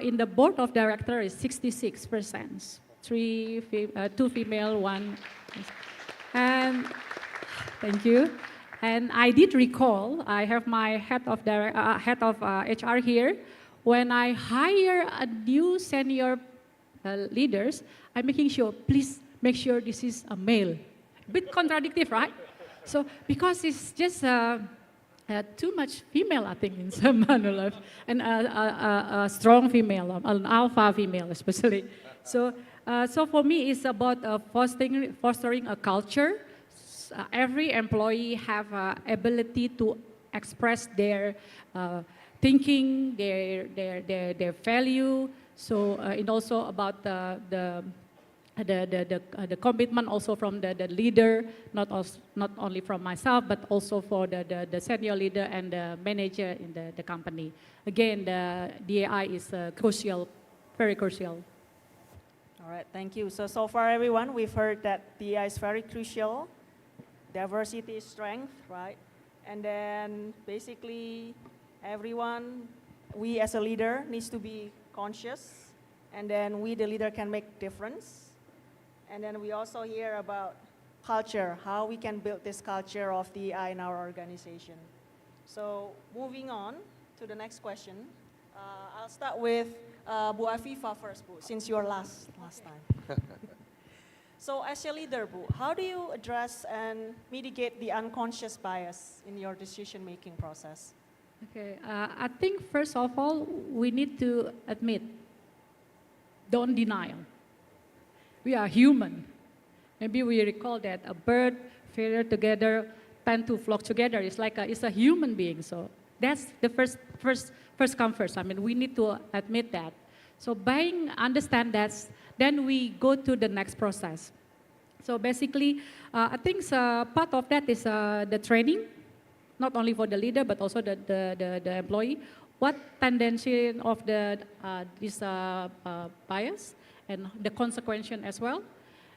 In the board of directors is 66%. Two female, one. And thank you. And I did recall, I have my head of HR here. When I hire a new senior leaders, I'm making sure, please make sure this is a male. A bit contradictory, right? So because it's just too much female, I think, in some Manulife, and a strong female, an alpha female especially. So, so for me, it's about fostering a culture. Every employee have ability to express their thinking, their value. So, and also about the commitment also from the leader, not only from myself, but also for the senior leader and the manager in the company. Again, the DAI is crucial, very crucial. All right, thank you. So far everyone, we've heard that DAI is very crucial. Diversity is strength, right? And then basically everyone, we as a leader needs to be conscious, and then we, the leader, can make difference. And then we also hear about culture, how we can build this culture of DEI in our organization. So moving on to the next question, I'll start with Bu Afifa first, Bu, since you're last time. So as a leader, Bu, how do you address and mitigate the unconscious bias in your decision-making process? Okay, I think first of all, we need to admit, don't deny. We are human. Maybe we recall that a bird, feather together, tend to flock together. It's like it's a human being. So that's the first come first. I mean, we need to admit that. So by understand that, then we go to the next process. So basically, I think part of that is the training, not only for the leader but also the employee. What tendency of the this bias and the consequence as well.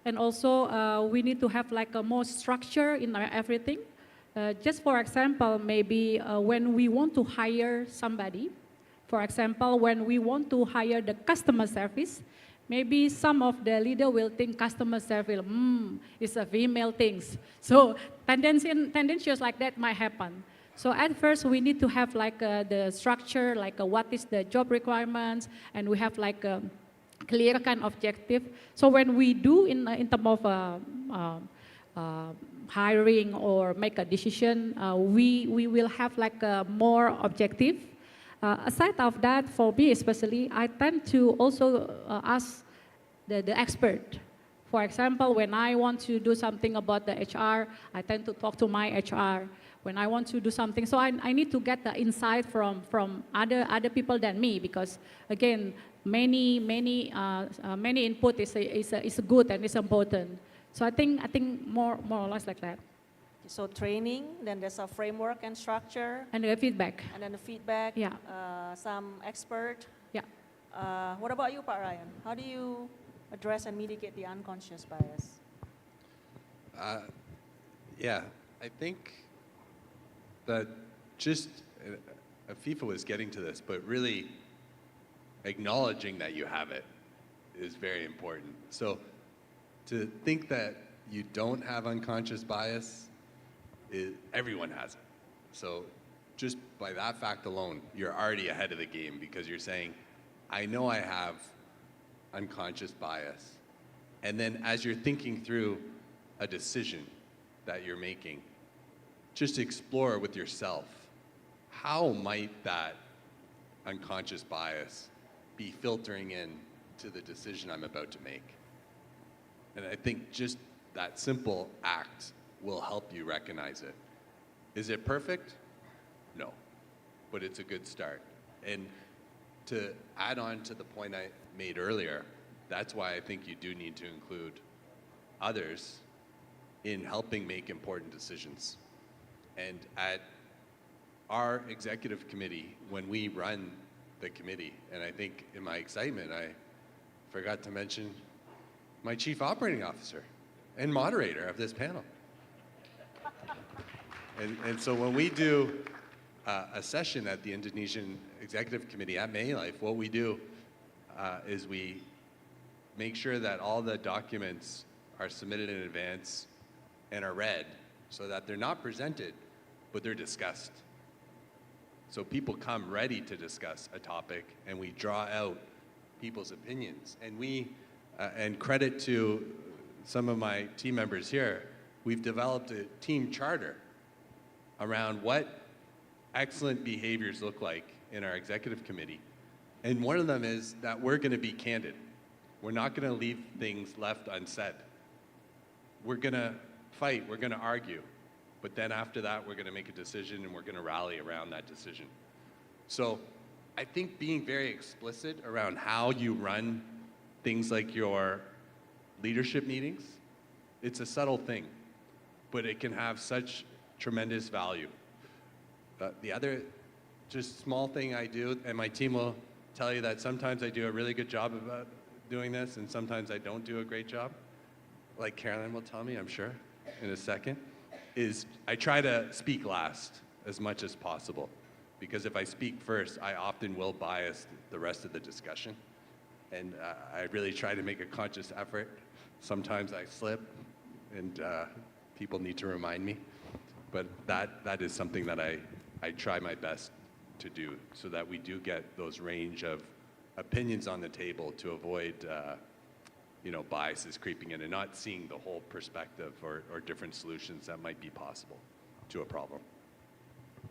And also we need to have like a more structure in everything. Just for example, maybe when we want to hire somebody, for example, when we want to hire the customer service, maybe some of the leader will think customer service, it's a female things. So tendencies like that might happen. So at first we need to have like the structure, like what is the job requirements, and we have like a clear kind of objective. So when we do in terms of hiring or make a decision, we will have like a more objective. Aside of that, for me especially, I tend to also ask the expert. For example, when I want to do something about the HR, I tend to talk to my HR. When I want to do something, so I need to get the insight from other people than me, because again, many input is good and is important. So I think more or less like that. So training, then there's a framework and structure. And the feedback. And then the feedback. Yeah. Some expert. Yeah. What about you, Pak Ryan? How do you address and mitigate the unconscious bias? Yeah, I think that just, FIFA was getting to this, but really acknowledging that you have it is very important. So to think that you don't have unconscious bias, everyone has it. So just by that fact alone, you're already ahead of the game because you're saying, I know I have unconscious bias. And then as you're thinking through a decision that you're making, just explore with yourself, how might that unconscious bias be filtering in to the decision I'm about to make? And I think just that simple act will help you recognize it. Is it perfect? No, but it's a good start. And to add on to the point I made earlier, that's why I think you do need to include others in helping make important decisions. And at our executive committee, when we run the committee, and I think in my excitement, I forgot to mention my chief operating officer and moderator of this panel. And so when we do a session at the Indonesian Executive Committee at Manulife, what we do is we make sure that all the documents are submitted in advance and are read so that they're not presented, but they're discussed. So people come ready to discuss a topic and we draw out people's opinions. And we, and credit to some of my team members here, we've developed a team charter around what excellent behaviors look like in our executive committee. And one of them is that we're going to be candid. We're not going to leave things left unsaid. We're going to fight, we're going to argue, but then after that we're going to make a decision and we're going to rally around that decision. So I think being very explicit around how you run things like your leadership meetings, it's a subtle thing, but it can have such tremendous value. The other just small thing I do, and my team will tell you that sometimes I do a really good job of doing this and sometimes I don't do a great job, like Carolyn will tell me, I'm sure, in a second, is I try to speak last as much as possible. Because if I speak first, I often will bias the rest of the discussion. And I really try to make a conscious effort. Sometimes I slip and people need to remind me. But that is something that I try my best to do so that we do get those range of opinions on the table to avoid biases creeping in and not seeing the whole perspective or different solutions that might be possible to a problem.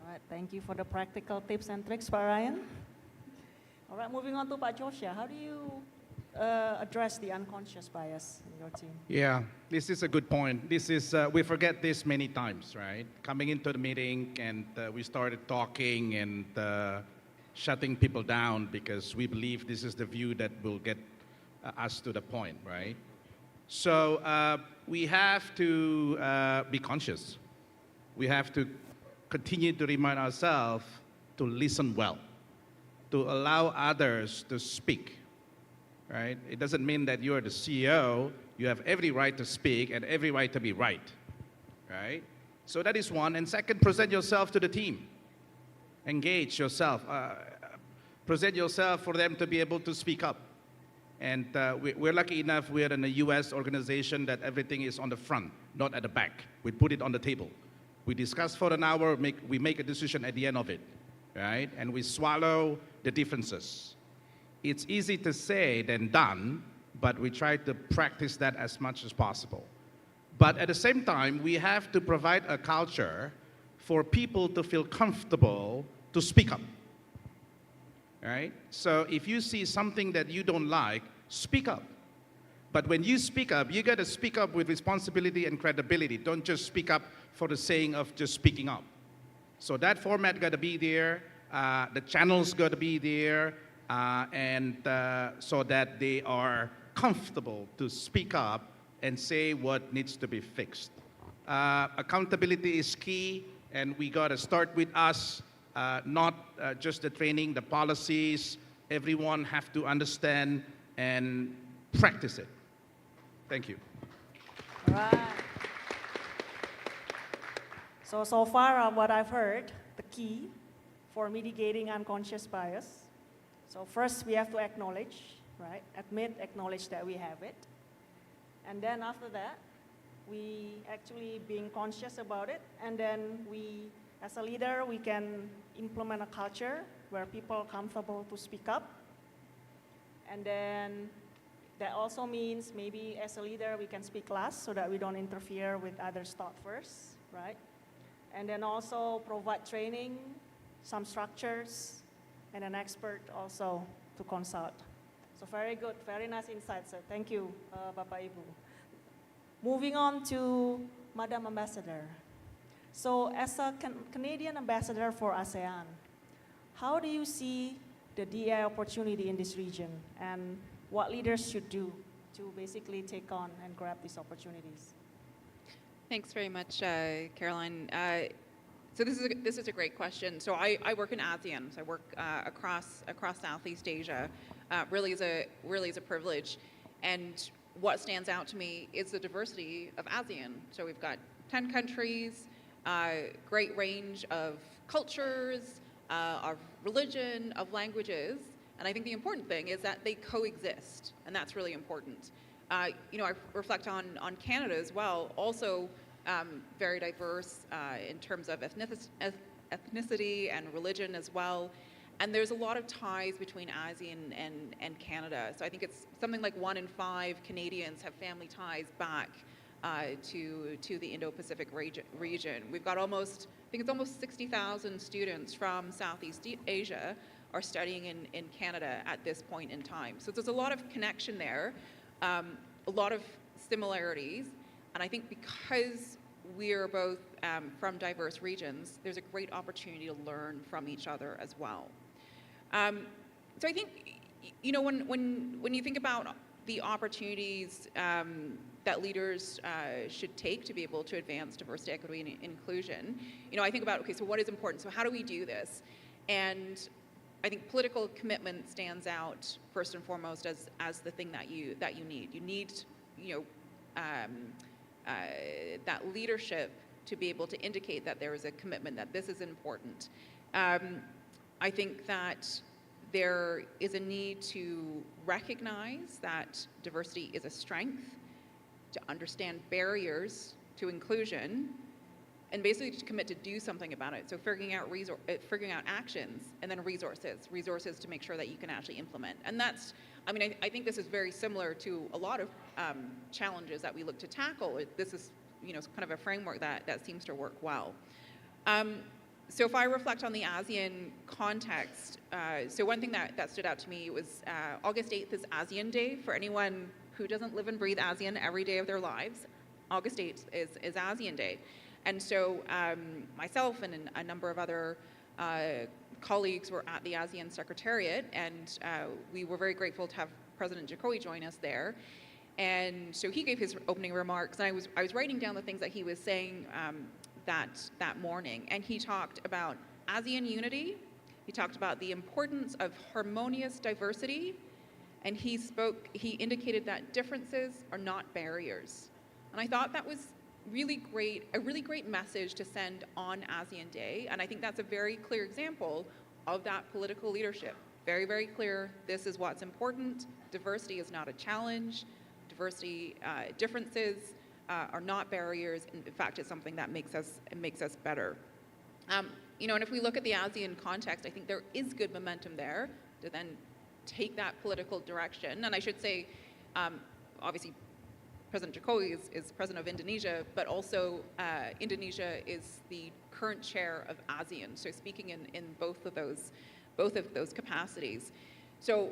All right, thank you for the practical tips and tricks, Pak Ryan. All right, moving on to Pak Joshua. How do you address the unconscious bias in your team? Yeah, this is a good point. This is, we forget this many times, right? Coming into the meeting and we started talking and shutting people down because we believe this is the view that will get us to the point, right? So we have to be conscious. We have to continue to remind ourselves to listen well, to allow others to speak, right? It doesn't mean that you're the CEO, you have every right to speak and every right to be right, right? So that is one. And second, present yourself to the team. Engage yourself. Present yourself for them to be able to speak up. And we're lucky enough, we're in a US organization that everything is on the front, not at the back. We put it on the table. We discuss for an hour, we make a decision at the end of it, right? And we swallow the differences. It's easy to say than done, but we try to practice that as much as possible. But at the same time, we have to provide a culture for people to feel comfortable to speak up, right? So if you see something that you don't like, speak up. But when you speak up, you got to speak up with responsibility and credibility. Don't just speak up for the saying of just speaking up. So that format got to be there. The channels got to be there. And so that they are comfortable to speak up and say what needs to be fixed. Accountability is key, and we got to start with us, not just the training, the policies. Everyone have to understand and practice it. Thank you. All right. So far what I've heard, the key for mitigating unconscious bias. So first we have to acknowledge, right? Admit, acknowledge that we have it. And then after that, we actually being conscious about it. And then we, as a leader, we can implement a culture where people are comfortable to speak up. And then that also means maybe as a leader, we can speak last so that we don't interfere with others' thought first, right? And then also provide training, some structures, and an expert also to consult. So very good, very nice insight, sir. Thank you, Bapak Ibu. Moving on to Madam Ambassador. So as a Canadian ambassador for ASEAN, how do you see the DEI opportunity in this region, and what leaders should do to basically take on and grab these opportunities? Thanks very much, Caroline. So this is a great question. So I work in ASEAN. So I work across Southeast Asia. Really is a privilege. And what stands out to me is the diversity of ASEAN. So we've got 10 countries, great range of cultures, of religion, of languages. And I think the important thing is that they coexist, and that's really important. You know, I reflect on Canada as well, also very diverse in terms of ethnicity and religion as well. And there's a lot of ties between ASEAN and Canada. So I think it's something like 1 in 5 Canadians have family ties back to the Indo-Pacific region. We've got almost 60,000 students from Southeast Asia are studying in Canada at this point in time. So there's a lot of connection there, a lot of similarities, and I think because we're both from diverse regions, there's a great opportunity to learn from each other as well. So I think, you know, when you think about the opportunities that leaders should take to be able to advance diversity, equity, and inclusion, you know, I think about, okay, so what is important? So how do we do this? And I think political commitment stands out first and foremost as the thing that you need. You need, you know, that leadership to be able to indicate that there is a commitment that this is important. I think that there is a need to recognize that diversity is a strength, to understand barriers to inclusion, and basically to commit to do something about it. So figuring out actions, and then resources to make sure that you can actually implement. And that's, I mean, I think this is very similar to a lot of challenges that we look to tackle. This is, you know, kind of a framework that seems to work well. So if I reflect on the ASEAN context, so one thing that stood out to me was August 8th is ASEAN Day. For anyone who doesn't live and breathe ASEAN every day of their lives, August 8th is ASEAN Day. And so myself and a number of other colleagues were at the ASEAN Secretariat, and we were very grateful to have President Jokowi join us there. And so he gave his opening remarks, and I was writing down the things that he was saying that morning. And he talked about ASEAN unity, he talked about the importance of harmonious diversity, and he indicated that differences are not barriers. And I thought that was a really great message to send on ASEAN Day, and I think that's a very clear example of that political leadership. Very, very clear, this is what's important. Diversity is not a challenge. Differences are not barriers. In fact, it's something that makes us better. You know, and if we look at the ASEAN context, I think there is good momentum there to then take that political direction. And I should say, obviously, President Jokowi is president of Indonesia, but also Indonesia is the current chair of ASEAN. So speaking in both of those capacities. So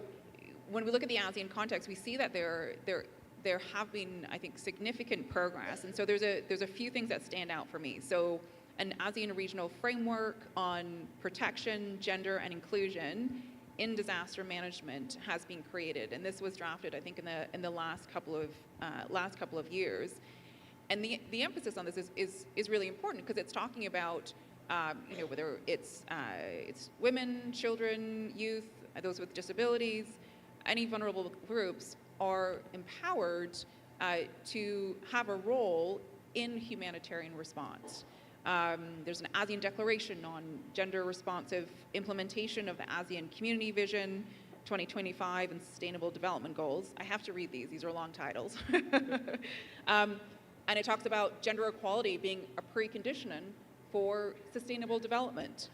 when we look at the ASEAN context, we see that there have been, I think, significant progress. And so there's a few things that stand out for me. So an ASEAN regional framework on protection, gender, and inclusion in disaster management has been created, and this was drafted, I think, in the last couple of years. And the emphasis on this is really important because it's talking about you know, whether it's women, children, youth, those with disabilities, any vulnerable groups are empowered to have a role in humanitarian response. There's an ASEAN Declaration on Gender Responsive Implementation of the ASEAN Community Vision 2025 and Sustainable Development Goals. I have to read these are long titles. And it talks about gender equality being a precondition for sustainable development.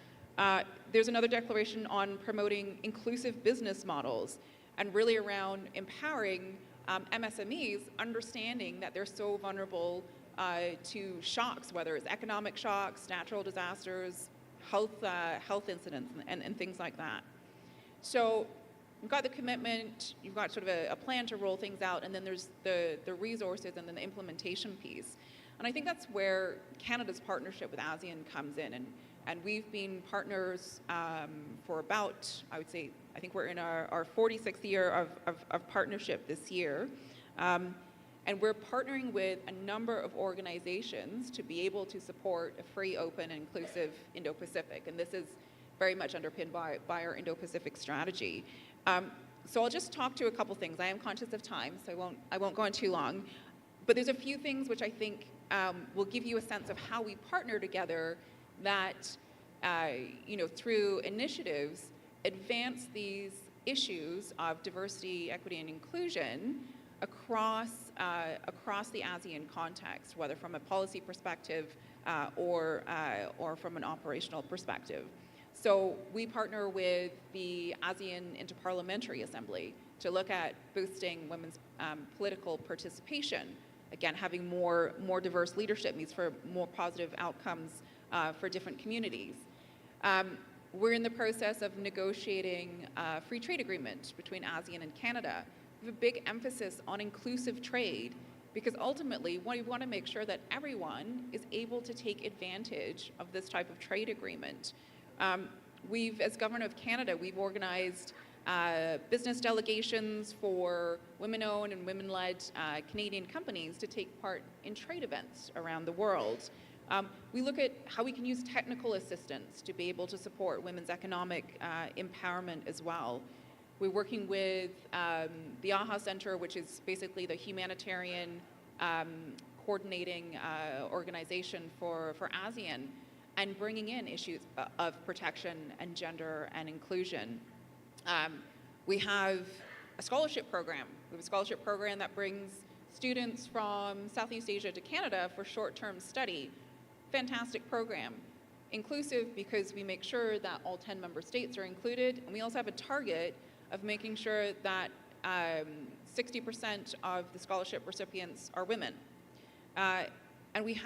There's another declaration on promoting inclusive business models and really around empowering MSMEs, understanding that they're so vulnerable to shocks, whether it's economic shocks, natural disasters, health incidents, and things like that. So you've got the commitment, you've got sort of a plan to roll things out, and then there's the resources and then the implementation piece. And I think that's where Canada's partnership with ASEAN comes in. And we've been partners for about, I would say, I think we're in our 46th year of partnership this year. And we're partnering with a number of organizations to be able to support a free, open, and inclusive Indo-Pacific. And this is very much underpinned by our Indo-Pacific strategy. So I'll just talk to a couple things. I am conscious of time, so I won't go on too long. But there's a few things which I think will give you a sense of how we partner together that, through initiatives, advance these issues of diversity, equity, and inclusion across the ASEAN context, whether from a policy perspective or from an operational perspective. So we partner with the ASEAN Interparliamentary Assembly to look at boosting women's political participation. Again, having more diverse leadership means for more positive outcomes for different communities. We're in the process of negotiating a free trade agreement between ASEAN and Canada. We have a big emphasis on inclusive trade because ultimately we want to make sure that everyone is able to take advantage of this type of trade agreement. As Government of Canada, we've organized business delegations for women-owned and women-led Canadian companies to take part in trade events around the world. We look at how we can use technical assistance to be able to support women's economic empowerment as well. We're working with the AHA Center, which is basically the humanitarian coordinating organization for ASEAN, and bringing in issues of protection and gender and inclusion. We have a scholarship program. We have a scholarship program that brings students from Southeast Asia to Canada for short-term study. Fantastic program. Inclusive because we make sure that all 10 member states are included, and we also have a target of making sure that 60% of the scholarship recipients are women. And we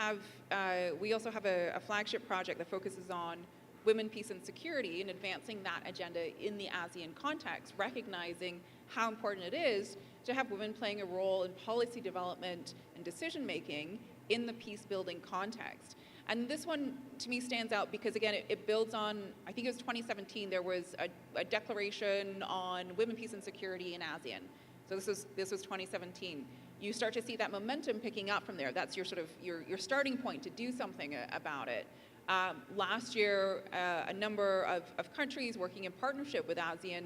also have a flagship project that focuses on women, peace, and security and advancing that agenda in the ASEAN context, recognizing how important it is to have women playing a role in policy development and decision-making in the peace-building context. And this one, to me, stands out because, again, it builds on, I think it was 2017, there was a declaration on women, peace, and security in ASEAN. So this was 2017. You start to see that momentum picking up from there. That's your sort of your starting point to do something about it. Last year, a number of countries working in partnership with ASEAN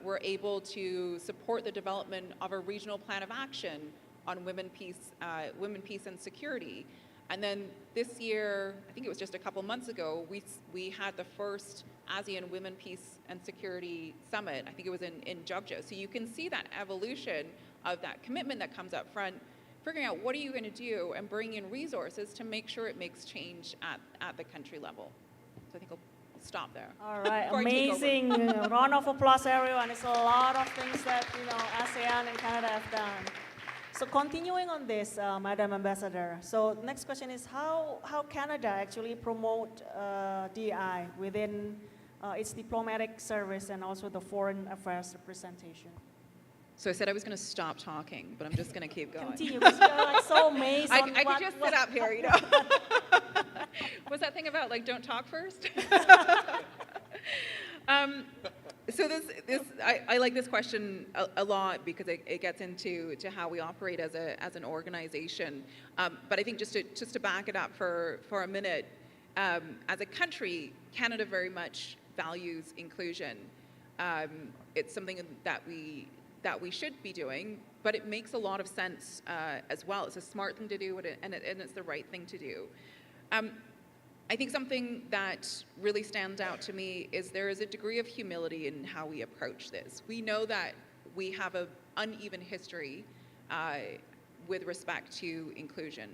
were able to support the development of a regional plan of action on women, peace, and security. And then this year, I think it was just a couple months ago, we had the first ASEAN Women, Peace, and Security Summit. I think it was in Jogja. So you can see that evolution of that commitment that comes up front, figuring out what are you going to do and bring in resources to make sure it makes change at the country level. So I think I'll stop there. All right, amazing. Round of applause, everyone. It's a lot of things that ASEAN and Canada have done. So continuing on this, Madam Ambassador, so next question is how Canada actually promote DEI within its diplomatic service and also the foreign affairs representation? So I said I was going to stop talking, but I'm just going to keep going. Continue, because you're like so amazed. I could just sit up here, What's that thing about, like, don't talk first? So I like this question a lot because it gets into how we operate as an organization. But I think just to back it up for a minute, as a country, Canada very much values inclusion. It's something that we should be doing, but it makes a lot of sense as well. It's a smart thing to do, and it's the right thing to do. I think something that really stands out to me is there is a degree of humility in how we approach this. We know that we have an uneven history with respect to inclusion.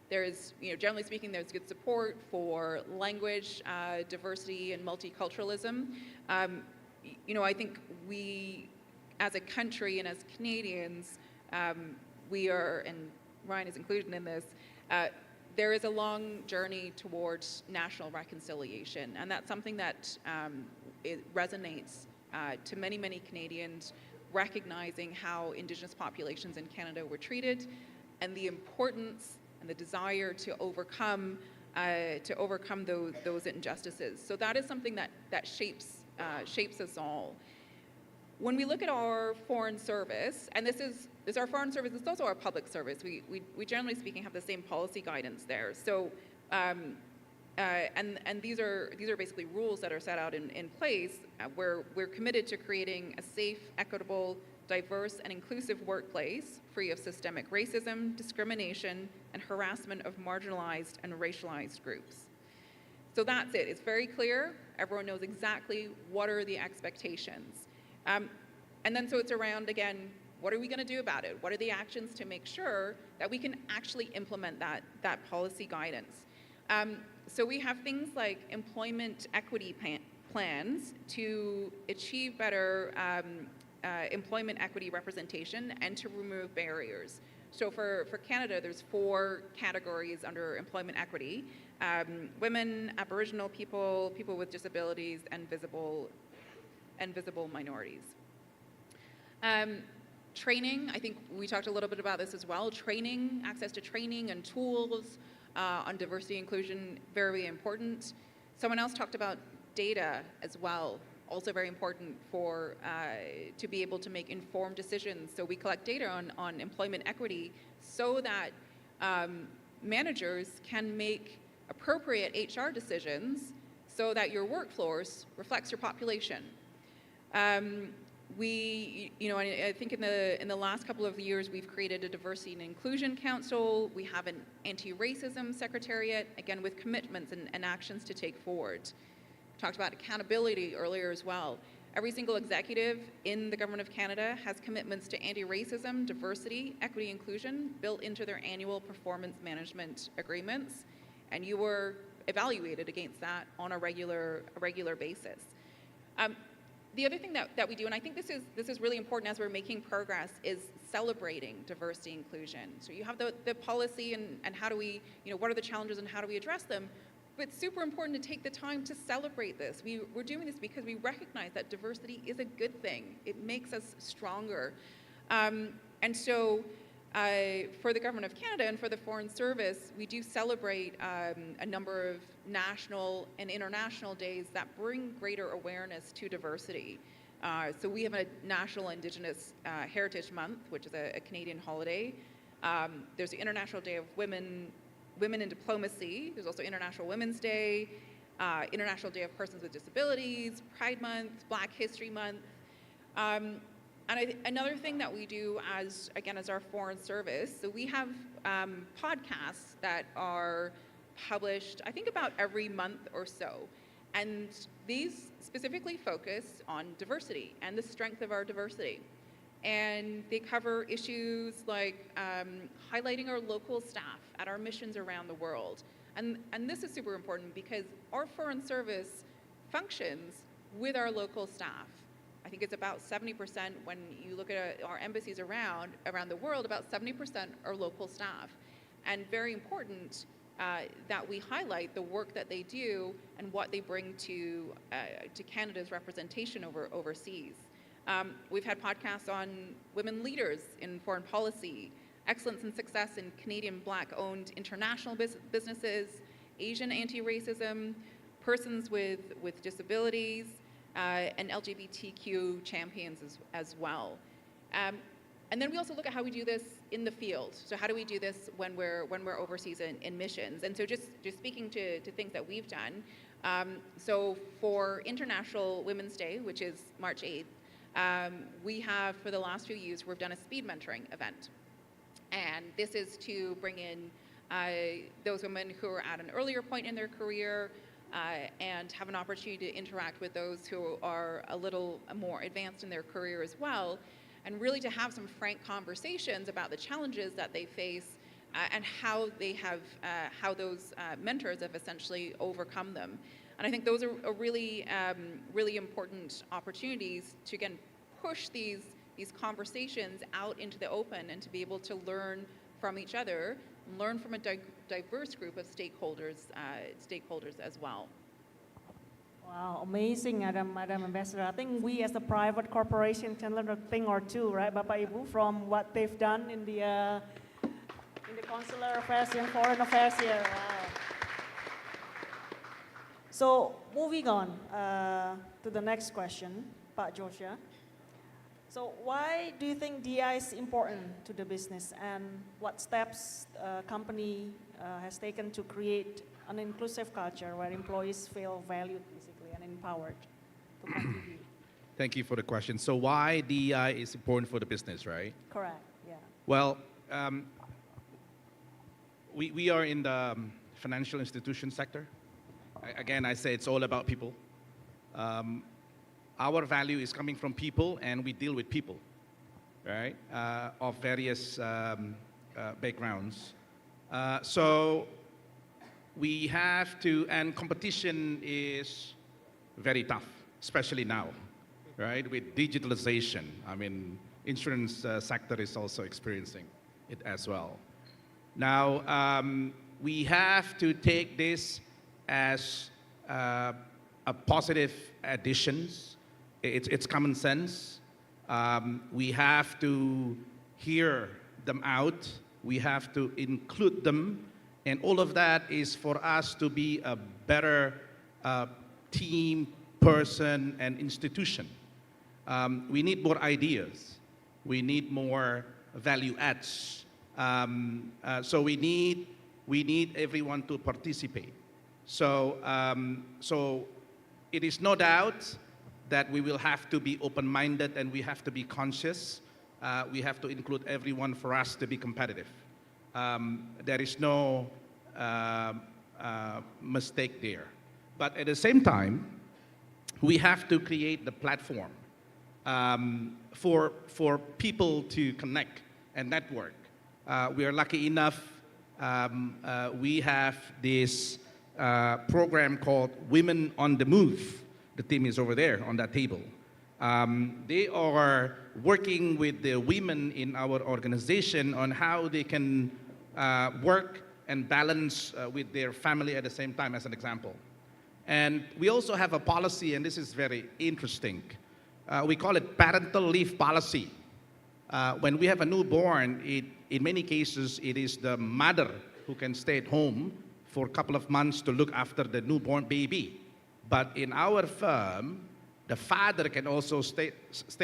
There's, generally speaking, there's good support for language diversity and multiculturalism. I think we, as a country and as Canadians, we are, and Ryan is included in this, there is a long journey towards national reconciliation, and that's something that it resonates to many, many Canadians, recognizing how Indigenous populations in Canada were treated and the importance and the desire to overcome those injustices. So that is something that shapes us all. When we look at our foreign service, and this is our foreign service, it's also our public service. We generally speaking have the same policy guidance there. So, and these are basically rules that are set out in place where we're committed to creating a safe, equitable, diverse, and inclusive workplace free of systemic racism, discrimination, and harassment of marginalized and racialized groups. So that's it. It's very clear. Everyone knows exactly what are the expectations. And then so it's around, again, what are we going to do about it? What are the actions to make sure that we can actually implement that policy guidance? So we have things like employment equity plans to achieve better employment equity representation and to remove barriers. So for Canada, there's 4 categories under employment equity: women, Aboriginal people, people with disabilities, and visible minorities. Training, I think we talked a little bit about this as well. Training, access to training and tools on diversity inclusion, very important. Someone else talked about data as well, also very important for to be able to make informed decisions. So we collect data on employment equity so that managers can make appropriate HR decisions so that your workforce reflects your population. I think in the last couple of years, we've created a diversity and inclusion council. We have an anti-racism secretariat, again, with commitments and actions to take forward. Talked about accountability earlier as well. Every single executive in the Government of Canada has commitments to anti-racism, diversity, equity, inclusion built into their annual performance management agreements, and you were evaluated against that on a regular basis. The other thing that we do, and I think this is really important as we're making progress, is celebrating diversity inclusion. So you have the policy and how do we, what are the challenges and how do we address them? But it's super important to take the time to celebrate this. We're doing this because we recognize that diversity is a good thing. It makes us stronger. And so for the Government of Canada and for the Foreign Service, we do celebrate a number of national and international days that bring greater awareness to diversity. So we have a National Indigenous Heritage Month, which is a Canadian holiday. There's the International Day of Women in Diplomacy. There's also International Women's Day, International Day of Persons with Disabilities, Pride Month, Black History Month. And another thing that we do as our Foreign Service, so we have podcasts that are published, I think about every month or so. And these specifically focus on diversity and the strength of our diversity. And they cover issues like highlighting our local staff at our missions around the world. And this is super important because our Foreign Service functions with our local staff. I think it's about 70% when you look at our embassies around the world, about 70% are local staff. And very important that we highlight the work that they do and what they bring to Canada's representation overseas. We've had podcasts on women leaders in foreign policy, excellence and success in Canadian Black-owned international businesses, Asian anti-racism, persons with disabilities, and LGBTQ champions as well. And then we also look at how we do this in the field. So how do we do this when we're overseas in missions? And so just speaking to things that we've done. So for International Women's Day, which is March 8th, we have, for the last few years, we've done a speed mentoring event. And this is to bring in those women who are at an earlier point in their career and have an opportunity to interact with those who are a little more advanced in their career as well, and really to have some frank conversations about the challenges that they face and how they have, how those mentors have essentially overcome them. And I think those are really, really important opportunities to, again, push these conversations out into the open and to be able to learn from each other, learn from a diverse group of stakeholders as well. Wow, amazing, Madam Ambassador. I think we as a private corporation can learn a thing or two, right, Bapak Ibu, from what they've done in the consular affairs and foreign affairs here. Wow. So moving on to the next question, Pak Joshua. So why do you think DEI is important to the business, and what steps the company has taken to create an inclusive culture where employees feel valued basically and empowered to contribute? Thank you for the question. So why DEI is important for the business, right? Correct, yeah. Well, we are in the financial institution sector. Again, I say it's all about people. Our value is coming from people, and we deal with people, right, of various backgrounds. So we have to, and competition is very tough, especially now, right, with digitalization. I mean, insurance sector is also experiencing it as well. Now, we have to take this as a positive additions. It's common sense. We have to hear them out. We have to include them. And all of that is for us to be a better team, person, and institution. We need more ideas. We need more value adds. So we need everyone to participate. So, so it is no doubt that we will have to be open-minded and we have to be conscious. We have to include everyone for us to be competitive. There is no mistake there. But at the same time, we have to create the platform for people to connect and network. We are lucky enough, we have this program called Women on the Move. The team is over there on that table. They are working with the women in our organization on how they can work and balance with their family at the same time, as an example. And we also have a policy, and this is very interesting. We call it parental leave policy. When we have a newborn, in many cases, it is the mother who can stay at home for a couple of months to look after the newborn baby. But in our firm, the father can also stay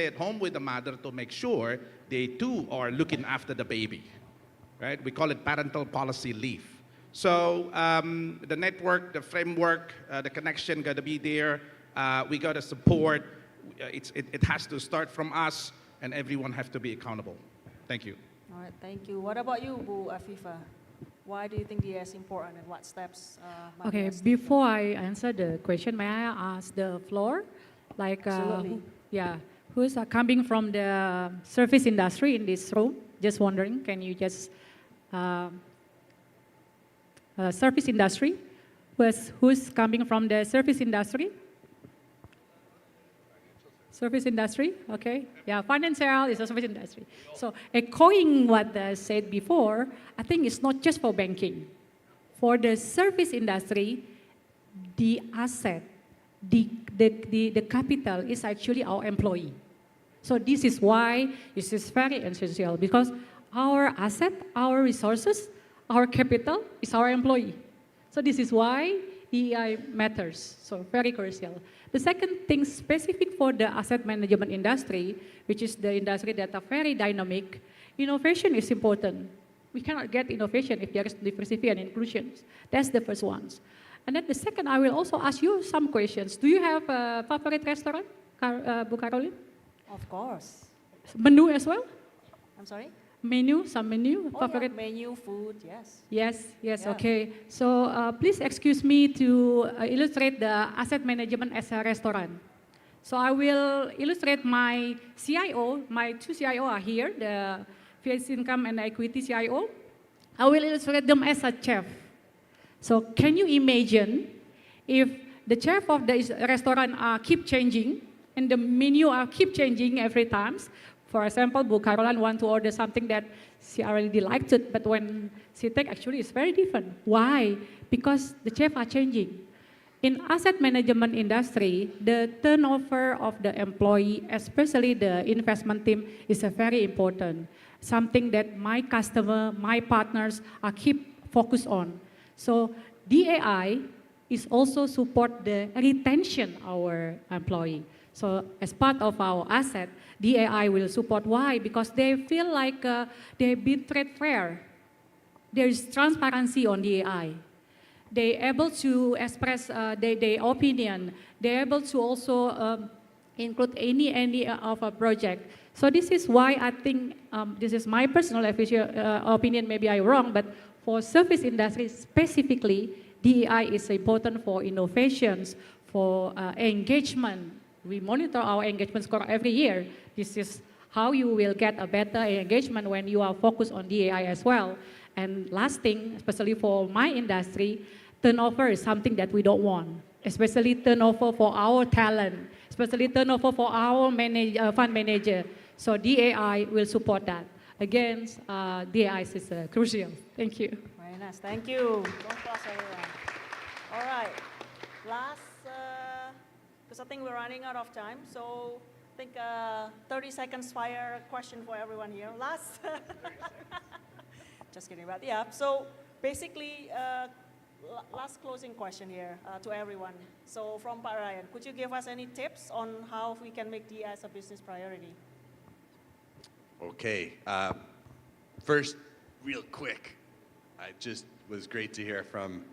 at home with the mother to make sure they too are looking after the baby, right? We call it parental policy leave. So the network, the framework, the connection got to be there. We got to support. It has to start from us, and everyone has to be accountable. Thank you. All right, thank you. What about you, Bu Afifa? Why do you think DEI is important, and what steps? Okay, before I answer the question, may I ask the floor? Like, who's coming from the service industry in this room? Just wondering, can you just, service industry? Who's coming from the service industry? Service industry, okay. Yeah, financial is a service industry. So echoing what I said before, I think it's not just for banking. For the service industry, the asset, the capital is actually our employee. So this is why this is very essential, because our asset, our resources, our capital is our employee. So this is why DEI matters, so very crucial. The second thing specific for the asset management industry, which is the industry that are very dynamic, innovation is important. We cannot get innovation if there is diversity and inclusion. That's the first one. And then the second, I will also ask you some questions. Do you have a favorite restaurant, Bu Caroline? Of course. Menu as well? I'm sorry? menu, some menu, Oh, favorite? yeah, menu, food, yes. Yes, yes, Yeah. okay. So please excuse me to illustrate the asset management as a restaurant. So I will illustrate my CIO, my two CIO are here, the fixed income and equity CIO. I will illustrate them as a chef. So can you imagine if the chef of the restaurant keep changing and the menu keep changing every time? For example, Bu Caroline want to order something that she already liked it, but when she take, actually it's very different. Why? Because the chef are changing. In asset management industry, the turnover of the employee, especially the investment team, is a very important. Something that my customer, my partners are keep focused on. So DAI is also support the retention our employee. So as part of our asset, DAI will support. Why? Because they feel like they've been treated fair. There is transparency on DAI. They're able to express their opinion. They're able to also include any of a project. So this is why I think, this is my personal opinion, maybe I'm wrong, but for service industry specifically, DEI is important for innovations, for engagement. We monitor our engagement score every year. This is how you will get a better engagement when you are focused on DEI as well. And last thing, especially for my industry, turnover is something that we don't want, especially turnover for our talent, especially turnover for our fund manager. So DAI will support that. Again, DAI is crucial. Thank you. Very nice, thank you. Don't applause everyone. All right, last, because I think we're running out of time, so I think 30 seconds fire question for everyone here. Last, just kidding, but yeah, so basically, last closing question here to everyone. So from Pak Ryan, could you give us any tips on how we can make DEI as a business priority? Okay, first, real quick, I just was great to hear from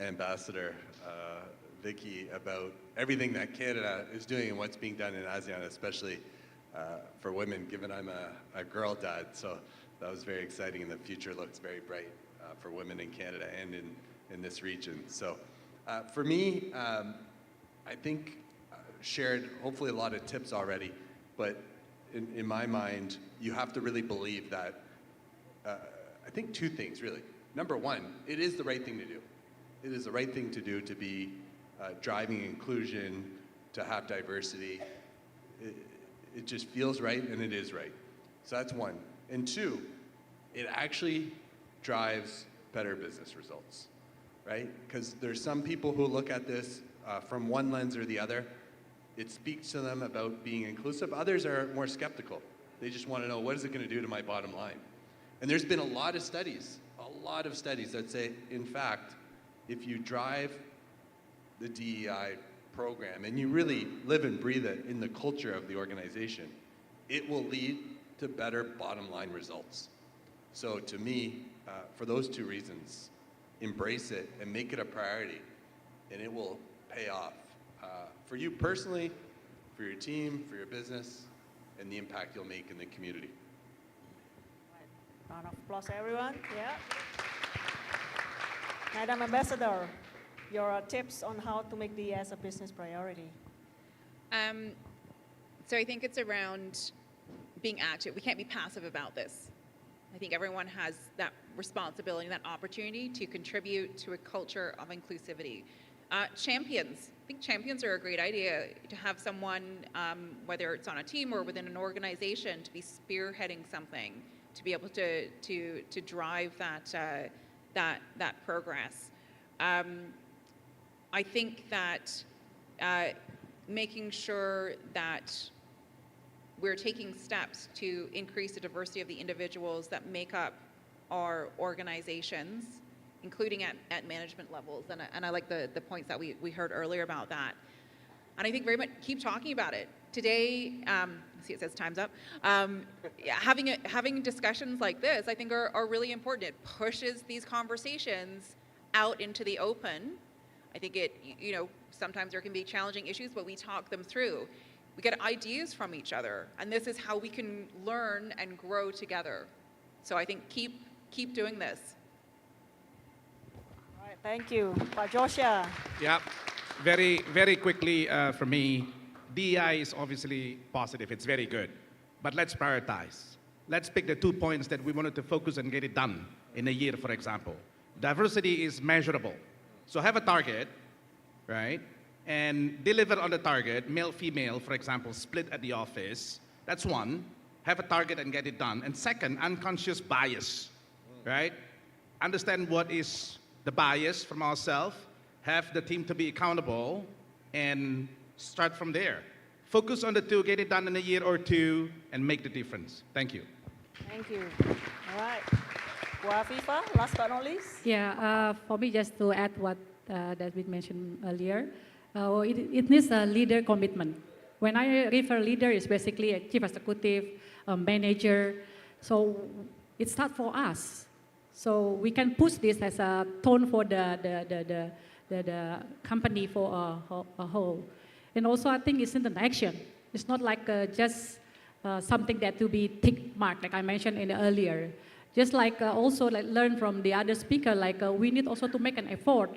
Ambassador Vicky about everything that Canada is doing and what's being done in ASEAN, especially for women, given I'm a girl dad. So that was very exciting, and the future looks very bright for women in Canada and in this region. So for me, I think shared hopefully a lot of tips already, but in my mind, you have to really believe that, I think two things really. Number one, it is the right thing to do. It is the right thing to do to be driving inclusion, to have diversity. It just feels right, and it is right. So that's one. And two, it actually drives better business results, right? Because there's some people who look at this from one lens or the other. It speaks to them about being inclusive. Others are more skeptical. They just want to know, what is it going to do to my bottom line? And there's been a lot of studies that say, in fact, if you drive the DEI program and you really live and breathe it in the culture of the organization, it will lead to better bottom line results. So to me, for those two reasons, embrace it and make it a priority, and it will pay off for you personally, for your team, for your business, and the impact you'll make in the community. Round of applause, everyone. Yeah. Madam Ambassador, your tips on how to make DEI as a business priority. So I think it's around being active. We can't be passive about this. I think everyone has that responsibility, that opportunity to contribute to a culture of inclusivity. Champions. I think champions are a great idea, to have someone, whether it's on a team or within an organization, to be spearheading something, to be able to drive that progress. I think that making sure that we're taking steps to increase the diversity of the individuals that make up our organizations, including at management levels. And I like the points that we heard earlier about that. And I think very much keep talking about it. Today, see it says time's up. Having discussions like this, I think are really important. It pushes these conversations out into the open. I think sometimes there can be challenging issues, but we talk them through. We get ideas from each other, and this is how we can learn and grow together. So I think keep doing this. All right, thank you. Pak Joshua. Yeah, very quickly for me, DEI is obviously positive, it's very good. But let's prioritize. Let's pick the 2 points that we wanted to focus and get it done in a year, for example. Diversity is measurable. So have a target, right? And deliver on the target, male, female, for example, split at the office. That's one. Have a target and get it done. And second, unconscious bias, right? Understand what is the bias from ourselves, have the team to be accountable, and start from there. Focus on the two, get it done in a year or two, and make the difference. Thank you. Thank you. All right. Bu Afifah, last but not least. Yeah, for me, just to add what that we mentioned earlier, it needs a leader commitment. When I refer leader, it's basically a chief executive, a manager. So it starts for us. So we can push this as a tone for the company for a whole. And also, I think it's in an action. It's not like just something that to be tick marked, like I mentioned earlier. Just like also like learn from the other speaker, like we need also to make an effort.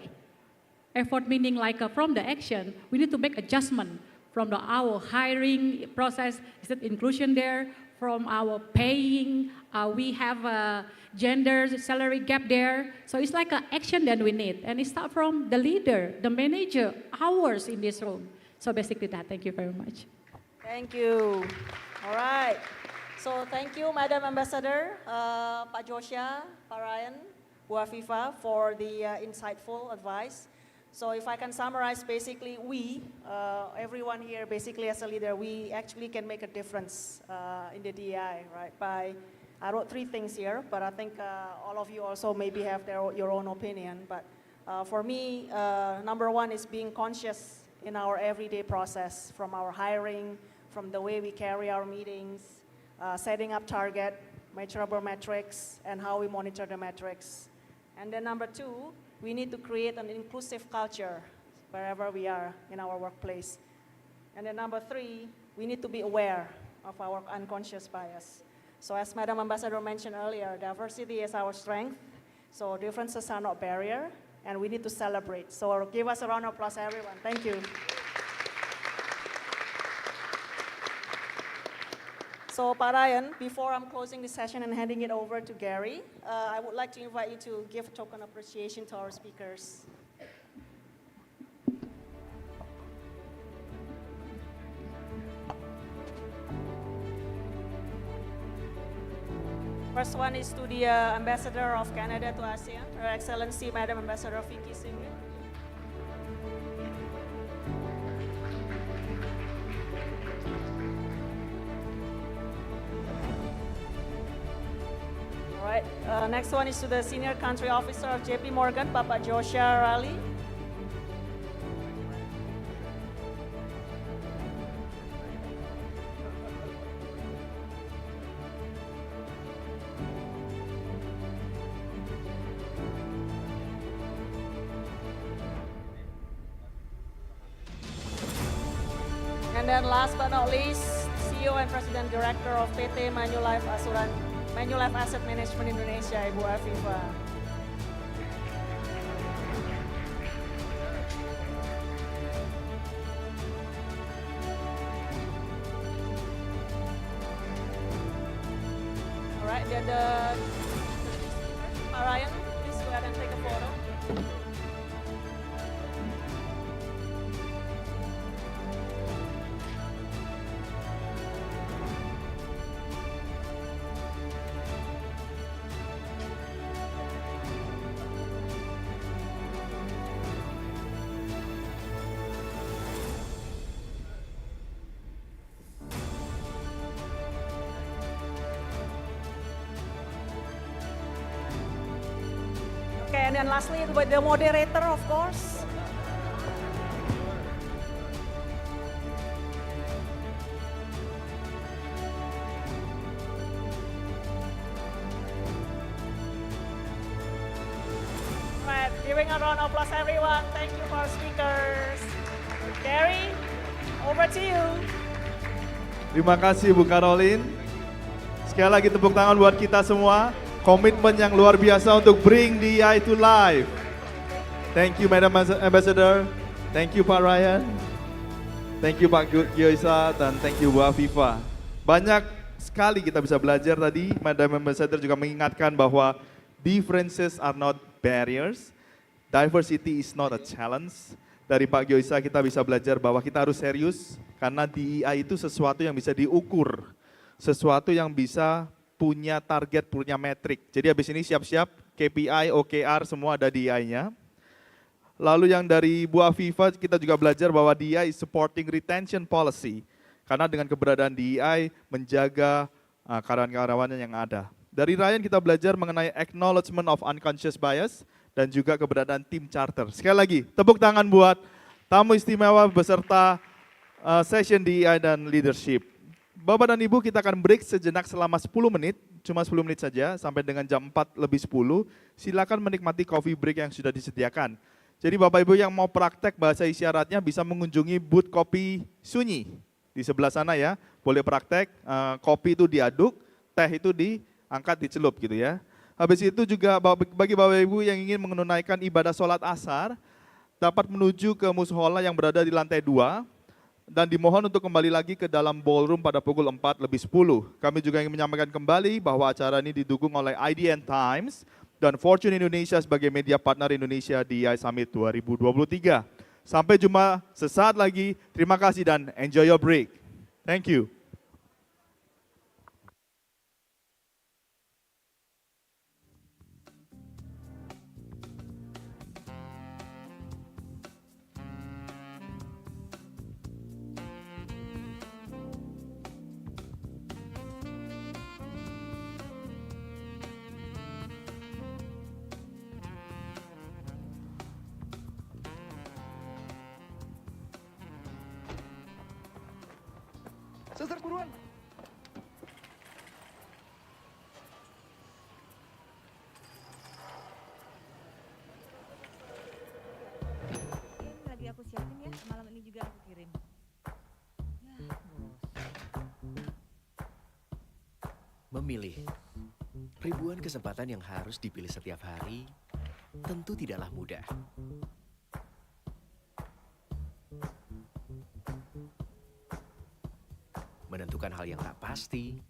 Effort meaning like from the action, we need to make adjustment from our hiring process. Is that inclusion there? From our paying, we have a gender salary gap there. So it's like an action that we need. And it starts from the leader, the manager, ours in this room. So basically that, thank you very much. Thank you. All right. So thank you, Madam Ambassador, Pak Joshua, Pak Ryan, Bu Afifah, for the insightful advice. So if I can summarize, basically we, everyone here basically as a leader, we actually can make a difference in the DEI, right? I wrote 3 things here, but I think all of you also maybe have your own opinion. But for me, number 1 is being conscious in our everyday process, from our hiring, from the way we carry our meetings, setting up target, measurable metrics, and how we monitor the metrics. And then number 2, we need to create an inclusive culture wherever we are in our workplace. And then number 3, we need to be aware of our unconscious bias. So as Madam Ambassador mentioned earlier, diversity is our strength. So differences are not barrier, and we need to celebrate. So give us a round of applause, everyone. Thank you. So, Pak Ryan, before I'm closing the session and handing it over to Gary, I would like to invite you to give a token of appreciation to our speakers. First one is to the Ambassador of Canada to ASEAN, Her Excellency Madam Ambassador Vicky Singh. All right, next one is to the Senior Country Officer of JP Morgan, Bapak Joshua Raleigh. And then last but not least, CEO and President Director of PT Manulife Asset Management Indonesia, Ibu Afifah. All right, then Pak Ryan, please go ahead and take a photo. Okay, and then lastly, with the moderator, of course. Right, giving a round of applause, everyone. Thank you for our speakers. Gary, over to you. Terima kasih Bu Caroline. Sekali lagi tepuk tangan buat kita semua. Komitmen yang luar biasa untuk bring DEI to life. Thank you Madam Ambassador. Thank you Pak Ryan. Thank you Pak Gyoisa dan thank you Bu Afifa. Banyak sekali kita bisa belajar tadi. Madam Ambassador juga mengingatkan bahwa differences are not barriers. Diversity is not a challenge. Dari Pak Gyoisa kita bisa belajar bahwa kita harus serius karena DEI itu sesuatu yang bisa diukur. Sesuatu yang bisa punya target, punya metrik. Jadi habis ini siap-siap KPI, OKR semua ada DEI-nya. Lalu yang dari Bu Afifa kita juga belajar bahwa DEI is supporting retention policy. Karena dengan keberadaan DEI menjaga karyawan-karyawannya yang ada. Dari Ryan kita belajar mengenai acknowledgement of unconscious bias dan juga keberadaan tim charter. Sekali lagi tepuk tangan buat tamu istimewa beserta session DEI dan leadership. Bapak dan Ibu kita akan break sejenak selama 10 menit, cuma 10 menit saja sampai dengan jam 4:10. Silakan menikmati coffee break yang sudah disediakan. Jadi Bapak Ibu yang mau praktek bahasa isyaratnya bisa mengunjungi booth kopi Sunyi di sebelah sana ya. Boleh praktek, kopi itu diaduk, teh itu diangkat dicelup gitu ya. Habis itu juga bagi Bapak Ibu yang ingin menunaikan ibadah sholat asar, dapat menuju ke mushola yang berada di lantai 2 dan dimohon untuk kembali lagi ke dalam ballroom pada pukul 4:10. Kami juga ingin menyampaikan kembali bahwa acara ini didukung oleh IDN Times dan Fortune Indonesia sebagai media partner Indonesia DEI Summit 2023. Sampai jumpa sesaat lagi. Terima kasih dan enjoy your break. Thank you. Suster buruan. Lagi aku siapin ya, malam ini juga aku kirim. Memilih. Ribuan kesempatan yang harus dipilih setiap hari tentu tidaklah mudah. Menentukan hal yang tak pasti,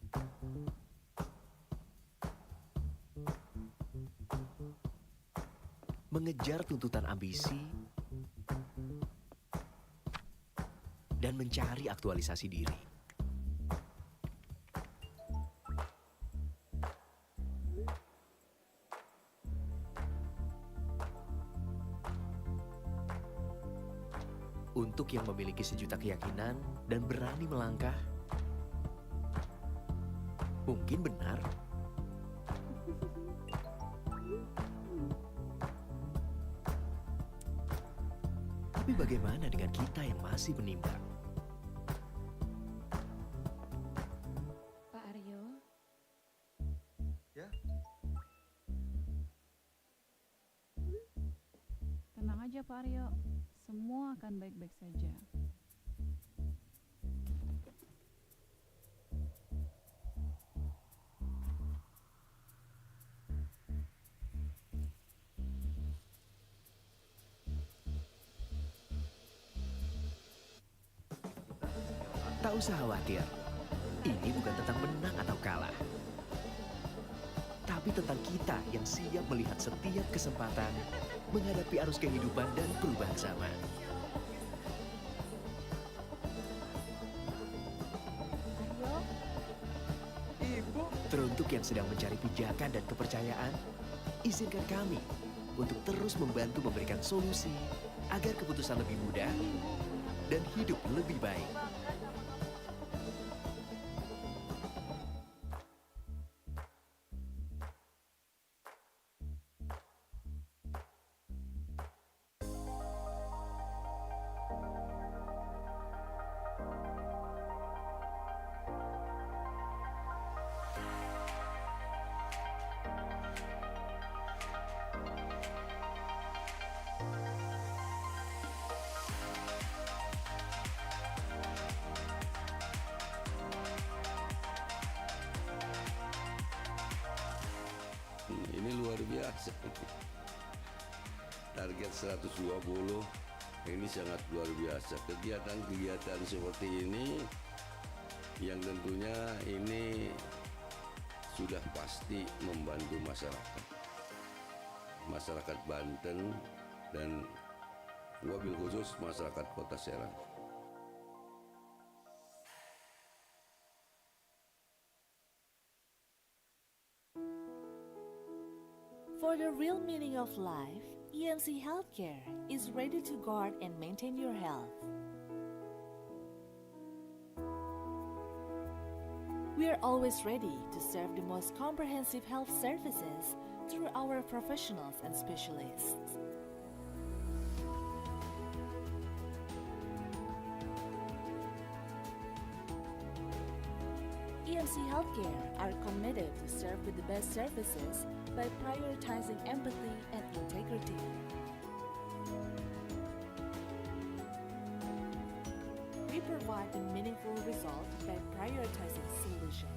mengejar tuntutan ambisi, dan mencari aktualisasi diri. Untuk yang memiliki sejuta keyakinan dan berani melangkah, mungkin benar. Tapi bagaimana dengan kita yang masih menimbang? Pak Aryo. Ya. Tenang aja Pak Aryo, semua akan baik-baik saja. Tak usah khawatir, ini bukan tentang menang atau kalah. Tapi tentang kita yang siap melihat setiap kesempatan menghadapi arus kehidupan dan perubahan zaman. Teruntuk yang sedang mencari pijakan dan kepercayaan, izinkan kami untuk terus membantu memberikan solusi agar keputusan lebih mudah dan hidup lebih baik. ini luar biasa. Target 120 ini sangat luar biasa. Kegiatan-kegiatan seperti ini yang tentunya ini sudah pasti membantu masyarakat Banten dan wabil khusus masyarakat Kota Serang. For the real meaning of life, EMC Healthcare is ready to guard and maintain your health. We are always ready to serve the most comprehensive health services through our professionals and specialists. EMC Healthcare are committed to serve with the best services by prioritizing empathy and integrity. We provide a meaningful result by prioritizing solutions.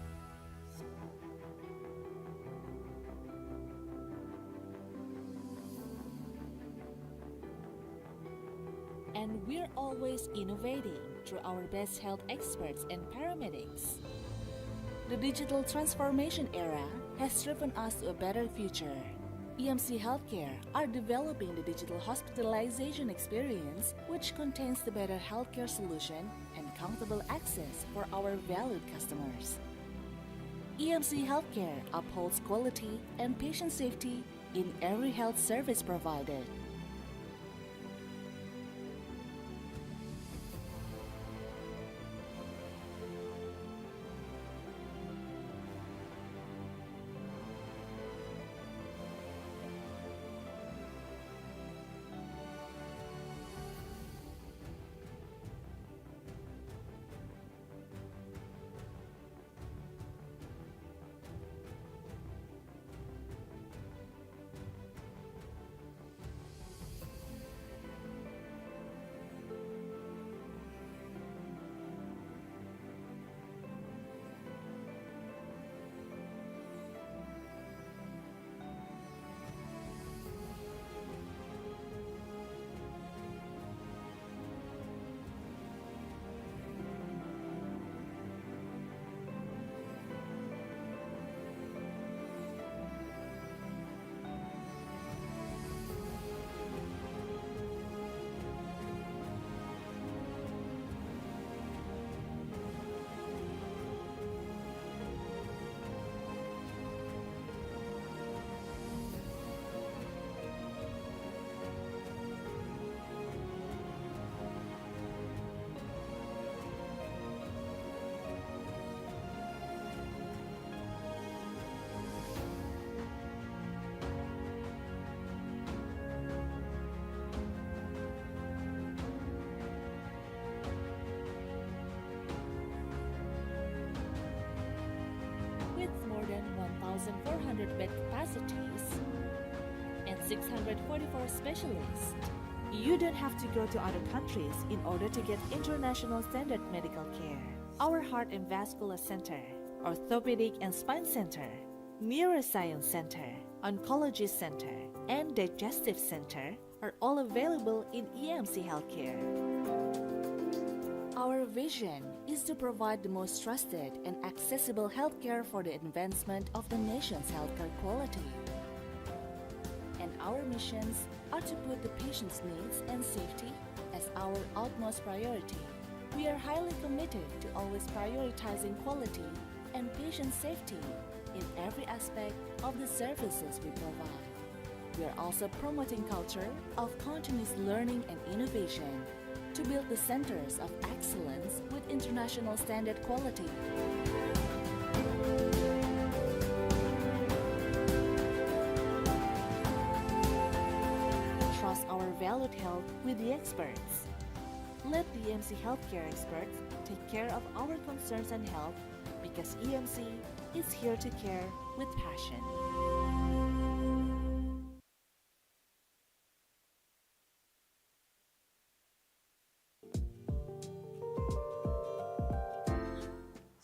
And we're always innovating through our best health experts and paramedics. The digital transformation era has driven us to a better future. EMC Healthcare are developing the digital hospitalization experience, which contains the better healthcare solution and comfortable access for our valued customers. EMC Healthcare upholds quality and patient safety in every health service provided. With more than 1,400 bed capacities and 644 specialists, you don't have to go to other countries in order to get international standard medical care. Our Heart and Vascular Center, Orthopedic and Spine Center, Neuroscience Center, Oncology Center, and Digestive Center are all available in EMC Healthcare. Our vision is to provide the most trusted and accessible healthcare for the advancement of the nation's healthcare quality. And our missions are to put the patient's needs and safety as our utmost priority. We are highly committed to always prioritizing quality and patient safety in every aspect of the services we provide. We are also promoting culture of continuous learning and innovation to build the centers of excellence with international standard quality. Trust our valued health with the experts. Let the EMC Healthcare experts take care of our concerns and health because EMC is here to care with passion.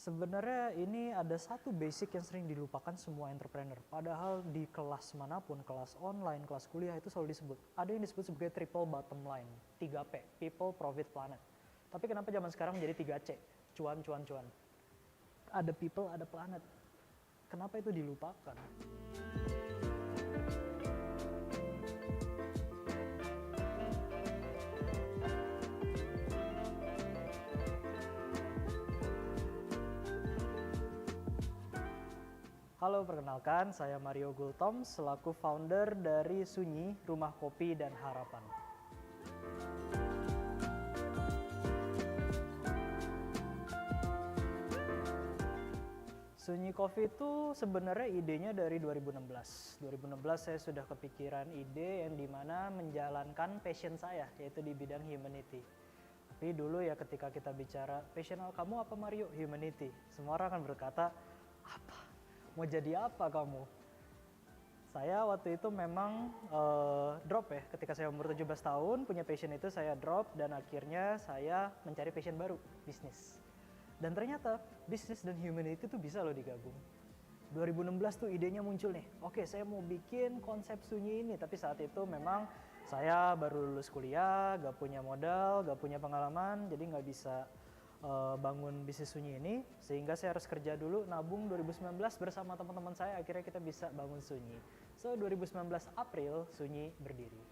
Sebenarnya ini ada satu basic yang sering dilupakan semua entrepreneur. Padahal di kelas manapun, kelas online, kelas kuliah itu selalu disebut. Ada yang disebut sebagai triple bottom line, 3P, people, profit, planet. Tapi kenapa zaman sekarang menjadi 3C, cuan, cuan, cuan. Ada people, ada planet. Kenapa itu dilupakan? Halo, perkenalkan saya Mario Gultom selaku founder dari Sunyi, Rumah Kopi dan Harapan. Sunyi Coffee itu sebenarnya idenya dari 2016. 2016 saya sudah kepikiran ide yang dimana menjalankan passion saya, yaitu di bidang humanity. Tapi dulu ya ketika kita bicara, passion kamu apa Mario? Humanity. Semua orang akan berkata, apa? Mau jadi apa kamu? Saya waktu itu memang drop ya, ketika saya umur 17 tahun punya passion itu saya drop dan akhirnya saya mencari passion baru, bisnis. Dan ternyata bisnis dan humanity itu bisa loh digabung. 2016 tuh idenya muncul nih, oke saya mau bikin konsep Sunyi ini, tapi saat itu memang saya baru lulus kuliah, gak punya modal, gak punya pengalaman, jadi gak bisa bangun bisnis Sunyi ini, sehingga saya harus kerja dulu, nabung 2019 bersama teman-teman saya, akhirnya kita bisa bangun Sunyi. So 2019 April Sunyi berdiri.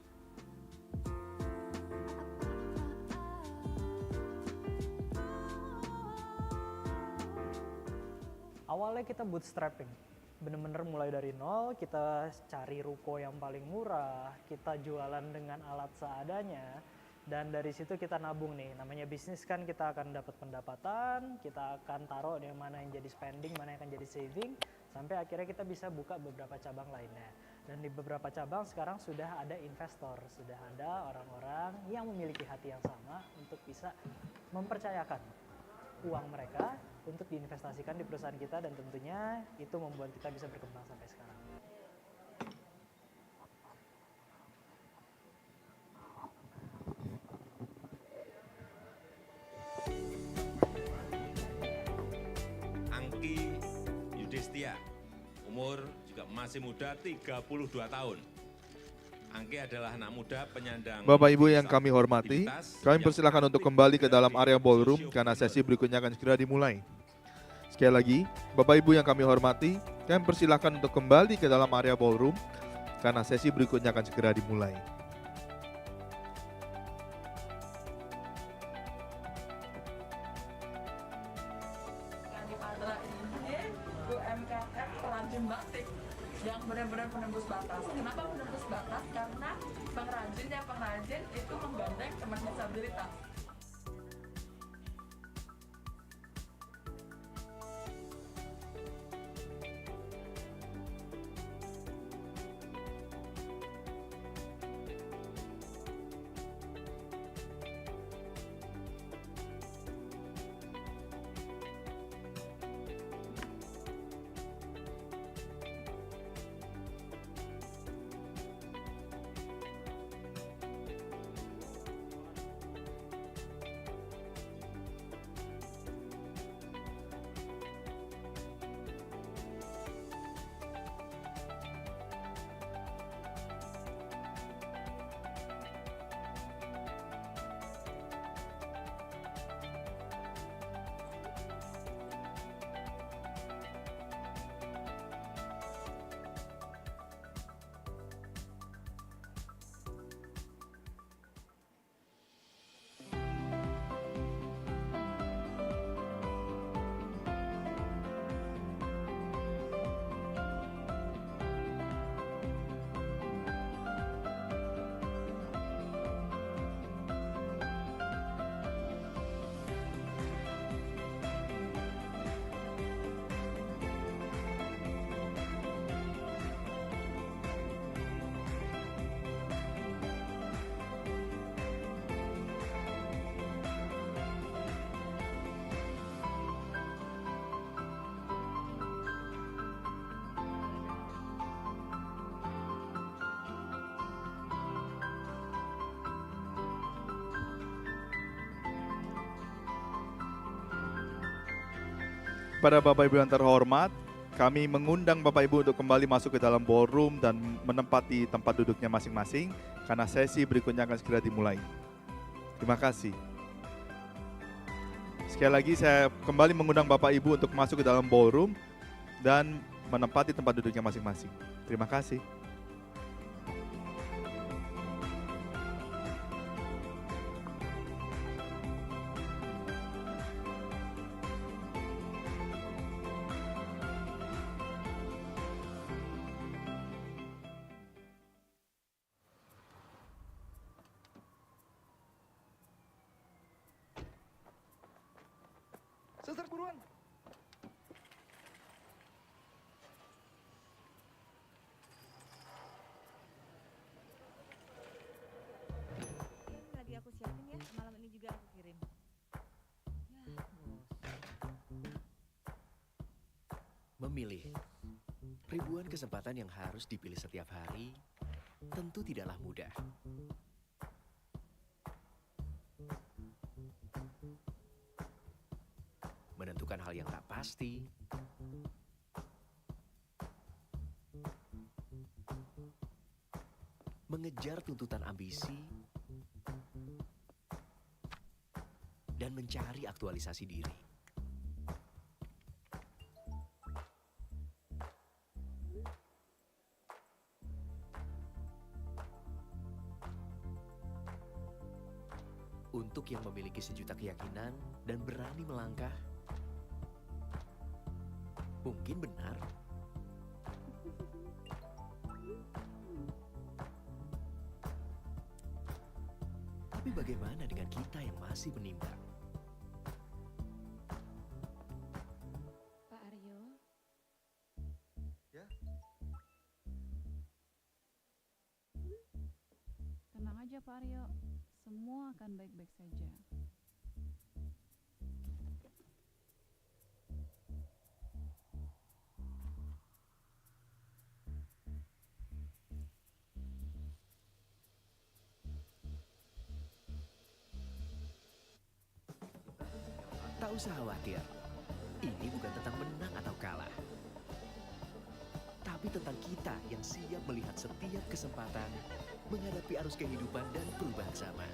Awalnya kita bootstrapping, bener-bener mulai dari nol, kita cari ruko yang paling murah, kita jualan dengan alat seadanya, dan dari situ kita nabung nih, namanya bisnis kan kita akan dapat pendapatan, kita akan taruh di mana yang jadi spending, mana yang akan jadi saving, sampai akhirnya kita bisa buka beberapa cabang lainnya. Dan di beberapa cabang sekarang sudah ada investor, sudah ada orang-orang yang memiliki hati yang sama untuk bisa mempercayakan uang mereka untuk diinvestasikan di perusahaan kita, dan tentunya itu membuat kita bisa berkembang sampai sekarang. Umur juga masih muda, 32 tahun. Angki adalah anak muda penyandang. Bapak Ibu yang kami hormati, kami persilakan untuk kembali ke dalam area ballroom karena sesi berikutnya akan segera dimulai. Sekali lagi, Bapak Ibu yang kami hormati, kami persilakan untuk kembali ke dalam area ballroom karena sesi berikutnya akan segera dimulai. Yang benar-benar penembus batas. Kenapa penembus batas? Karena pengrajin itu menggandeng teman disabilitas. Kepada Bapak Ibu yang terhormat, kami mengundang Bapak Ibu untuk kembali masuk ke dalam ballroom dan menempati tempat duduknya masing-masing karena sesi berikutnya akan segera dimulai. Terima kasih. Sekali lagi saya kembali mengundang Bapak Ibu untuk masuk ke dalam ballroom dan menempati tempat duduknya masing-masing. Terima kasih. Suster buruan. Lagi aku siapin ya, malam ini juga aku kirim. Ya, Memilih ribuan kesempatan yang harus dipilih setiap hari tentu tidaklah mudah. Menentukan hal yang tak pasti, mengejar tuntutan ambisi, dan mencari aktualisasi diri. Untuk yang memiliki sejuta keyakinan dan berani melangkah, mungkin benar. Tapi bagaimana dengan kita yang masih menimbang? Pak Aryo. Ya. Tenang aja Pak Aryo, semua akan baik-baik saja. Tak usah khawatir, ini bukan tentang menang atau kalah. Tapi tentang kita yang siap melihat setiap kesempatan menghadapi arus kehidupan dan perubahan zaman.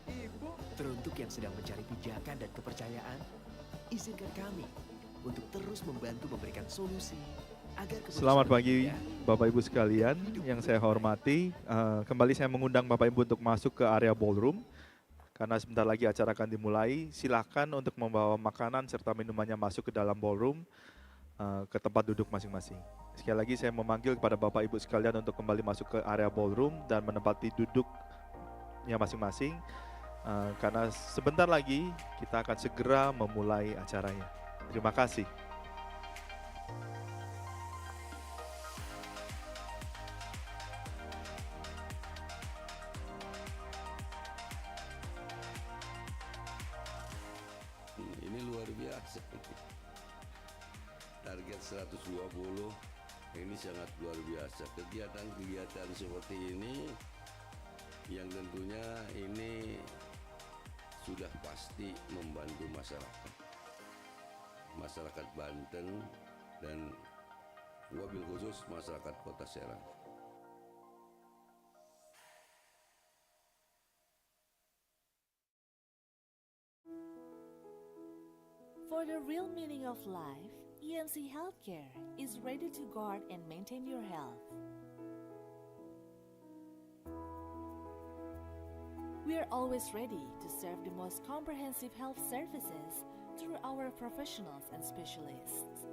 Aryo. Teruntuk yang sedang mencari pijakan dan kepercayaan, izinkan kami untuk terus membantu memberikan solusi agar Selamat pagi Bapak Ibu sekalian yang saya hormati. Kembali saya mengundang Bapak Ibu untuk masuk ke area ballroom. Karena sebentar lagi acara akan dimulai, silakan untuk membawa makanan serta minumannya masuk ke dalam ballroom, ke tempat duduk masing-masing. Sekali lagi saya memanggil kepada Bapak Ibu sekalian untuk kembali masuk ke area ballroom dan menempati duduknya masing-masing. Karena sebentar lagi kita akan segera memulai acaranya. Terima kasih. Ini luar biasa. Target 120 ini sangat luar biasa. Kegiatan-kegiatan seperti ini yang tentunya ini sudah pasti membantu masyarakat Banten dan wabil khusus masyarakat Kota Serang. For the real meaning of life, EMC Healthcare is ready to guard and maintain your health. We are always ready to serve the most comprehensive health services through our professionals and specialists.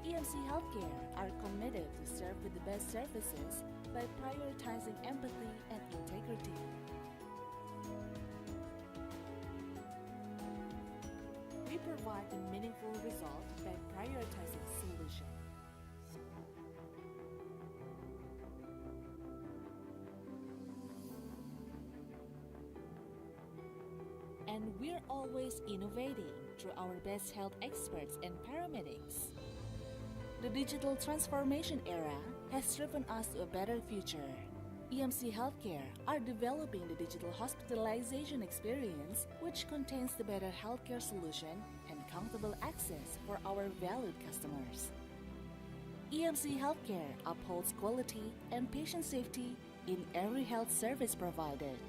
EMC Healthcare are committed to serve with the best services by prioritizing empathy and integrity. We provide a meaningful result by prioritizing solution. And we're always innovating through our best health experts and paramedics. The digital transformation era has driven us to a better future. EMC Healthcare are developing the digital hospitalization experience, which contains the better healthcare solution and comfortable access for our valued customers. EMC Healthcare upholds quality and patient safety in every health service provided.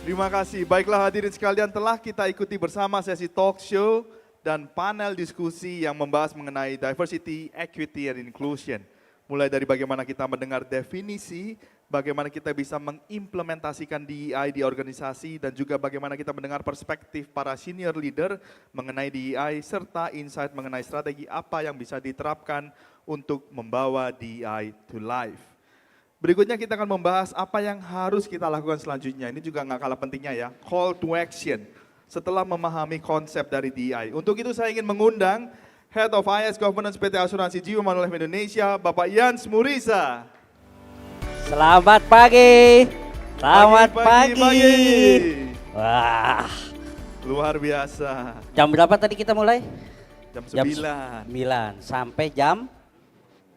Terima kasih. Baiklah hadirin sekalian, telah kita ikuti bersama sesi talk show dan panel diskusi yang membahas mengenai diversity, equity, and inclusion. Mulai dari bagaimana kita mendengar definisi, bagaimana kita bisa mengimplementasikan DEI di organisasi, dan juga bagaimana kita mendengar perspektif para senior leader mengenai DEI, serta insight mengenai strategi apa yang bisa diterapkan untuk membawa DEI to life. Berikutnya kita akan membahas apa yang harus kita lakukan selanjutnya. Ini juga nggak kalah pentingnya ya, call to action. Setelah memahami konsep dari DEI. Untuk itu saya ingin mengundang Head of IS Governance PT Asuransi Jiwa Manulife Indonesia, Bapak Yans Murisa. Selamat pagi. Selamat pagi. Wah. Luar biasa. Jam berapa tadi kita mulai? Jam 9. 9 sampai jam,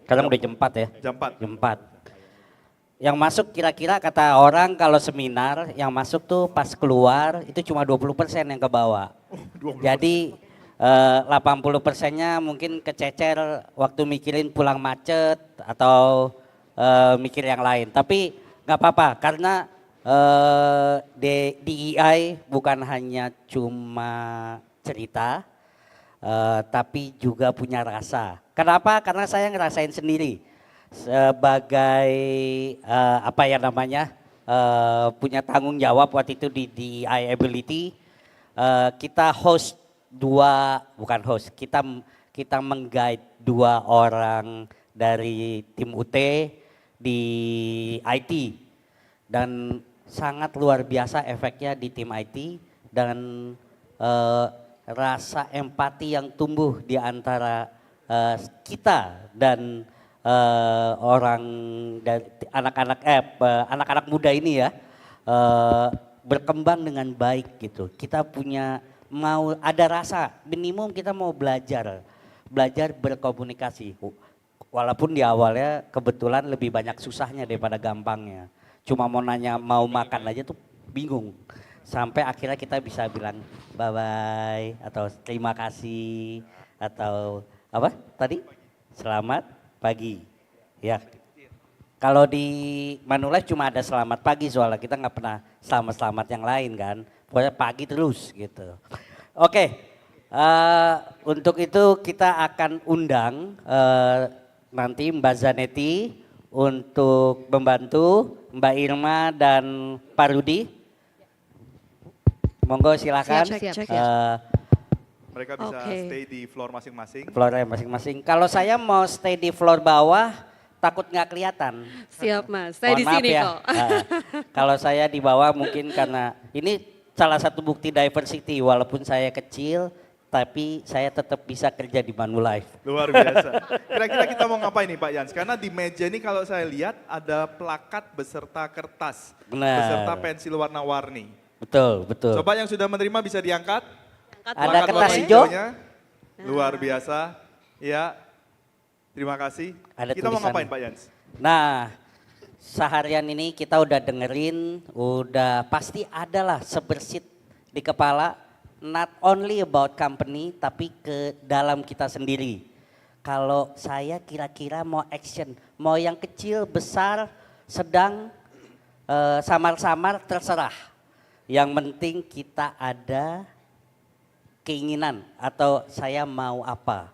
sekarang udah jam 4 ya? Jam 4. Jam 4. Yang masuk kira-kira kata orang kalau seminar, yang masuk tuh pas keluar itu cuma 20% yang ke bawah. Jadi 80%-nya mungkin kececer waktu mikirin pulang macet atau mikir yang lain. Tapi nggak apa-apa karena DEI bukan hanya cuma cerita, tapi juga punya rasa. Kenapa? Karena saya ngerasain sendiri. Sebagai punya tanggung jawab waktu itu di DEI Ability, kita kita mengguide 2 orang dari tim UT di IT, dan sangat luar biasa efeknya di tim IT, dan rasa empati yang tumbuh di antara kita dan orang dari anak-anak muda ini ya, berkembang dengan baik gitu. Kita punya ada rasa minimum kita mau belajar berkomunikasi. Walaupun di awalnya kebetulan lebih banyak susahnya daripada gampangnya. Cuma mau nanya mau makan aja tuh bingung. Sampai akhirnya kita bisa bilang bye bye atau terima kasih atau apa tadi? Selamat pagi, ya. Kalau di Manulife cuma ada selamat pagi soalnya kita nggak pernah selamat yang lain kan. Pokoknya pagi terus gitu. Oke, Untuk itu kita akan undang nanti Mbak Zanetti untuk membantu Mbak Irma dan Pak Rudi. Monggo silakan. Siap. Mereka bisa stay di floor masing-masing. Floornya masing-masing. Kalau saya mau stay di floor bawah, takut nggak kelihatan. Siap Mas, saya Mohon di maaf sini ya. kok. Kalau saya di bawah mungkin karena ini salah satu bukti diversity. Walaupun saya kecil, tapi saya tetap bisa kerja di Manulife. Luar biasa. Kira-kira kita mau ngapain nih Pak Yans? Karena di meja ini kalau saya lihat ada plakat beserta kertas. Benar. Beserta pensil warna-warni. Betul. Coba yang sudah menerima bisa diangkat. Ada kertas warna hijau. hijaunya. Luar biasa. Ya, terima kasih. Ada Kita mau tulisannya. ngapain Pak Yans? Nah, seharian ini kita udah dengerin, udah pasti adalah sebersit di kepala, not only about company, tapi ke dalam kita sendiri. Kalau saya kira-kira mau action, mau yang kecil, besar, sedang, samar-samar, terserah. Yang penting kita ada keinginan atau saya mau apa.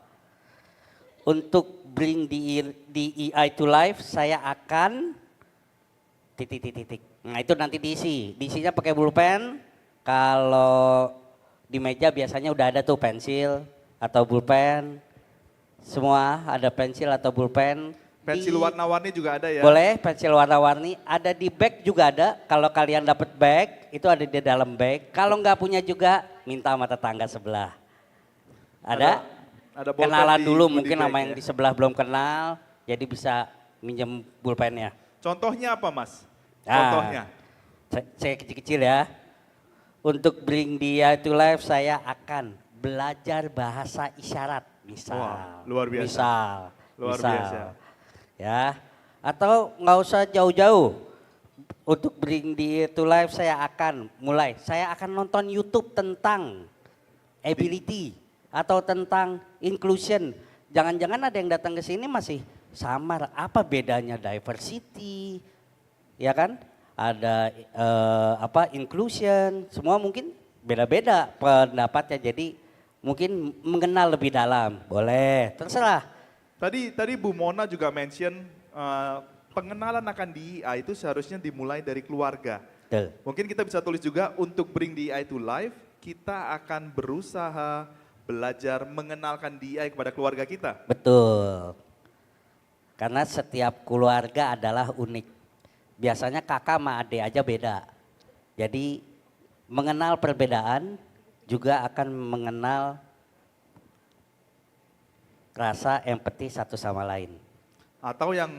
Untuk bring DEI to life, saya akan titik. Nah itu nanti diisi. Diisinya pakai pulpen. Kalau di meja biasanya udah ada tuh pensil atau pulpen. Semua ada pensil atau pulpen. Pensil warna-warni juga ada ya? Boleh, pensil warna-warni. Ada di bag juga ada. Kalau kalian dapat bag, itu ada di dalam bag. Kalau nggak punya juga, minta sama tetangga sebelah. Ada bolpen kenalan di dulu, goodie mungkin bag sama yang ya? di sebelah belum kenal. Jadi bisa minjem pulpennya. Contohnya apa Mas? Nah, Contohnya? Saya kecil-kecil ya. Untuk bring DEI to life, saya akan belajar bahasa isyarat. Misal. Wah, luar biasa. Luar misal. biasa. Ya, atau nggak usah jauh-jauh. Untuk bring DEI to life saya akan nonton YouTube tentang ability atau tentang inclusion. Jangan-jangan ada yang datang ke sini masih samar. Apa bedanya diversity? Ya kan? Ada inclusion. Semua mungkin beda-beda pendapatnya. Jadi mungkin mengenal lebih dalam. Boleh, terserah. Tadi Bu Mona juga mention pengenalan akan DEI itu seharusnya dimulai dari keluarga. Betul. Mungkin kita bisa tulis juga untuk bring DEI to life, kita akan berusaha belajar mengenalkan DEI kepada keluarga kita. Betul. Karena setiap keluarga adalah unik. Biasanya kakak sama adik aja beda. Jadi mengenal perbedaan juga akan mengenal rasa empati satu sama lain. Atau yang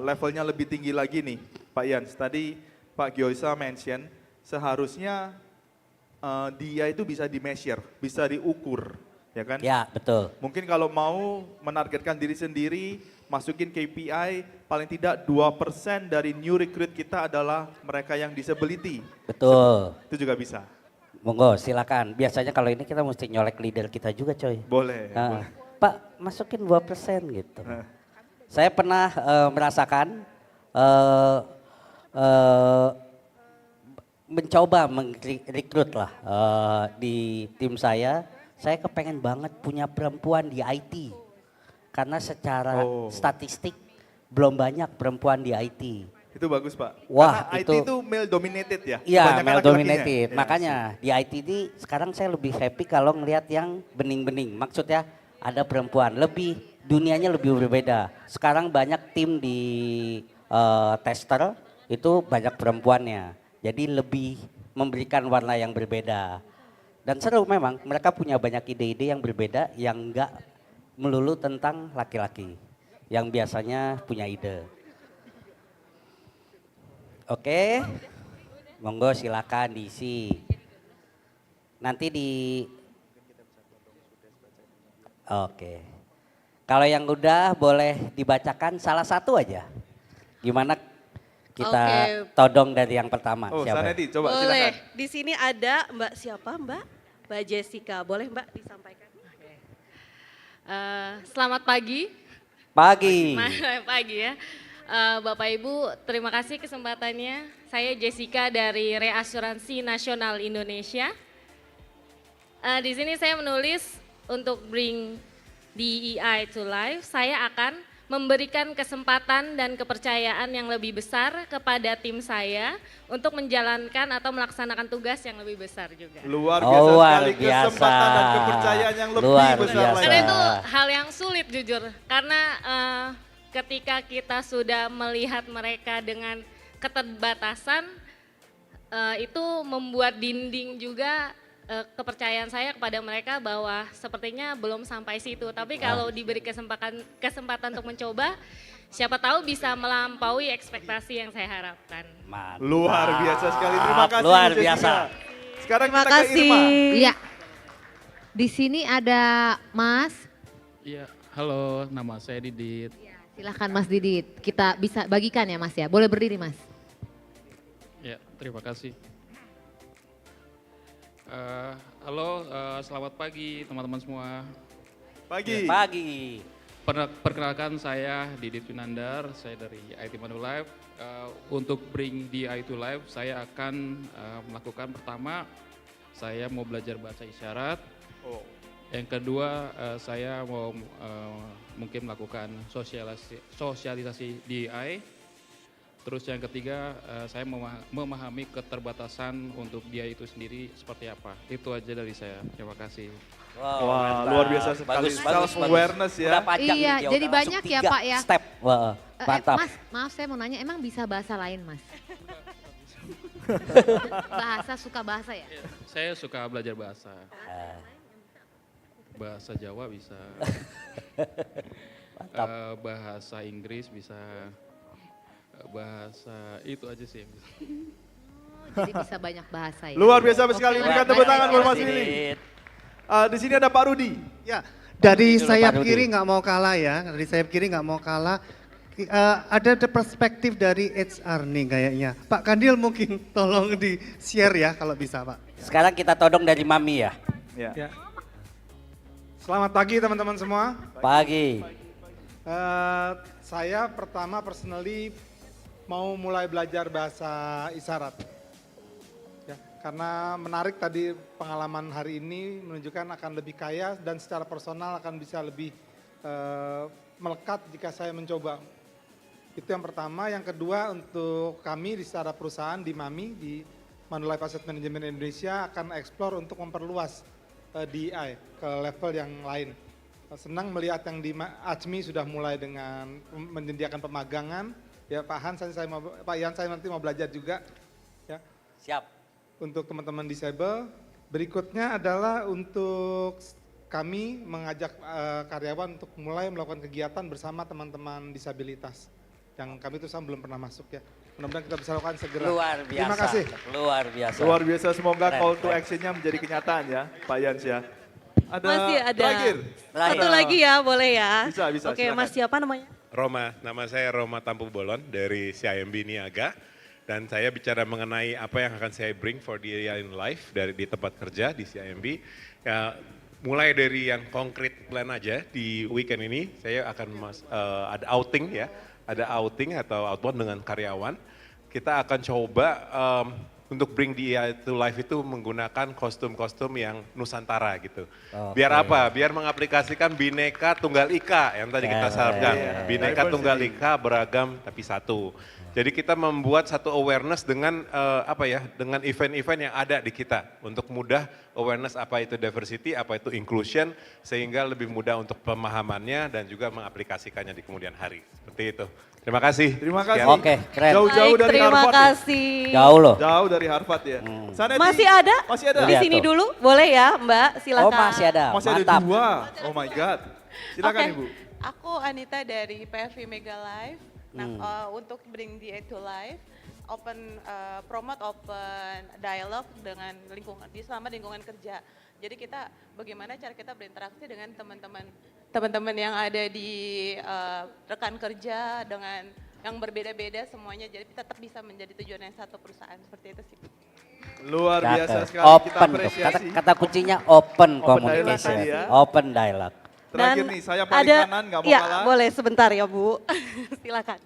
levelnya lebih tinggi lagi nih Pak Yans, tadi Pak Gyoisa mention seharusnya dia itu bisa di-measure, bisa diukur, ya kan? Ya, betul. Mungkin kalau mau menargetkan diri sendiri, masukin KPI, paling tidak 2% dari new recruit kita adalah mereka yang disability. Betul. Itu juga bisa. Monggo silakan. Biasanya kalau ini kita mesti nyolek leader kita juga coy. Boleh. Boleh. Pak masukin 2% gitu. Saya pernah merasakan mencoba merekrut lah di tim saya kepengen banget punya perempuan di IT. Karena secara statistik belum banyak perempuan di IT. Itu bagus Pak. Wah, karena IT itu male dominated ya? Iya, male dominated. Ya. Makanya di IT ini sekarang saya lebih happy kalau ngelihat yang bening-bening. Maksudnya ada perempuan, dunianya lebih berbeda. Sekarang banyak tim di tester itu banyak perempuannya. Jadi lebih memberikan warna yang berbeda. Dan seru memang, mereka punya banyak ide-ide yang berbeda yang enggak melulu tentang laki-laki. Yang biasanya punya ide. Oke, monggo silakan diisi. Nanti Oke. Kalau yang udah boleh dibacakan salah satu aja. Gimana kita todong dari yang pertama? Oh, siapa? Sanetti, coba Boleh. silakan. Di sini ada Mbak siapa Mbak? Mbak Jessica. Boleh Mbak disampaikan? Selamat pagi. Pagi. Pagi ya. Bapak Ibu, terima kasih kesempatannya. Saya Jessica dari Reasuransi Nasional Indonesia. Di sini saya menulis untuk bring DEI to life, saya akan memberikan kesempatan dan kepercayaan yang lebih besar kepada tim saya untuk menjalankan atau melaksanakan tugas yang lebih besar juga. Luar biasa sekali, kesempatan dan kepercayaan yang lebih besar lagi. Karena itu hal yang sulit jujur, karena ketika kita sudah melihat mereka dengan keterbatasan, itu membuat dinding juga kepercayaan saya kepada mereka bahwa sepertinya belum sampai situ. Tapi kalau diberi kesempatan untuk mencoba, siapa tahu bisa melampaui ekspektasi yang saya harapkan. Luar biasa sekali, terima kasih. Luar Bu biasa. Jessica. Sekarang Terima kita ke kasih. Irma. Iya. Di sini ada Mas. Iya, halo, nama saya Didit. Silahkan Mas Didit. Kita bisa bagikan ya Mas ya. Boleh berdiri Mas. Ya, terima kasih. Halo, selamat pagi teman-teman semua. Pagi. Pagi. Perkenalkan saya Didit Winandar, saya dari IT Manulife. Untuk bring DEI to life, saya akan melakukan pertama, saya mau belajar bahasa isyarat. Yang kedua, saya mau mungkin melakukan sosialisasi DEI. Terus yang ketiga, saya memahami keterbatasan untuk dia itu sendiri seperti apa. Itu aja dari saya. Terima kasih. Wah, luar biasa sekali. Self-awareness ya. Iya, jadi banyak ya Pak ya. Step, wah, mantap. Mas, maaf saya mau nanya, emang bisa bahasa lain Mas? Suka bahasa ya? Saya suka belajar bahasa. Bahasa Jawa bisa. Bahasa Inggris bisa. Bahasa itu aja sih yang bisa. Jadi bisa banyak bahasa ya. Luar biasa sekali, berikan tepuk tangan buat Mas Willy. Di sini ada Pak Rudi. Ya, dari sayap kiri nggak mau kalah ya, dari sayap kiri nggak mau kalah. Ada perspektif dari HR nih kayaknya. Pak Kandil mungkin tolong di-share ya kalau bisa Pak. Sekarang kita todong dari Mami ya. Ya. Selamat pagi teman-teman semua. Pagi. Saya pertama personally mau mulai belajar bahasa isyarat. Ya, karena menarik tadi pengalaman hari ini menunjukkan akan lebih kaya dan secara personal akan bisa lebih melekat jika saya mencoba. Itu yang pertama. Yang kedua untuk kami di secara perusahaan di MAMI, di Manulife Asset Management Indonesia akan explore untuk memperluas DEI ke level yang lain. Senang melihat yang di ACMI sudah mulai dengan menyediakan pemagangan. Ya Pak Hans, Pak Yan, saya nanti mau belajar juga. Ya. Siap. Untuk teman-teman disable. Berikutnya adalah untuk kami mengajak karyawan untuk mulai melakukan kegiatan bersama teman-teman disabilitas. Yang kami itu belum pernah masuk ya. Mudah-mudahan kita bisa lakukan segera. Luar biasa. Terima kasih. Luar biasa. Luar biasa, semoga call to action-nya menjadi kenyataan ya Pak Yans ya. Masih ada terakhir. Satu lagi ya, boleh ya. Bisa. Oke, Mas siapa namanya? Roma, nama saya Roma Tampu Bolon dari CIMB Niaga. Dan saya bicara mengenai apa yang akan saya bring for DEI in life di tempat kerja di CIMB. Ya, mulai dari yang konkret plan aja di weekend ini, saya akan ada outing ya. Ada outing atau outbound dengan karyawan. Kita akan coba untuk bring DEI to life itu menggunakan kostum-kostum yang Nusantara gitu. Biar apa? Biar mengaplikasikan Bhinneka Tunggal Ika yang tadi kita sarankan. Bhinneka Tunggal Ika beragam tapi satu. Jadi kita membuat satu awareness dengan dengan event-event yang ada di kita untuk mudah awareness apa itu diversity, apa itu inclusion, sehingga lebih mudah untuk pemahamannya dan juga mengaplikasikannya di kemudian hari. Seperti itu. Terima kasih. Terima kasih. Oke, keren. Jauh-jauh dari terima Harvard. kasih. Jauh loh. Jauh dari Harvard ya. Saneti, Masih ada? Masih ada. Di sini dulu, boleh ya Mbak, silakan. Oh masih ada, Masih mantap. ada dua. Oh my God. Silakan Oke. Ibu. Aku Anita dari PFV Mega Life. Nah, untuk bring DEI to life, promote open dialog dengan lingkungan selama lingkungan kerja. Jadi kita bagaimana cara kita berinteraksi dengan teman-teman yang ada di rekan kerja dengan yang berbeda-beda semuanya. Jadi tetap bisa menjadi tujuan yang satu perusahaan seperti itu sih. Luar biasa sekali, kita Open, apresiasi. kata kuncinya open Open communication, dialogue tadi ya. open dialogue. Terakhir nih, saya paling kanan nggak mau ya, kalah. boleh sebentar ya Bu, silakan.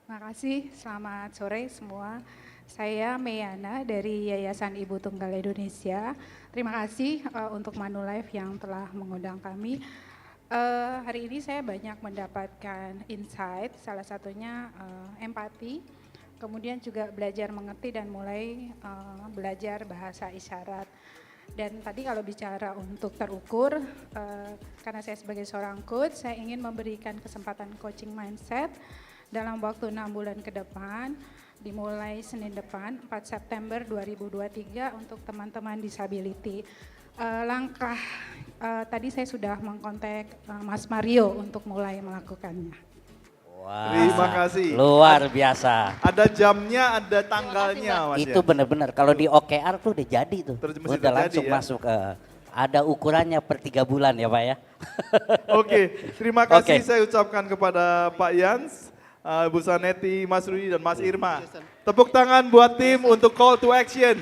Terima kasih, selamat sore semua. Saya Meyana dari Yayasan Ibu Tunggal Indonesia. Terima kasih untuk Manulife yang telah mengundang kami. Hari ini saya banyak mendapatkan insight, salah satunya empati, kemudian juga belajar mengerti dan mulai belajar bahasa isyarat. Dan tadi kalau bicara untuk terukur, karena saya sebagai seorang coach, saya ingin memberikan kesempatan coaching mindset dalam waktu 6 bulan ke depan, dimulai Senin depan 4 September 2023 untuk teman-teman disability. Langkah tadi saya sudah mengkontak Mas Mario untuk mulai melakukannya. Wah, Terima kasih. Luar biasa. Ada jamnya, ada tanggalnya, Mas. Itu benar-benar kalau di OKR tuh udah jadi tuh. Mesti Udah terjadi, langsung ya? masuk ke ada ukurannya per 3 bulan ya Pak ya. Oke, terima kasih saya ucapkan kepada Pak Yans, Bu Saneti, Mas Rudi, dan Mas Irma. Tepuk tangan buat tim untuk call to action.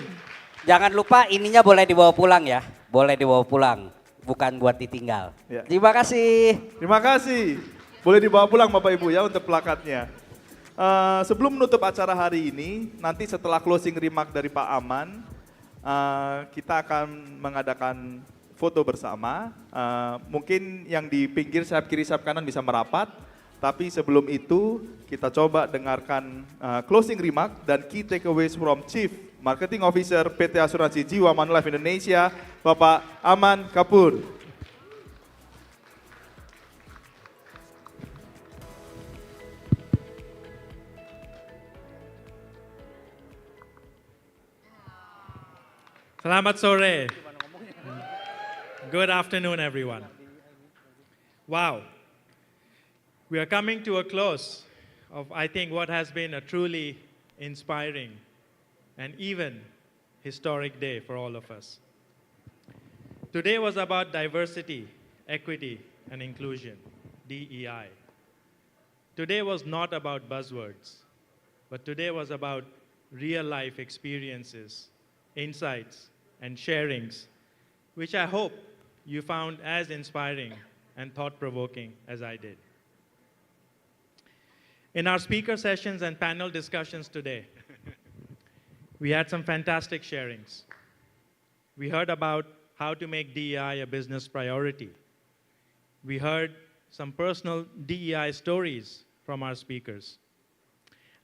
Jangan lupa ininya boleh dibawa pulang ya. Boleh dibawa pulang, bukan buat ditinggal. Ya. Terima kasih. Terima kasih. Boleh dibawa pulang Bapak Ibu ya untuk plakatnya. Sebelum menutup acara hari ini, nanti setelah closing remark dari Pak Aman, kita akan mengadakan foto bersama. Mungkin yang di pinggir sayap kiri sayap kanan bisa merapat. Tapi sebelum itu kita coba dengarkan closing remark dan key takeaways from Chief Marketing Officer PT Asuransi Jiwa Manulife Indonesia, Bapak Aman Kapur. Selamat sore. Good afternoon, everyone. Wow. We are coming to a close of, I think, what has been a truly inspiring and even historic day for all of us. Today was about diversity, equity, and inclusion, DEI. Today was not about buzzwords, but today was about real-life experiences, insights, and sharings, which I hope you found as inspiring and thought-provoking as I did. In our speaker sessions and panel discussions today, we had some fantastic sharings. We heard about how to make DEI a business priority. We heard some personal DEI stories from our speakers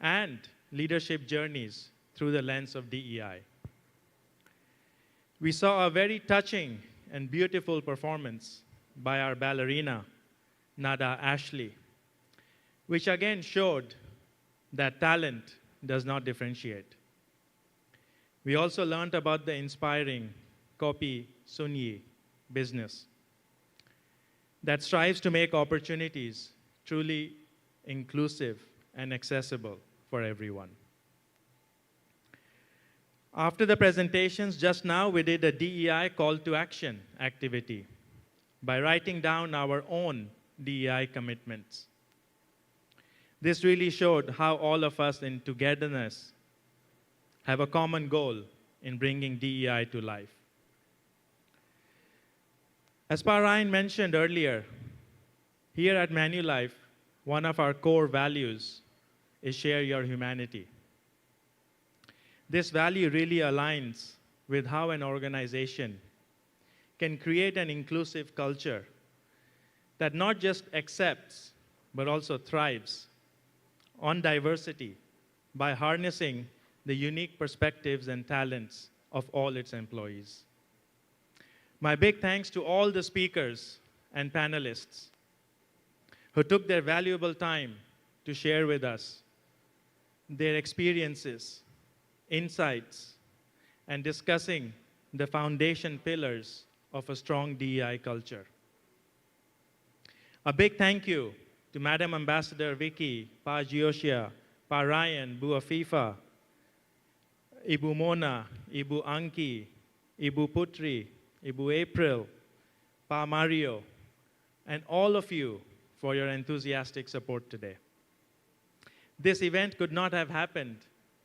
and leadership journeys through the lens of DEI. We saw a very touching and beautiful performance by our ballerina, Nada Ashley, which again showed that talent does not differentiate. We also learned about the inspiring Kopi Sunyi business that strives to make opportunities truly inclusive and accessible for everyone. After the presentations, just now we did a DEI call to action activity by writing down our own DEI commitments. This really showed how all of us in togetherness have a common goal in bringing DEI to life. As Ryan mentioned earlier, here at Manulife, one of our core values is share your humanity. This value really aligns with how an organization can create an inclusive culture that not just accepts, but also thrives on diversity by harnessing the unique perspectives and talents of all its employees. My big thanks to all the speakers and panelists who took their valuable time to share with us their experiences, insights, and discussing the foundation pillars of a strong DEI culture. A big thank you to Madam Ambassador Vicky, Pa Giosia, Pa Ryan, Bu Afifa, Ibu Mona, Ibu Anki, Ibu Putri, Ibu April, Pa Mario, and all of you for your enthusiastic support today. This event could not have happened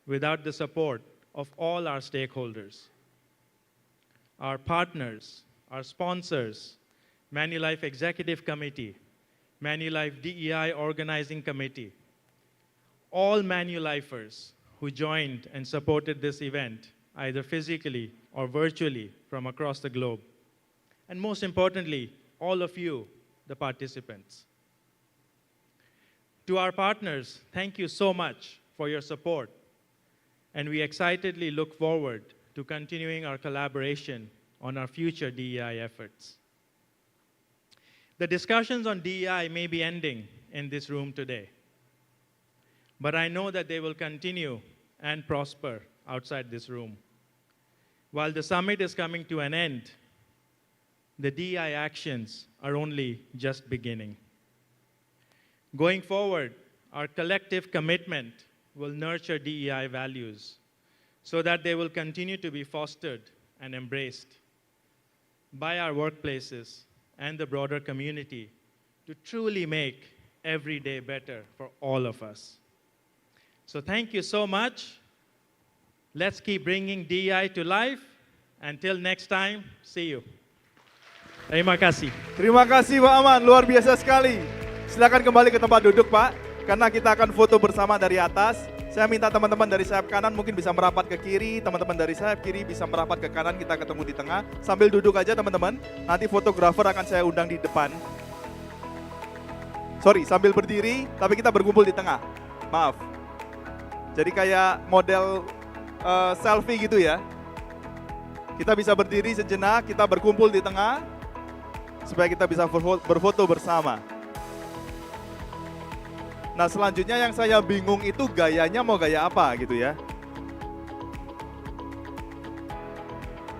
without the support of all our stakeholders, our partners, our sponsors, Manulife Executive Committee, Manulife DEI Organizing Committee, all Manulifers who joined and supported this event, either physically or virtually from across the globe. And most importantly, all of you, the participants. To our partners, thank you so much for your support, and we excitedly look forward to continuing our collaboration on our future DEI efforts. The discussions on DEI may be ending in this room today, but I know that they will continue and prosper outside this room. While the summit is coming to an end, the DEI actions are only just beginning. Going forward, our collective commitment will nurture DEI values so that they will continue to be fostered and embraced by our workplaces and the broader community to truly make every day better for all of us. So thank you so much. Let's keep bringing DEI to life. Until next time, see you. Terima kasih. Terima kasih Pak Aman, luar biasa sekali. Silakan kembali ke tempat duduk Pak, karena kita akan foto bersama dari atas. Saya minta teman-teman dari sayap kanan mungkin bisa merapat ke kiri, teman-teman dari sayap kiri bisa merapat ke kanan, kita ketemu di tengah. Sambil duduk aja teman-teman, nanti fotografer akan saya undang di depan. Sorry, sambil berdiri, tapi kita berkumpul di tengah. Maaf. Jadi kayak model selfie gitu ya. Kita bisa berdiri sejenak, kita berkumpul di tengah, supaya kita bisa berfoto bersama. Nah selanjutnya yang saya bingung itu gayanya mau gaya apa gitu ya.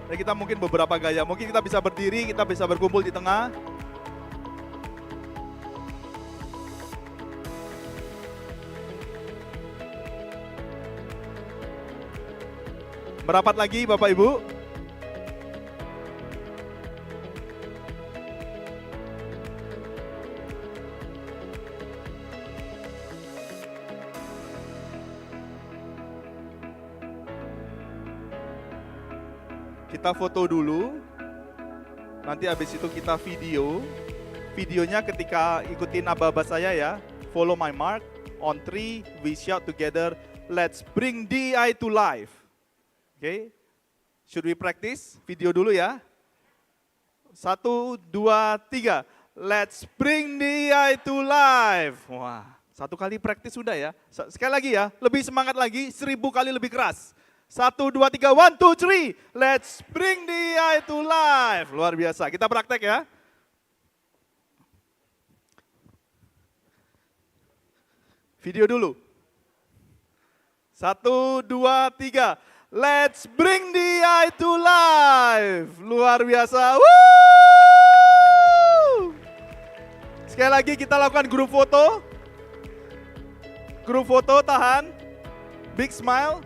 Nah, kita mungkin beberapa gaya, mungkin kita bisa berdiri, kita bisa berkumpul di tengah. Merapat lagi Bapak Ibu. Kita foto dulu, nanti habis itu kita video. Videonya ketika ikutin aba-aba saya ya, follow my mark, on 3 we shout together, let's bring DEI to life. Oke, should we practice? Video dulu ya. 1, 2, 3, let's bring DEI to life. Wah, 1 kali practice sudah ya. Sekali lagi ya, lebih semangat lagi, 1000 kali lebih keras. 1, 2, 3, 1, 2, 3. Let's bring DEI to life. Luar biasa. Kita praktek ya. Video dulu. 1, 2, 3. Let's bring DEI to life. Luar biasa. Woo! Sekali lagi kita lakukan grup foto. Grup foto, tahan. Big smile.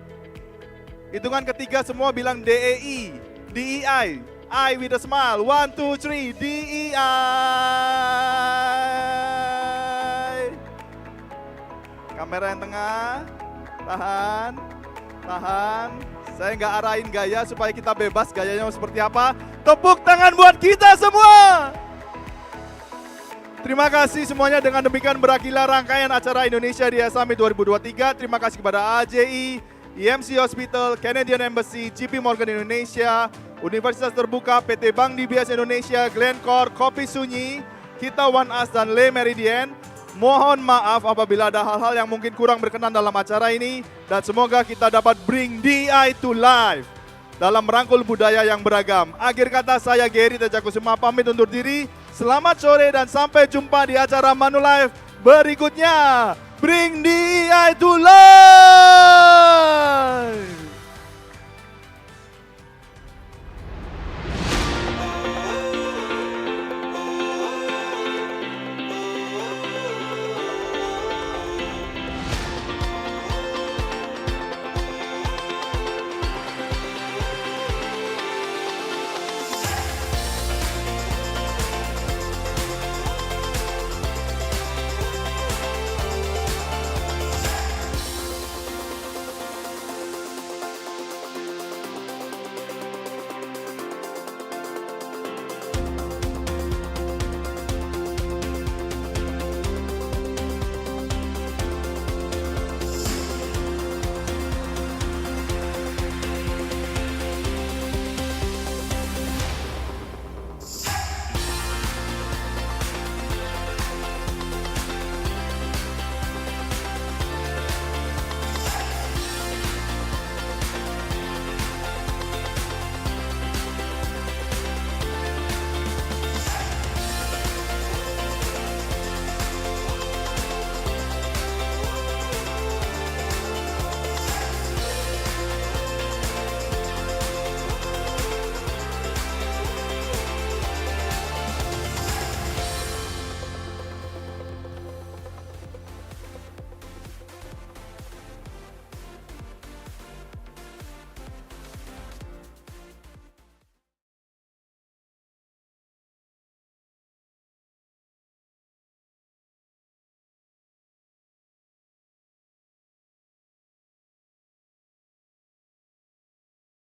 Hitungan ketiga semua bilang DEI, DEI, I with a smile, 1, 2, 3, DEI. Kamera yang tengah, tahan, tahan. Saya nggak arahin gaya supaya kita bebas gayanya seperti apa. Tepuk tangan buat kita semua. Terima kasih semuanya, dengan demikian berakhirlah rangkaian acara Indonesia DEI Summit 2023. Terima kasih kepada AJI, EMC Hospital, Canadian Embassy, JP Morgan Indonesia, Universitas Terbuka, PT Bank DBS Indonesia, Glencore, Kopi Sunyi, Kita One Us, dan Le Meridien. Mohon maaf apabila ada hal-hal yang mungkin kurang berkenan dalam acara ini, dan semoga kita dapat bring DEI to life dalam merangkul budaya yang beragam. Akhir kata, saya Gary Tejakusuma pamit undur diri. Selamat sore dan sampai jumpa di acara Manulife berikutnya. Bring DEI to life!